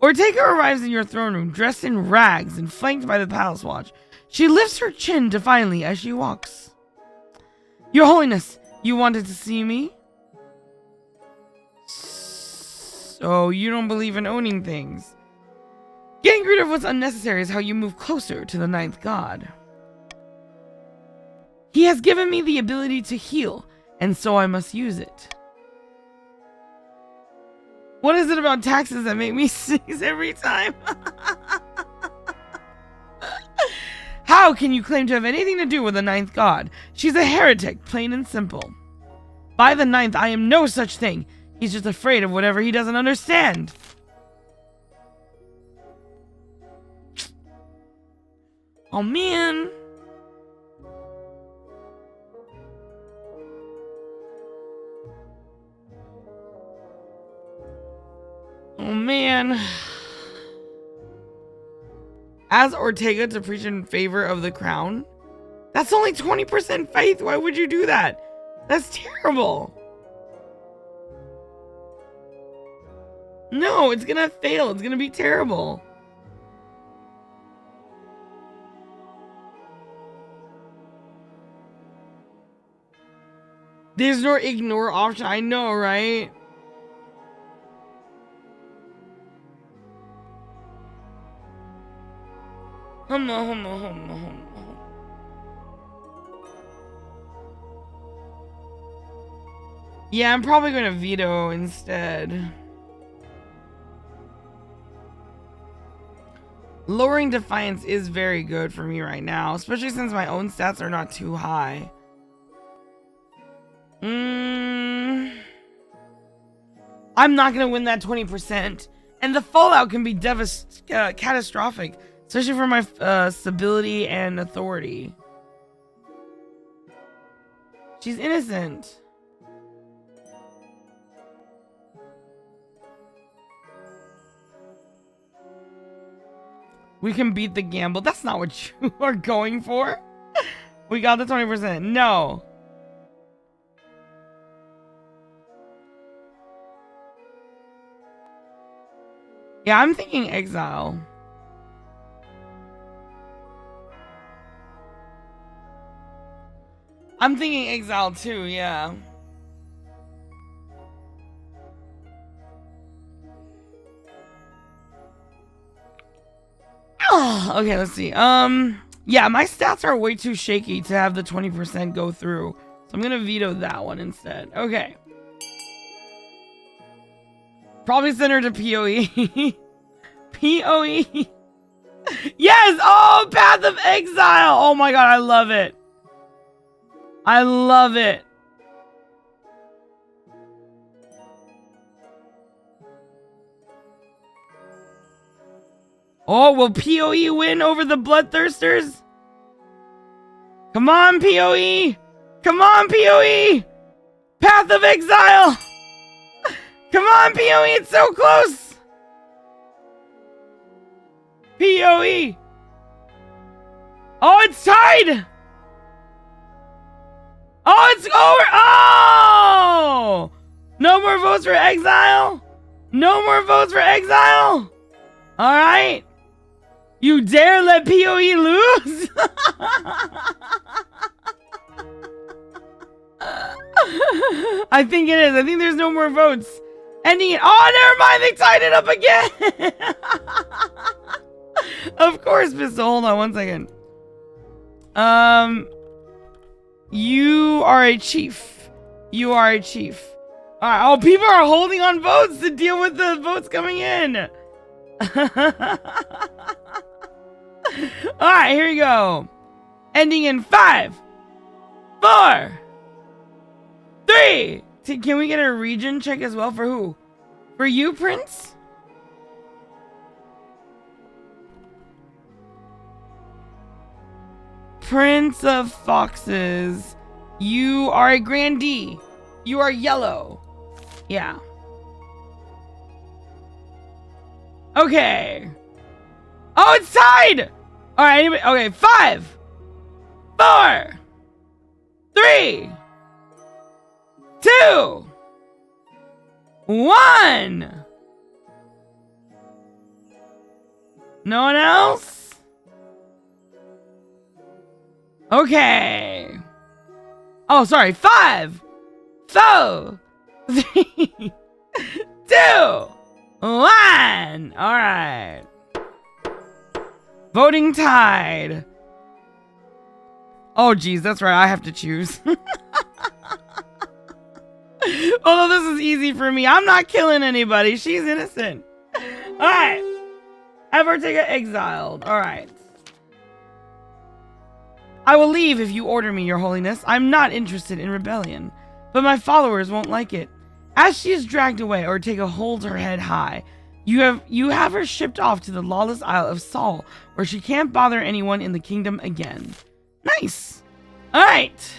Ortega arrives in your throne room dressed in rags and flanked by the Palace Watch. She lifts her chin defiantly as she walks. Your Holiness, you wanted to see me? So you don't believe in owning things. Getting rid of what's unnecessary is how you move closer to the ninth god. He has given me the ability to heal, and so I must use it. What is it about taxes that make me sneeze every time? How can you claim to have anything to do with the ninth god? She's a heretic, plain and simple. By the ninth, I am no such thing. He's just afraid of whatever he doesn't understand. Oh man. Oh man. As Ortega to preach in favor of the crown, That's only 20% faith. Why would you do that? That's terrible. No, it's gonna fail. It's gonna be terrible. There's no ignore option. I know, right? Yeah, I'm probably gonna veto instead. Lowering Defiance is very good for me right now, especially since my own stats are not too high. I'm not gonna win that 20%, and the fallout can be catastrophic, especially for my stability and authority. She's innocent. We can beat the gamble. That's not what you are going for. We got the 20%. No. Yeah, I'm thinking exile. I'm thinking exile too, yeah. Okay, let's see. Yeah, my stats are way too shaky to have the 20% go through. So I'm gonna veto that one instead. Okay. Probably send her to PoE. PoE. Yes! Oh, Path of Exile! Oh my god, I love it. I love it. Oh, will PoE win over the Bloodthirsters? Come on, PoE! Come on, PoE! Path of Exile! Come on, PoE! It's so close! PoE! Oh, it's tied! Oh, it's over! Oh! No more votes for Exile? No more votes for Exile? Alright. You dare let PoE lose? I think it is. I think there's no more votes. Ending it. Oh, never mind. They tied it up again. Of course, Pistol. Hold on one second. You are a chief. You are a chief. All right. Oh, people are holding on votes to deal with the votes coming in. Alright, here we go. Ending in 5, 4, 3. Can we get a region check as well? For who? For you, Prince? Prince of Foxes. You are a grandee. You are yellow. Yeah. Okay. Oh, it's tied! Alright, anyway, okay, 5, 4, 3, 2, 1. No one else? Okay. Oh, sorry, 5, 4, 3, 2, 1. Alright. Voting tied. Oh, geez, that's right. I have to choose. Although this is easy for me. I'm not killing anybody. She's innocent. Alright. Have Ortega exiled. Alright. I will leave if you order me, Your Holiness. I'm not interested in rebellion. But my followers won't like it. As she is dragged away, Ortega holds her head high. You have her shipped off to the lawless Isle of Saul, where she can't bother anyone in the kingdom again. Nice. Alright.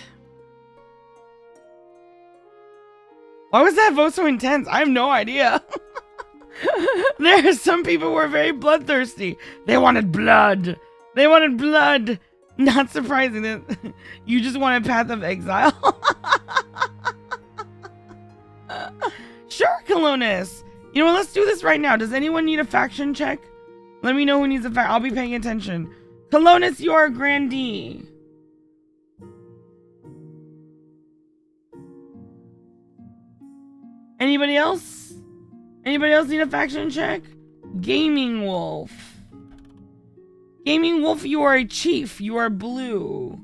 Why was that vote so intense? I have no idea. There are some people who are very bloodthirsty. They wanted blood. They wanted blood. Not surprising that you just wanted Path of Exile. Sure, Colonus. You know what? Let's do this right now. Does anyone need a faction check? Let me know who needs a faction. I'll be paying attention. Colonus, you are a grandee. Anybody else? Anybody else need a faction check? Gaming Wolf. Gaming Wolf, you are a chief. You are blue.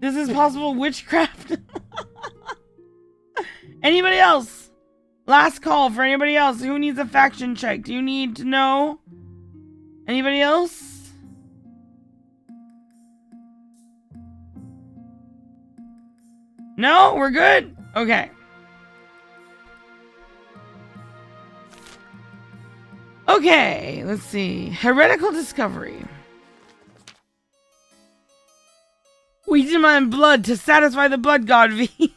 This is possible witchcraft. Anybody else? Last call for anybody else. Who needs a faction check? Do you need to know? Anybody else? No? We're good? Okay. Okay, let's see. Heretical discovery. We demand blood to satisfy the blood god V.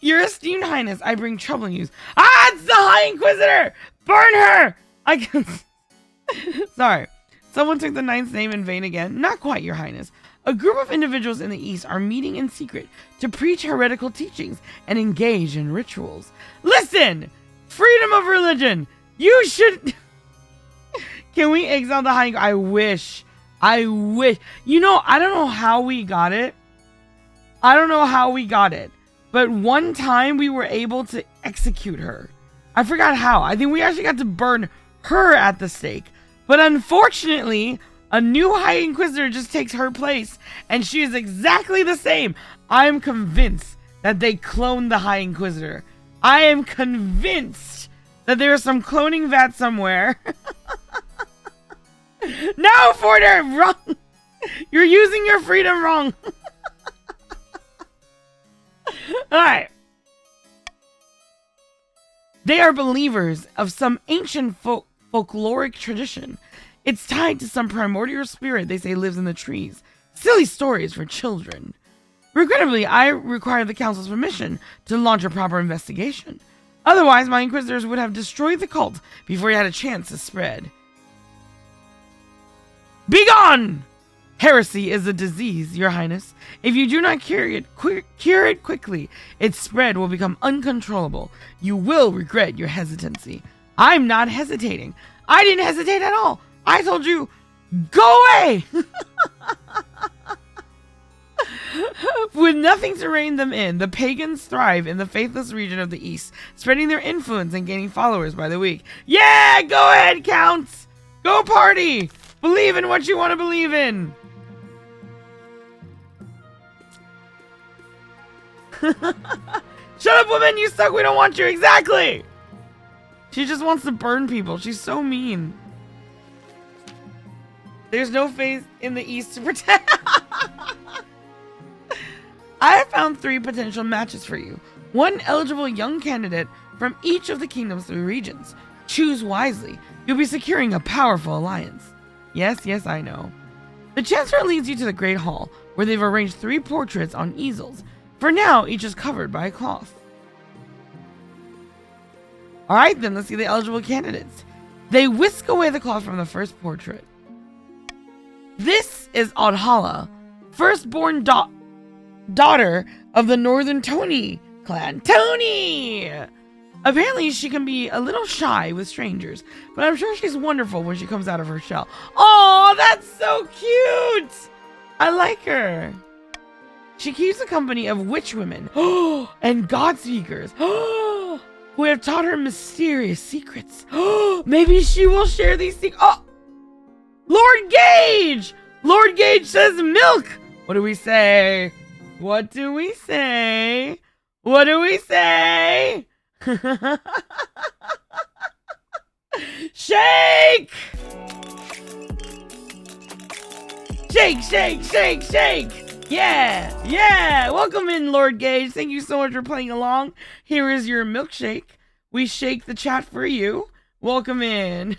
Your esteemed highness, I bring troubling news. Ah, it's the High Inquisitor! Burn her! I can... Sorry. Someone took the Ninth's name in vain again. Not quite, your highness. A group of individuals in the East are meeting in secret to preach heretical teachings and engage in rituals. Listen! Freedom of religion! You should... Can we exile the High... I wish. You know, I don't know how we got it. But one time we were able to execute her. I forgot how. I think we actually got to burn her at the stake. But unfortunately, a new High Inquisitor just takes her place. And she is exactly the same. I'm convinced that they cloned the High Inquisitor. I am convinced that there is some cloning vat somewhere. No, Forder! Wrong! You're using your freedom wrong. Alright. They are believers of some ancient folkloric tradition. It's tied to some primordial spirit they say lives in the trees. Silly stories for children. Regrettably, I require the council's permission to launch a proper investigation. Otherwise, my inquisitors would have destroyed the cult before it had a chance to spread. Begone! Heresy is a disease, your highness. If you do not cure it quickly, its spread will become uncontrollable. You will regret your hesitancy. I'm not hesitating. I didn't hesitate at all. I told you, go away! With nothing to rein them in, the pagans thrive in the faithless region of the East, spreading their influence and gaining followers by the week. Yeah, go ahead, Counts! Go party! Believe in what you want to believe in! Shut up, woman! You suck! We don't want you! Exactly! She just wants to burn people. She's so mean. There's no faith in the East to protect. I have found 3 potential matches for you. 1 eligible young candidate from each of the kingdom's 3 regions. Choose wisely. You'll be securing a powerful alliance. Yes, I know. The Chancellor leads you to the Great Hall, where they've arranged 3 portraits on easels. For now, each is covered by a cloth. Alright then, let's see the eligible candidates. They whisk away the cloth from the first portrait. This is Audhala, firstborn daughter of the Northern Tony clan. Tony! Apparently, she can be a little shy with strangers, but I'm sure she's wonderful when she comes out of her shell. Oh, that's so cute! I like her. She keeps the company of witch women and god speakers who have taught her mysterious secrets. Maybe she will share these secrets. Oh! Lord Gage! Lord Gage says milk! What do we say? What do we say? What do we say? Shake! Shake, shake, shake, shake! Yeah! Welcome in, Lord Gage. Thank you so much for playing along. Here is your milkshake. We shake the chat for you. Welcome in.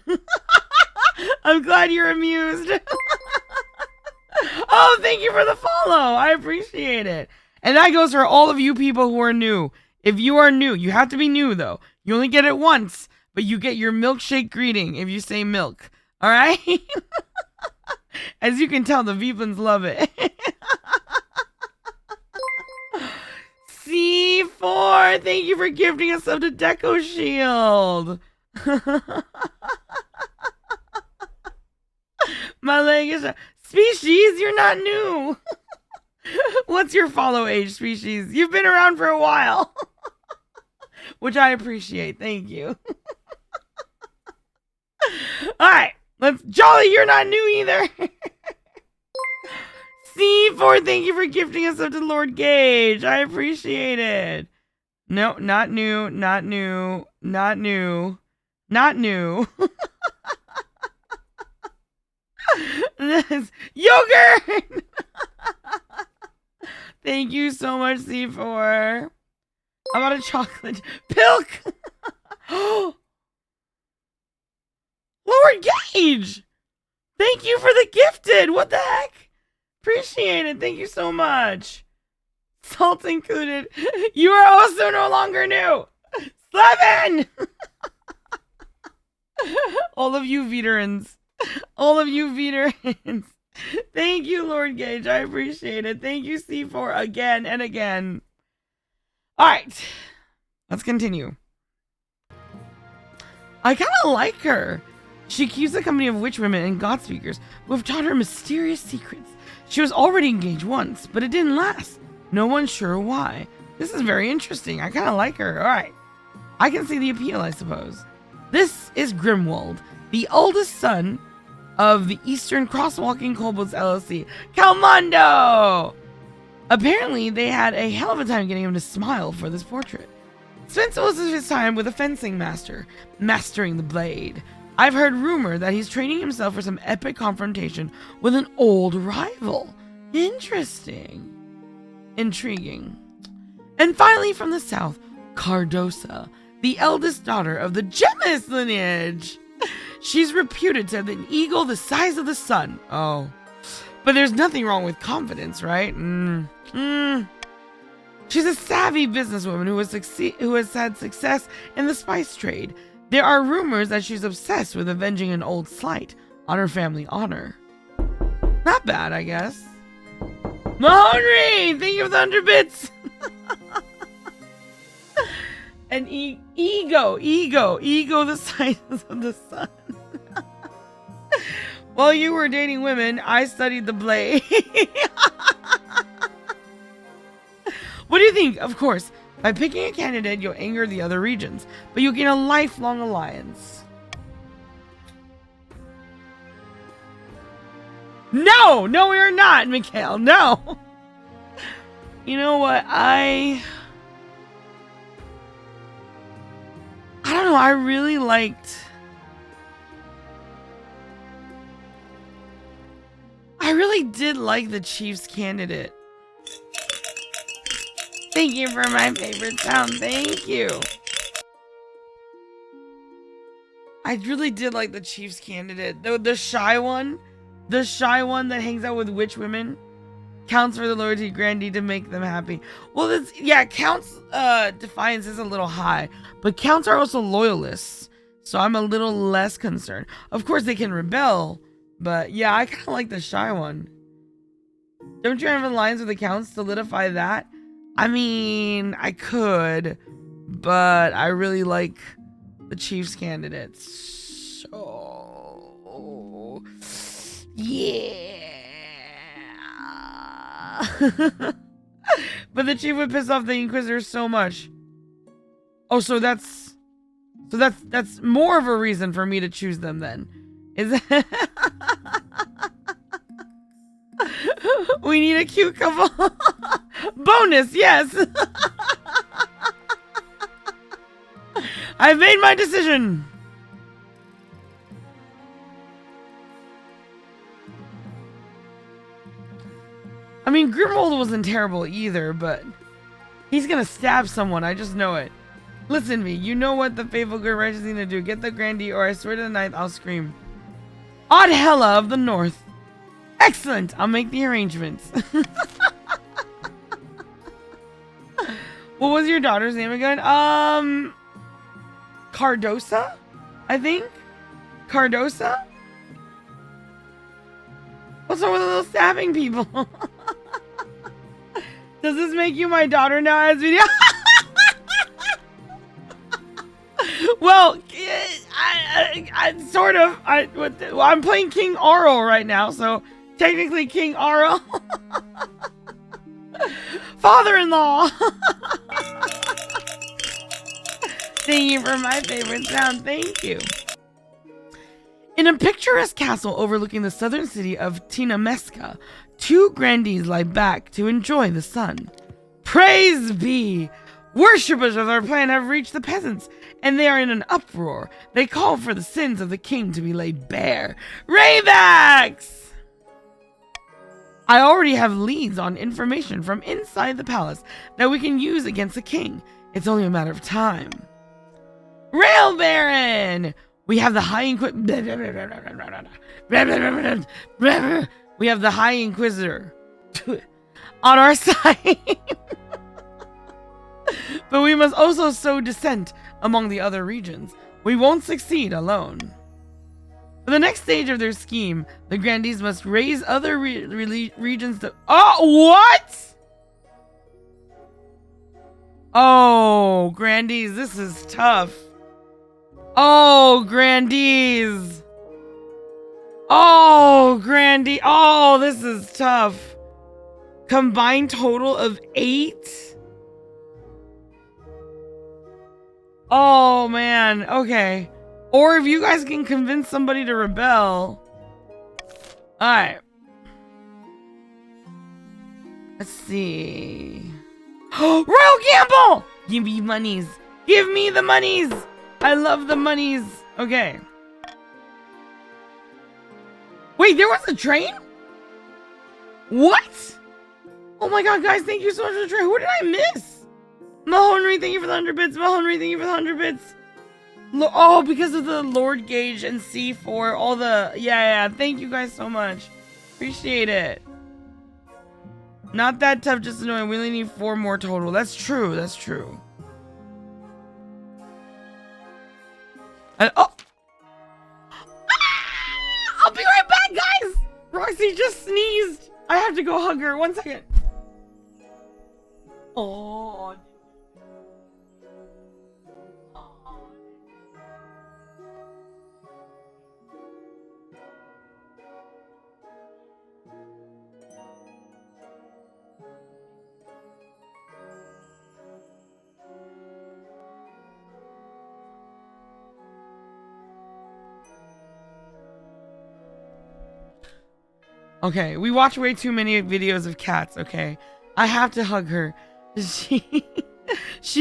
I'm glad you're amused. Oh, thank you for the follow. I appreciate it. And that goes for all of you people who are new. If you are new, you have to be new though. You only get it once. but you get your milkshake greeting if you say milk. All right? As you can tell, the Veeblins love it. C4, thank you for gifting us of the Deco Shield. My leg is... Species, you're not new. What's your follow age, Species? You've been around for a while. Which I appreciate. Thank you. Alright, let's... Jolly, you're not new either. C4, thank you for gifting us up to Lord Gage. I appreciate it. No, not new, not new, not new, not new. This yogurt. Thank you so much, C4. How about a chocolate pilk? Lord Gage! Thank you for the gifted. What the heck? Appreciate it. Thank you so much. Salt included. You are also no longer new. 7! All of you veterans. All of you veterans. Thank you, Lord Gage. I appreciate it. Thank you, C4, again and again. Alright. Let's continue. I kind of like her. She keeps a company of witch women and god speakers who have taught her mysterious secrets. She was already engaged once, but it didn't last. No one's sure why. This is very interesting. I kind of like her. Alright. I can see the appeal, I suppose. This is Grimwald, the oldest son of the Eastern Crosswalking Kobolds LLC. Calmondo! Apparently, they had a hell of a time getting him to smile for this portrait. Spent most of his time with a fencing master, mastering the blade. I've heard rumor that he's training himself for some epic confrontation with an old rival. Interesting. Intriguing. And finally, from the south, Cardosa, the eldest daughter of the Gemis lineage. She's reputed to have an eagle the size of the sun. Oh. But there's nothing wrong with confidence, right? She's a savvy businesswoman who has had success in the spice trade. There are rumors that she's obsessed with avenging an old slight on her family honor. Not bad, I guess. Mahonry! Thank you for the 100 bits! And ego the size of the sun. While you were dating women, I studied the blade. What do you think? Of course, by picking a candidate, you'll anger the other regions, but you'll gain a lifelong alliance. No, we are not, Mikhail. No. You know what? I don't know. I really did like the Chiefs candidate. Thank you for my favorite sound. Thank you. I really did like the Chiefs candidate. The shy one. The shy one that hangs out with witch women. Counts for the loyalty grandee to make them happy. Well, Count's defiance is a little high. But Counts are also loyalists. So I'm a little less concerned. Of course, they can rebel. But yeah, I kind of like the shy one. Don't you have alliance with the Counts to solidify that? I mean, I could. But I really like the Chiefs candidates. So... yeah. But the chief would piss off the Inquisitors so much. Oh, so that's more of a reason for me to choose them then. Is it? We need a cute couple. Bonus, yes. I've made my decision. I mean, Grimwald wasn't terrible either, but he's gonna stab someone. I just know it. Listen to me. You know what the faithful good righteous need to do. Get the grandee, or I swear to the ninth, I'll scream. Odd Hella of the North. Excellent. I'll make the arrangements. What was your daughter's name again? Cardosa, I think. Cardosa? What's wrong with the little stabbing people? Does this make you my daughter now as video? Well, I sort of. I'm playing King Aurel right now, so technically King Aurel. Father-in-law. Thank you for my favorite sound. Thank you. In a picturesque castle overlooking the southern city of Tinamesca, two grandees lie back to enjoy the sun. Praise be! Worshippers of our plan have reached the peasants, and they are in an uproar. They call for the sins of the king to be laid bare. Raybacks! I already have leads on information from inside the palace that we can use against the king. It's only a matter of time. Rail Baron! We have the High We have the High Inquisitor on our side. But we must also sow dissent among the other regions. We won't succeed alone. For the next stage of their scheme, the grandees must raise other regions to... Oh, what? Oh, grandees, this is tough. Oh, grandees. Oh, grandee. Oh, this is tough. Combined total of 8? Oh, man. Okay. Or if you guys can convince somebody to rebel. Alright. Let's see. Royal Gamble! Give me monies. Give me the monies. I love the monies. Okay. Wait, there was a train? What? Oh my god, guys, thank you so much for the train. Who did I miss? Mahonry, thank you for the 100 bits. Mahonry, thank you for the 100 bits. Oh, because of the Lord Gauge and C4, all the... Yeah, thank you guys so much. Appreciate it. Not that tough, just annoying. We only need 4 more total. That's true, that's true. And, oh! Ah! I'll be right back, guys! Roxy just sneezed. I have to go hug her. 1 second. Oh... Okay, we watch way too many videos of cats, okay? I have to hug her. She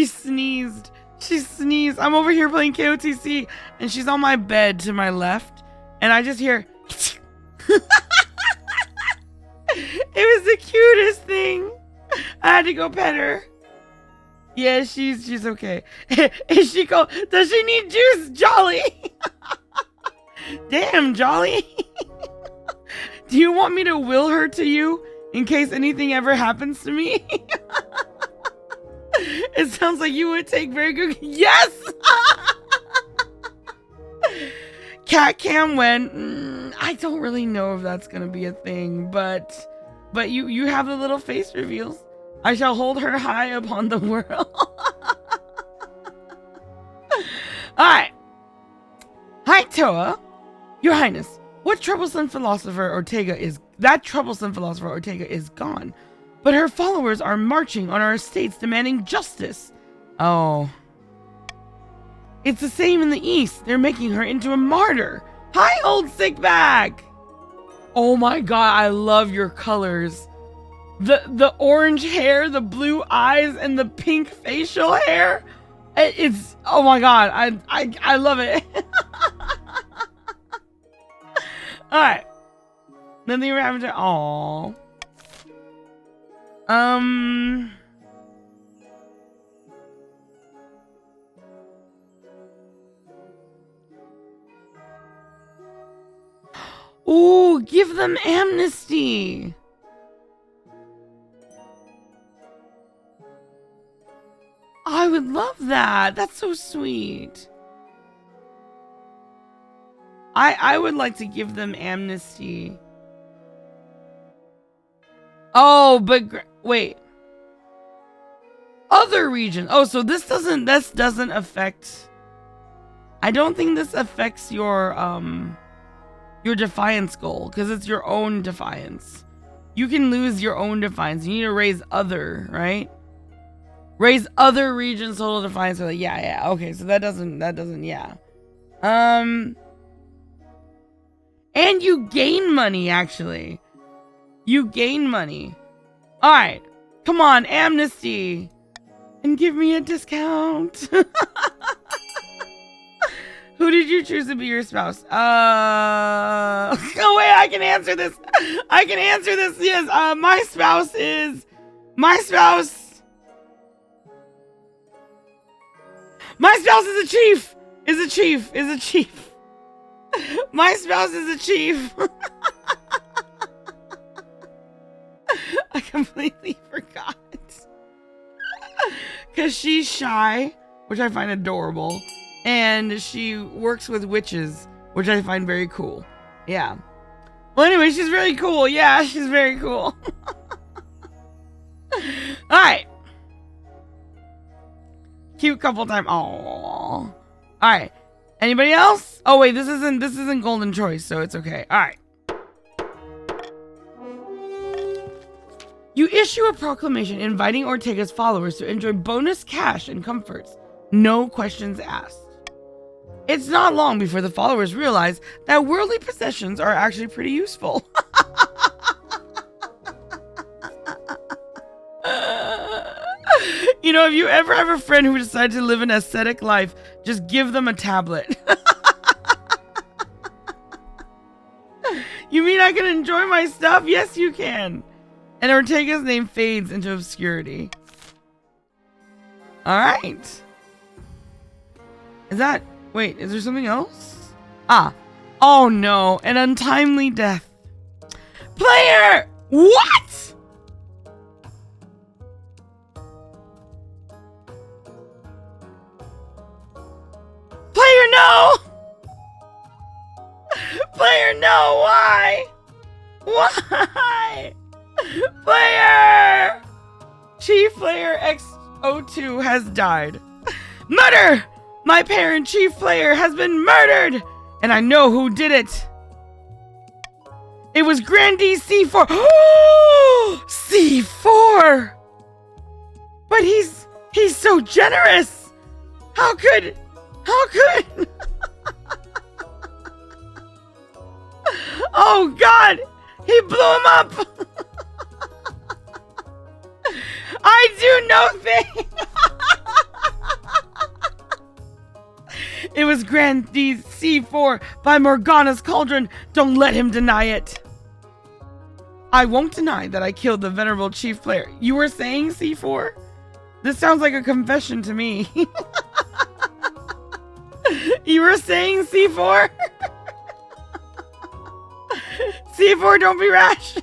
sneezed. She sneezed. I'm over here playing KotC, and she's on my bed to my left, and I just hear... It was the cutest thing. I had to go pet her. Yeah, she's okay. Is she cold? Does she need juice, Jolly? Damn, Jolly. Do you want me to will her to you in case anything ever happens to me? It sounds like you would take very good... Yes! Cat cam when... I don't really know if that's going to be a thing, but you have the little face reveals. I shall hold her high upon the world. Alright. Hi, Toa. Your Highness. That troublesome philosopher Ortega is gone, but her followers are marching on our estates demanding justice. Oh. It's the same in the east. They're making her into a martyr. Hi, old sick bag. Oh my god, I love your colors. The orange hair, the blue eyes, and the pink facial hair. It's, oh my god, I love it. Alright. Nothing we're having to... Aww. Ooh, give them amnesty. I would love that. That's so sweet. I would like to give them amnesty. Oh, but wait. Other regions. Oh, so this doesn't affect. I don't think this affects your defiance goal, because it's your own defiance. You can lose your own defiance. You need to raise other, right? Raise other regions total defiance. So yeah. Okay, so that doesn't, yeah. And you gain money, actually. You gain money. All right, come on, amnesty, and give me a discount. Who did you choose to be your spouse? Oh wait, I can answer this. Yes, my spouse is a chief. My spouse is a chief. I completely forgot. Because she's shy, which I find adorable. And she works with witches, which I find very cool. Yeah. Well, anyway, she's very cool. Yeah, she's very cool. Alright. Cute couple time. Aww. Alright. Anybody else? Oh wait, this isn't Golden Choice, so it's okay. Alright. You issue a proclamation inviting Ortega's followers to enjoy bonus cash and comforts. No questions asked. It's not long before the followers realize that worldly possessions are actually pretty useful. You know, if you ever have a friend who decides to live an ascetic life, just give them a tablet. You mean I can enjoy my stuff? Yes, you can. And Ortega's name fades into obscurity. Alright. Wait, is there something else? Oh no, an untimely death. Player! What? Player, no! Player, no, why? Why? Player! Chief Player X02 has died. Murder! My parent, Chief Player, has been murdered! And I know who did it. It was Grandee C4. C4! But he's so generous! How could... Oh God! He blew him up! I do no thing! It was Grandee C4 by Morgana's Cauldron. Don't let him deny it. I won't deny that I killed the venerable Chief Player. You were saying C4? This sounds like a confession to me. You were saying C4? C4, don't be rash.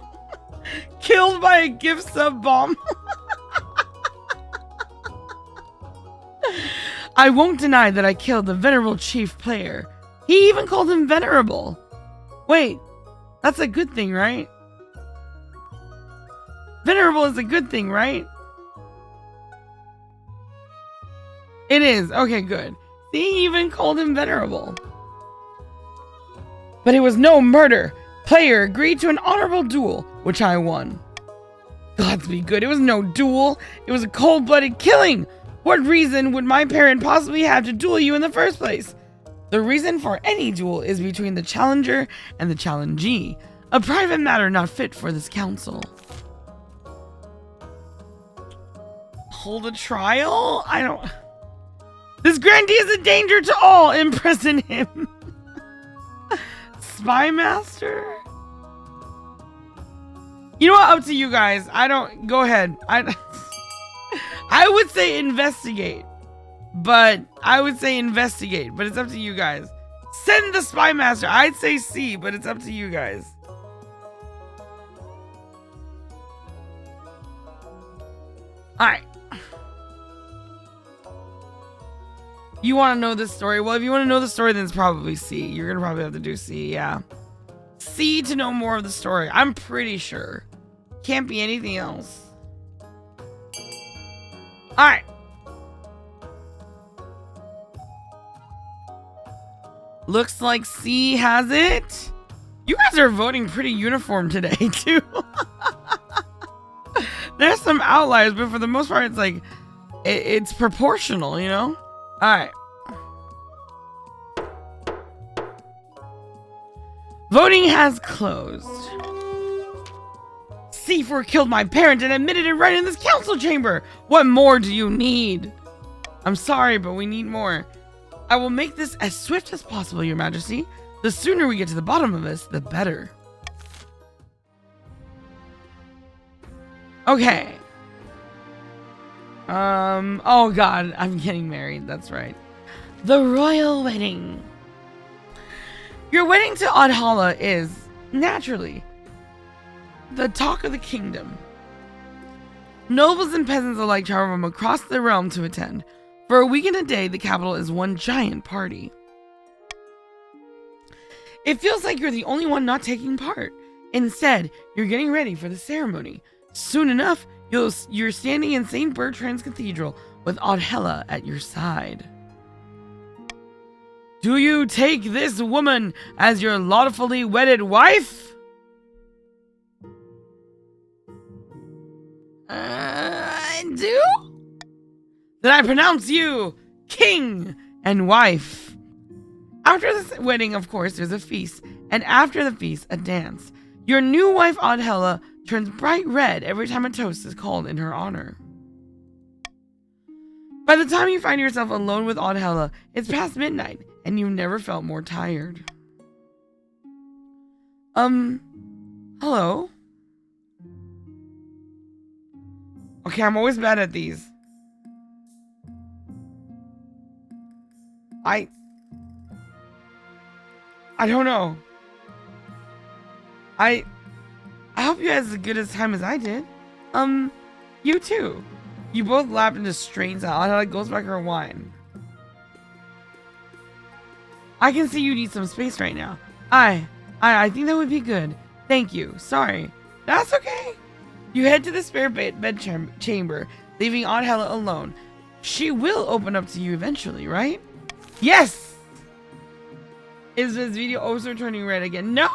Killed by a gift sub bomb. I won't deny that I killed the venerable Chief Player. He even called him venerable. Wait, that's a good thing, right? Venerable is a good thing, right? It is. Okay, good. See, he even called him venerable. But it was no murder. Player agreed to an honorable duel, which I won. Gods be good. It was no duel. It was a cold-blooded killing. What reason would my parent possibly have to duel you in the first place? The reason for any duel is between the challenger and the challengee. A private matter not fit for this council. Hold a trial? I don't... This Grandee is a danger to all. Imprison him. Spy Master? You know what? Up to you guys. I don't... Go ahead. I would say investigate. But it's up to you guys. Send the Spy Master. I'd say C, but it's up to you guys. Alright. You want to know this story? Well, if you want to know the story, then it's probably C. You're going to probably have to do C, yeah. C to know more of the story. I'm pretty sure. Can't be anything else. Alright. Looks like C has it. You guys are voting pretty uniform today, too. There's some outliers, but for the most part, it's like, it's proportional, you know? Alright. Voting has closed. C4 killed my parent and admitted it right in this council chamber. What more do you need? I'm sorry, but we need more. I will make this as swift as possible, Your Majesty. The sooner we get to the bottom of this, the better. Okay. Oh god, I'm getting married, that's right. The royal wedding. Your wedding to Adhala is, naturally, the talk of the kingdom. Nobles and peasants alike travel from across the realm to attend. For a week and a day, the capital is one giant party. It feels like you're the only one not taking part. Instead, you're getting ready for the ceremony. Soon enough, you're standing in St. Bertrand's Cathedral with Adhala at your side. Do you take this woman as your lawfully wedded wife? I do? Then I pronounce you king and wife. After the wedding, of course, there's a feast, and after the feast, a dance. Your new wife, Adhala, turns bright red every time a toast is called in her honor. By the time you find yourself alone with Adhala, it's past midnight, and you've never felt more tired. Hello? Okay, I'm always bad at these. I don't know. I hope you had as good a time as I did. You too. You both laughed into strange sound. Adhala goes back her wine. I can see you need some space right now. I think that would be good. Thank you. Sorry. That's okay. You head to the spare bed chamber, leaving Adhala alone. She will open up to you eventually, right? Yes! Is this video also turning red again? No!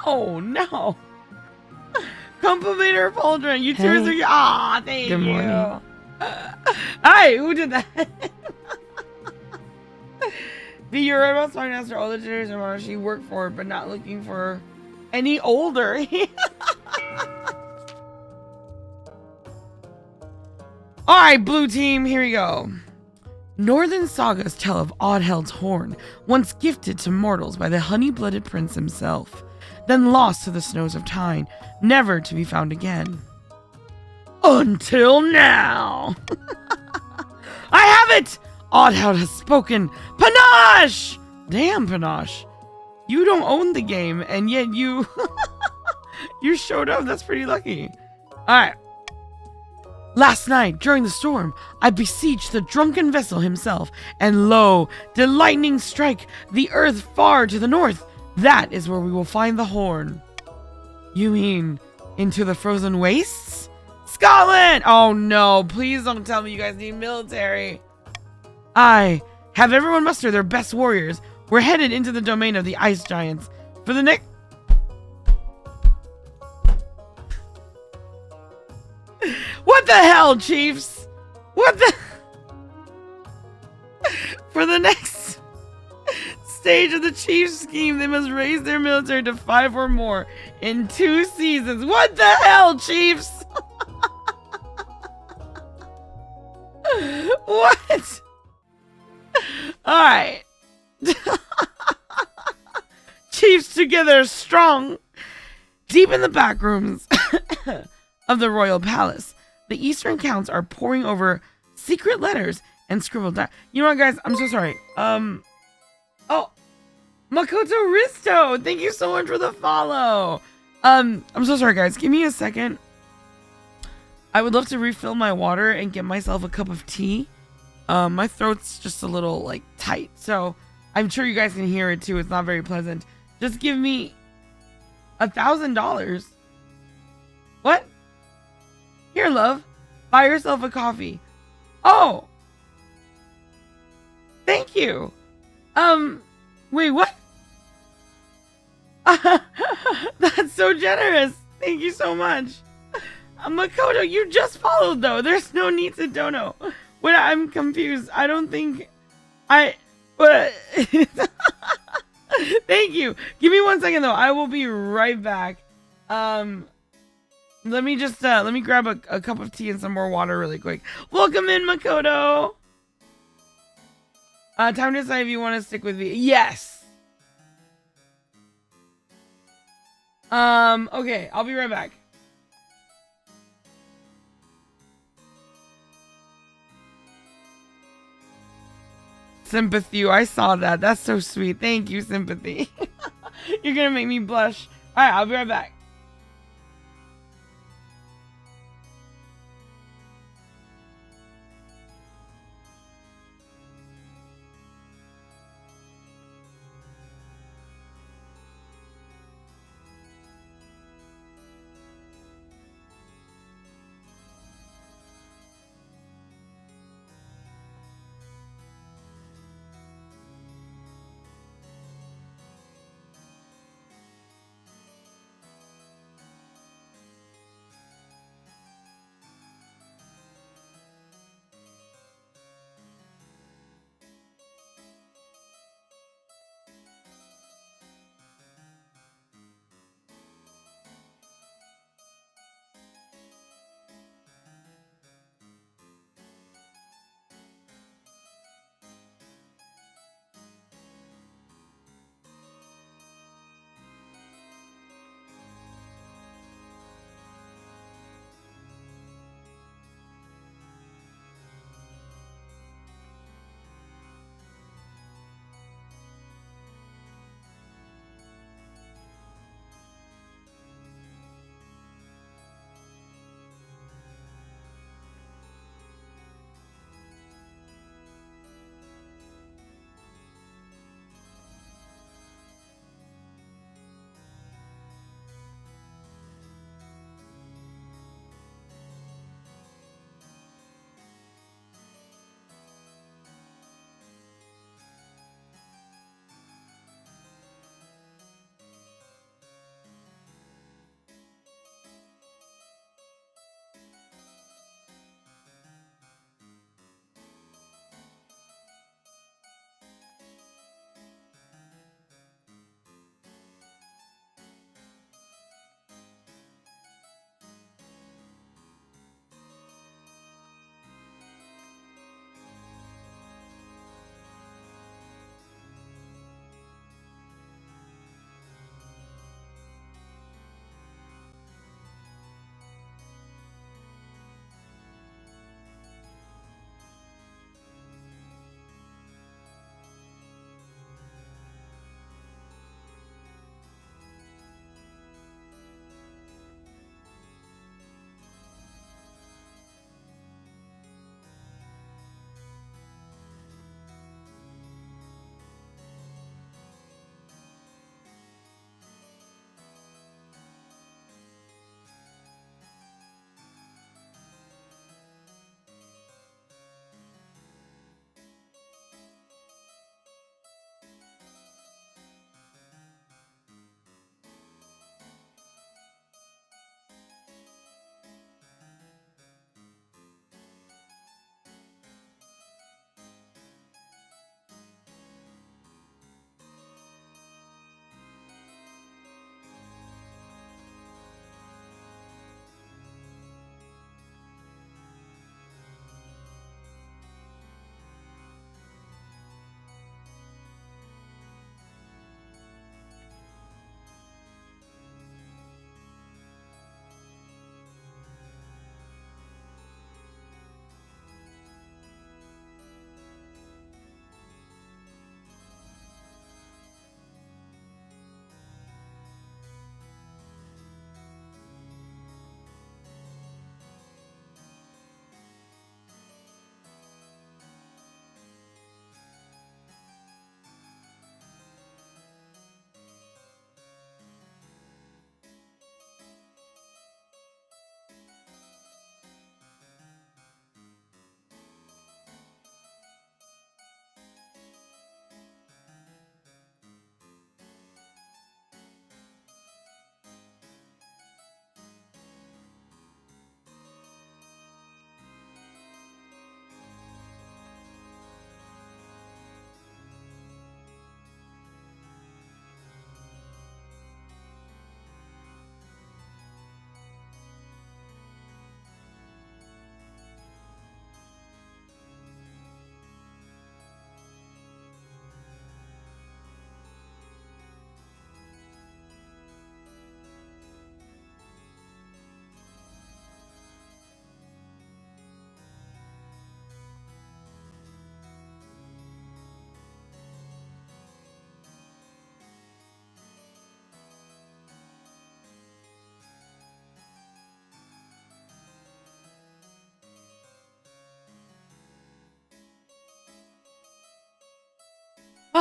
Compliment her, Pauldron. You two are so... Ah, thank you. Good morning. Hi, who did that? The Yoruba song after all the generations she worked for, but not looking for any older. Alright, blue team, here we go. Northern sagas tell of Oddheld's horn, once gifted to mortals by the honey-blooded prince himself, then lost to the snows of time, never to be found again. Until now! I have it! Oddheld has spoken! Panache! Damn, Panache. You don't own the game, and yet you... you showed up. That's pretty lucky. Alright. Last night, during the storm, I besieged the drunken vessel himself, and lo, did lightning strike the earth far to the north. That is where we will find the horn. You mean into the frozen wastes? Scotland! Oh no, please don't tell me you guys need military. I have everyone muster their best warriors. We're headed into the domain of the ice giants for the next... What the hell, chiefs? What the... For the next stage of the Chiefs scheme, they must raise their military to 5 or more in 2 seasons. What the hell, chiefs? What? Alright. Chiefs together strong. Deep in the back rooms of the royal palace, the Eastern Counts are poring over secret letters and scribbled down. You know what, guys? I'm so sorry. Oh, Makoto Risto, thank you so much for the follow. I'm so sorry, guys. Give me a second. I would love to refill my water and get myself a cup of tea. My throat's just a little like tight, so I'm sure you guys can hear it too. It's not very pleasant. Just give me $1,000. What? Here, love. Buy yourself a coffee. Oh. Thank you. Wait, what? That's so generous. Thank you so much. Makoto, you just followed though. There's no need to dono. What? I'm confused. I don't think what? Thank you. Give me 1 second though. I will be right back. Let me just let me grab a cup of tea and some more water really quick. Welcome in, Makoto. Time to decide if you want to stick with me. Yes. Okay, I'll be right back. Sympathy, I saw that. That's so sweet. Thank you, Sympathy. You're gonna make me blush. All right, I'll be right back.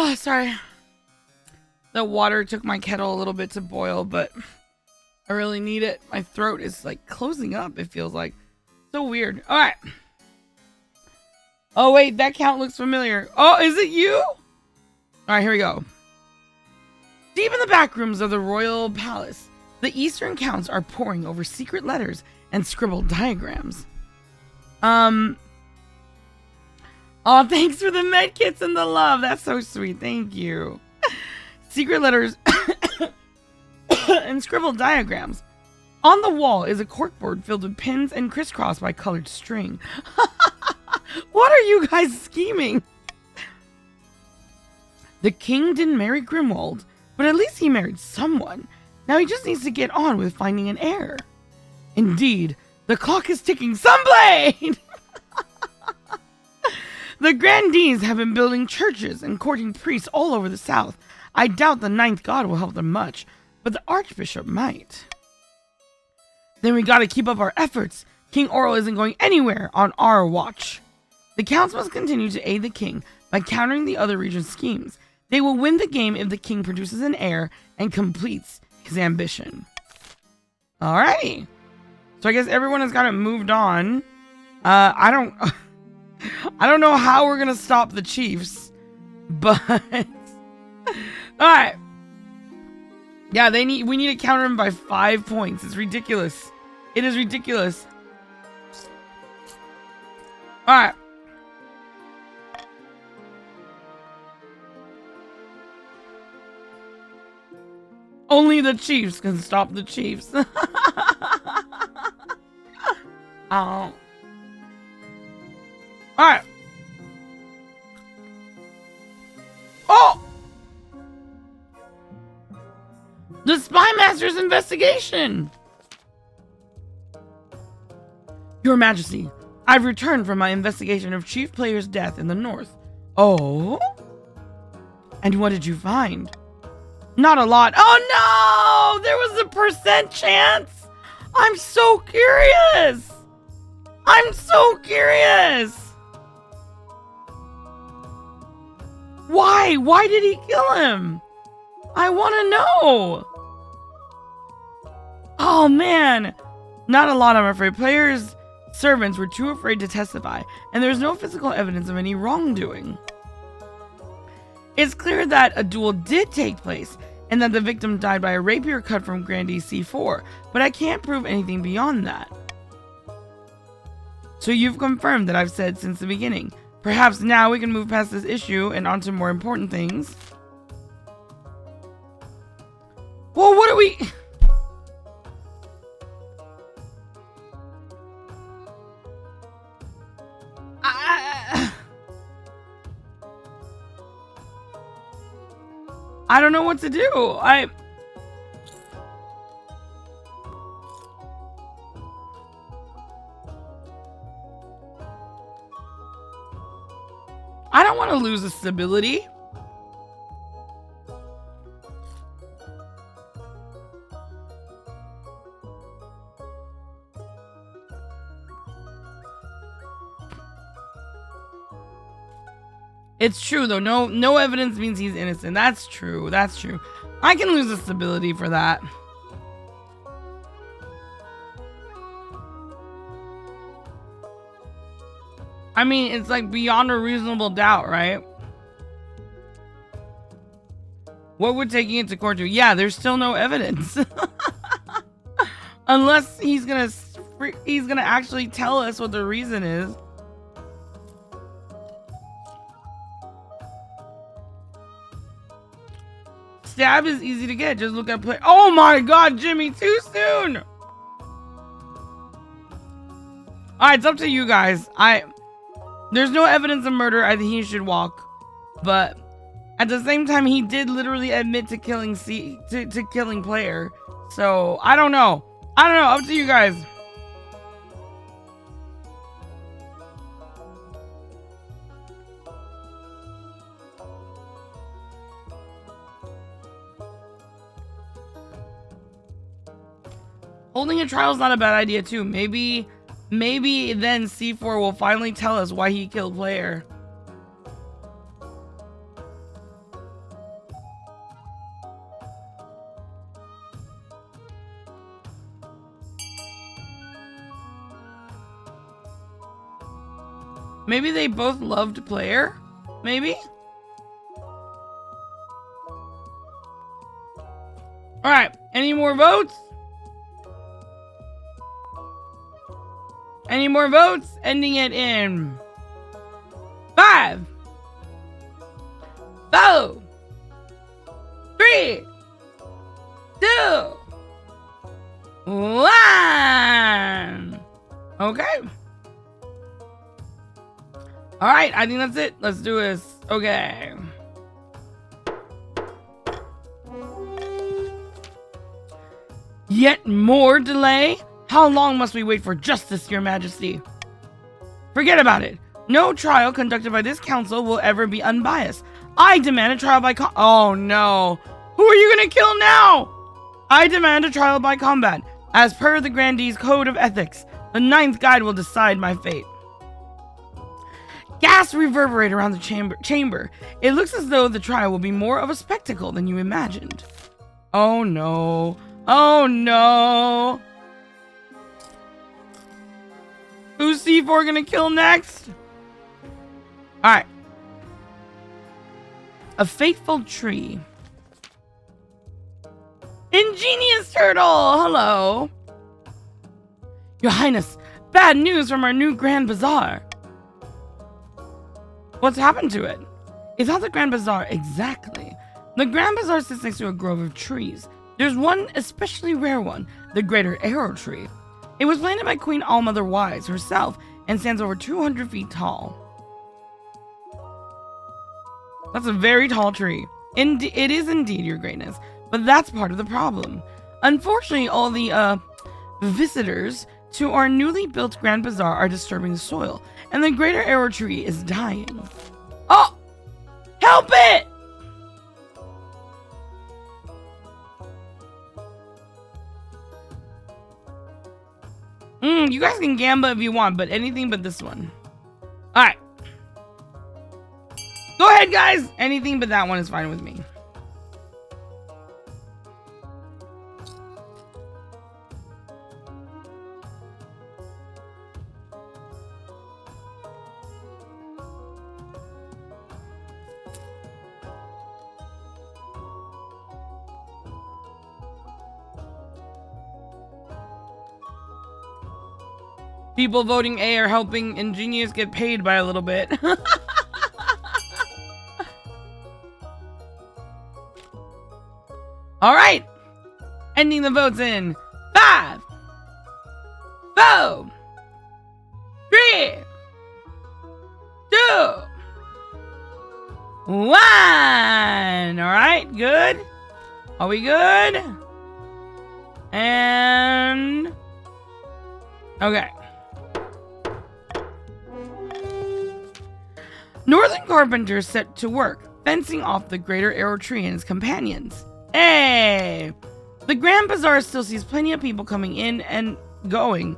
Oh, sorry. The water took my kettle a little bit to boil, but I really need it. My throat is like closing up, it feels like. So weird. All right. Oh, wait, that count looks familiar. Oh, is it you? All right, here we go. Deep in the back rooms of the royal palace, the Eastern counts are poring over secret letters and scribbled diagrams. Oh, thanks for the medkits and the love. That's so sweet. Thank you. Secret letters and scribbled diagrams. On the wall is a corkboard filled with pins and crisscrossed by colored string. What are you guys scheming? The king didn't marry Grimwald, but at least he married someone. Now he just needs to get on with finding an heir. Indeed, the clock is ticking. Sunblade! The grandees have been building churches and courting priests all over the south. I doubt the ninth god will help them much, but the archbishop might. Then we gotta keep up our efforts. King Oral isn't going anywhere on our watch. The counts must continue to aid the king by countering the other region's schemes. They will win the game if the king produces an heir and completes his ambition. Alrighty. So I guess everyone has got it moved on. I don't know how we're gonna stop the Chiefs, but alright. Yeah, we need to counter him by 5 points. It's ridiculous. It is ridiculous. Alright. Only the Chiefs can stop the Chiefs. Oh. Alright. Oh! The Spy Master's investigation! Your Majesty, I've returned from my investigation of Chief Player's death in the north. Oh? And what did you find? Not a lot. Oh no! There was a % chance! I'm so curious! I'm so curious! Why? Why did he kill him? I want to know! Oh man! Not a lot, I'm afraid. Players' servants were too afraid to testify, and there's no physical evidence of any wrongdoing. It's clear that a duel did take place, and that the victim died by a rapier cut from Grandee C4, but I can't prove anything beyond that. So you've confirmed that I've said since the beginning. Perhaps now we can move past this issue and onto more important things. Well, what are we... I don't know what to do. I don't want to lose the stability. It's true though. No evidence means he's innocent. That's true. That's true. I can lose the stability for that. I mean, it's like beyond a reasonable doubt, right? What would taking it to court do? Yeah, there's still no evidence. Unless he's gonna actually tell us what the reason is. Stab is easy to get. Just look at play. Oh my god, Jimmy, too soon. Alright, it's up to you guys. There's no evidence of murder. I think he should walk. But at the same time, he did literally admit to killing to killing player. So I don't know. Up to you guys. Holding a trial is not a bad idea too. Maybe then C4 will finally tell us why he killed player. Maybe they both loved player? Maybe? Alright, any more votes? Any more votes? Ending it in 5, 4, 3, 2, 1. Okay. Alright, I think that's it. Let's do this. Okay. Yet more delay? How long must we wait for justice, Your Majesty? Forget about it. No trial conducted by this council will ever be unbiased. I demand a trial by oh no. Who are you gonna kill now? I demand a trial by combat. As per the Grandee's Code of Ethics, the 9th guide will decide my fate. Gas reverberate around the chamber. It looks as though the trial will be more of a spectacle than you imagined. Oh no. Oh no. Who's C4 gonna kill next? Alright. A fateful tree. Ingenious turtle! Hello. Your Highness, bad news from our new Grand Bazaar. What's happened to it? It's not the Grand Bazaar exactly. The Grand Bazaar sits next to a grove of trees. There's one especially rare one, the Greater Arrow Tree. It was planted by Queen Allmother Wise herself and stands over 200 feet tall. That's a very tall tree. It is indeed, Your Greatness, but that's part of the problem. Unfortunately, all the visitors to our newly built Grand Bazaar are disturbing the soil, and the Greater Arrow Tree is dying. Oh! Help it! You guys can gamba if you want, but anything but this one. Alright. Go ahead, guys! Anything but that one is fine with me. People voting A are helping Ingenious get paid by a little bit. Alright. Ending the votes in 5, 4, 3, 2, 1. Alright, good. Are we good? And... okay. Northern Carpenter set to work, fencing off the Greater Arrow Tree and its companions. Hey! The Grand Bazaar still sees plenty of people coming and going,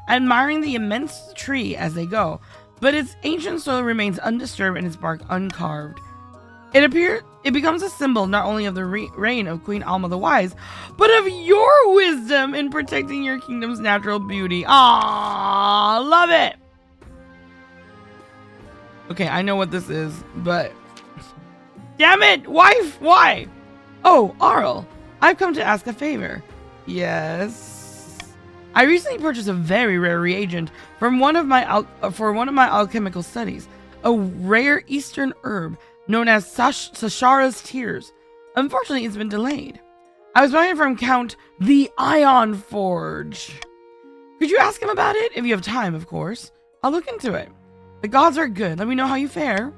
admiring the immense tree as they go, but its ancient soil remains undisturbed and its bark uncarved. It becomes a symbol not only of the reign of Queen Alma the Wise, but of your wisdom in protecting your kingdom's natural beauty. Ah, love it! Okay, I know what this is, but... damn it! Wife! Why? Oh, Arl, I've come to ask a favor. Yes? I recently purchased a very rare reagent from one of my alchemical studies. A rare eastern herb known as Sashara's Tears. Unfortunately, it's been delayed. I was buying it from Count the Ion Forge. Could you ask him about it? If you have time, of course. I'll look into it. The gods are good. Let me know how you fare.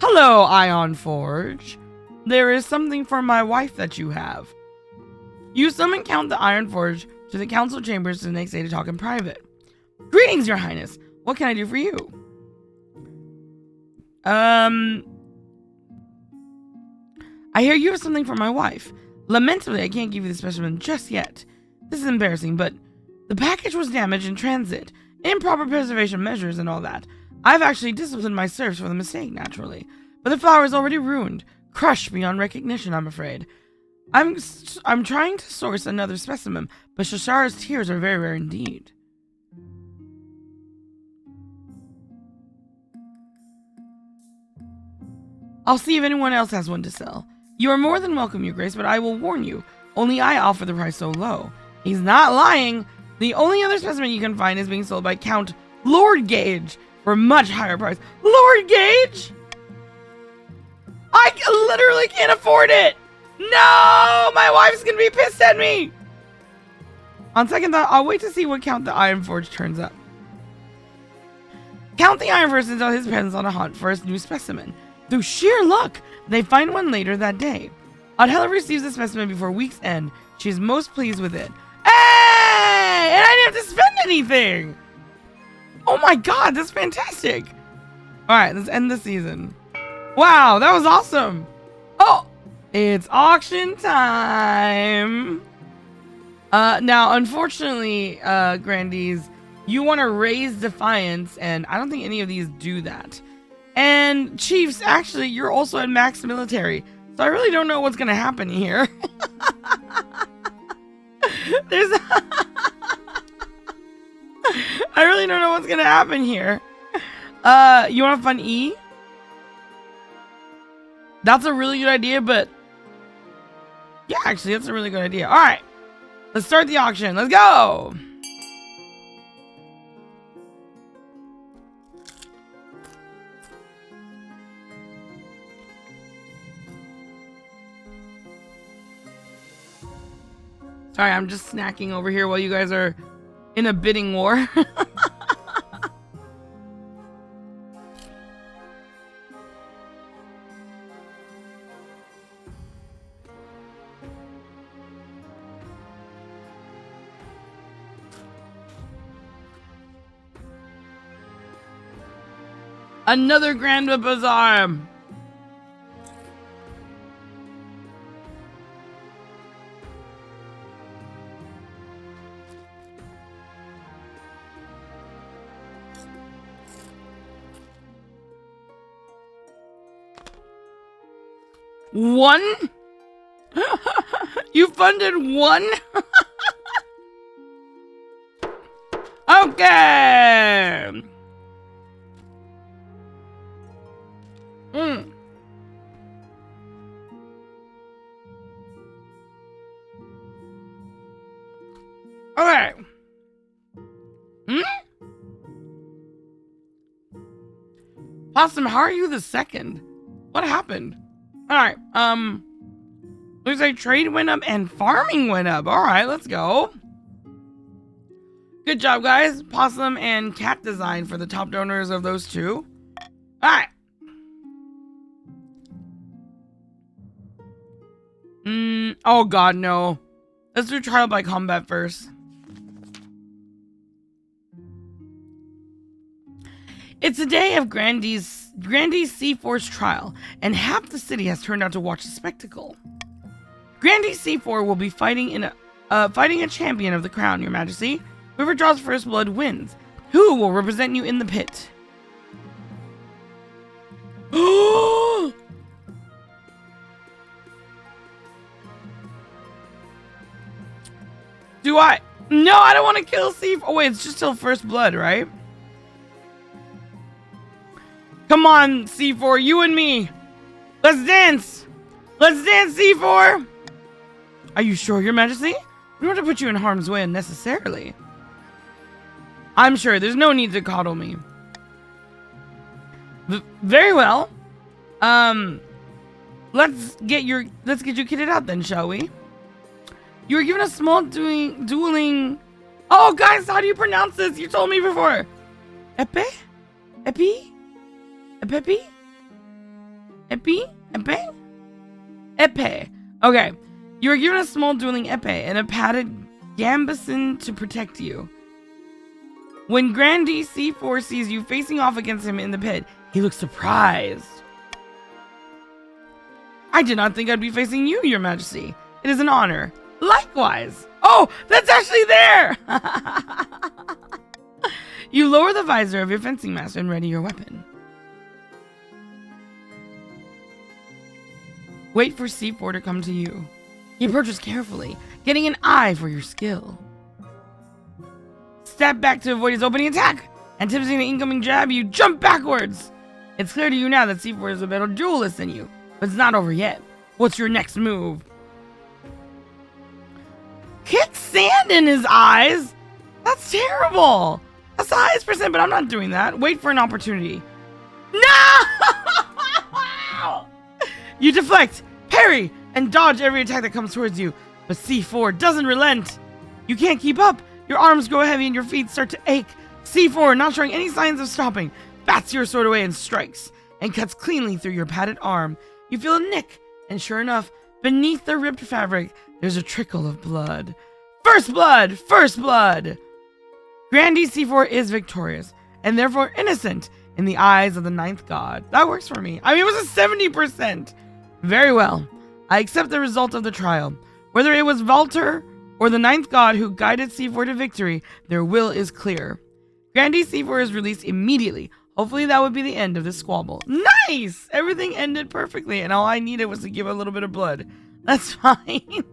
Hello, Ion Forge. There is something for my wife that you have. You summon Count the Iron Forge to the council chambers the next day to talk in private. Greetings, Your Highness. What can I do for you? I hear you have something for my wife. Lamentably, I can't give you the specimen just yet. This is embarrassing, but the package was damaged in transit. Improper preservation measures and all that. I've actually disciplined my serfs for the mistake, naturally. But the flower is already ruined. Crushed beyond recognition, I'm afraid. I'm trying to source another specimen, but Shashara's tears are very rare indeed. I'll see if anyone else has one to sell. You are more than welcome, Your Grace, but I will warn you, only I offer the price so low. He's not lying. The only other specimen you can find is being sold by Count Lord Gage for a much higher price. Lord Gage? I literally can't afford it. No, my wife's gonna be pissed at me. On second thought, I'll wait to see what Count the Ironforge turns up. Count the Ironforge sends out his pens on a hunt for his new specimen. Through sheer luck, they find one later that day. Adela receives the specimen before week's end. She is most pleased with it. Hey! And I didn't have to spend anything! Oh my god, that's fantastic! Alright, let's end the season. Wow, that was awesome! Oh! It's auction time! Now, unfortunately, Grandies, you want to raise Defiance, and I don't think any of these do that. And Chiefs, actually, you're also at max military, so I really don't know what's going to happen here. I really don't know what's going to happen here. You want to fund E? That's a really good idea, but... yeah, actually, that's a really good idea. Alright, let's start the auction. Let's go! Sorry, I'm just snacking over here while you guys are in a bidding war. Another Grand Bazaar. One? You funded one? Okay. Okay. Possum, how are you the second? What happened? Alright, looks like trade went up and farming went up. Alright, let's go. Good job, guys. Possum and Cat Design for the top donors of those two. Alright. Oh god, no. Let's do trial by combat first. It's a day of Grandy's C4's trial, and half the city has turned out to watch the spectacle. Grandy C4 will be fighting a champion of the crown, Your Majesty. Whoever draws first blood wins. Who will represent you in the pit? Do I? No, I don't want to kill C4. Oh wait, it's just till first blood, right? Come on, C4, you and me. Let's dance. Let's dance, C4. Are you sure, Your Majesty? We don't want to put you in harm's way unnecessarily. I'm sure. There's no need to coddle me. Very well. Let's get you kitted out then, shall we? You were given a small dueling. Oh, guys, how do you pronounce this? You told me before. Epe? Epi? Epepi? Epi? Epe? Epe. Okay. You are given a small dueling epee and a padded gambeson to protect you. When Grandy C4 sees you facing off against him in the pit, he looks surprised. I did not think I'd be facing you, Your Majesty. It is an honor. Likewise. Oh, that's actually there! You lower the visor of your fencing master and ready your weapon. Wait for C4 to come to you. You approaches carefully, getting an eye for your skill. Step back to avoid his opening attack. Anticipating the incoming jab, you jump backwards. It's clear to you now that C4 is a better duelist than you, but it's not over yet. What's your next move? Kick sand in his eyes? That's terrible. That's the highest percent, but I'm not doing that. Wait for an opportunity. No! You deflect, parry, and dodge every attack that comes towards you, but C4 doesn't relent. You can't keep up. Your arms grow heavy and your feet start to ache. C4, not showing any signs of stopping, bats your sword away and strikes, and cuts cleanly through your padded arm. You feel a nick, and sure enough, beneath the ripped fabric, there's a trickle of blood. First blood! First blood! Grandy C4 is victorious, and therefore innocent in the eyes of the ninth god. That works for me. I mean, it was a 70%. Very well. I accept the result of the trial. Whether it was Valter or the ninth god who guided C4 to victory, their will is clear. Grandy C4 is released immediately. Hopefully that would be the end of this squabble. Nice! Everything ended perfectly, and all I needed was to give a little bit of blood. That's fine.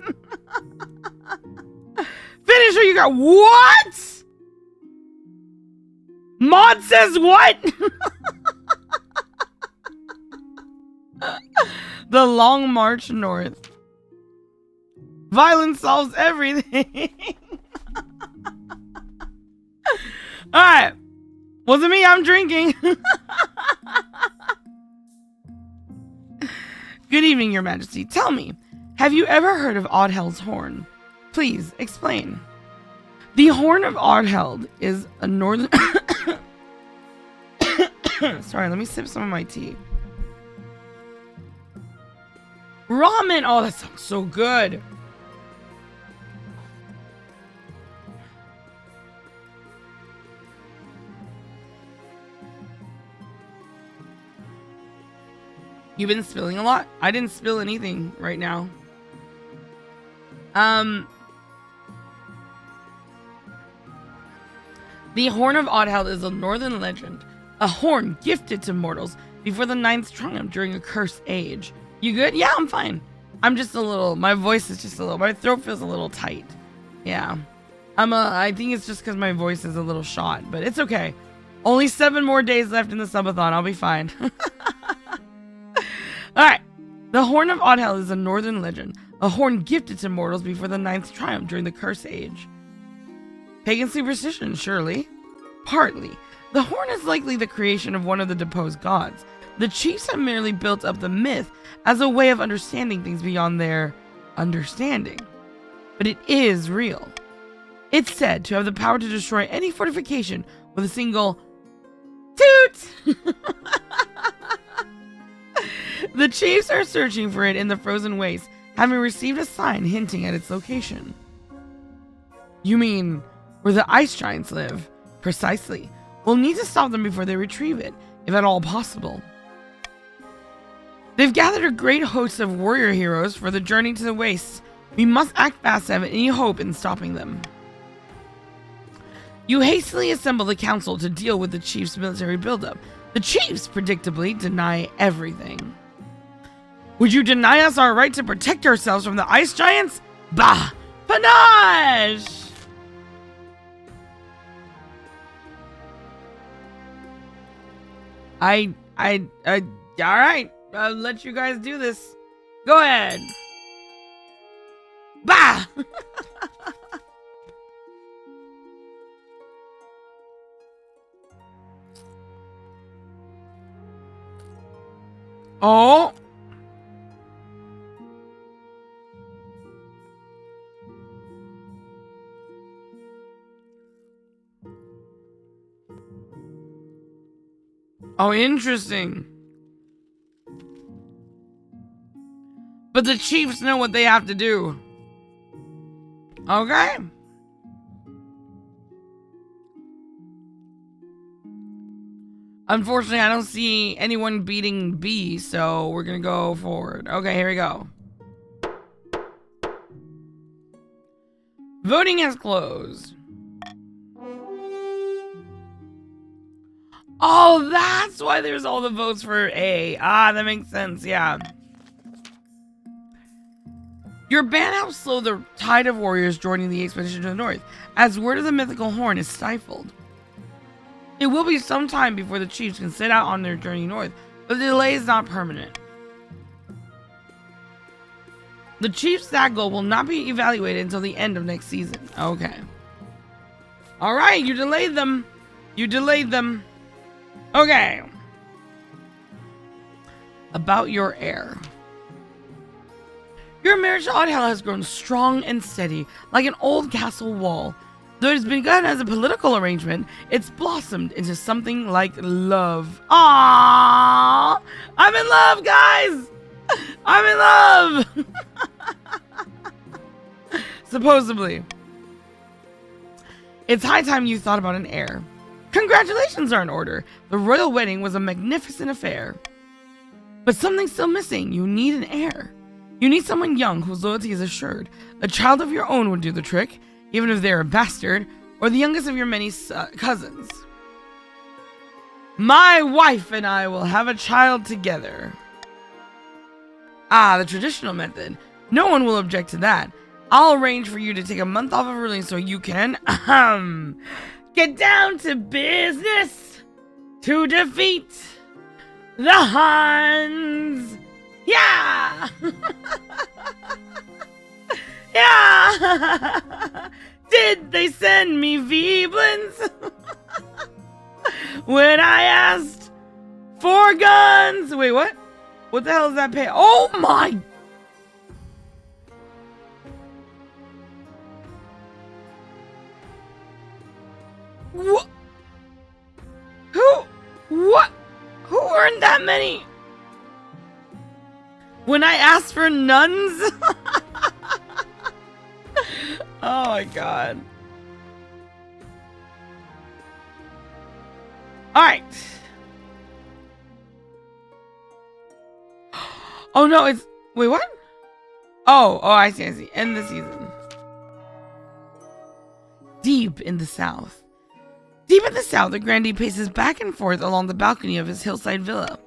Finisher, you got what? Mod says what? The long march north. Violence solves everything. Alright. Wasn't me, I'm drinking. Good evening, Your Majesty. Tell me, have you ever heard of Oddheld's horn? Please, explain. The Horn of Oddheld is a northern... Sorry, let me sip some of my tea. Ramen! Oh, that sounds so good. You've been spilling a lot? I didn't spill anything right now. The Horn of Oddheld is a northern legend. A horn gifted to mortals before the ninth triumph during a cursed age. You good? Yeah, I'm fine. I'm just a little, my voice is just a little, my throat feels a little tight. Yeah. I think it's just because my voice is a little shot, but it's okay. Only 7 more days left in the subathon. I'll be fine. Alright. The Horn of Oddheld is a northern legend. A horn gifted to mortals before the ninth triumph during the Curse Age. Pagan superstition, surely. Partly. The horn is likely the creation of one of the deposed gods. The chiefs have merely built up the myth as a way of understanding things beyond their understanding. But it is real. It's said to have the power to destroy any fortification with a single toot! The chiefs are searching for it in the frozen waste, having received a sign hinting at its location. You mean where the ice giants live? Precisely. We'll need to stop them before they retrieve it, if at all possible. They've gathered a great host of warrior heroes for the journey to the wastes. We must act fast to have any hope in stopping them. You hastily assemble the council to deal with the chief's military buildup. The chiefs, predictably, deny everything. Would you deny us our right to protect ourselves from the ice giants? Bah! Panache! Alright. I'll let you guys do this. Go ahead. Bah! Oh! Oh, interesting. But the chiefs know what they have to do. Okay. Unfortunately, I don't see anyone beating B, so we're gonna go forward. Okay, here we go. Voting has closed. Oh, that's why there's all the votes for A. Ah, that makes sense, yeah. Your ban helps slow the tide of warriors joining the expedition to the north, as word of the mythical horn is stifled. It will be some time before the chiefs can set out on their journey north, but the delay is not permanent. The chief's stat goal will not be evaluated until the end of next season. Okay. All right, you delayed them. You delayed them. Okay. About your heir. Your marriage to Oddhell has grown strong and steady, like an old castle wall. Though it has begun as a political arrangement, it's blossomed into something like love. Aww! I'm in love, guys! I'm in love! Supposedly. It's high time you thought about an heir. Congratulations are in order. The royal wedding was a magnificent affair. But something's still missing. You need an heir. You need someone young whose loyalty is assured. A child of your own would do the trick, even if they're a bastard, or the youngest of your many cousins. My wife and I will have a child together. Ah, the traditional method. No one will object to that. I'll arrange for you to take a month off of ruling so you can, get down to business to defeat the Huns. Yeah! Yeah! Did they send me Veeblins? When I asked for guns. Wait, what? What the hell is that pay? Oh my! What? What? Who earned that many? When I asked for nuns? Oh my god. Alright. Oh no, it's... Wait, what? Oh, I see, I see. End the season. Deep in the south. Deep in the south, the grandee paces back and forth along the balcony of his hillside villa.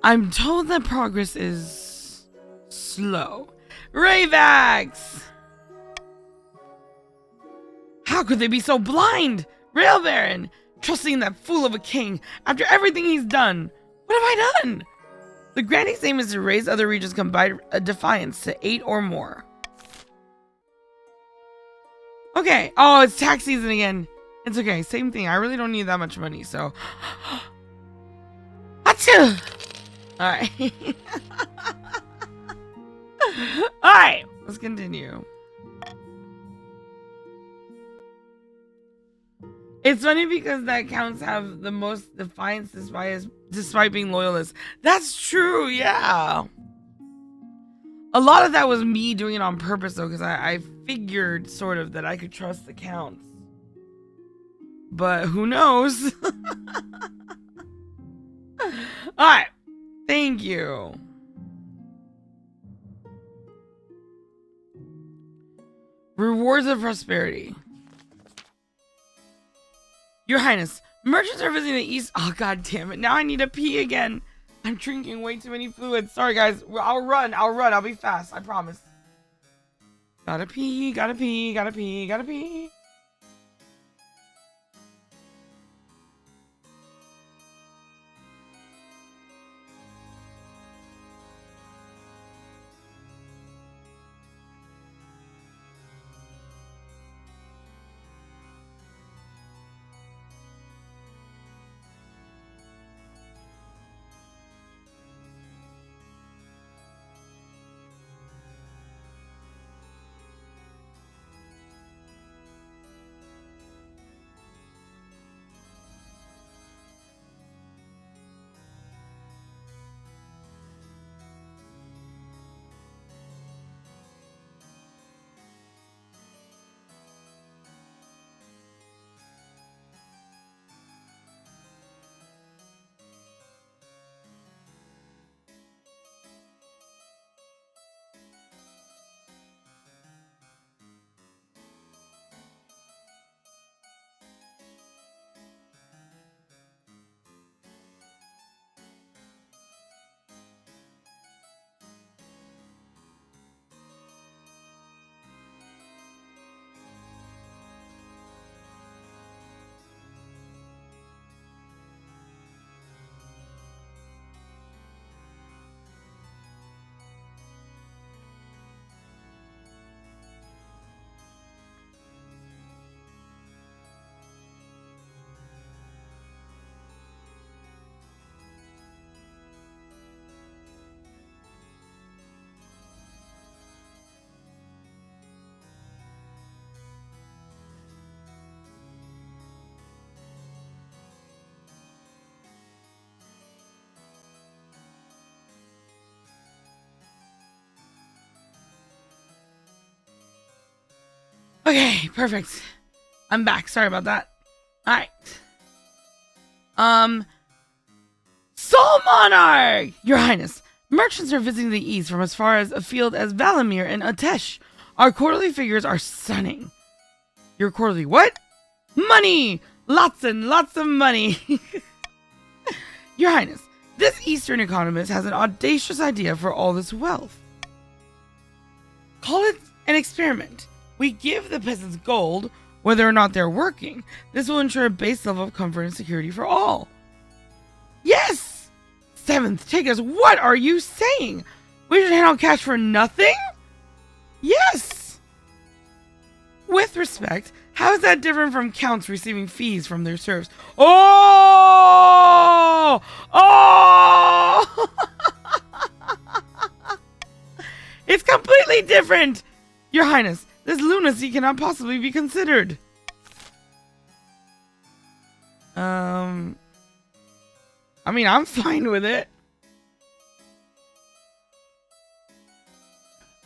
I'm told that progress is... slow. Rayvax! How could they be so blind? Rail Baron! Trusting that fool of a king after everything he's done. What have I done? The grandee's aim is to raise other regions combined defiance to 8 or more. Okay. Oh, it's tax season again. It's okay. Same thing. I really don't need that much money, so... Achoo! Alright. Alright. Let's continue. It's funny because that counts have the most defiance despite being loyalists. That's true, yeah. A lot of that was me doing it on purpose though, because I figured sort of that I could trust the counts. But who knows? Alright. Thank you. Rewards of prosperity. Your Highness, merchants are visiting the east. Oh, god damn it. Now I need to pee again. I'm drinking way too many fluids. Sorry, guys. I'll run. I'll be fast. I promise. Gotta pee, gotta pee, gotta pee, gotta pee. Okay, perfect. I'm back. Sorry about that. Alright. Soul Monarch! Your Highness, merchants are visiting the east from as far as afield as Valamir and Atesh. Our quarterly figures are stunning. Your quarterly what? Money! Lots and lots of money. Your Highness, this Eastern economist has an audacious idea for all this wealth. Call it an experiment. We give the peasants gold, whether or not they're working. This will ensure a base level of comfort and security for all. Yes! Seventh, take us. What are you saying? We should hand out cash for nothing? Yes! With respect, how is that different from counts receiving fees from their serfs? Oh! Oh! It's completely different! Your Highness, this lunacy cannot possibly be considered. I mean, I'm fine with it.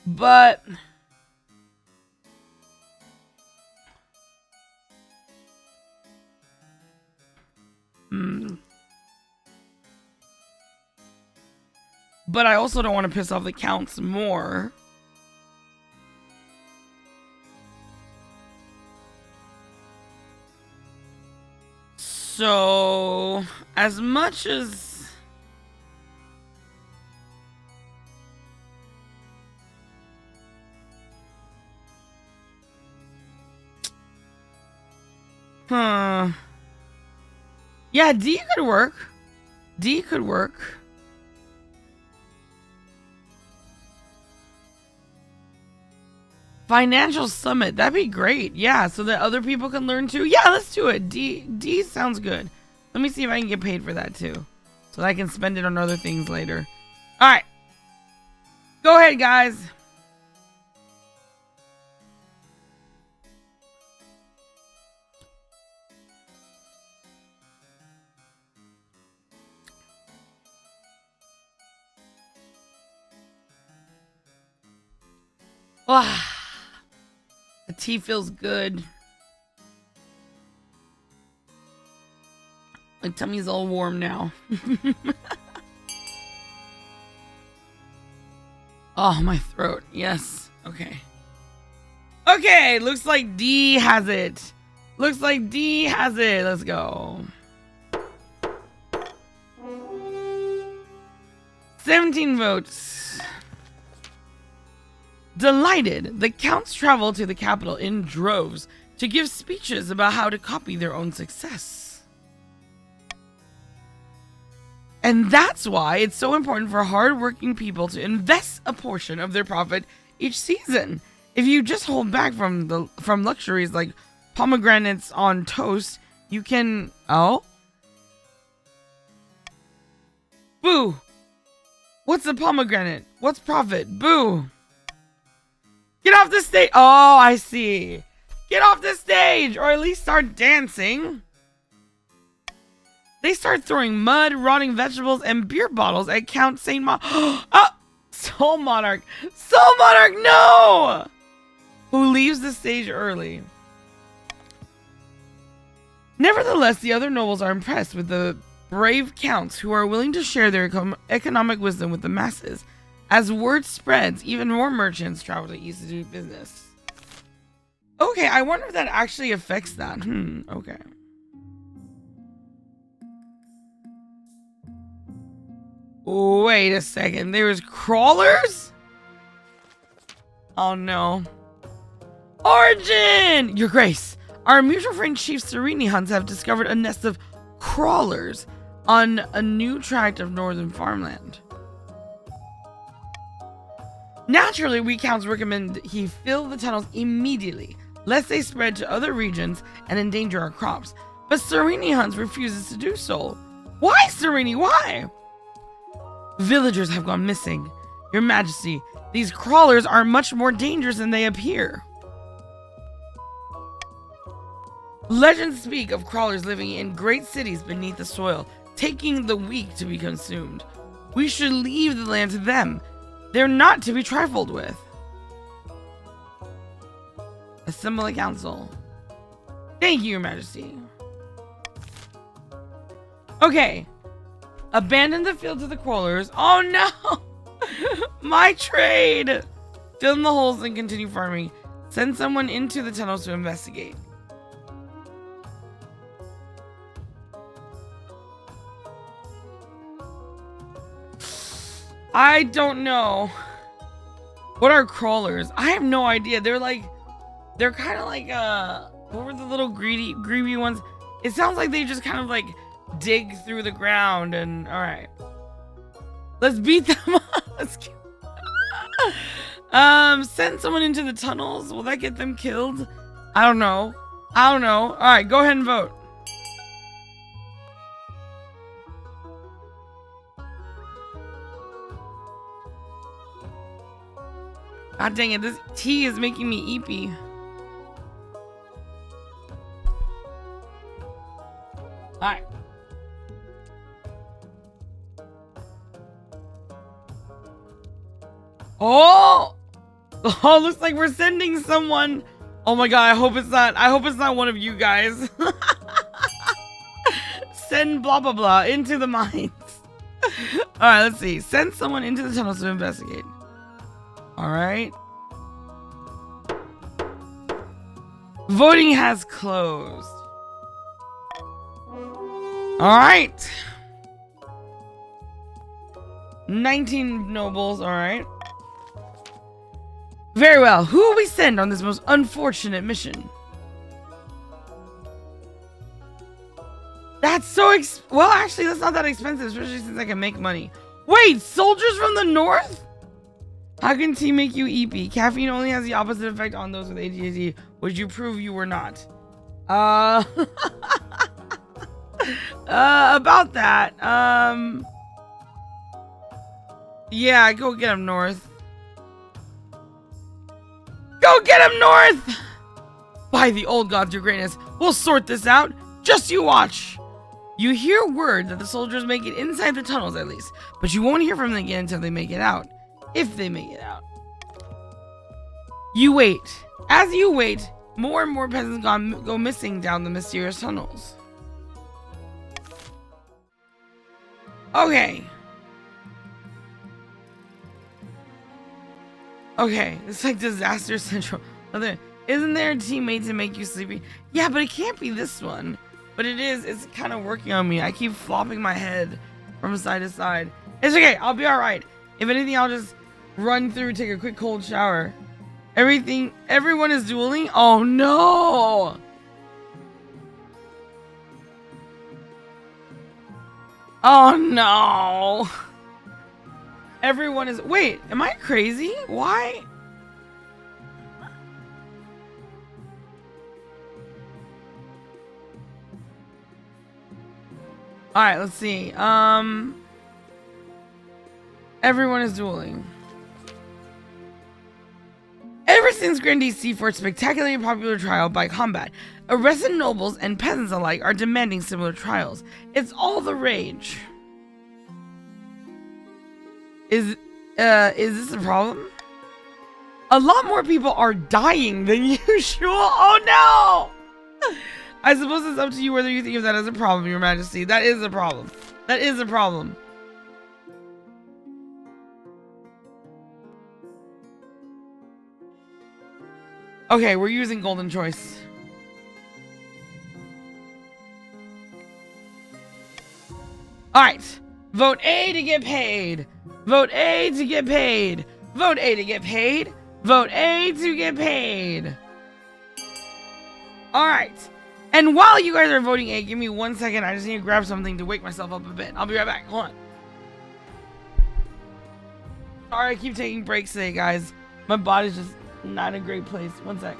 But but I also don't want to piss off the counts more. So, as much as yeah, D could work. D could work. Financial summit, that'd be great. Yeah, so that other people can learn too. Yeah, let's do it. D sounds good. Let me see if I can get paid for that too, so that I can spend it on other things later. All right, go ahead, guys. Wow. The tea feels good. My tummy's all warm now. Oh, my throat. Yes. Okay. Okay, looks like D has it. Looks like D has it. Let's go. 17 votes. Delighted, the counts travel to the capital in droves to give speeches about how to copy their own success. And that's why it's so important for hard-working people to invest a portion of their profit each season. If you just hold back from luxuries like pomegranates on toast, you can... Oh? Boo! What's a pomegranate? What's profit? Boo! Get off the stage! Oh, I see. Get off the stage! Or at least start dancing. They start throwing mud, rotting vegetables, and beer bottles at Count St. Oh! Soul Monarch! Soul Monarch, no! Who leaves the stage early. Nevertheless, the other nobles are impressed with the brave counts who are willing to share their economic wisdom with the masses. As word spreads, even more merchants travel to East to do business. Okay, I wonder if that actually affects that. Okay. Wait a second, there's crawlers? Oh no. Origin! Your Grace, our mutual friend Chief Sereni Hunts have discovered a nest of crawlers on a new tract of northern farmland. Naturally, we counts recommend he fill the tunnels immediately, lest they spread to other regions and endanger our crops. But Sereni Hunts refuses to do so. Why, Sereni? Why? Villagers have gone missing. Your Majesty, these crawlers are much more dangerous than they appear. Legends speak of crawlers living in great cities beneath the soil, taking the weak to be consumed. We should leave the land to them. They're not to be trifled with. Assemble a council. Thank you, Your Majesty. Okay. Abandon the field to the crawlers. Oh no! My trade! Fill in the holes and continue farming. Send someone into the tunnels to investigate. I don't know. What are crawlers? I have no idea. They're kind of like, what were the little greedy ones? It sounds like they just kind of like dig through the ground and, all right. Let's beat them up. Send someone into the tunnels. Will that get them killed? I don't know. All right, go ahead and vote. God dang it, this tea is making me eepy. Alright. Oh! Oh, looks like we're sending someone. Oh my god, I hope it's not one of you guys. Send blah blah blah into the mines. Alright, let's see. Send someone into the tunnels to investigate. Alright. Voting has closed. Alright. 19 nobles, alright. Very well. Who will we send on this most unfortunate mission? That's so well, actually, that's not that expensive, especially since I can make money. Wait, soldiers from the north? How can tea make you eepy? Caffeine only has the opposite effect on those with ADHD. Would you prove you were not? About that. Yeah, go get him north. Go get him north! By the old gods, your greatness, we'll sort this out. Just you watch. You hear word that the soldiers make it inside the tunnels at least, but you won't hear from them again until they make it out. If they make it out. You wait. As you wait, more and more peasants go missing down the mysterious tunnels. Okay. Okay, it's like disaster central. Isn't there a teammate to make you sleepy? Yeah, but it can't be this one. But it is. It's kind of working on me. I keep flopping my head from side to side. It's okay. I'll be all right. If anything, I'll just run through, take a quick cold shower. Everyone is dueling? Oh no! Oh no! Everyone is, wait, am I crazy? Why? Alright, let's see. Everyone is dueling. Ever since Grandee's Seafort's spectacularly popular trial by combat, arrested nobles and peasants alike are demanding similar trials. It's all the rage. Is this a problem? A lot more people are dying than usual. Oh no! I suppose it's up to you whether you think of that as a problem, Your Majesty. That is a problem. That is a problem. Okay, we're using golden choice. Alright. Vote A to get paid. Vote A to get paid. Vote A to get paid. Vote A to get paid. Alright. And while you guys are voting A, give me 1 second. I just need to grab something to wake myself up a bit. I'll be right back. Hold on. Sorry, I keep taking breaks today, guys. My body's just not in a great place. 1 sec.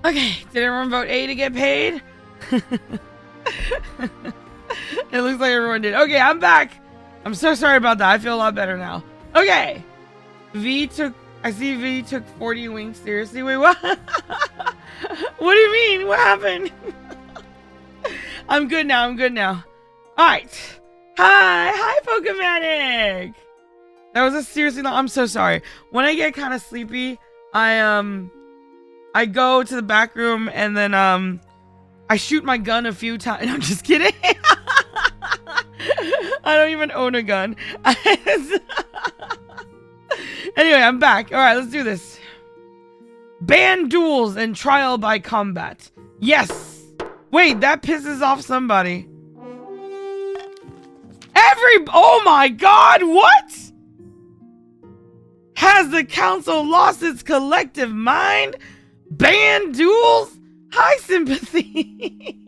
Okay, did everyone vote A to get paid? It looks like everyone did. Okay, I'm back. I'm so sorry about that. I feel a lot better now. Okay. I see V took 40 winks. Seriously? Wait, what? What do you mean? What happened? I'm good now. I'm good now. All right. Hi, Pokemanic. That was a seriously long. I'm so sorry. When I get kind of sleepy, I go to the back room and then I shoot my gun a few times. I'm just kidding. I don't even own a gun. Anyway, I'm back. All right, let's do this. Ban duels and trial by combat. Yes. Wait, that pisses off somebody. Oh my God, what? Has the council lost its collective mind? Ban duels? High sympathy.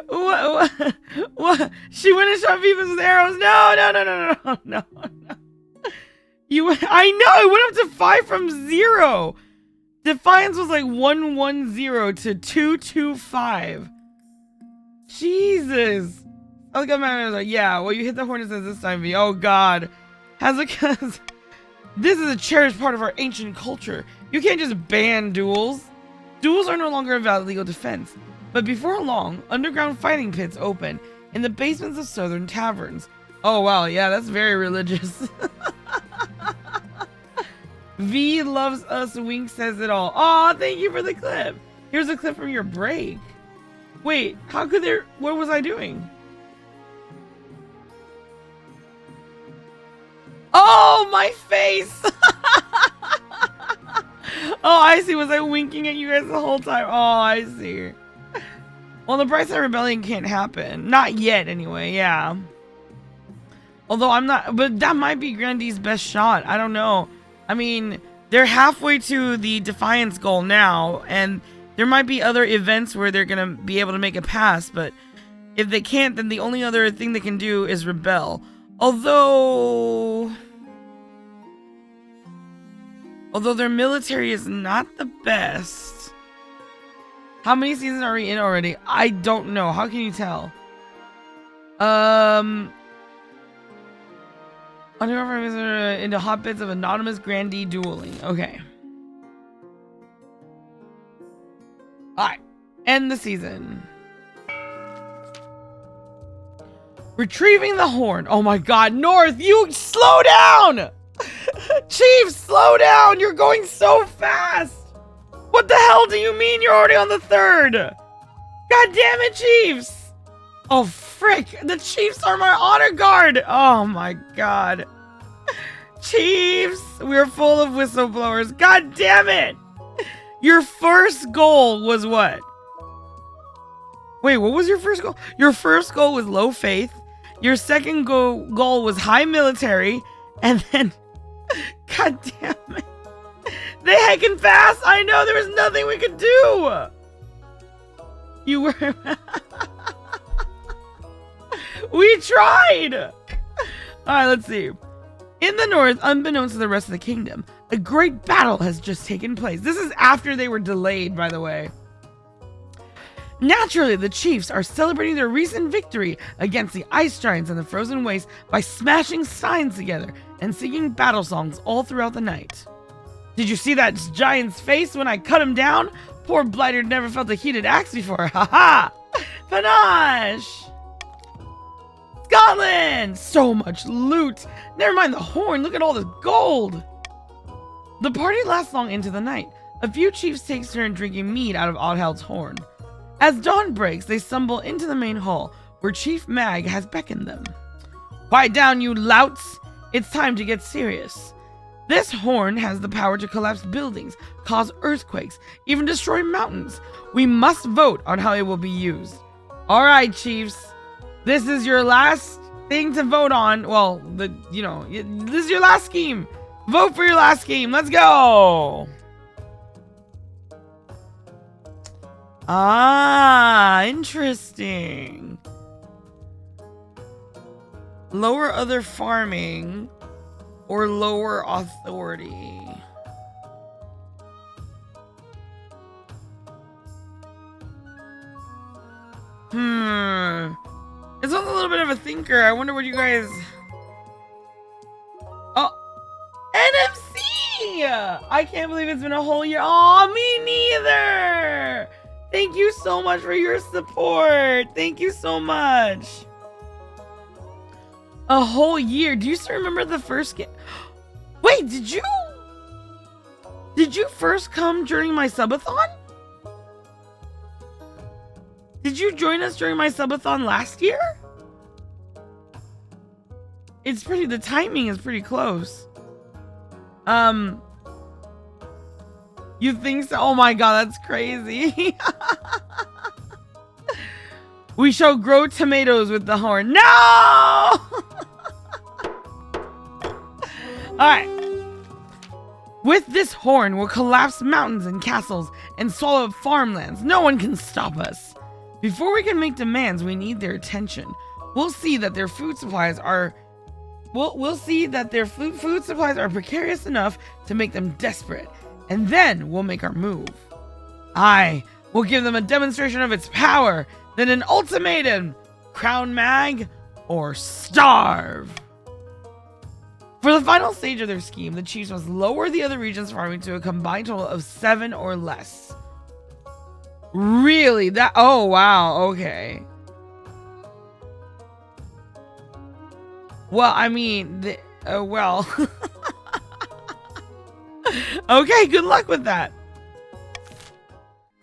What? She went and shot Veebathon with arrows? No. I know, it went up to 5 from 0. Defiance was like 110 to 225. Jesus. I look at my man, like, yeah, well, you hit the hornet's nest this time, V. Oh, God. This is a cherished part of our ancient culture. You can't just ban duels. Duels are no longer a valid legal defense. But before long, underground fighting pits open in the basements of southern taverns. Oh, wow, yeah, that's very religious. V loves us, Wink says it all. Aw, thank you for the clip. Here's a clip from your break. Wait, how could there... What was I doing? Oh, my face! Oh, I see. Was I winking at you guys the whole time? Oh, I see. Well, the Bright Side Rebellion can't happen. Not yet, anyway, yeah. Although I'm not... But that might be Grandy's best shot. I don't know. I mean, they're halfway to the Defiance goal now, and there might be other events where they're going to be able to make a pass, but if they can't, then the only other thing they can do is rebel. Although their military is not the best. How many seasons are we in already? I don't know. How can you tell? Undercover into hotbeds of anonymous grandee dueling. Okay. Alright. End the season. Retrieving the horn. Oh my God, North, you slow down! Chief, slow down! You're going so fast! What the hell do you mean you're already on the 3rd? God damn it, Chiefs! Oh, frick! The Chiefs are my honor guard! Oh my God. Chiefs! We're full of whistleblowers. God damn it! Your first goal was what? Wait, what was your first goal? Your first goal was low faith. Your second goal was high military. And then... God damn it. They heckin' fast! I know there was nothing we could do! You were... We tried! Alright, let's see. In the north, unbeknownst to the rest of the kingdom, a great battle has just taken place. This is after they were delayed, by the way. Naturally, the chiefs are celebrating their recent victory against the ice giants in the frozen waste by smashing signs together and singing battle songs all throughout the night. Did you see that giant's face when I cut him down? Poor blighter never felt a heated axe before. Ha-ha! Panache! Scotland! So much loot! Never mind the horn, look at all this gold! The party lasts long into the night. A few chiefs take turn drinking mead out of Oddhell's horn. As dawn breaks, they stumble into the main hall, where Chief Mag has beckoned them. Quiet down, you louts! It's time to get serious. This horn has the power to collapse buildings, cause earthquakes, even destroy mountains. We must vote on how it will be used. Alright, chiefs. This is your last thing to vote on. Well, this is your last scheme. Vote for your last scheme. Let's go. Ah, interesting. Lower other farming or lower authority. This one's a little bit of a thinker. I wonder what you guys... Oh, NFC! I can't believe it's been a whole year. Oh, me neither! Thank you so much for your support. Thank you so much. A whole year. Do you still remember the first game? Wait, did you first come during my subathon? Did you join us during my subathon last year? It's pretty, the timing is pretty close. You think so? Oh my god, that's crazy. We shall grow tomatoes with the horn. No! Alright. With this horn, we'll collapse mountains and castles and swallow up farmlands. No one can stop us. Before we can make demands, we need their attention. We'll see that their food supplies are... We'll see that their food supplies are precarious enough to make them desperate. And then we'll make our move. We'll give them a demonstration of its power. Then an ultimatum. Crown Mag or starve. For the final stage of their scheme, the chiefs must lower the other regions' farming to a combined total of 7 or less. Really? That? Oh, wow. Okay. Well, I mean, well. Okay, good luck with that.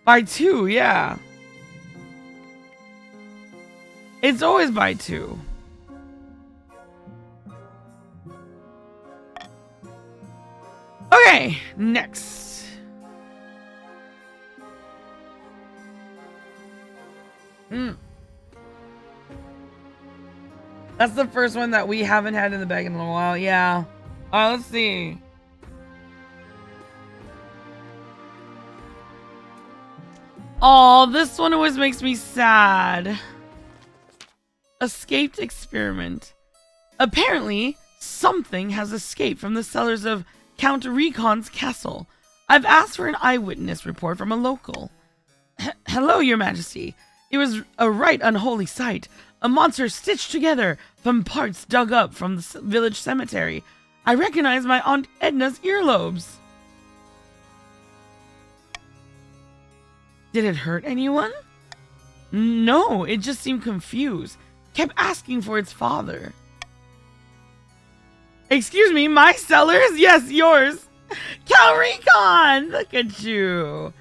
By 2, yeah. It's always by 2. Okay, next. That's the first one that we haven't had in the bag in a little while. Yeah. Alright, let's see. Oh, this one always makes me sad. Escaped experiment. Apparently, something has escaped from the cellars of Count Recon's castle. I've asked for an eyewitness report from a local. Hello, Your Majesty. It was a right unholy sight. A monster stitched together from parts dug up from the village cemetery. I recognize my Aunt Edna's earlobes. Did it hurt anyone? No, it just seemed confused. Kept asking for its father. Excuse me, my cellars? Yes, yours. Count Recon! Look at you.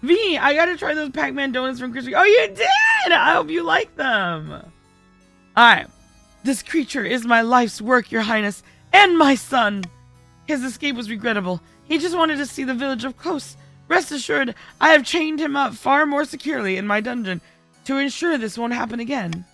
V, I gotta try those Pac-Man donuts from Krispy. Oh, you did! I hope you like them. Alright. This creature is my life's work, Your Highness, and my son. His escape was regrettable. He just wanted to see the village up close. Rest assured, I have chained him up far more securely in my dungeon to ensure this won't happen again.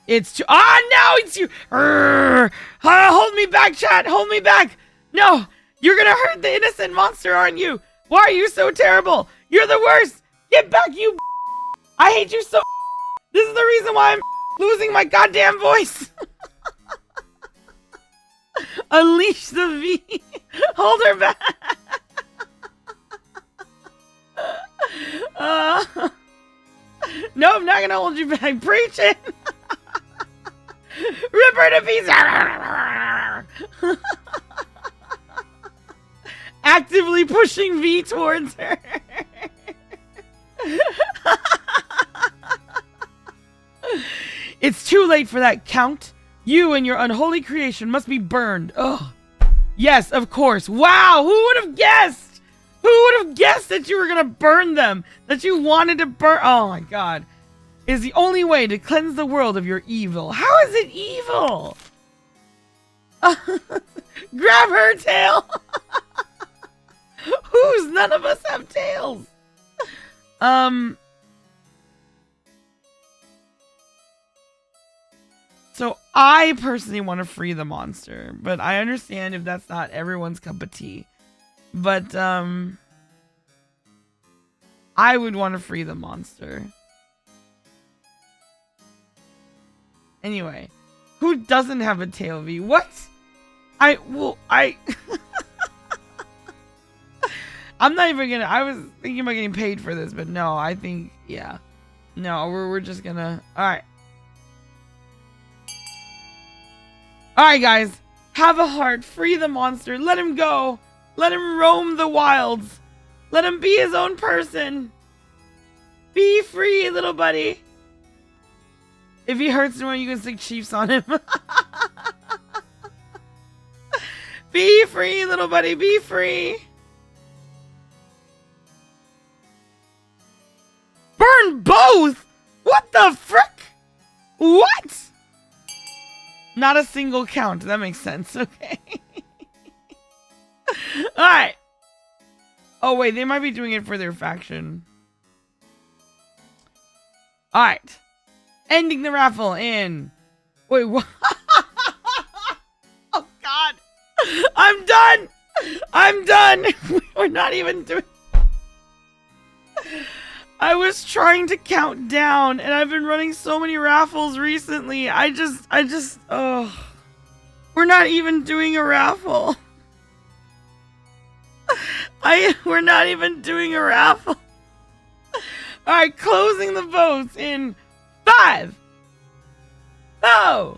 It's too— now it's you! Hold me back, chat! Hold me back! No! You're gonna hurt the innocent monster, aren't you? Why are you so terrible? You're the worst! Get back, you— I hate you so— This is the reason why I'm losing my goddamn voice! Unleash the V! Hold her back! No, I'm not gonna hold you back. Preach it! Rip her to pieces! Actively pushing V towards her. It's too late for that, Count. You and your unholy creation must be burned. Ugh. Yes, of course. Wow, who would have guessed? Who would have guessed that you were gonna burn them? That you wanted to burn— oh my god. Is the only way to cleanse the world of your evil. How is it evil? Grab her tail. Whose? None of us have tails. So I personally want to free the monster, but I understand if that's not everyone's cup of tea. But I would want to free the monster. Anyway, who doesn't have a tail, V? What? I'm not even gonna— I was thinking about getting paid for this, but no, I think, yeah. No, we're just gonna... Alright. Alright, guys. Have a heart. Free the monster. Let him go. Let him roam the wilds. Let him be his own person. Be free, little buddy. If he hurts anyone, you can stick chiefs on him. Be free, little buddy. Be free. Burn both? What the frick? What? Not a single count. That makes sense. Okay. Alright. Oh, wait. They might be doing it for their faction. Alright. Ending the raffle in... Wait, what? Oh, God. I'm done. I'm done. We're not even doing... I was trying to count down, and I've been running so many raffles recently. Oh. We're not even doing a raffle. We're not even doing a raffle. Alright, closing the votes in 5, 4,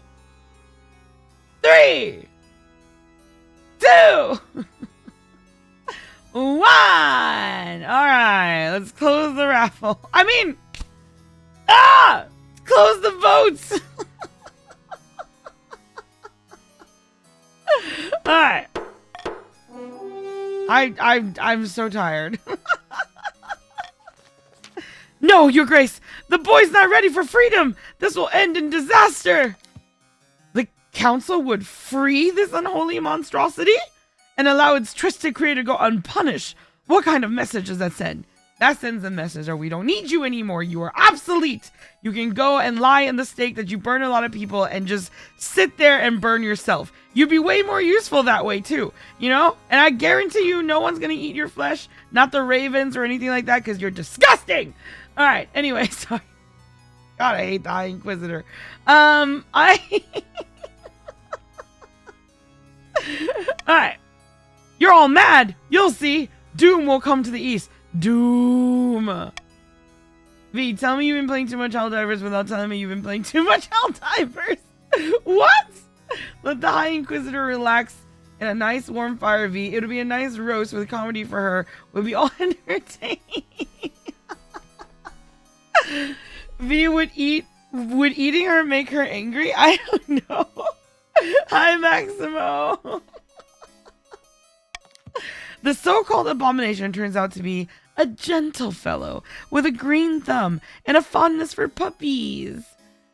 3, 2, 1. Alright, let's close the raffle. I mean, close the votes. Alright. I'm so tired. No, Your Grace! The boy's not ready for freedom! This will end in disaster! The council would free this unholy monstrosity? And allow its twisted creator to go unpunished? What kind of message does that send? That sends a message of we don't need you anymore. You are obsolete. You can go and lie in the stake that you burn a lot of people and just sit there and burn yourself. You'd be way more useful that way too, you know? And I guarantee you no one's going to eat your flesh. Not the ravens or anything like that because you're disgusting. All right. Anyway, sorry. God, I hate the High Inquisitor. All right. You're all mad. You'll see. Doom will come to the east. Doom. V, tell me you've been playing too much Helldivers without telling me you've been playing too much Helldivers. What? Let the High Inquisitor relax in a nice warm fire, V. It'll be a nice roast with comedy for her. We'll be all entertained. V, would eating her make her angry? I don't know. Hi, Maximo. The so-called abomination turns out to be a gentle fellow with a green thumb and a fondness for puppies.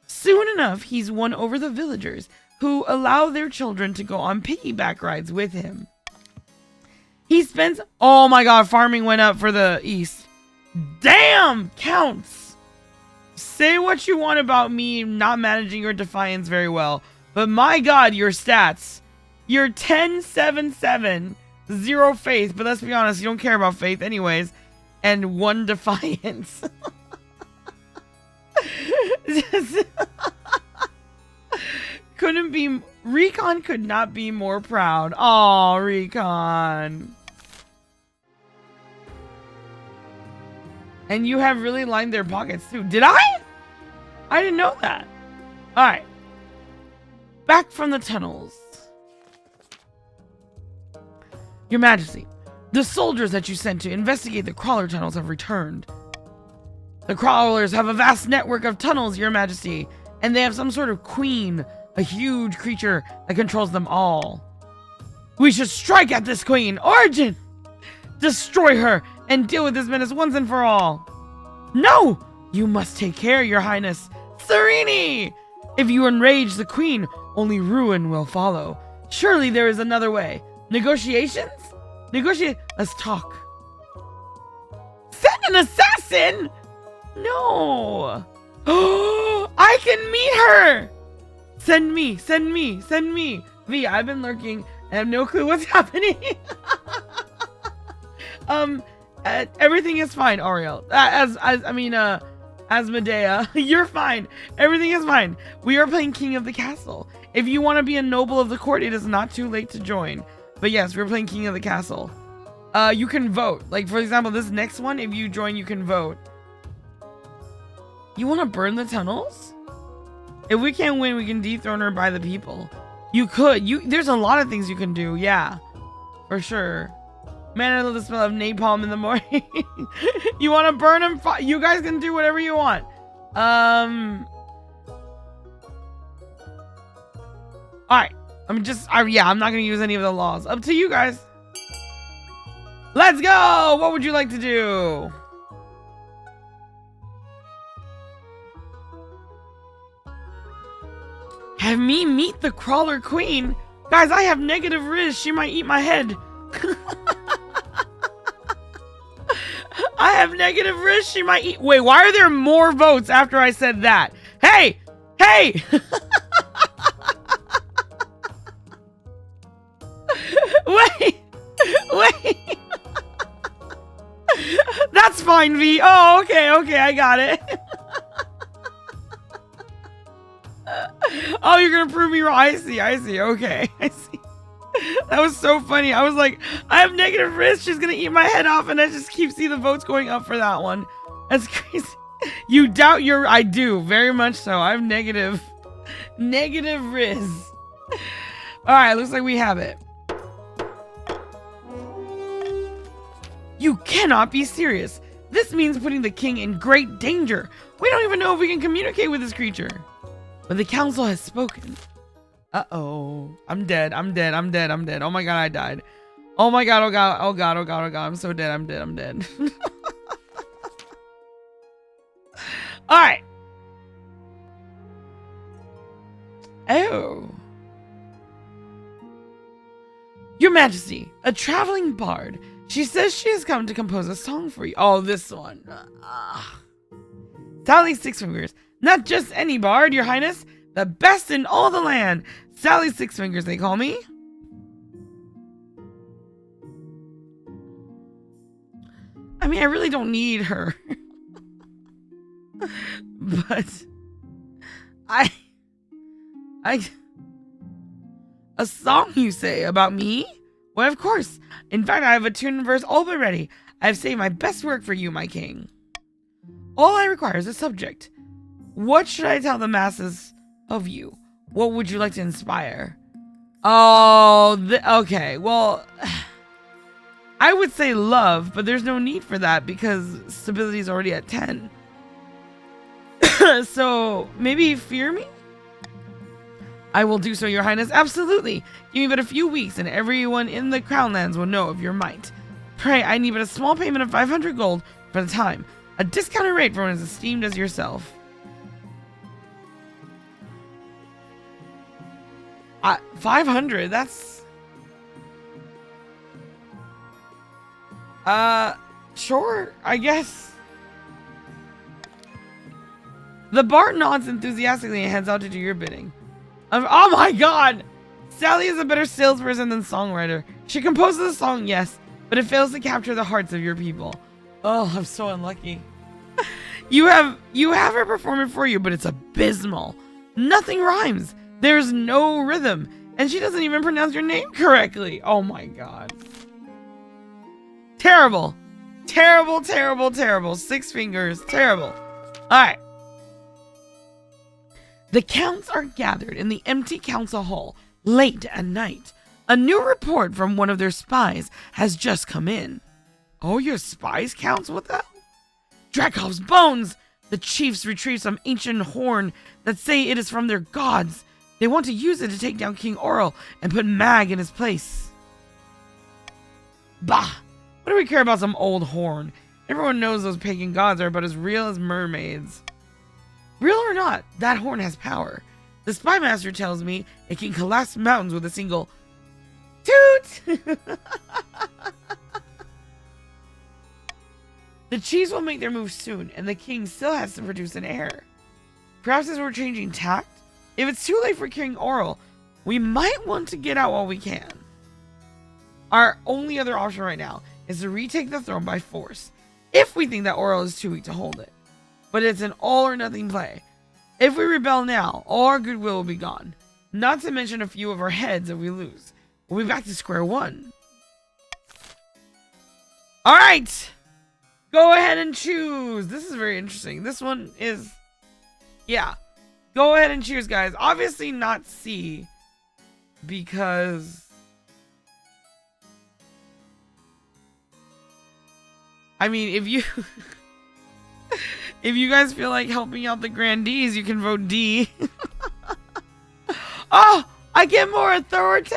Soon enough, he's won over the villagers who allow their children to go on piggyback rides with him. He spends... Oh my god, farming went up for the east. Damn, counts. Say what you want about me not managing your defiance very well, but my god, your stats. You're 10-7-7. 0 faith, but let's be honest, you don't care about faith anyways. And 1 defiance. Recon could not be more proud. Aw, Recon. And you have really lined their pockets too. Did I? I didn't know that. Alright. Back from the tunnels. Your Majesty, the soldiers that you sent to investigate the crawler tunnels have returned. The crawlers have a vast network of tunnels, Your Majesty, and they have some sort of queen, a huge creature that controls them all. We should strike at this queen, Origin! Destroy her and deal with this menace once and for all. No! You must take care, Your Highness. Serini! If you enrage the queen, only ruin will follow. Surely there is another way. Negotiations? Let's talk. Send an assassin? No. I can meet her. Send me. V, I've been lurking and have no clue what's happening. Everything is fine, Ariel. As Medea, you're fine. Everything is fine. We are playing King of the Castle. If you want to be a noble of the court, it is not too late to join. But yes, we're playing King of the Castle. You can vote. Like, for example, this next one, if you join, you can vote. You want to burn the tunnels? If we can't win, we can dethrone her by the people. You could. There's a lot of things you can do. Yeah, for sure. Man, I love the smell of napalm in the morning. You want to burn him? You guys can do whatever you want. All right. I'm not gonna use any of the laws. Up to you guys. Let's go. What would you like to do? Have me meet the crawler queen. Guys, I have negative riz. She might eat my head. I have negative riz. She might eat. Wait, why are there more votes after I said that? Hey! Hey! Wait! Wait! That's fine, V. Oh, okay, I got it. Oh, you're gonna prove me wrong. I see. Okay, I see. That was so funny. I was like, I have negative risk. She's gonna eat my head off, and I just keep seeing the votes going up for that one. That's crazy. You doubt I do, very much so. I have negative risk. All right, looks like we have it. You cannot be serious. This means putting the king in great danger. We don't even know if we can communicate with this creature. But the council has spoken. Uh-oh. I'm dead. Oh my god, I died. Oh my god, oh god. I'm so dead. I'm dead. Alright. Oh. Your Majesty, a traveling bard. She says she has come to compose a song for you. Oh, this one. Sally Six Fingers. Not just any bard, Your Highness. The best in all the land. Sally Six Fingers, they call me. I mean, I really don't need her. But a song, you say, about me? Why, of course. In fact, I have a tune and verse all but ready. I have saved my best work for you, my king. All I require is a subject. What should I tell the masses of you? What would you like to inspire? Oh, okay. Well, I would say love, but there's no need for that because stability is already at 10. So maybe fear me? I will do so, Your Highness. Absolutely. Give me but a few weeks and everyone in the Crownlands will know of your might. Pray, I need but a small payment of 500 gold for the time. A discounted rate for one as esteemed as yourself. 500, that's... Sure, I guess. The bard nods enthusiastically and heads out to do your bidding. Oh my god! Sally is a better salesperson than songwriter. She composes a song, yes, but it fails to capture the hearts of your people. Oh, I'm so unlucky. You have her perform it for you, but it's abysmal. Nothing rhymes. There's no rhythm. And she doesn't even pronounce your name correctly. Oh my god. Terrible. Terrible. Six Fingers. Terrible. Alright. The counts are gathered in the empty council hall late at night. A new report from one of their spies has just come in. Oh, your spies, counts? What the hell? Dracov's bones! The chiefs retrieve some ancient horn that say it is from their gods. They want to use it to take down King Oral and put Mag in his place. Bah! What do we care about some old horn? Everyone knows those pagan gods are about as real as mermaids. Real or not, that horn has power. The spy master tells me it can collapse mountains with a single toot! The chiefs will make their move soon, and the king still has to produce an heir. Perhaps as we're changing tact, if it's too late for King Oral, we might want to get out while we can. Our only other option right now is to retake the throne by force, if we think that Oral is too weak to hold it. But it's an all or nothing play. If we rebel now, all our goodwill will be gone. Not to mention a few of our heads if we lose. We'll be back to square one. Alright! Go ahead and choose. This is very interesting. This one is Yeah. Go ahead and choose, guys. Obviously not C. Because... I mean, if you... if you guys feel like helping out the grandees, you can vote D. Oh! I get more authority!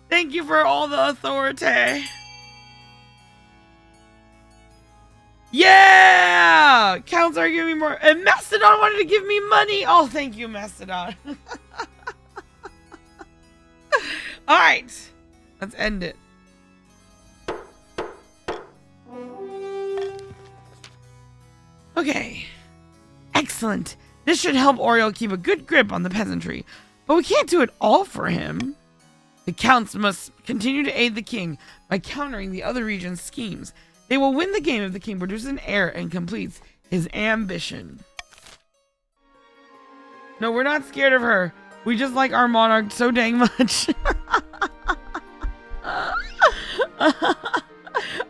Thank you for all the authority. Yeah! Counts are giving me more. And Mastodon wanted to give me money. Oh, thank you, Mastodon. Alright. Let's end it. Okay. Excellent. This should help Oriole keep a good grip on the peasantry. But we can't do it all for him. The counts must continue to aid the king by countering the other region's schemes. They will win the game if the king produces an heir and completes his ambition. No, we're not scared of her. We just like our monarch so dang much.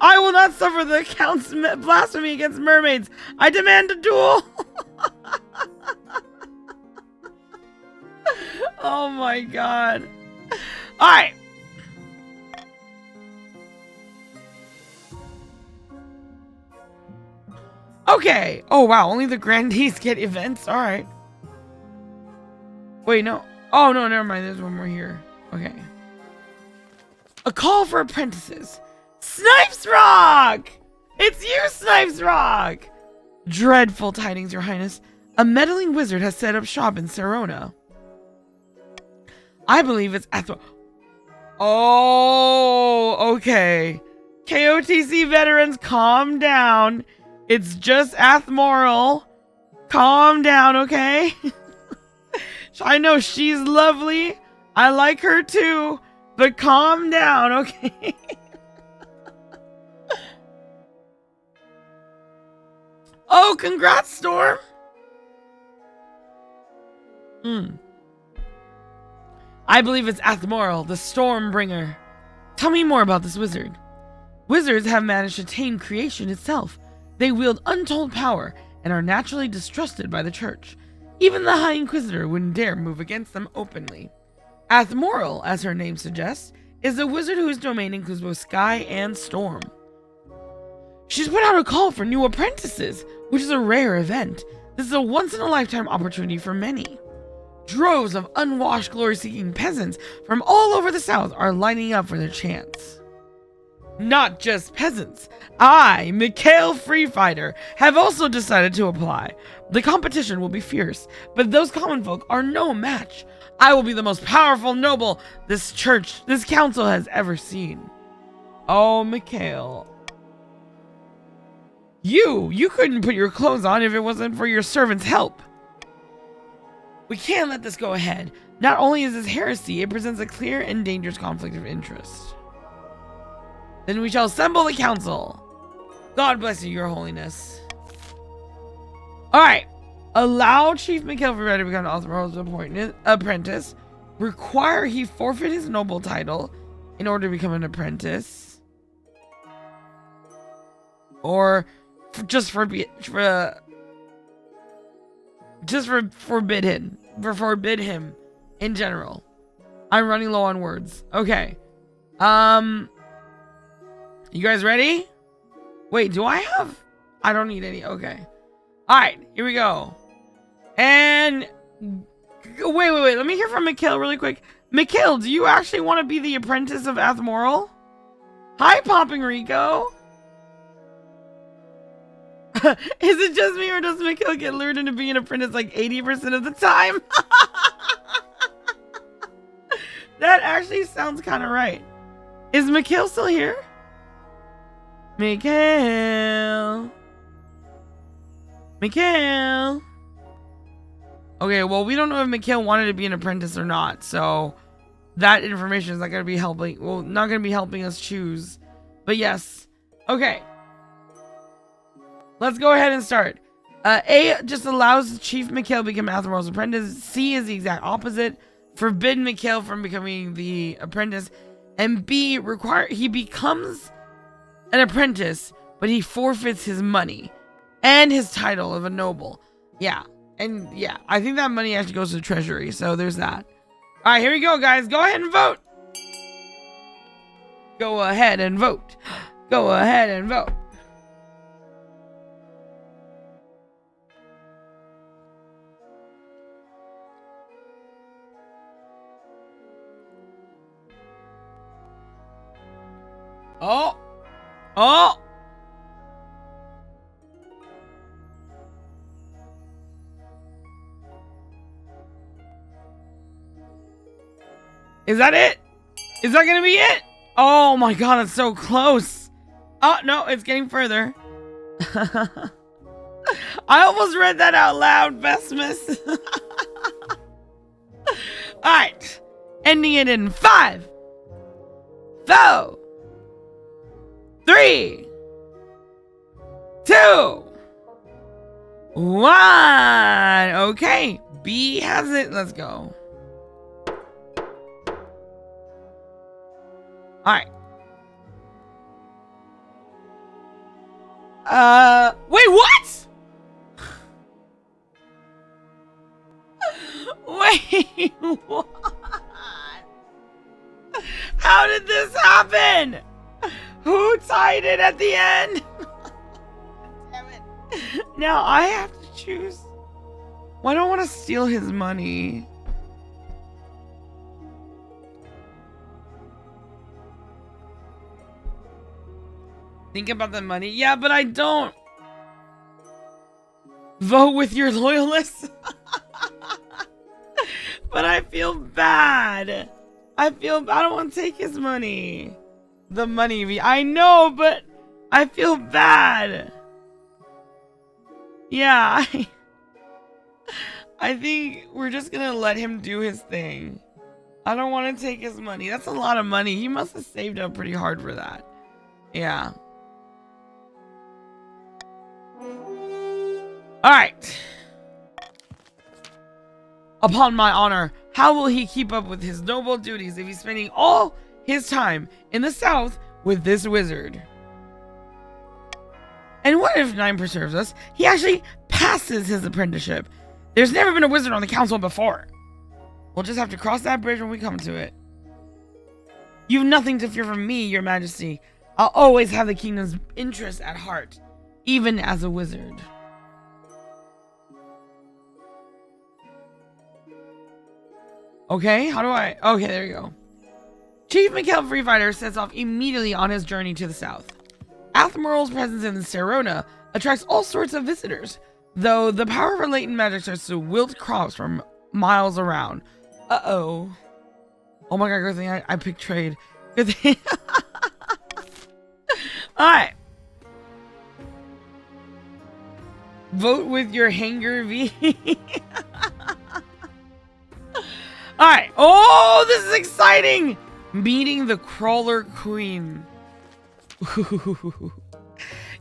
I will not suffer the count's blasphemy against mermaids. I demand a duel. Oh my god. Alright. Okay. Oh wow, only the grandees get events. Alright. Wait, no. Oh no, never mind. There's one more here. Okay. A call for apprentices. Snipes Rock! It's you, Snipes Rock! Dreadful tidings, Your Highness. A meddling wizard has set up shop in Serona. I believe it's Athmorl. Oh, okay. KOTC veterans, calm down. It's just Athmorl. Calm down, okay? I know she's lovely. I like her too. But calm down, okay? Oh, congrats, Storm. I believe it's Athmorl, the Stormbringer. Tell me more about this wizard. Wizards have managed to tame creation itself. They wield untold power and are naturally distrusted by the church. Even the High Inquisitor wouldn't dare move against them openly. Athmorl, as her name suggests, is a wizard whose domain includes both sky and storm. She's put out a call for new apprentices, which is a rare event. This is a once-in-a-lifetime opportunity for many. Droves of unwashed, glory-seeking peasants from all over the south are lining up for their chance. Not just peasants. I, Mikhail Freefighter, have also decided to apply. The competition will be fierce, but those common folk are no match. I will be the most powerful noble this council has ever seen. Oh, Mikhail. You couldn't put your clothes on if it wasn't for your servant's help. We can't let this go ahead. Not only is this heresy, it presents a clear and dangerous conflict of interest. Then we shall assemble the council. God bless you, Your Holiness. Alright. Allow Chief Mikhail Freefighter to become Athmorl's apprentice. Require he forfeit his noble title in order to become an apprentice. Or just forbid him in general. I'm running low on words. Okay. You guys ready? Wait, do I have... I don't need any. Okay. Alright, here we go. And... Wait. Let me hear from Mikhail really quick. Mikhail, do you actually want to be the apprentice of Athmorl? Hi, Popping Rico. Is it just me or does Mikhail get lured into being an apprentice like 80% of the time? That actually sounds kind of right. Is Mikhail still here? Mikhail. Okay, well, we don't know if Mikhail wanted to be an apprentice or not, so that information is not going to be helping. Well, not going to be helping us choose. But yes. Okay. Let's go ahead and start. A just allows Chief Mikhail to become Athmorl's apprentice. C is the exact opposite. Forbid Mikhail from becoming the apprentice. And B, he becomes an apprentice, but he forfeits his money and his title of a noble. Yeah. And yeah, I think that money actually goes to the treasury. So there's that. All right, here we go, guys. Go ahead and vote. Go ahead and vote. Go ahead and vote. Oh. Oh. Is that it? Is that gonna be it? Oh my god, it's so close. Oh, no, it's getting further. I almost read that out loud, Vestmus. Alright. Ending it in 5, 4, 3, 2, 1. Okay, B has it. Let's go. Alright. Wait, what? Wait, what? How did this happen? Who tied it at the end? Damn it. Now I have to choose. Well, I don't want to steal his money. Think about the money. Yeah, but I don't. Vote with your loyalists. But I feel bad. I don't want to take his money. The money. I know, but I feel bad. Yeah, I think we're just gonna let him do his thing. I don't want to take his money. That's a lot of money. He must have saved up pretty hard for that. Yeah. Alright. Upon my honor, how will he keep up with his noble duties if he's spending all his time in the south with this wizard? And what if 9 preserves us? He actually passes his apprenticeship. There's never been a wizard on the council before. We'll just have to cross that bridge when we come to it. You've nothing to fear from me, your majesty. I'll always have the kingdom's interests at heart, even as a wizard. Okay, how do I... Okay, there you go. Chief Mikhail Free Fighter sets off immediately on his journey to the south. Athmurl's presence in Serona attracts all sorts of visitors, though the power of her latent magic starts to wilt crops from miles around. Uh-oh. Oh my god, good thing I picked trade. Good thing. Alright. Vote with your hanger V. Alright. Oh, this is exciting! Meeting the Crawler Queen.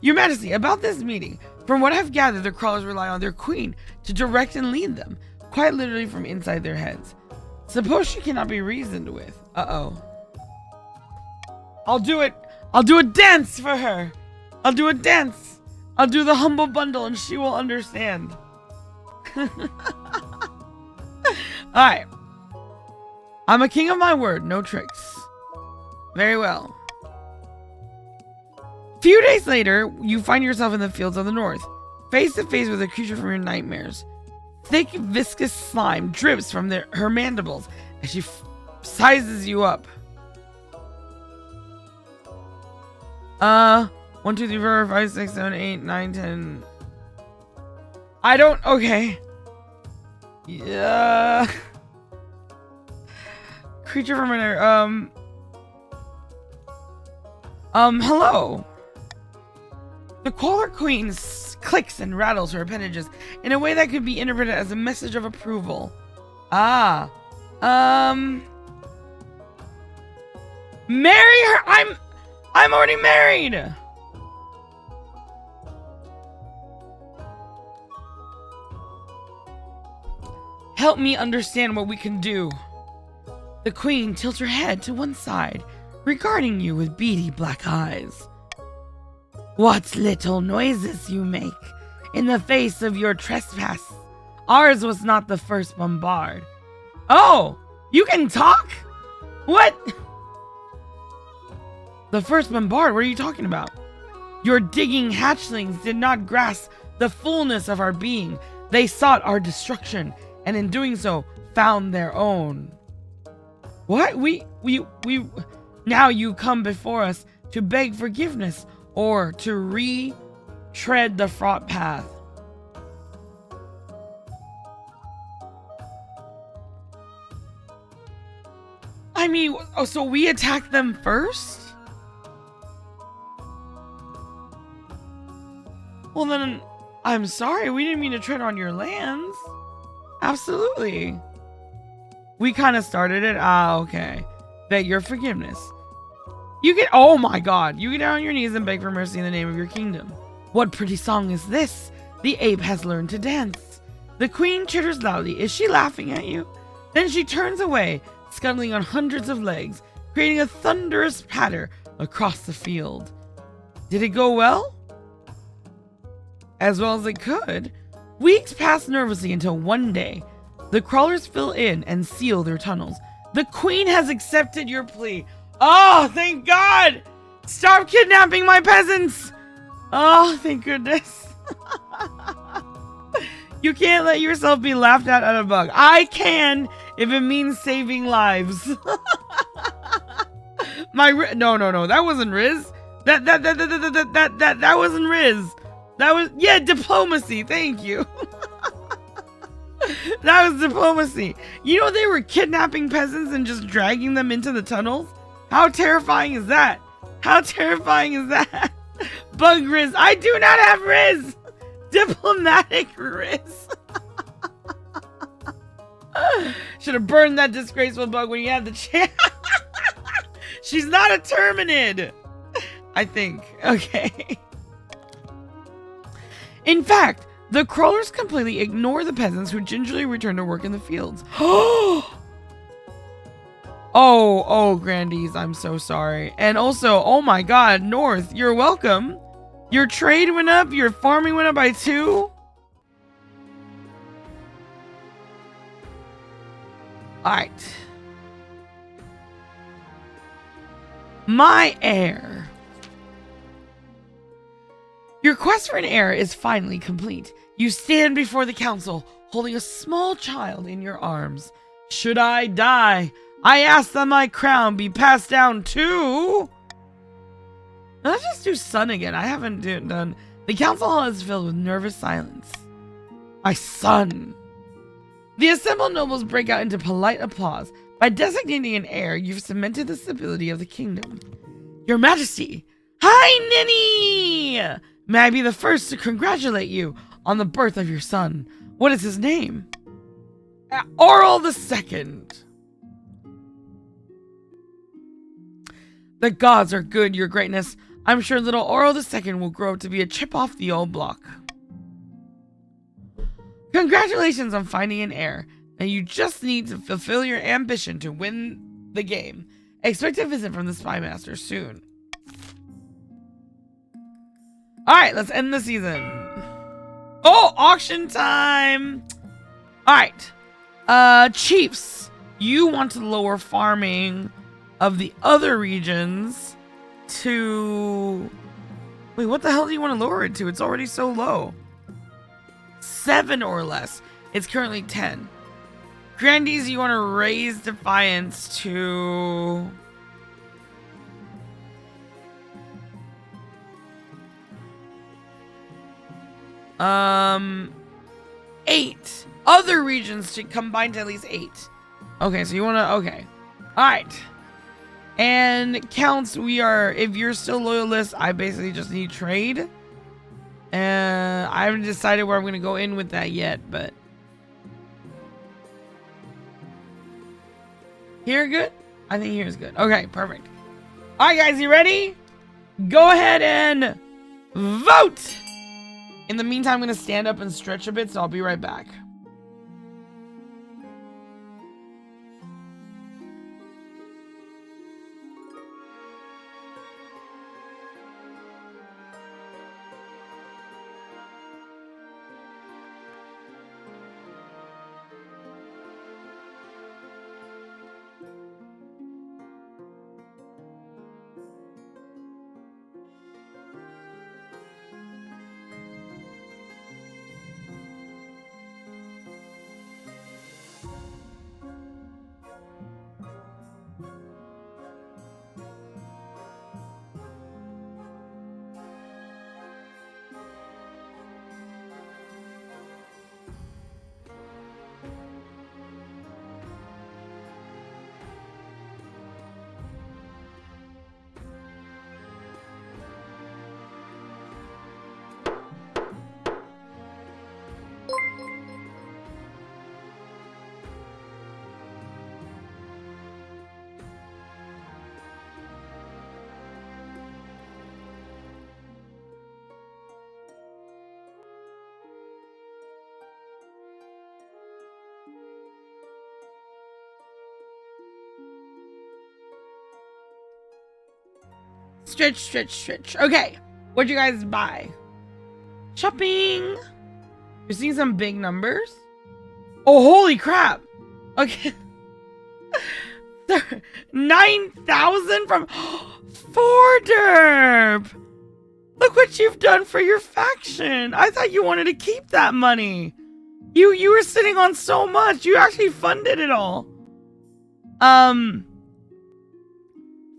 Your Majesty, about this meeting, from what I've gathered, the crawlers rely on their queen to direct and lead them, quite literally from inside their heads. Suppose she cannot be reasoned with. Uh-oh. I'll do it. I'll do a dance for her. I'll do a dance. I'll do the humble bundle and she will understand. Alright. I'm a king of my word, no tricks. Very well. Few days later, you find yourself in the fields of the north, face to face with a creature from your nightmares. Thick, viscous slime drips from her mandibles as she sizes you up. 1, 2, 3, 4, 5, 6, 7, 8, 9, 10. I don't. Okay. Yeah. Creature from her. Hello. The Crawler Queen clicks and rattles her appendages in a way that could be interpreted as a message of approval. Ah. Marry her! I'm already married! Help me understand what we can do. The Queen tilts her head to one side, regarding you with beady black eyes. What little noises you make in the face of your trespass Ours was not the first bombard. Oh, you can talk? What? The first bombard, what are you talking about? Your digging hatchlings did not grasp the fullness of our being. They sought our destruction, and in doing so, found their own. What? Now you come before us to beg forgiveness or to retread the fraught path. I mean, oh, so we attacked them first? Well then, I'm sorry, we didn't mean to tread on your lands. Absolutely. We kind of started it. Ah, okay. Beg your forgiveness. You get, oh my god, you get down on your knees and beg for mercy in the name of your kingdom. What pretty song is this? The ape has learned to dance. The queen chitters loudly. Is she laughing at you? Then she turns away, scuttling on hundreds of legs, creating a thunderous patter across the field. Did it go well? As well as it could. Weeks pass nervously until one day, the crawlers fill in and seal their tunnels. The queen has accepted your plea. Oh, thank God! Stop kidnapping my peasants! Oh, thank goodness. You can't let yourself be laughed at a bug. I can if it means saving lives. No, that wasn't Riz. That wasn't Riz. That was, yeah, diplomacy. Thank you. That was diplomacy. You know, they were kidnapping peasants and just dragging them into the tunnels. How terrifying is that? How terrifying is that? Bug Riz. I do not have Riz. Diplomatic Riz. Should have burned that disgraceful bug when you had the chance. She's not a Terminid, I think. Okay. In fact, the crawlers completely ignore the peasants who gingerly return to work in the fields. Oh, Grandies, I'm so sorry. And also, oh my god, North, you're welcome. Your trade went up, your farming went up by 2. Alright. My heir. Your quest for an heir is finally complete. You stand before the council, holding a small child in your arms. Should I die, I ask that my crown be passed down to... Let's just do son again. I haven't done... The council hall is filled with nervous silence. My son. The assembled nobles break out into polite applause. By designating an heir, you've cemented the stability of the kingdom. Your Majesty! Hi, Ninny! May I be the first to congratulate you on the birth of your son. What is his name? Oral II. The gods are good, your greatness. I'm sure little Oral II will grow up to be a chip off the old block. Congratulations on finding an heir. And you just need to fulfill your ambition to win the game. Expect a visit from the Spy Master soon. Alright, let's end the season. Oh, auction time! Alright. Chiefs, you want to lower farming of the other regions to... Wait, what the hell do you want to lower it to? It's already so low. 7 or less. It's currently 10. Grandies, you want to raise Defiance to... Eight. Other regions to combine to at least 8. Okay, so you want to... Okay. Alright. And counts, we are... If you're still loyalist, I basically just need trade. And I haven't decided where I'm going to go in with that yet, but... Here good? I think here's good. Okay, perfect. Alright guys, you ready? Go ahead and vote! In the meantime, I'm going to stand up and stretch a bit, so I'll be right back. Stretch. Okay, what'd you guys buy? Shopping. You're seeing some big numbers. Oh, holy crap. Okay. 9,000 from Forderp. Look what you've done for your faction. I thought you wanted to keep that money. You were sitting on so much. You actually funded it all.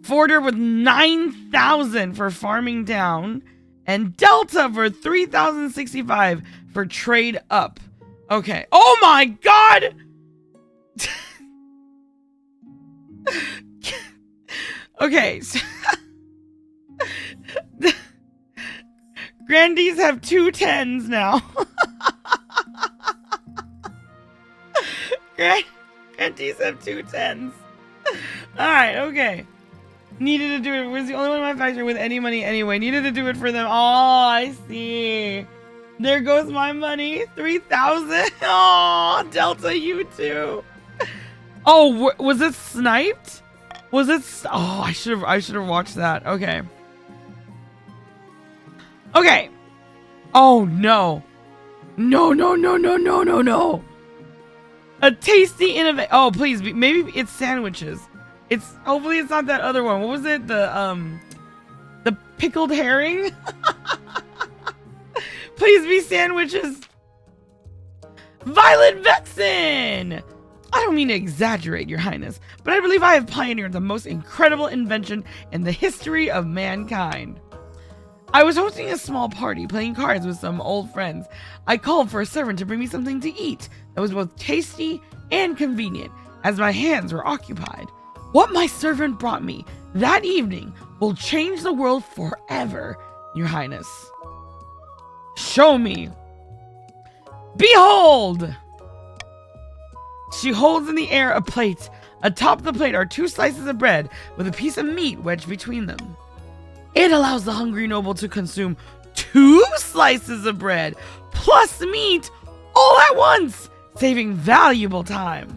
Forder with 9,000 for farming down, and Delta for 3,065 for trade up. Okay. Oh my god! Okay. So Grandies have 2 10s now. Grandies have 2 10s. Alright, okay. Needed to do it. Was the only one in my factory with any money anyway. Needed to do it for them. Oh, I see. There goes my money. 3,000. Oh, Delta, you too. Oh, was it sniped? Was it? Oh, I should have watched that. Okay. Okay. Oh no. No. A tasty innovation. Oh, please. Maybe it's sandwiches. Hopefully it's not that other one. What was it? The pickled herring? Please be sandwiches. Violet Vexen! I don't mean to exaggerate, Your Highness, but I believe I have pioneered the most incredible invention in the history of mankind. I was hosting a small party, playing cards with some old friends. I called for a servant to bring me something to eat that was both tasty and convenient, as my hands were occupied. What my servant brought me that evening will change the world forever, Your Highness. Show me. Behold! She holds in the air a plate. Atop the plate are 2 slices of bread with a piece of meat wedged between them. It allows the hungry noble to consume 2 slices of bread plus meat all at once, saving valuable time.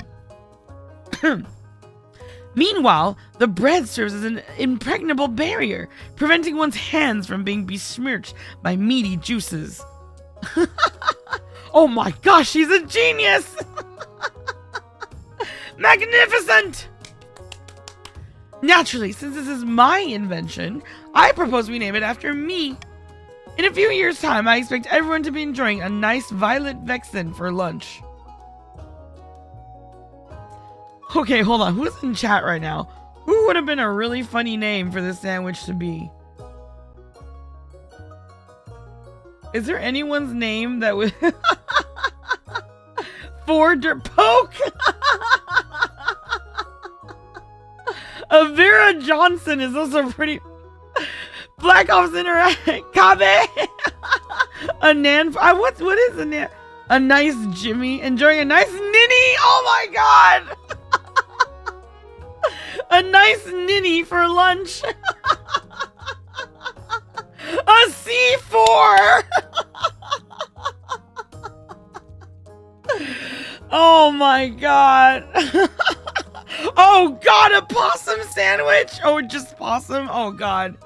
Meanwhile, the bread serves as an impregnable barrier, preventing one's hands from being besmirched by meaty juices. Oh my gosh, she's a genius! Magnificent! Naturally, since this is my invention, I propose we name it after me. In a few years' time, I expect everyone to be enjoying a nice Violet Vexen for lunch. Okay, hold on. Who's in chat right now? Who would have been a really funny name for this sandwich to be? Is there anyone's name that would... Forder Poke? Vera Johnson is also pretty... Black Ops Interact. Kabe. A Nan... What is a Nan... A nice Jimmy. Enjoying a nice ninny. Oh my god. A nice ninny for lunch. A C4. Oh my god. Oh god, a possum sandwich. Oh, just possum. Oh god.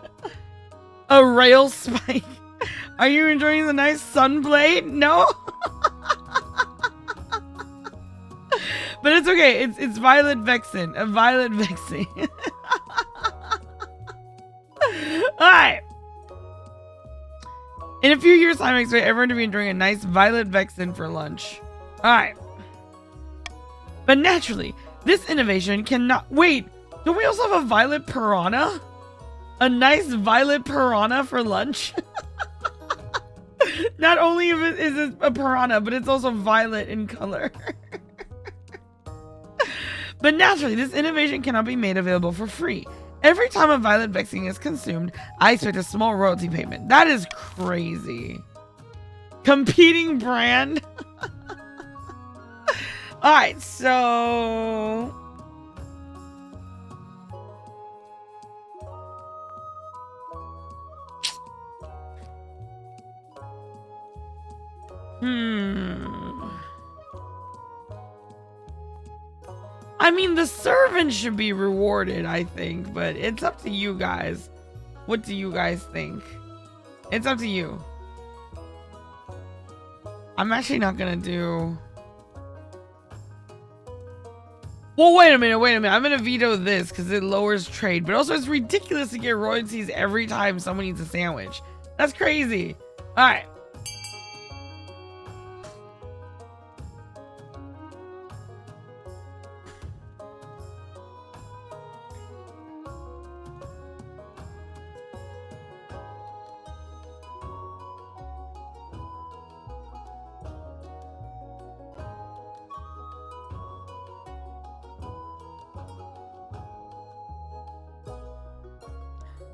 A rail spike. Are you enjoying the nice sunblade? No. But it's okay. It's Violet Vexen. A Violet Vexen. Alright. In a few years' time, I expect everyone to be enjoying a nice Violet Vexen for lunch. Alright. But naturally, this innovation cannot... Wait, don't we also have a Violet Piranha? A nice Violet Piranha for lunch? Not only is it a piranha, but it's also violet in color. But naturally, this innovation cannot be made available for free. Every time a Violet Vexen is consumed, I expect a small royalty payment. That is crazy. Competing brand? Alright, so... I mean, the servant should be rewarded, I think, but it's up to you guys. What do you guys think? It's up to you. I'm actually not gonna do... Well, wait a minute. I'm gonna veto this because it lowers trade, but also it's ridiculous to get royalties every time someone eats a sandwich. That's crazy. All right.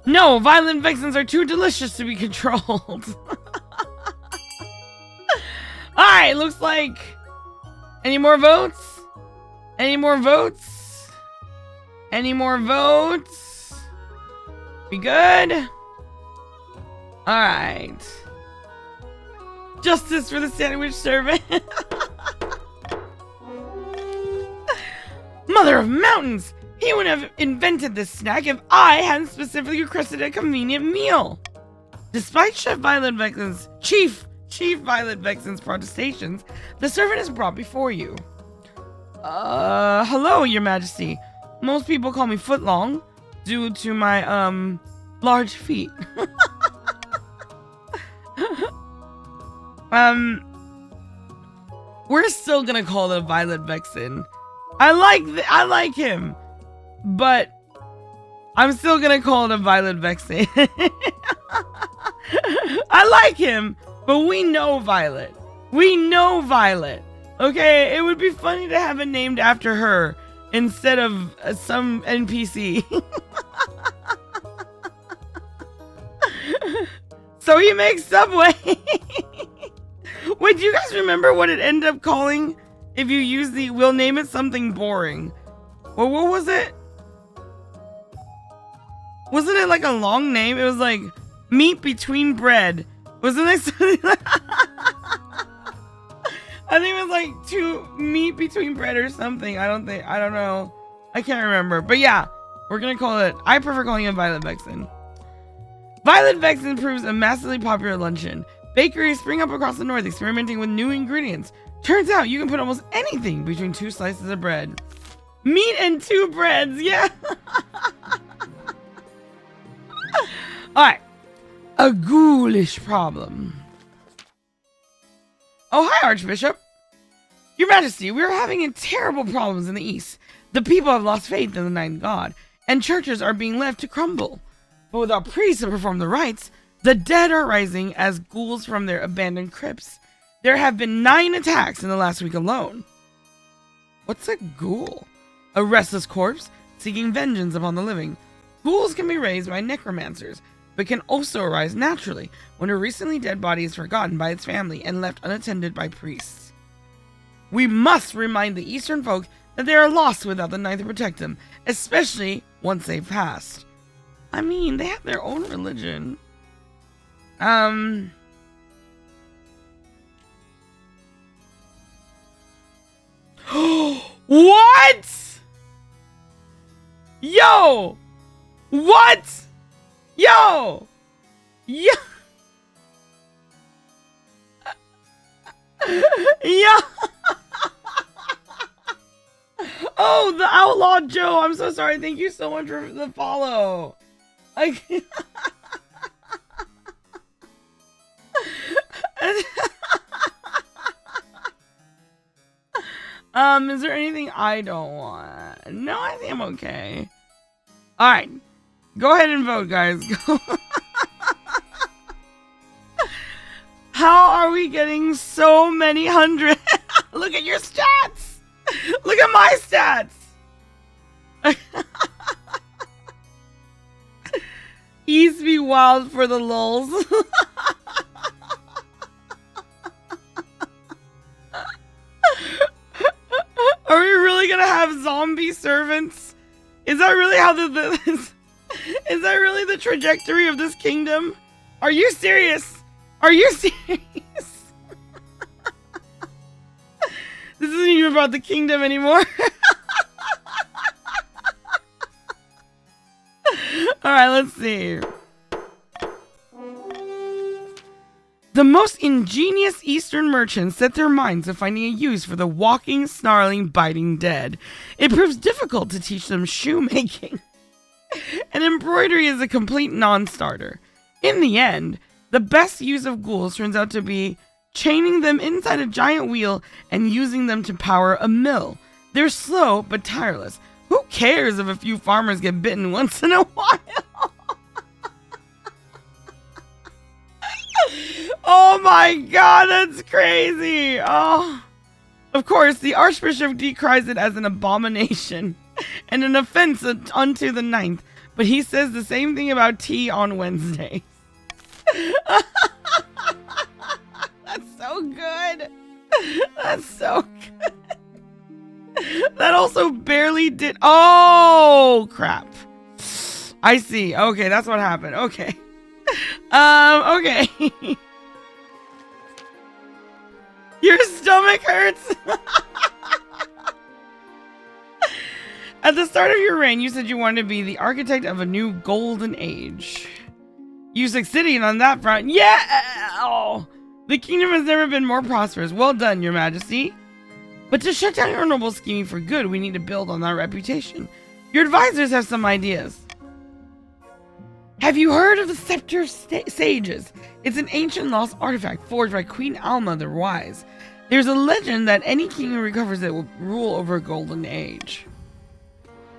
No, violent vixens are too delicious to be controlled. Alright, looks like... Any more votes? Any more votes? Any more votes? We good? Alright. Justice for the sandwich servant. Mother of mountains! He wouldn't have invented this snack if I hadn't specifically requested a convenient meal. Despite Chief Violet Vexen's protestations, the servant is brought before you. Hello, Your Majesty. Most people call me Footlong due to my, large feet. We're still gonna call it Violet Vexen. I like him. But I'm still gonna call it a Violet Vexen. I like him, but we know Violet. We know Violet. Okay, it would be funny to have it named after her instead of some NPC. So he makes Subway. Wait, do you guys remember what it ended up calling? If you use the, we'll name it something boring. Well, what was it? Wasn't it like a long name? It was like meat between bread. Wasn't it something like I think it was like meat between bread or something. I don't know. I can't remember. But yeah, we're gonna call it, I prefer calling it Violet Vexen. Violet Vexen proves a massively popular luncheon. Bakeries spring up across the north experimenting with new ingredients. Turns out you can put almost anything between 2 slices of bread. Meat and 2 breads, yeah. Alright. A ghoulish problem. Oh, hi, Archbishop. Your Majesty, we are having terrible problems in the east. The people have lost faith in the Ninth God, and churches are being left to crumble. But without priests to perform the rites, the dead are rising as ghouls from their abandoned crypts. There have been 9 attacks in the last week alone. What's a ghoul? A restless corpse seeking vengeance upon the living. Ghouls can be raised by necromancers, but can also arise naturally when a recently dead body is forgotten by its family and left unattended by priests. We must remind the Eastern folk that they are lost without the Ninth to protect them, especially once they've passed. I mean, they have their own religion. What? Yo! What? Yo! Yeah! Yeah! Oh, the Outlaw Joe! I'm so sorry. Thank you so much for the follow. Is there anything I don't want? No, I think I'm okay. Alright. Go ahead and vote, guys. How are we getting so many hundred? Look at your stats! Look at my stats! East be wild for the lulz. Are we really gonna have zombie servants? Is that really how is that really the trajectory of this kingdom? Are you serious? Are you serious? This isn't even about the kingdom anymore. Alright, let's see. The most ingenious Eastern merchants set their minds to finding a use for the walking, snarling, biting dead. It proves difficult to teach them shoemaking. And embroidery is a complete non-starter. In the end, the best use of ghouls turns out to be chaining them inside a giant wheel and using them to power a mill. They're slow but tireless. Who cares if a few farmers get bitten once in a while? Oh my god, that's crazy. Oh. Of course, the Archbishop decries it as an abomination and an offense unto the 9th, but he says the same thing about tea on Wednesdays. That's so good. That's so good. That also barely did. Oh, crap. I see. Okay, that's what happened. Okay. Okay. Your stomach hurts. At the start of your reign, you said you wanted to be the architect of a new golden age. You succeeded on that front. Yeah! Oh, the kingdom has never been more prosperous. Well done, your majesty. But to shut down your noble scheming for good, we need to build on that reputation. Your advisors have some ideas. Have you heard of the Scepter Sages? It's an ancient lost artifact forged by Queen Alma the Wise. There's a legend that any king who recovers it will rule over a golden age.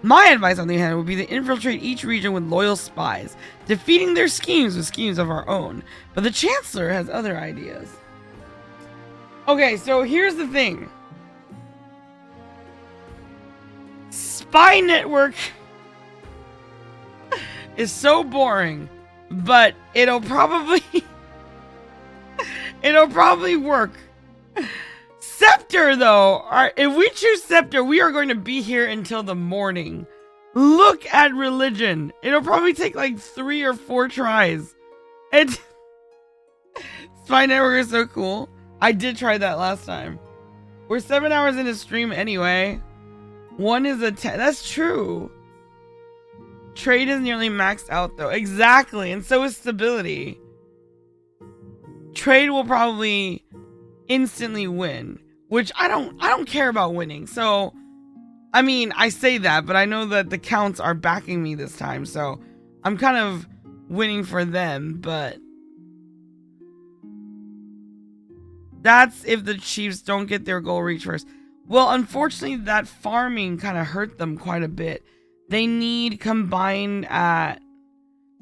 My advice, on the other hand, would be to infiltrate each region with loyal spies, defeating their schemes with schemes of our own. But the Chancellor has other ideas. Okay, so here's the thing. Spy network is so boring, but it'll probably work. Scepter, though, if we choose Scepter, we are going to be here until the morning. Look at religion. It'll probably take like 3 or 4 tries. And Spy network is so cool. I did try that last time. We're 7 hours into stream anyway. 1 is a 10. That's true. Trade is nearly maxed out though. Exactly. And so is stability. Trade will probably instantly win, which I don't care about winning. So, I mean, I say that, but I know that the counts are backing me this time. So I'm kind of winning for them, but that's if the Chiefs don't get their goal reach first. Well, unfortunately, that farming kind of hurt them quite a bit. They need combined at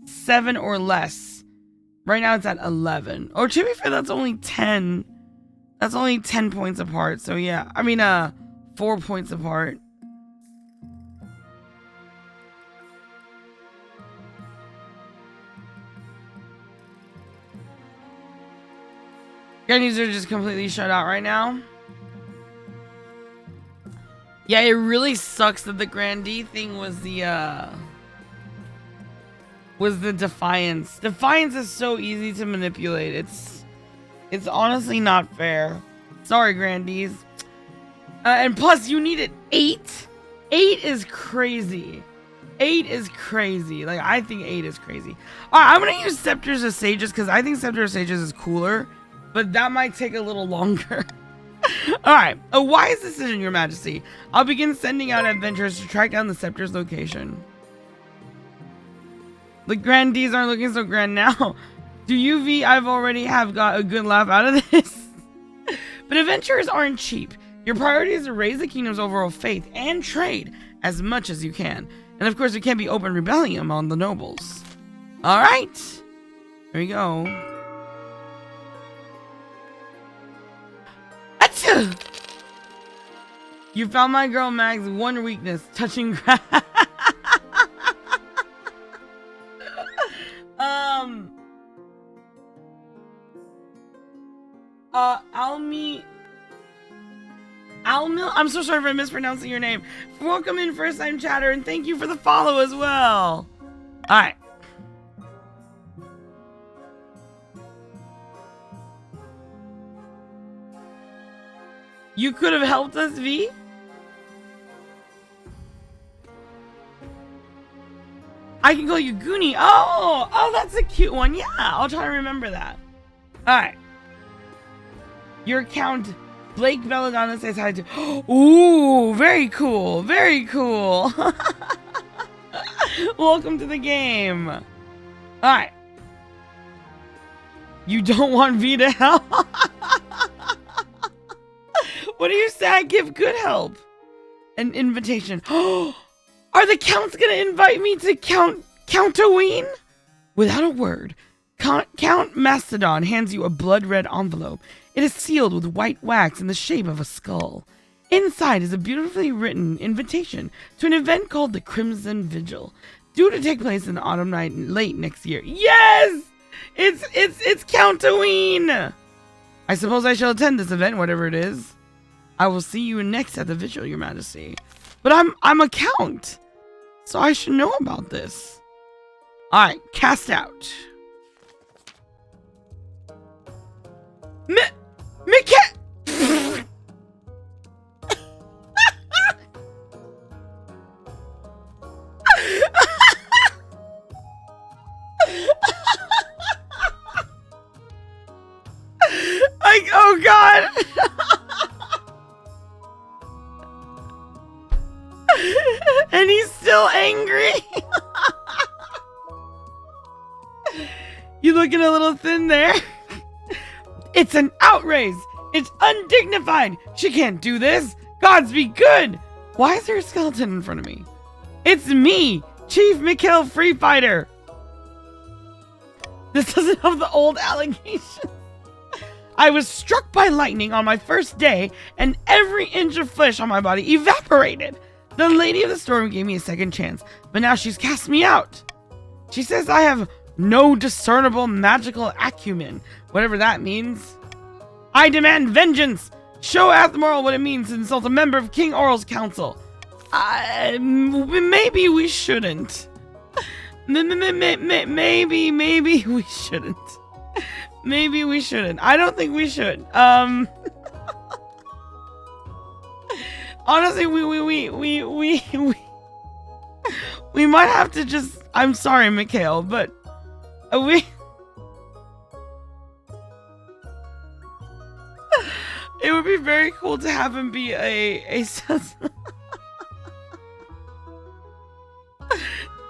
7 or less. Right now it's at 11. Or to be fair, that's only 10. That's only 10 points apart. So yeah, I mean, 4 points apart. Grannies are just completely shut out right now. Yeah, it really sucks that the Grandee thing was the Defiance. Defiance is so easy to manipulate. It's honestly not fair. Sorry, Grandees. And plus, you needed 8. 8 is crazy. 8 is crazy. Like, I think 8 is crazy. Alright, I'm gonna use Scepters of Sages because I think Scepter of Sages is cooler. But that might take a little longer. Alright, a wise decision, your majesty. I'll begin sending out adventurers to track down the Scepter's location. The Grandees aren't looking so grand now. Do you, V? I've already got a good laugh out of this. But adventurers aren't cheap. Your priority is to raise the kingdom's overall faith and trade as much as you can. And of course, there can't be open rebellion among the nobles. Alright. There we go. Achoo! You found my girl Mag's one weakness, touching grass. Almil, I'm so sorry if I'm mispronouncing your name. Welcome in, first time chatter, and thank you for the follow as well. Alright. You could have helped us, V? I can call you Goonie. Oh, that's a cute one. Yeah, I'll try to remember that. Alright. Your account, Blake Belladonna, says hi to. Ooh, very cool. Very cool. Welcome to the game. All right. You don't want V to help? What do you say? I give good help. An invitation. Are the counts gonna invite me to Countoween? Without a word, Count Mastodon hands you a blood-red envelope. It is sealed with white wax in the shape of a skull. Inside is a beautifully written invitation to an event called the Crimson Vigil, due to take place in the autumn night late next year. Yes! It's Countoween! I suppose I shall attend this event, whatever it is. I will see you next at the vigil, Your Majesty. But I'm a count, so I should know about this. Alright, cast out. Oh God! And he's still angry. You looking a little thin there. It's an outrage. It's undignified. She can't do this. Gods be good. Why is there a skeleton in front of me? It's me, Chief Mikhail Free Fighter. This doesn't have the old allegation. I was struck by lightning on my first day, and every inch of flesh on my body evaporated. The Lady of the Storm gave me a second chance, but now she's cast me out. She says I have no discernible magical acumen, whatever that means. I demand vengeance. Show Athmoral what it means to insult a member of King Oral's council. Maybe we shouldn't. Maybe we shouldn't. Maybe we shouldn't. I don't think we should. Honestly, we might have to just. I'm sorry, Mikhail, but we. It would be very cool to have him be a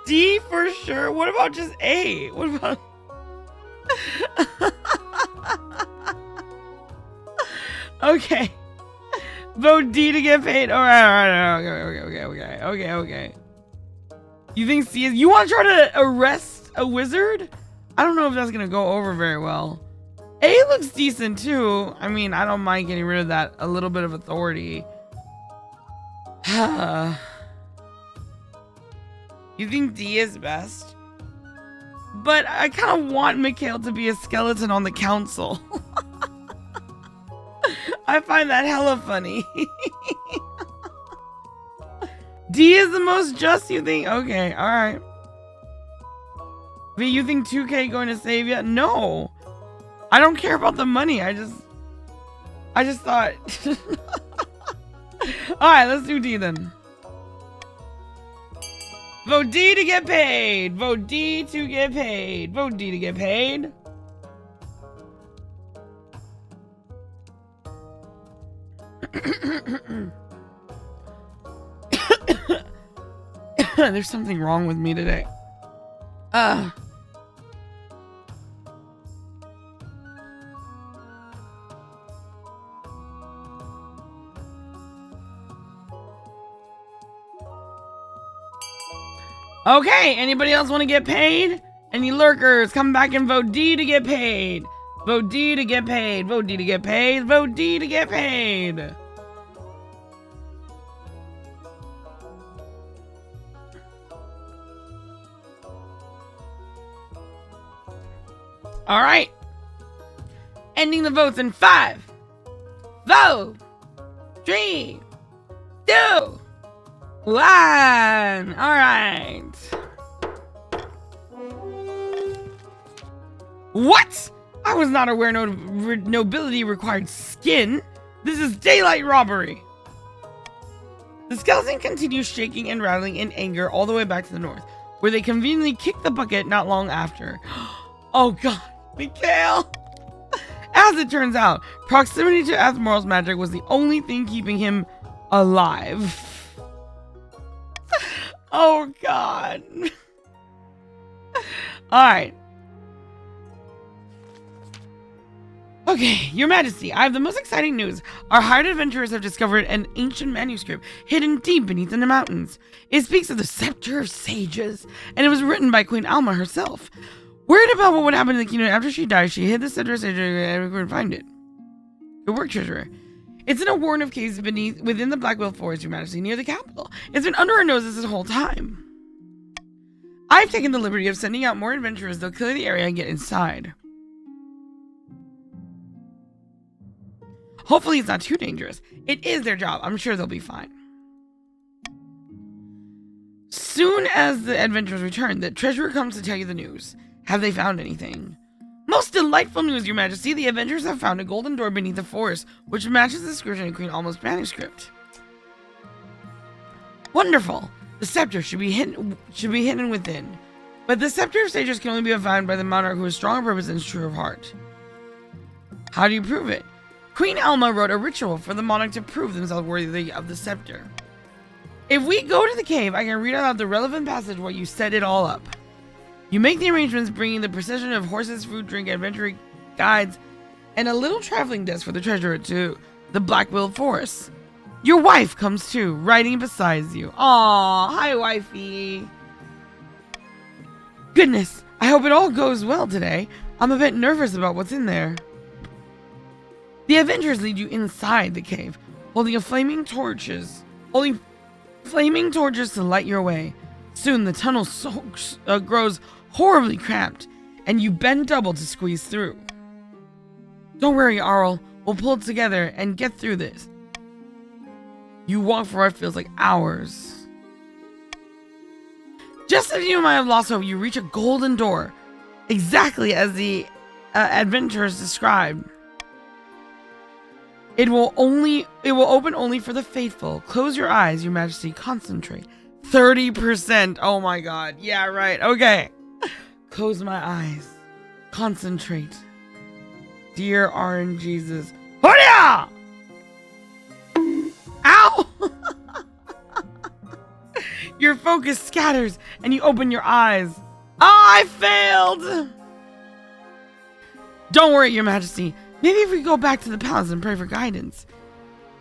D for sure. What about just A? What about? Okay. Vote D to get paid. Alright. Okay. You think C is... You want to try to arrest a wizard? I don't know if that's going to go over very well. A looks decent too. I mean, I don't mind getting rid of that. A little bit of authority. You think D is best? But I kind of want Mikhail to be a skeleton on the council. I find that hella funny. D is the most just, you think? Okay, alright. V, you think 2K going to save you? No. I don't care about the money. I just thought. Alright, let's do D then. Vote D to get paid. Vote D to get paid. Vote D to get paid. There's something wrong with me today. Okay, anybody else want to get paid? Any lurkers, come back and vote D to get paid. Vote D to get paid. Vote D to get paid. Vote D to get paid. All right. Ending the votes in 5, 4, 3, 2, 1. All right. What? I was not aware nobility required skin. This is daylight robbery. The skeleton continues shaking and rattling in anger all the way back to the north, where they conveniently kicked the bucket not long after. Oh God, Mikhail. As it turns out, proximity to Athmoral's magic was the only thing keeping him alive. Oh god. Alright. Okay, Your Majesty, I have the most exciting news. Our hired adventurers have discovered an ancient manuscript hidden deep beneath in the mountains. It speaks of the Scepter of Sages, and it was written by Queen Alma herself. Worried about what would happen to the kingdom after she died, she hid the Scepter of Sages and we couldn't find it. Good work, treasurer. It's in a warren of caves within the Blackwell Forest, Your Majesty, near the capital. It's been under our noses this whole time. I've taken the liberty of sending out more adventurers. They'll clear the area and get inside. Hopefully it's not too dangerous. It is their job. I'm sure they'll be fine. Soon as the adventurers return, the treasurer comes to tell you the news. Have they found anything? Most delightful news, Your Majesty. The adventurers have found a golden door beneath the forest, which matches the description of Queen Alma's manuscript. Wonderful. The scepter should be hidden within. But the Scepter of Sages can only be found by the monarch who is strong of purpose and true of heart. How do you prove it? Queen Alma wrote a ritual for the monarch to prove themselves worthy of the scepter. If we go to the cave, I can read out the relevant passage where you set it all up. You make the arrangements, bringing the procession of horses, food, drink, adventure guides, and a little traveling desk for the treasurer to the Blackwell Forest. Your wife comes too, riding beside you. Aww, hi wifey. Goodness, I hope it all goes well today. I'm a bit nervous about what's in there. The adventurers lead you inside the cave, holding flaming torches to light your way. Soon the tunnel grows horribly cramped, and you bend double to squeeze through. Don't worry, Arl. We'll pull it together and get through this. You walk for what feels like hours. Just as you might have lost hope, you reach a golden door, exactly as the adventurers described. It will open only for the faithful. Close your eyes, Your Majesty. Concentrate. 30%. Oh my god. Yeah, right. Okay. Close my eyes. Concentrate. Dear Orange Jesus. Horia! Ow! Your focus scatters and you open your eyes. I failed! Don't worry, Your Majesty. Maybe if we go back to the palace and pray for guidance.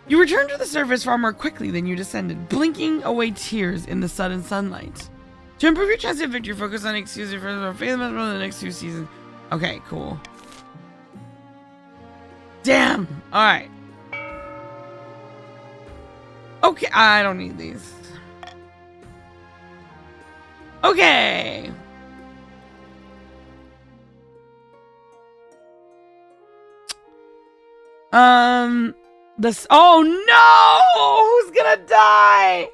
You return to the surface far more quickly than you descended, blinking away tears in the sudden sunlight. To improve your chance of victory, focus on excusing for the faith of the next 2 seasons. Okay, cool. Damn! Alright. Okay, I don't need these. Okay! Oh no! Who's gonna die?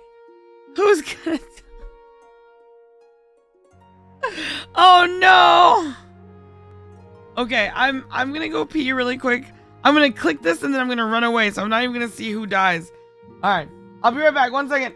Who's gonna die? Oh no! Okay, I'm gonna go pee really quick. I'm gonna click this and then I'm gonna run away, so I'm not even gonna see who dies. Alright, I'll be right back. 1 second.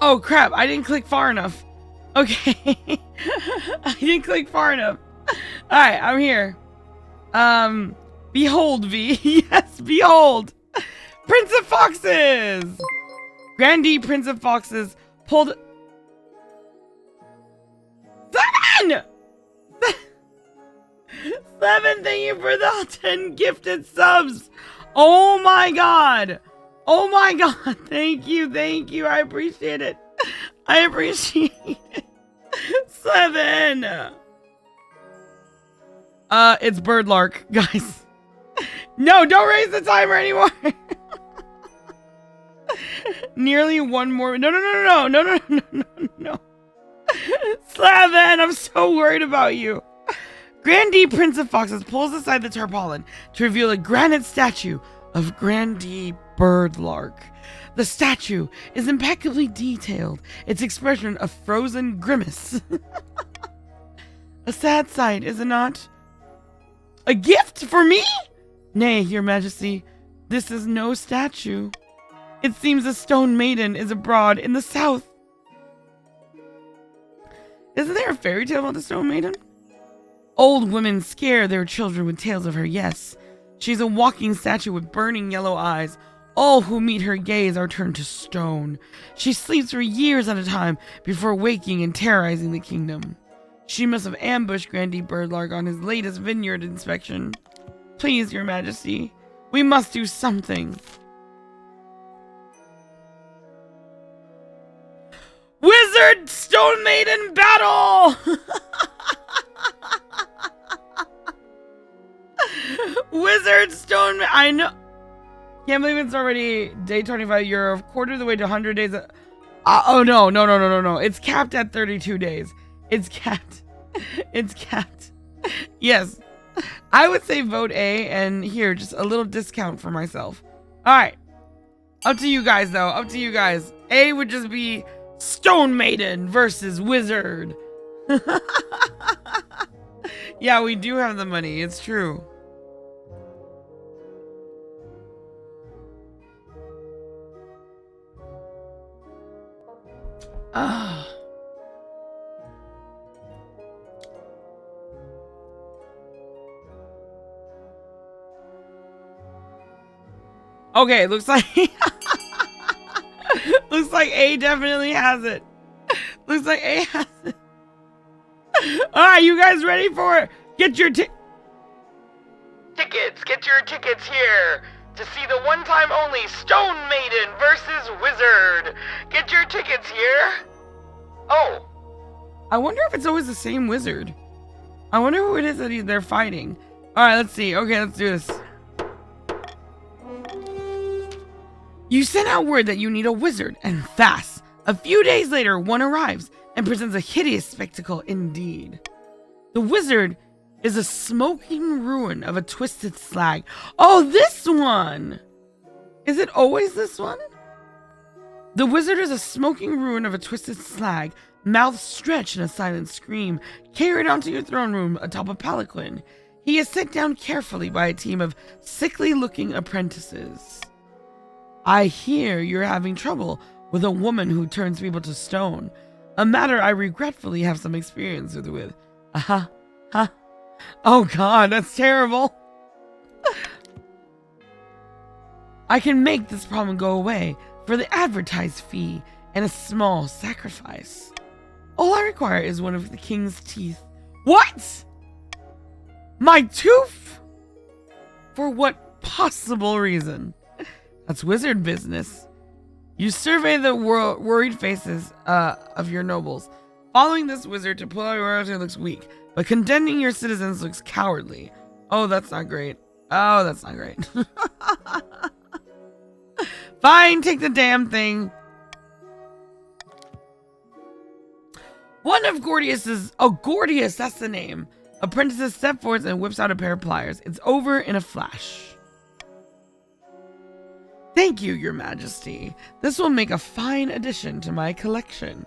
Oh crap, I didn't click far enough. Okay. I didn't click far enough. Alright, I'm here. Behold, V. Yes, behold. Prince of Foxes! Grandee Prince of Foxes pulled... 7! 7, thank you for the 10 gifted subs. Oh my god. Oh my god. Thank you. I appreciate it. I appreciate it. 7. It's Birdlark, guys. No, don't raise the timer anymore. Nearly one more. No. 7, I'm so worried about you. Grandee Prince of Foxes pulls aside the tarpaulin to reveal a granite statue of Grandee Birdlark. The statue is impeccably detailed, its expression a frozen grimace. A sad sight, is it not? A gift for me? Nay, your majesty, this is no statue. It seems a stone maiden is abroad in the south. Isn't there a fairy tale about the stone maiden? Old women scare their children with tales of her, yes. She's a walking statue with burning yellow eyes. All who meet her gaze are turned to stone. She sleeps for years at a time before waking and terrorizing the kingdom. She must have ambushed Grandee Birdlark on his latest vineyard inspection. Please, your majesty, we must do something. Wizard Stone Maiden battle! Wizard Stone Maiden. I know. Can't believe it's already day 25. You're a quarter of the way to 100 days. Oh, no. It's capped at 32 days. It's capped. It's capped. Yes. I would say vote A, and here, just a little discount for myself. Alright. Up to you guys, though. Up to you guys. A would just be Stone Maiden versus Wizard. Yeah, we do have the money. It's true. Okay, looks like looks like A definitely has it. Looks like A has it. Alright, you guys ready for it? Get your tickets. Get your tickets here to see the one-time only Stone Maiden versus Wizard. Get your tickets here. Oh, I wonder if it's always the same wizard. I wonder who it is that they're fighting. Alright, let's see. Okay, let's do this. You sent out word that you need a wizard, and fast. A few days later, one arrives and presents a hideous spectacle indeed. The wizard is a smoking ruin of a twisted slag. Oh, this one! Is it always this one? The wizard is a smoking ruin of a twisted slag, mouth stretched in a silent scream, carried onto your throne room atop a palanquin. He is set down carefully by a team of sickly-looking apprentices. I hear you're having trouble with a woman who turns people to stone, a matter I regretfully have some experience with. Oh god, that's terrible. I can make this problem go away for the advertised fee and a small sacrifice. All I require is one of the king's teeth. What? My tooth? For what possible reason? That's wizard business. You survey the worried faces of your nobles. Following this wizard to pull out your royalty looks weak, but condemning your citizens looks cowardly. Oh, that's not great. Oh, that's not great. Fine, take the damn thing. One of Gordius's... Oh, Gordius, that's the name. Apprentices step forward and whips out a pair of pliers. It's over in a flash. Thank you, your majesty. This will make a fine addition to my collection.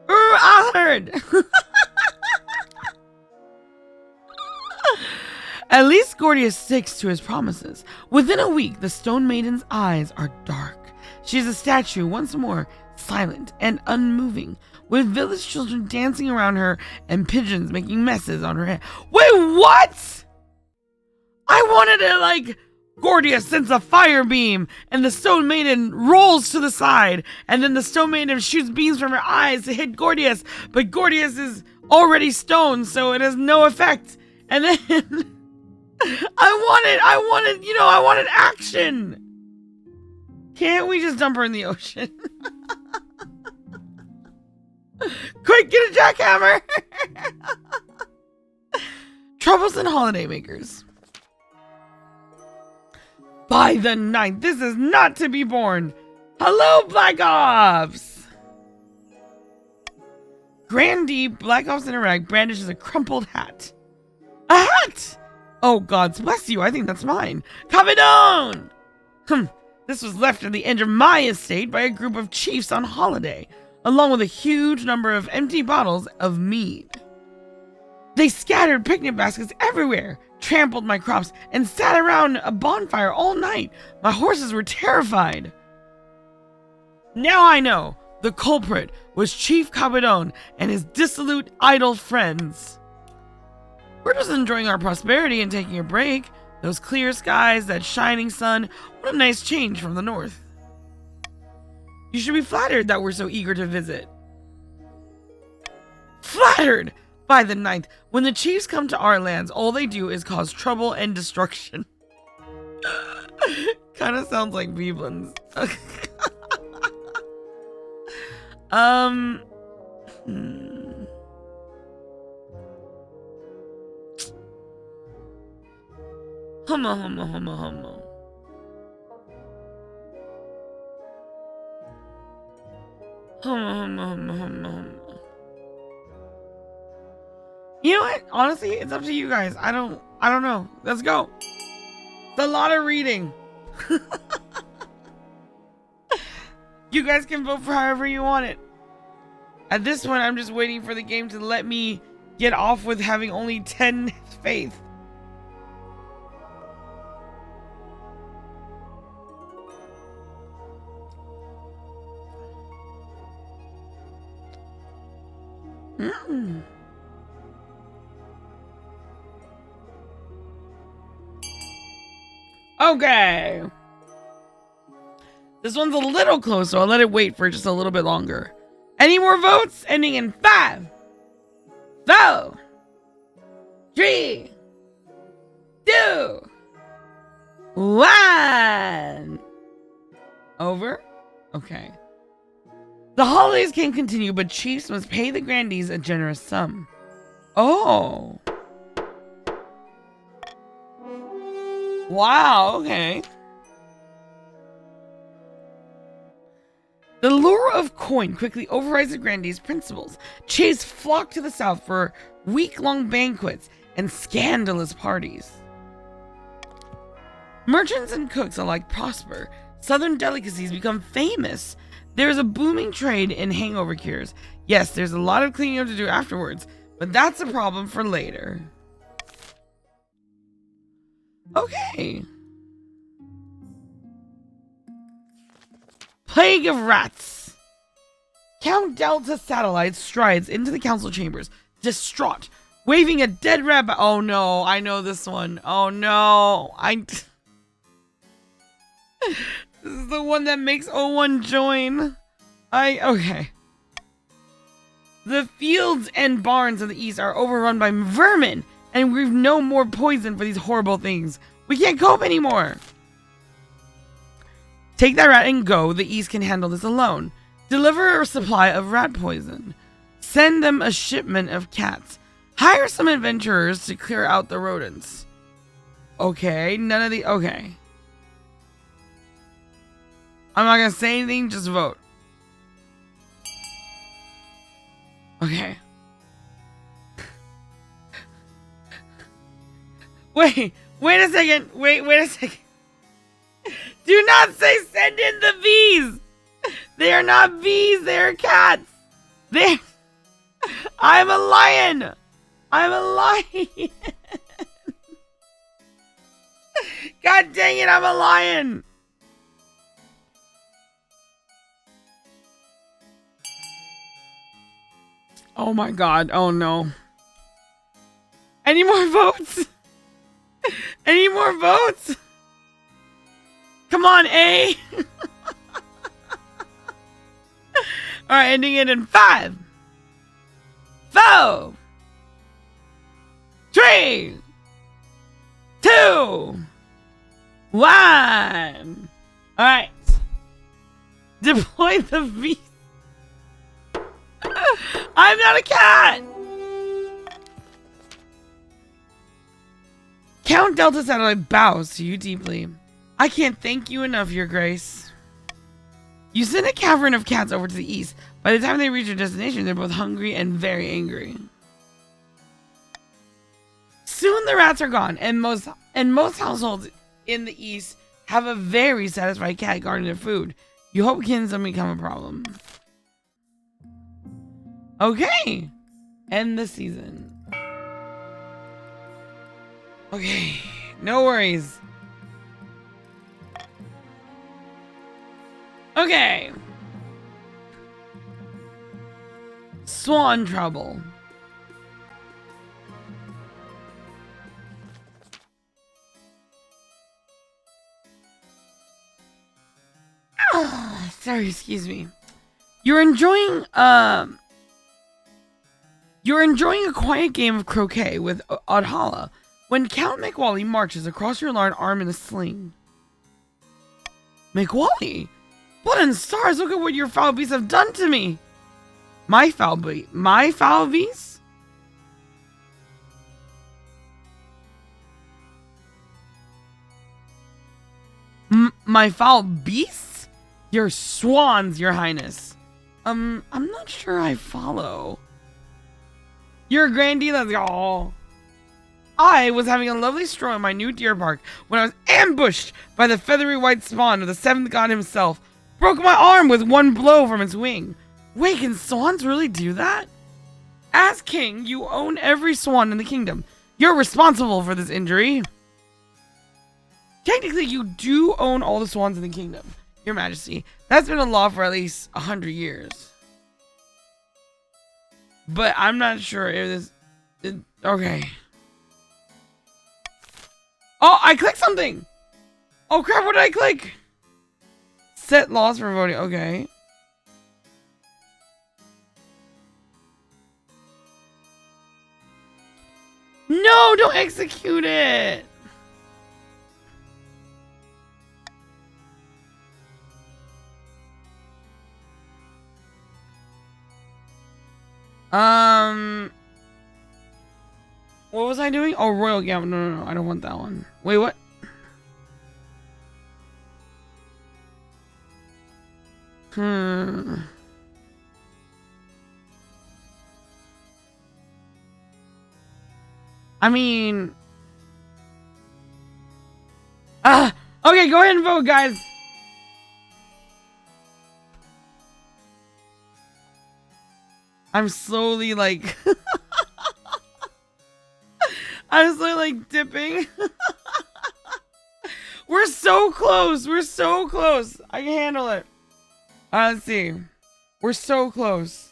Honored! At least Gordius sticks to his promises. Within a week, the Stone Maiden's eyes are dark. She is a statue once more, silent and unmoving, with village children dancing around her and pigeons making messes on her head. Wait, what? I wanted it like Gordius sends a fire beam and the stone maiden rolls to the side, and then the stone maiden shoots beams from her eyes to hit Gordius, but Gordius is already stone, so it has no effect. And then I wanted action. Can't we just dump her in the ocean? Quick, get a jackhammer! Troubles and holidaymakers. By the 9th, this is not to be borne. Hello, Black Ops! Grandy, Black Ops in a rag, brandishes a crumpled hat. A hat! Oh, gods bless you, I think that's mine. Cabedon! This was left at the end of my estate by a group of chiefs on holiday, along with a huge number of empty bottles of mead. They scattered picnic baskets everywhere, trampled my crops, and sat around a bonfire all night. My horses were terrified. Now I know the culprit was Chief Cabedon and his dissolute, idle friends. We're just enjoying our prosperity and taking a break. Those clear skies, that shining sun, what a nice change from the north. You should be flattered that we're so eager to visit. Flattered! By the 9th, when the chiefs come to our lands, all they do is cause trouble and destruction. Kind of sounds like Veeblins. Humma. You know what? Honestly, it's up to you guys. I don't know. Let's go. It's a lot of reading. You guys can vote for however you want it. At this point, I'm just waiting for the game to let me get off with having only 10 faith. Okay. This one's a little close, so I'll let it wait for just a little bit longer. Any more votes? Ending in 5, 4, 3, 2, 1. Over? Okay. The holidays can continue, but chiefs must pay the grandees a generous sum. Oh. Wow, okay. The lure of coin quickly overrides the grandees' principles. Chiefs flock to the south for week-long banquets and scandalous parties. Merchants and cooks alike prosper. Southern delicacies become famous. There's a booming trade in hangover cures. Yes, there's a lot of cleaning up to do afterwards, but that's a problem for later. Okay. Plague of Rats. Count Delta Satellite strides into the council chambers, distraught, waving a dead rabbit. Oh no, I know this one. Oh no, This is the one that makes O1 join. Okay. The fields and barns of the east are overrun by vermin, and we've no more poison for these horrible things. We can't cope anymore. Take that rat and go. The east can handle this alone. Deliver a supply of rat poison. Send them a shipment of cats. Hire some adventurers to clear out the rodents. Okay, none of the... Okay. I'm not gonna say anything, just vote. Okay. Wait a second. Wait a second. Do not say send in the bees. They are not bees, they are cats. I'm a lion. I'm a lion. God dang it, I'm a lion. Oh my god. Oh no. Any more votes? Any more votes? Come on, A. Alright, ending it in 5, 4, 3, 2, 1. Alright. Deploy the V. I'm not a cat! Count Delta Satellite bows to you deeply. I can't thank you enough, Your Grace. You send a cavern of cats over to the east. By the time they reach their destination, they're both hungry and very angry. Soon the rats are gone, and most households in the east have a very satisfied cat guarding their food. You hope kittens don't become a problem. Okay. End the season. Okay. No worries. Okay. Swan trouble. Sorry, excuse me. You're enjoying a quiet game of croquet with Odhala when Count McWally marches across your lawn arm in a sling. McWally? Blood and stars, look at what your foul beasts have done to me! My foul beast? My foul beasts? My foul beasts? Your swans, Your Highness. I'm not sure I follow. Your grandee, let's go. I was having a lovely stroll in my new deer park when I was ambushed by the feathery white spawn of the seventh god himself. Broke my arm with one blow from its wing. Wait, can swans really do that? As king, you own every swan in the kingdom. You're responsible for this injury. Technically, you do own all the swans in the kingdom, Your Majesty. That's been a law for at least 100 years. But I'm not sure if this... okay. Oh, I clicked something! Oh crap, what did I click? Set laws for voting, okay. No, don't execute it! What was I doing? Oh, Royal Gamble. No, I don't want that one. Wait, what? I mean... okay, go ahead and vote, guys. I'm slowly, like... I'm slowly, like, dipping. We're so close. We're so close. I can handle it. Let's see. We're so close.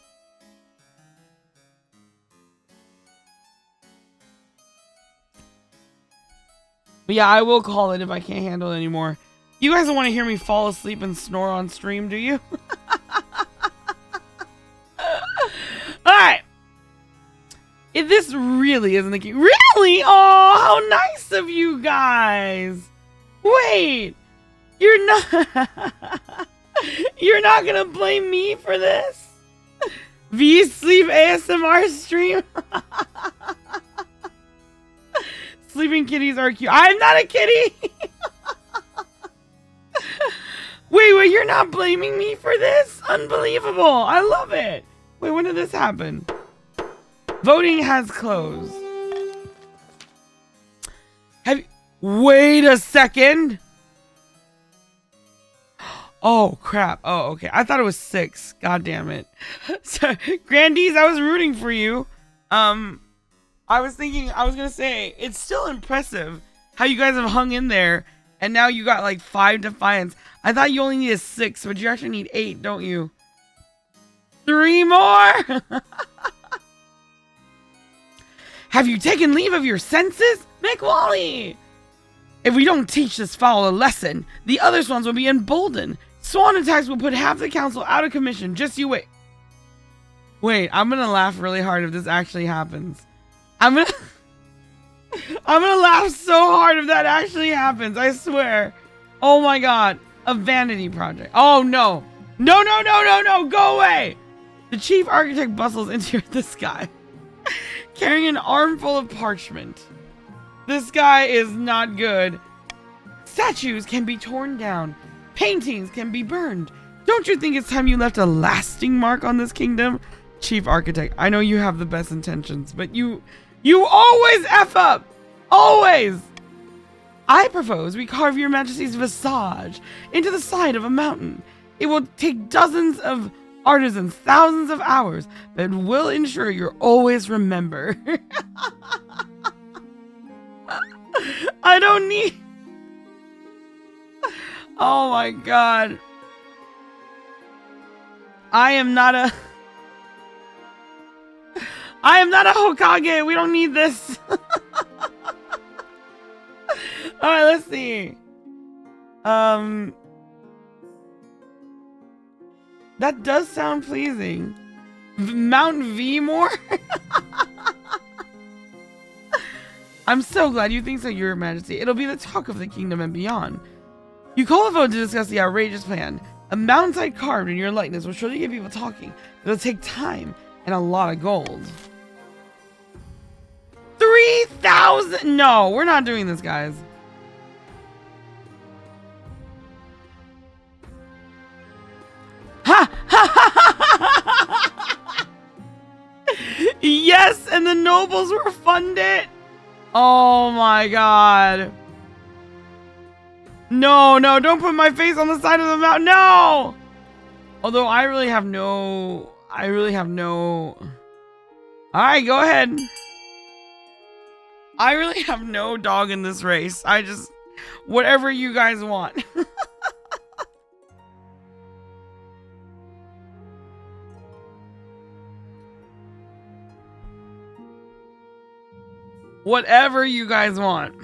But yeah, I will call it if I can't handle it anymore. You guys don't want to hear me fall asleep and snore on stream, do you? Alright. If this really isn't the key. Really? Oh, how nice of you guys. Wait. You're not... You're not gonna blame me for this? V sleep ASMR stream? Sleeping kitties are cute. I'm not a kitty! Wait, you're not blaming me for this? Unbelievable. I love it. Wait, when did this happen? Voting has closed. Wait a second. Oh, crap. Oh, okay. I thought it was 6. God damn it. So, Grandees, I was rooting for you. I was gonna say, it's still impressive how you guys have hung in there, and now you got like 5 defiance. I thought you only needed 6, but you actually need 8, don't you? 3 more! Have you taken leave of your senses? McWally! If we don't teach this fowl a lesson, the other swans will be emboldened. Swan attacks will put half the council out of commission. Just you wait. Wait, I'm gonna laugh really hard if this actually happens. I'm gonna laugh so hard if that actually happens, I swear. Oh my god. A vanity project. Oh no. No, no, no, no, no, go away! The chief architect bustles into the sky, carrying an armful of parchment. This guy is not good. Statues can be torn down. Paintings can be burned. Don't you think it's time you left a lasting mark on this kingdom? Chief architect, I know you have the best intentions, but you always F up! Always! I propose we carve your majesty's visage into the side of a mountain. It will take dozens of artisans, thousands of hours, but will ensure you're always remember. I don't need... Oh my god. I am not a Hokage. We don't need this. Alright, let's see. That does sound pleasing. Mount V more? I'm so glad you think so, Your Majesty. It'll be the talk of the kingdom and beyond. You call a vote to discuss the outrageous plan. A mountainside carved in your likeness will surely get people talking. It'll take time and a lot of gold. 3,000! No, we're not doing this, guys. Ha! Yes, and the nobles were funded. Oh my god. No, no, don't put my face on the side of the mountain. No! Although I really have no... Alright, go ahead. I really have no dog in this race. I just... Whatever you guys want. Whatever you guys want.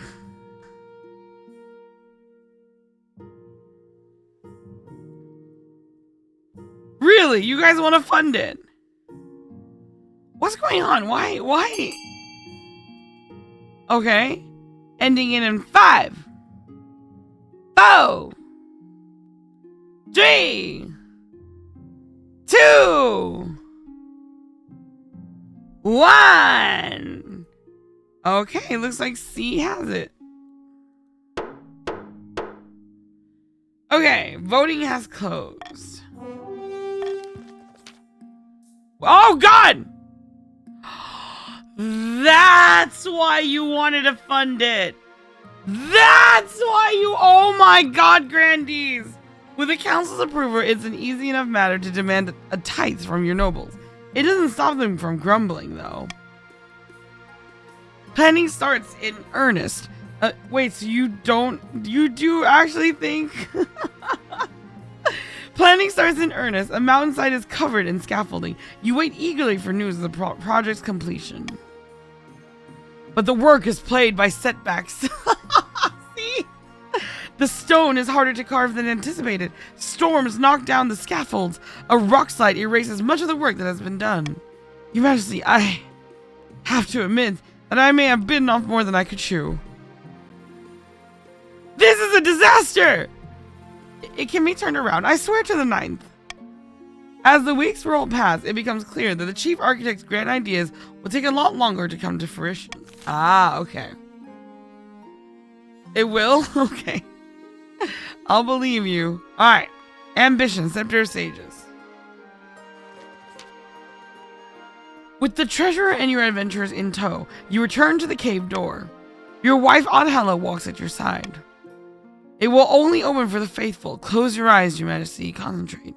Really? You guys want to fund it? What's going on? Why? Okay. Ending it in 5, 4, 3, 2, 1. Okay, looks like C has it. Okay, voting has closed. Oh god! That's why you wanted to fund it. That's why you... Oh my god, grandees! With the council's approval, it's an easy enough matter to demand a tithe from your nobles. It doesn't stop them from grumbling, though. Planning starts in earnest. Wait, so you do actually think... Planning starts in earnest. A mountainside is covered in scaffolding. You wait eagerly for news of the project's completion. But the work is plagued by setbacks. See? The stone is harder to carve than anticipated. Storms knock down the scaffolds. A rock slide erases much of the work that has been done. Your Majesty, I have to admit that I may have bitten off more than I could chew. This is a disaster! It can be turned around, I swear to the 9th. As the weeks roll past, it becomes clear that the chief architect's grand ideas will take a lot longer to come to fruition. Ah, okay. It will? Okay. I'll believe you. Alright. Ambition, Scepter of Sages. With the treasurer and your adventurers in tow, you return to the cave door. Your wife Adhala walks at your side. It will only open for the faithful. Close your eyes, Your Majesty. Concentrate.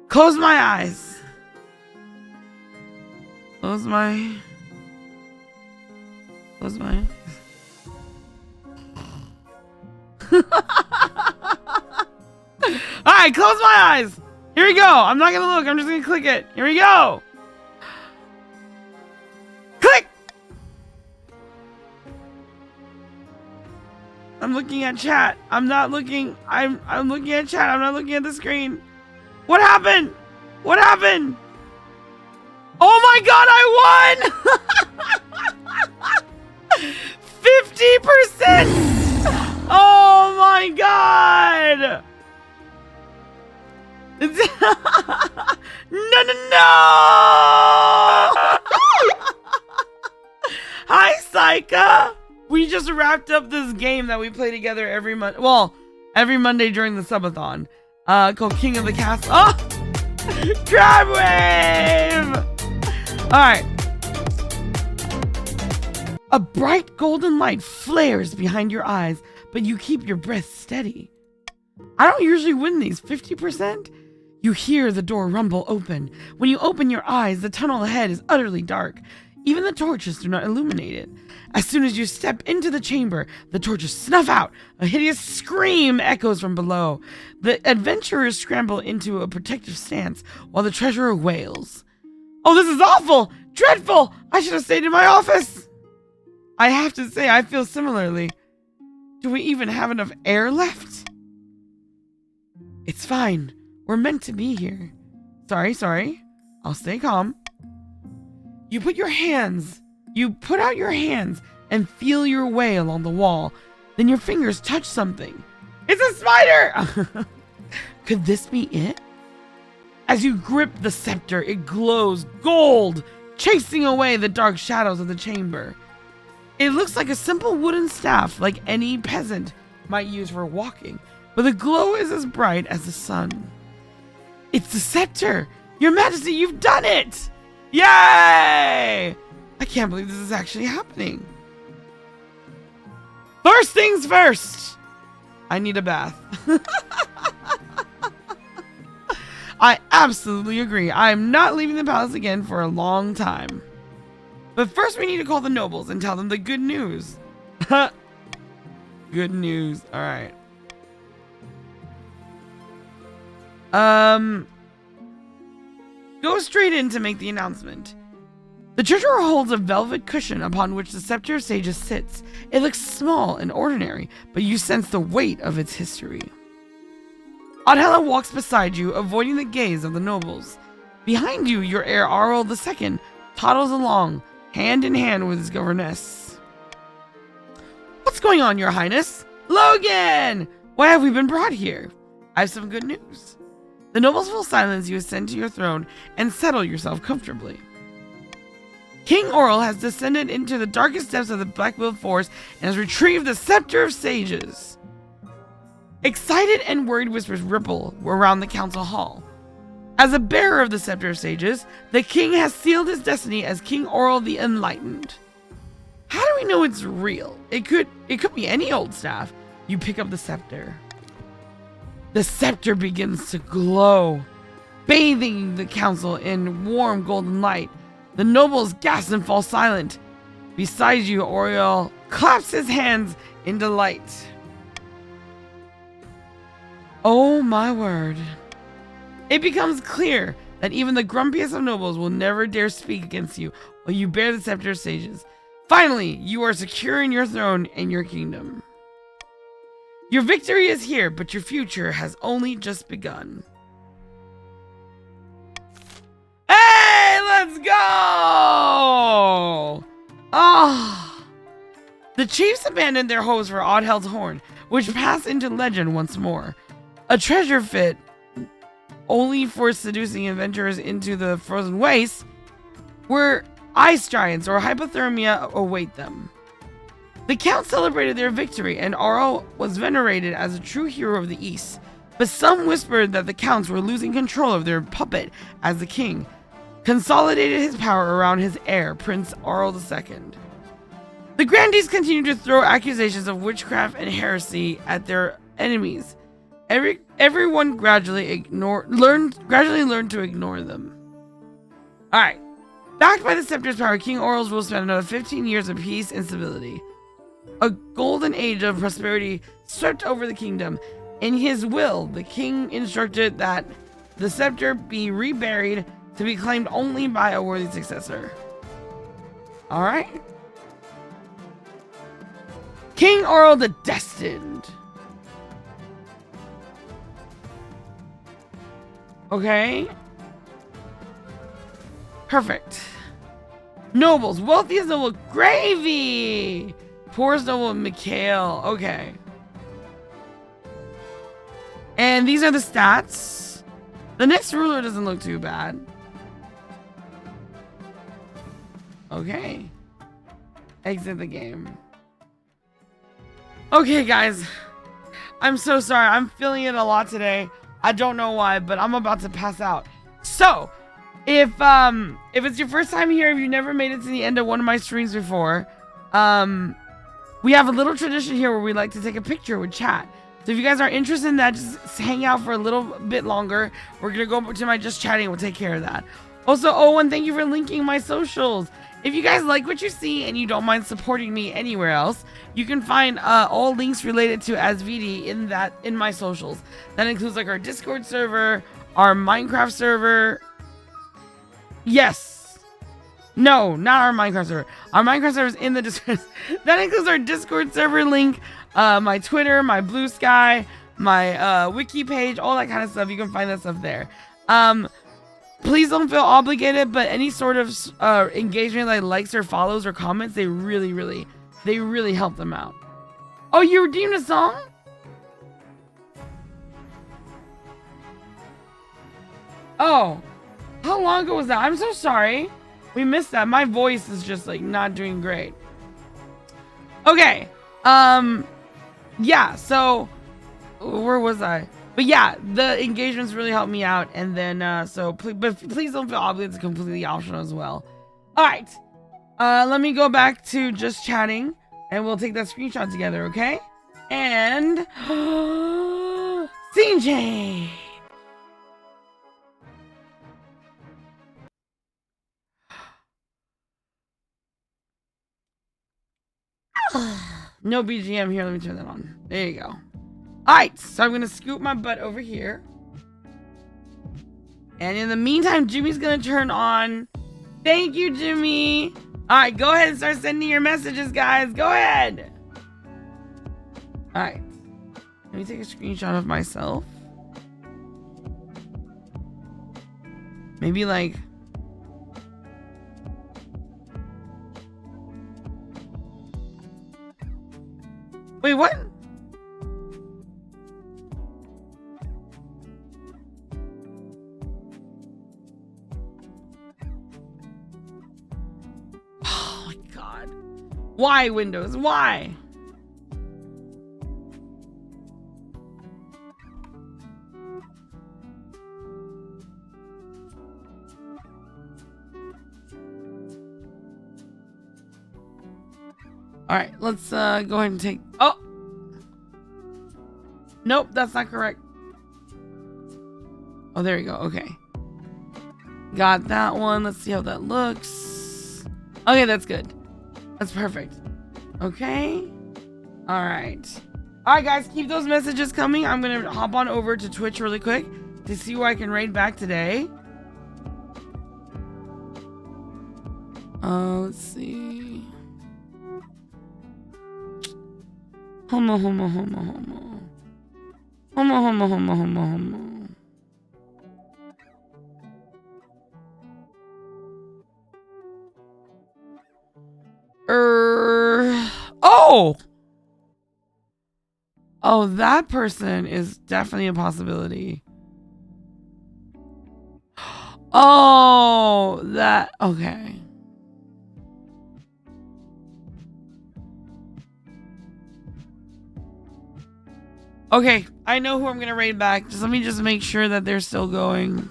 Close my eyes. Close my eyes. Alright, close my eyes. Here we go. I'm not gonna look. I'm just gonna click it. Here we go. Click. I'm looking at chat. I'm looking at chat. I'm not looking at the screen. What happened? What happened? Oh my god, I won! 50%! Oh my god! No, no, no! Hi, Saika! We just wrapped up this game that we play together every month. Well, every Monday during the subathon. Called King of the Castle. Oh! Crab wave! Alright. A bright golden light flares behind your eyes, but you keep your breath steady. I don't usually win these. 50%? You hear the door rumble open. When you open your eyes, the tunnel ahead is utterly dark. Even the torches do not illuminate it. As soon as you step into the chamber, the torches snuff out. A hideous scream echoes from below. The adventurers scramble into a protective stance, while the treasurer wails. Oh, this is awful! Dreadful! I should have stayed in my office! I have to say, I feel similarly. Do we even have enough air left? It's fine. We're meant to be here. Sorry. I'll stay calm. You put out your hands and feel your way along the wall. Then your fingers touch something. It's a spider! Could this be it? As you grip the scepter, it glows gold, chasing away the dark shadows of the chamber. It looks like a simple wooden staff like any peasant might use for walking, but the glow is as bright as the sun. It's the scepter! Your Majesty, you've done it! Yay! I can't believe this is actually happening. First things first! I need a bath. I absolutely agree. I'm not leaving the palace again for a long time. But first we need to call the nobles and tell them the good news. Good news. Alright. Go straight in to make the announcement. The treasurer holds a velvet cushion upon which the Scepter of Sages sits. It looks small and ordinary, but you sense the weight of its history. Adhela walks beside you, avoiding the gaze of the nobles. Behind you, your heir Arl II toddles along, hand in hand with his governess. What's going on, your highness? Logan! Why have we been brought here? I have some good news. The nobles will silence you, ascend to your throne, and settle yourself comfortably. King Oral has descended into the darkest depths of the Black-Willed Forest and has retrieved the Scepter of Sages. Excited and worried whispers ripple around the council hall. As a bearer of the Scepter of Sages, the king has sealed his destiny as King Oral the Enlightened. How do we know it's real? It could be any old staff. You pick up the scepter. The scepter begins to glow, bathing the council in warm golden light. The nobles gasp and fall silent. Beside you, Oriol claps his hands in delight. Oh my word. It becomes clear that even the grumpiest of nobles will never dare speak against you while you bear the Scepter of Sages. Finally, you are secure in your throne and your kingdom. Your victory is here, but your future has only just begun. Hey, let's go! Ah! The chiefs abandoned their hopes for Adhel's horn, which passed into legend once more. A treasure fit only for seducing adventurers into the frozen wastes, where ice giants or hypothermia await them. The Count celebrated their victory, and Arl was venerated as a true hero of the East, but some whispered that the Counts were losing control of their puppet as the king consolidated his power around his heir, Prince Arl II. The grandees continued to throw accusations of witchcraft and heresy at their enemies. Everyone gradually learned to ignore them. Alright. Backed by the Scepter's power, King Orals will spend another 15 years of peace and stability. A golden age of prosperity swept over the kingdom. In his will, the king instructed that the scepter be reburied to be claimed only by a worthy successor. Alright. King Oral the Destined. Okay. Perfect. Nobles. Wealthiest noble, Gravy. Poorest noble, Mikhail. Okay. And these are the stats. The next ruler doesn't look too bad. Okay. Exit the game. Okay, guys. I'm so sorry. I'm feeling it a lot today. I don't know why, but I'm about to pass out. So, if it's your first time here, if you've never made it to the end of one of my streams before, we have a little tradition here where we like to take a picture with chat. So if you guys are interested in that, just hang out for a little bit longer. We're gonna go to my just chatting. We'll take care of that. Also, Owen, thank you for linking my socials. If you guys like what you see and you don't mind supporting me anywhere else, you can find all links related to AsVD in my socials. That includes like our Discord server, our Minecraft server. Yes. No, not our Minecraft server. Our Minecraft server is in the description. That includes our Discord server link, my Twitter, my Blue Sky, my wiki page, all that kind of stuff. You can find that stuff there. Please don't feel obligated, but any sort of engagement like likes or follows or comments, they really help them out. Oh, you redeemed a song? Oh, how long ago was that? I'm so sorry. We missed that. My voice is just like not doing great. Okay. Yeah, so where was I? But yeah, the engagements really helped me out, and then please don't feel obligated. It's completely optional as well. All right, let me go back to just chatting, and we'll take that screenshot together, okay? And scene change. No BGM here. Let me turn that on. There you go. Alright, so I'm going to scoot my butt over here. And in the meantime, Jimmy's going to turn on. Thank you, Jimmy. Alright, go ahead and start sending your messages, guys. Go ahead. Alright. Let me take a screenshot of myself. Maybe like... Wait, what? Oh my god. Why, Windows? Why? Alright, let's go ahead and take... Oh! Nope, that's not correct. Oh, there we go. Okay. Got that one. Let's see how that looks. Okay, that's good. That's perfect. Okay. Alright. Alright, guys, keep those messages coming. I'm going to hop on over to Twitch really quick to see where I can raid back today. Let's see. Homo. Oh! Oh, that person is definitely a possibility. Oh, that... Okay. Okay, I know who I'm gonna raid back. Just let me just make sure that they're still going.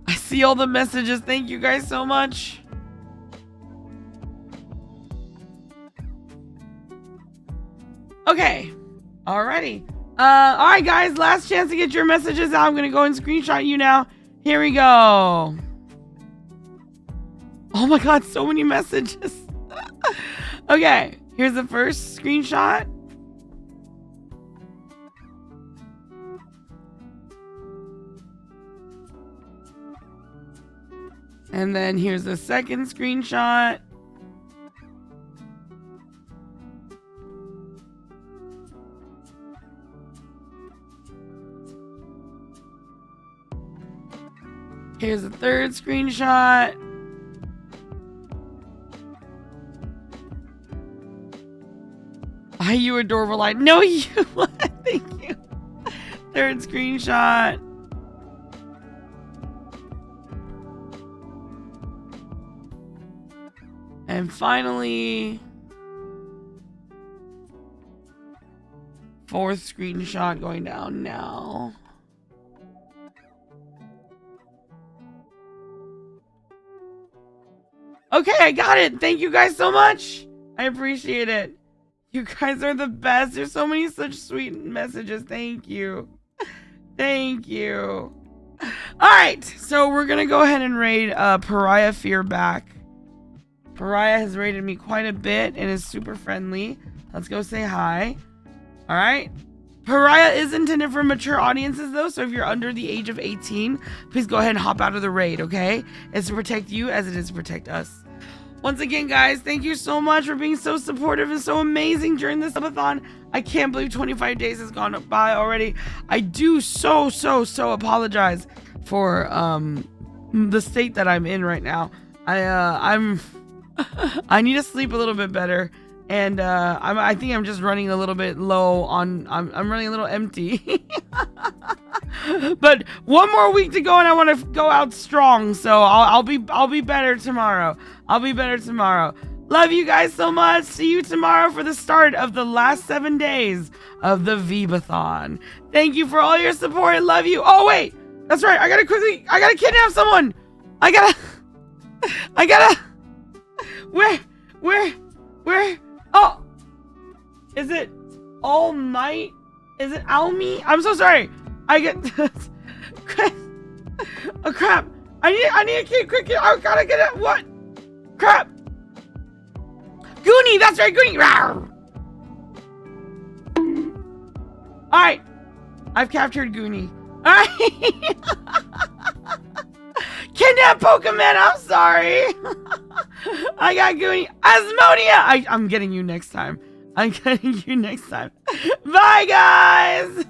I see all the messages. Thank you guys so much. Okay. Alrighty. Alright guys, last chance to get your messages out. I'm gonna go and screenshot you now. Here we go. Oh my god, so many messages. Okay, here's the first screenshot. And then here's the second screenshot. Here's the third screenshot. Hi, you adorable line. No, you. Thank you. Third screenshot. And finally, fourth screenshot going down now. Okay, I got it. Thank you guys so much. I appreciate it. You guys are the best. There's so many such sweet messages. Thank you. Thank you. All right, so we're going to go ahead and raid Pariah Fear back. Pariah has raided me quite a bit and is super friendly. Let's go say hi. All right. Pariah is intended for mature audiences though, so if you're under the age of 18, please go ahead and hop out of the raid, okay? It's to protect you as it is to protect us. Once again, guys, thank you so much for being so supportive and so amazing during this subathon. I can't believe 25 days has gone by already. I do so apologize for the state that I'm in right now. I need to sleep a little bit better, and I think I'm just running a little bit low on. I'm running a little empty. But one more week to go, and I want to go out strong. So I'll be better tomorrow. I'll be better tomorrow. Love you guys so much. See you tomorrow for the start of the last 7 days of the Veebathon. Thank you for all your support. Love you. Oh wait, that's right. I gotta kidnap someone. I gotta. Where? Oh, is it All Might? Is it Almi? I'm so sorry. I get. Oh crap! I need a key quick. I gotta get it. What? Crap! Goonie, that's right, Goonie. All right, I've captured Goonie. All right. Kidnap Pokemon. I'm sorry. I got Goonie. Asmodia. I'm getting you next time. Bye, guys.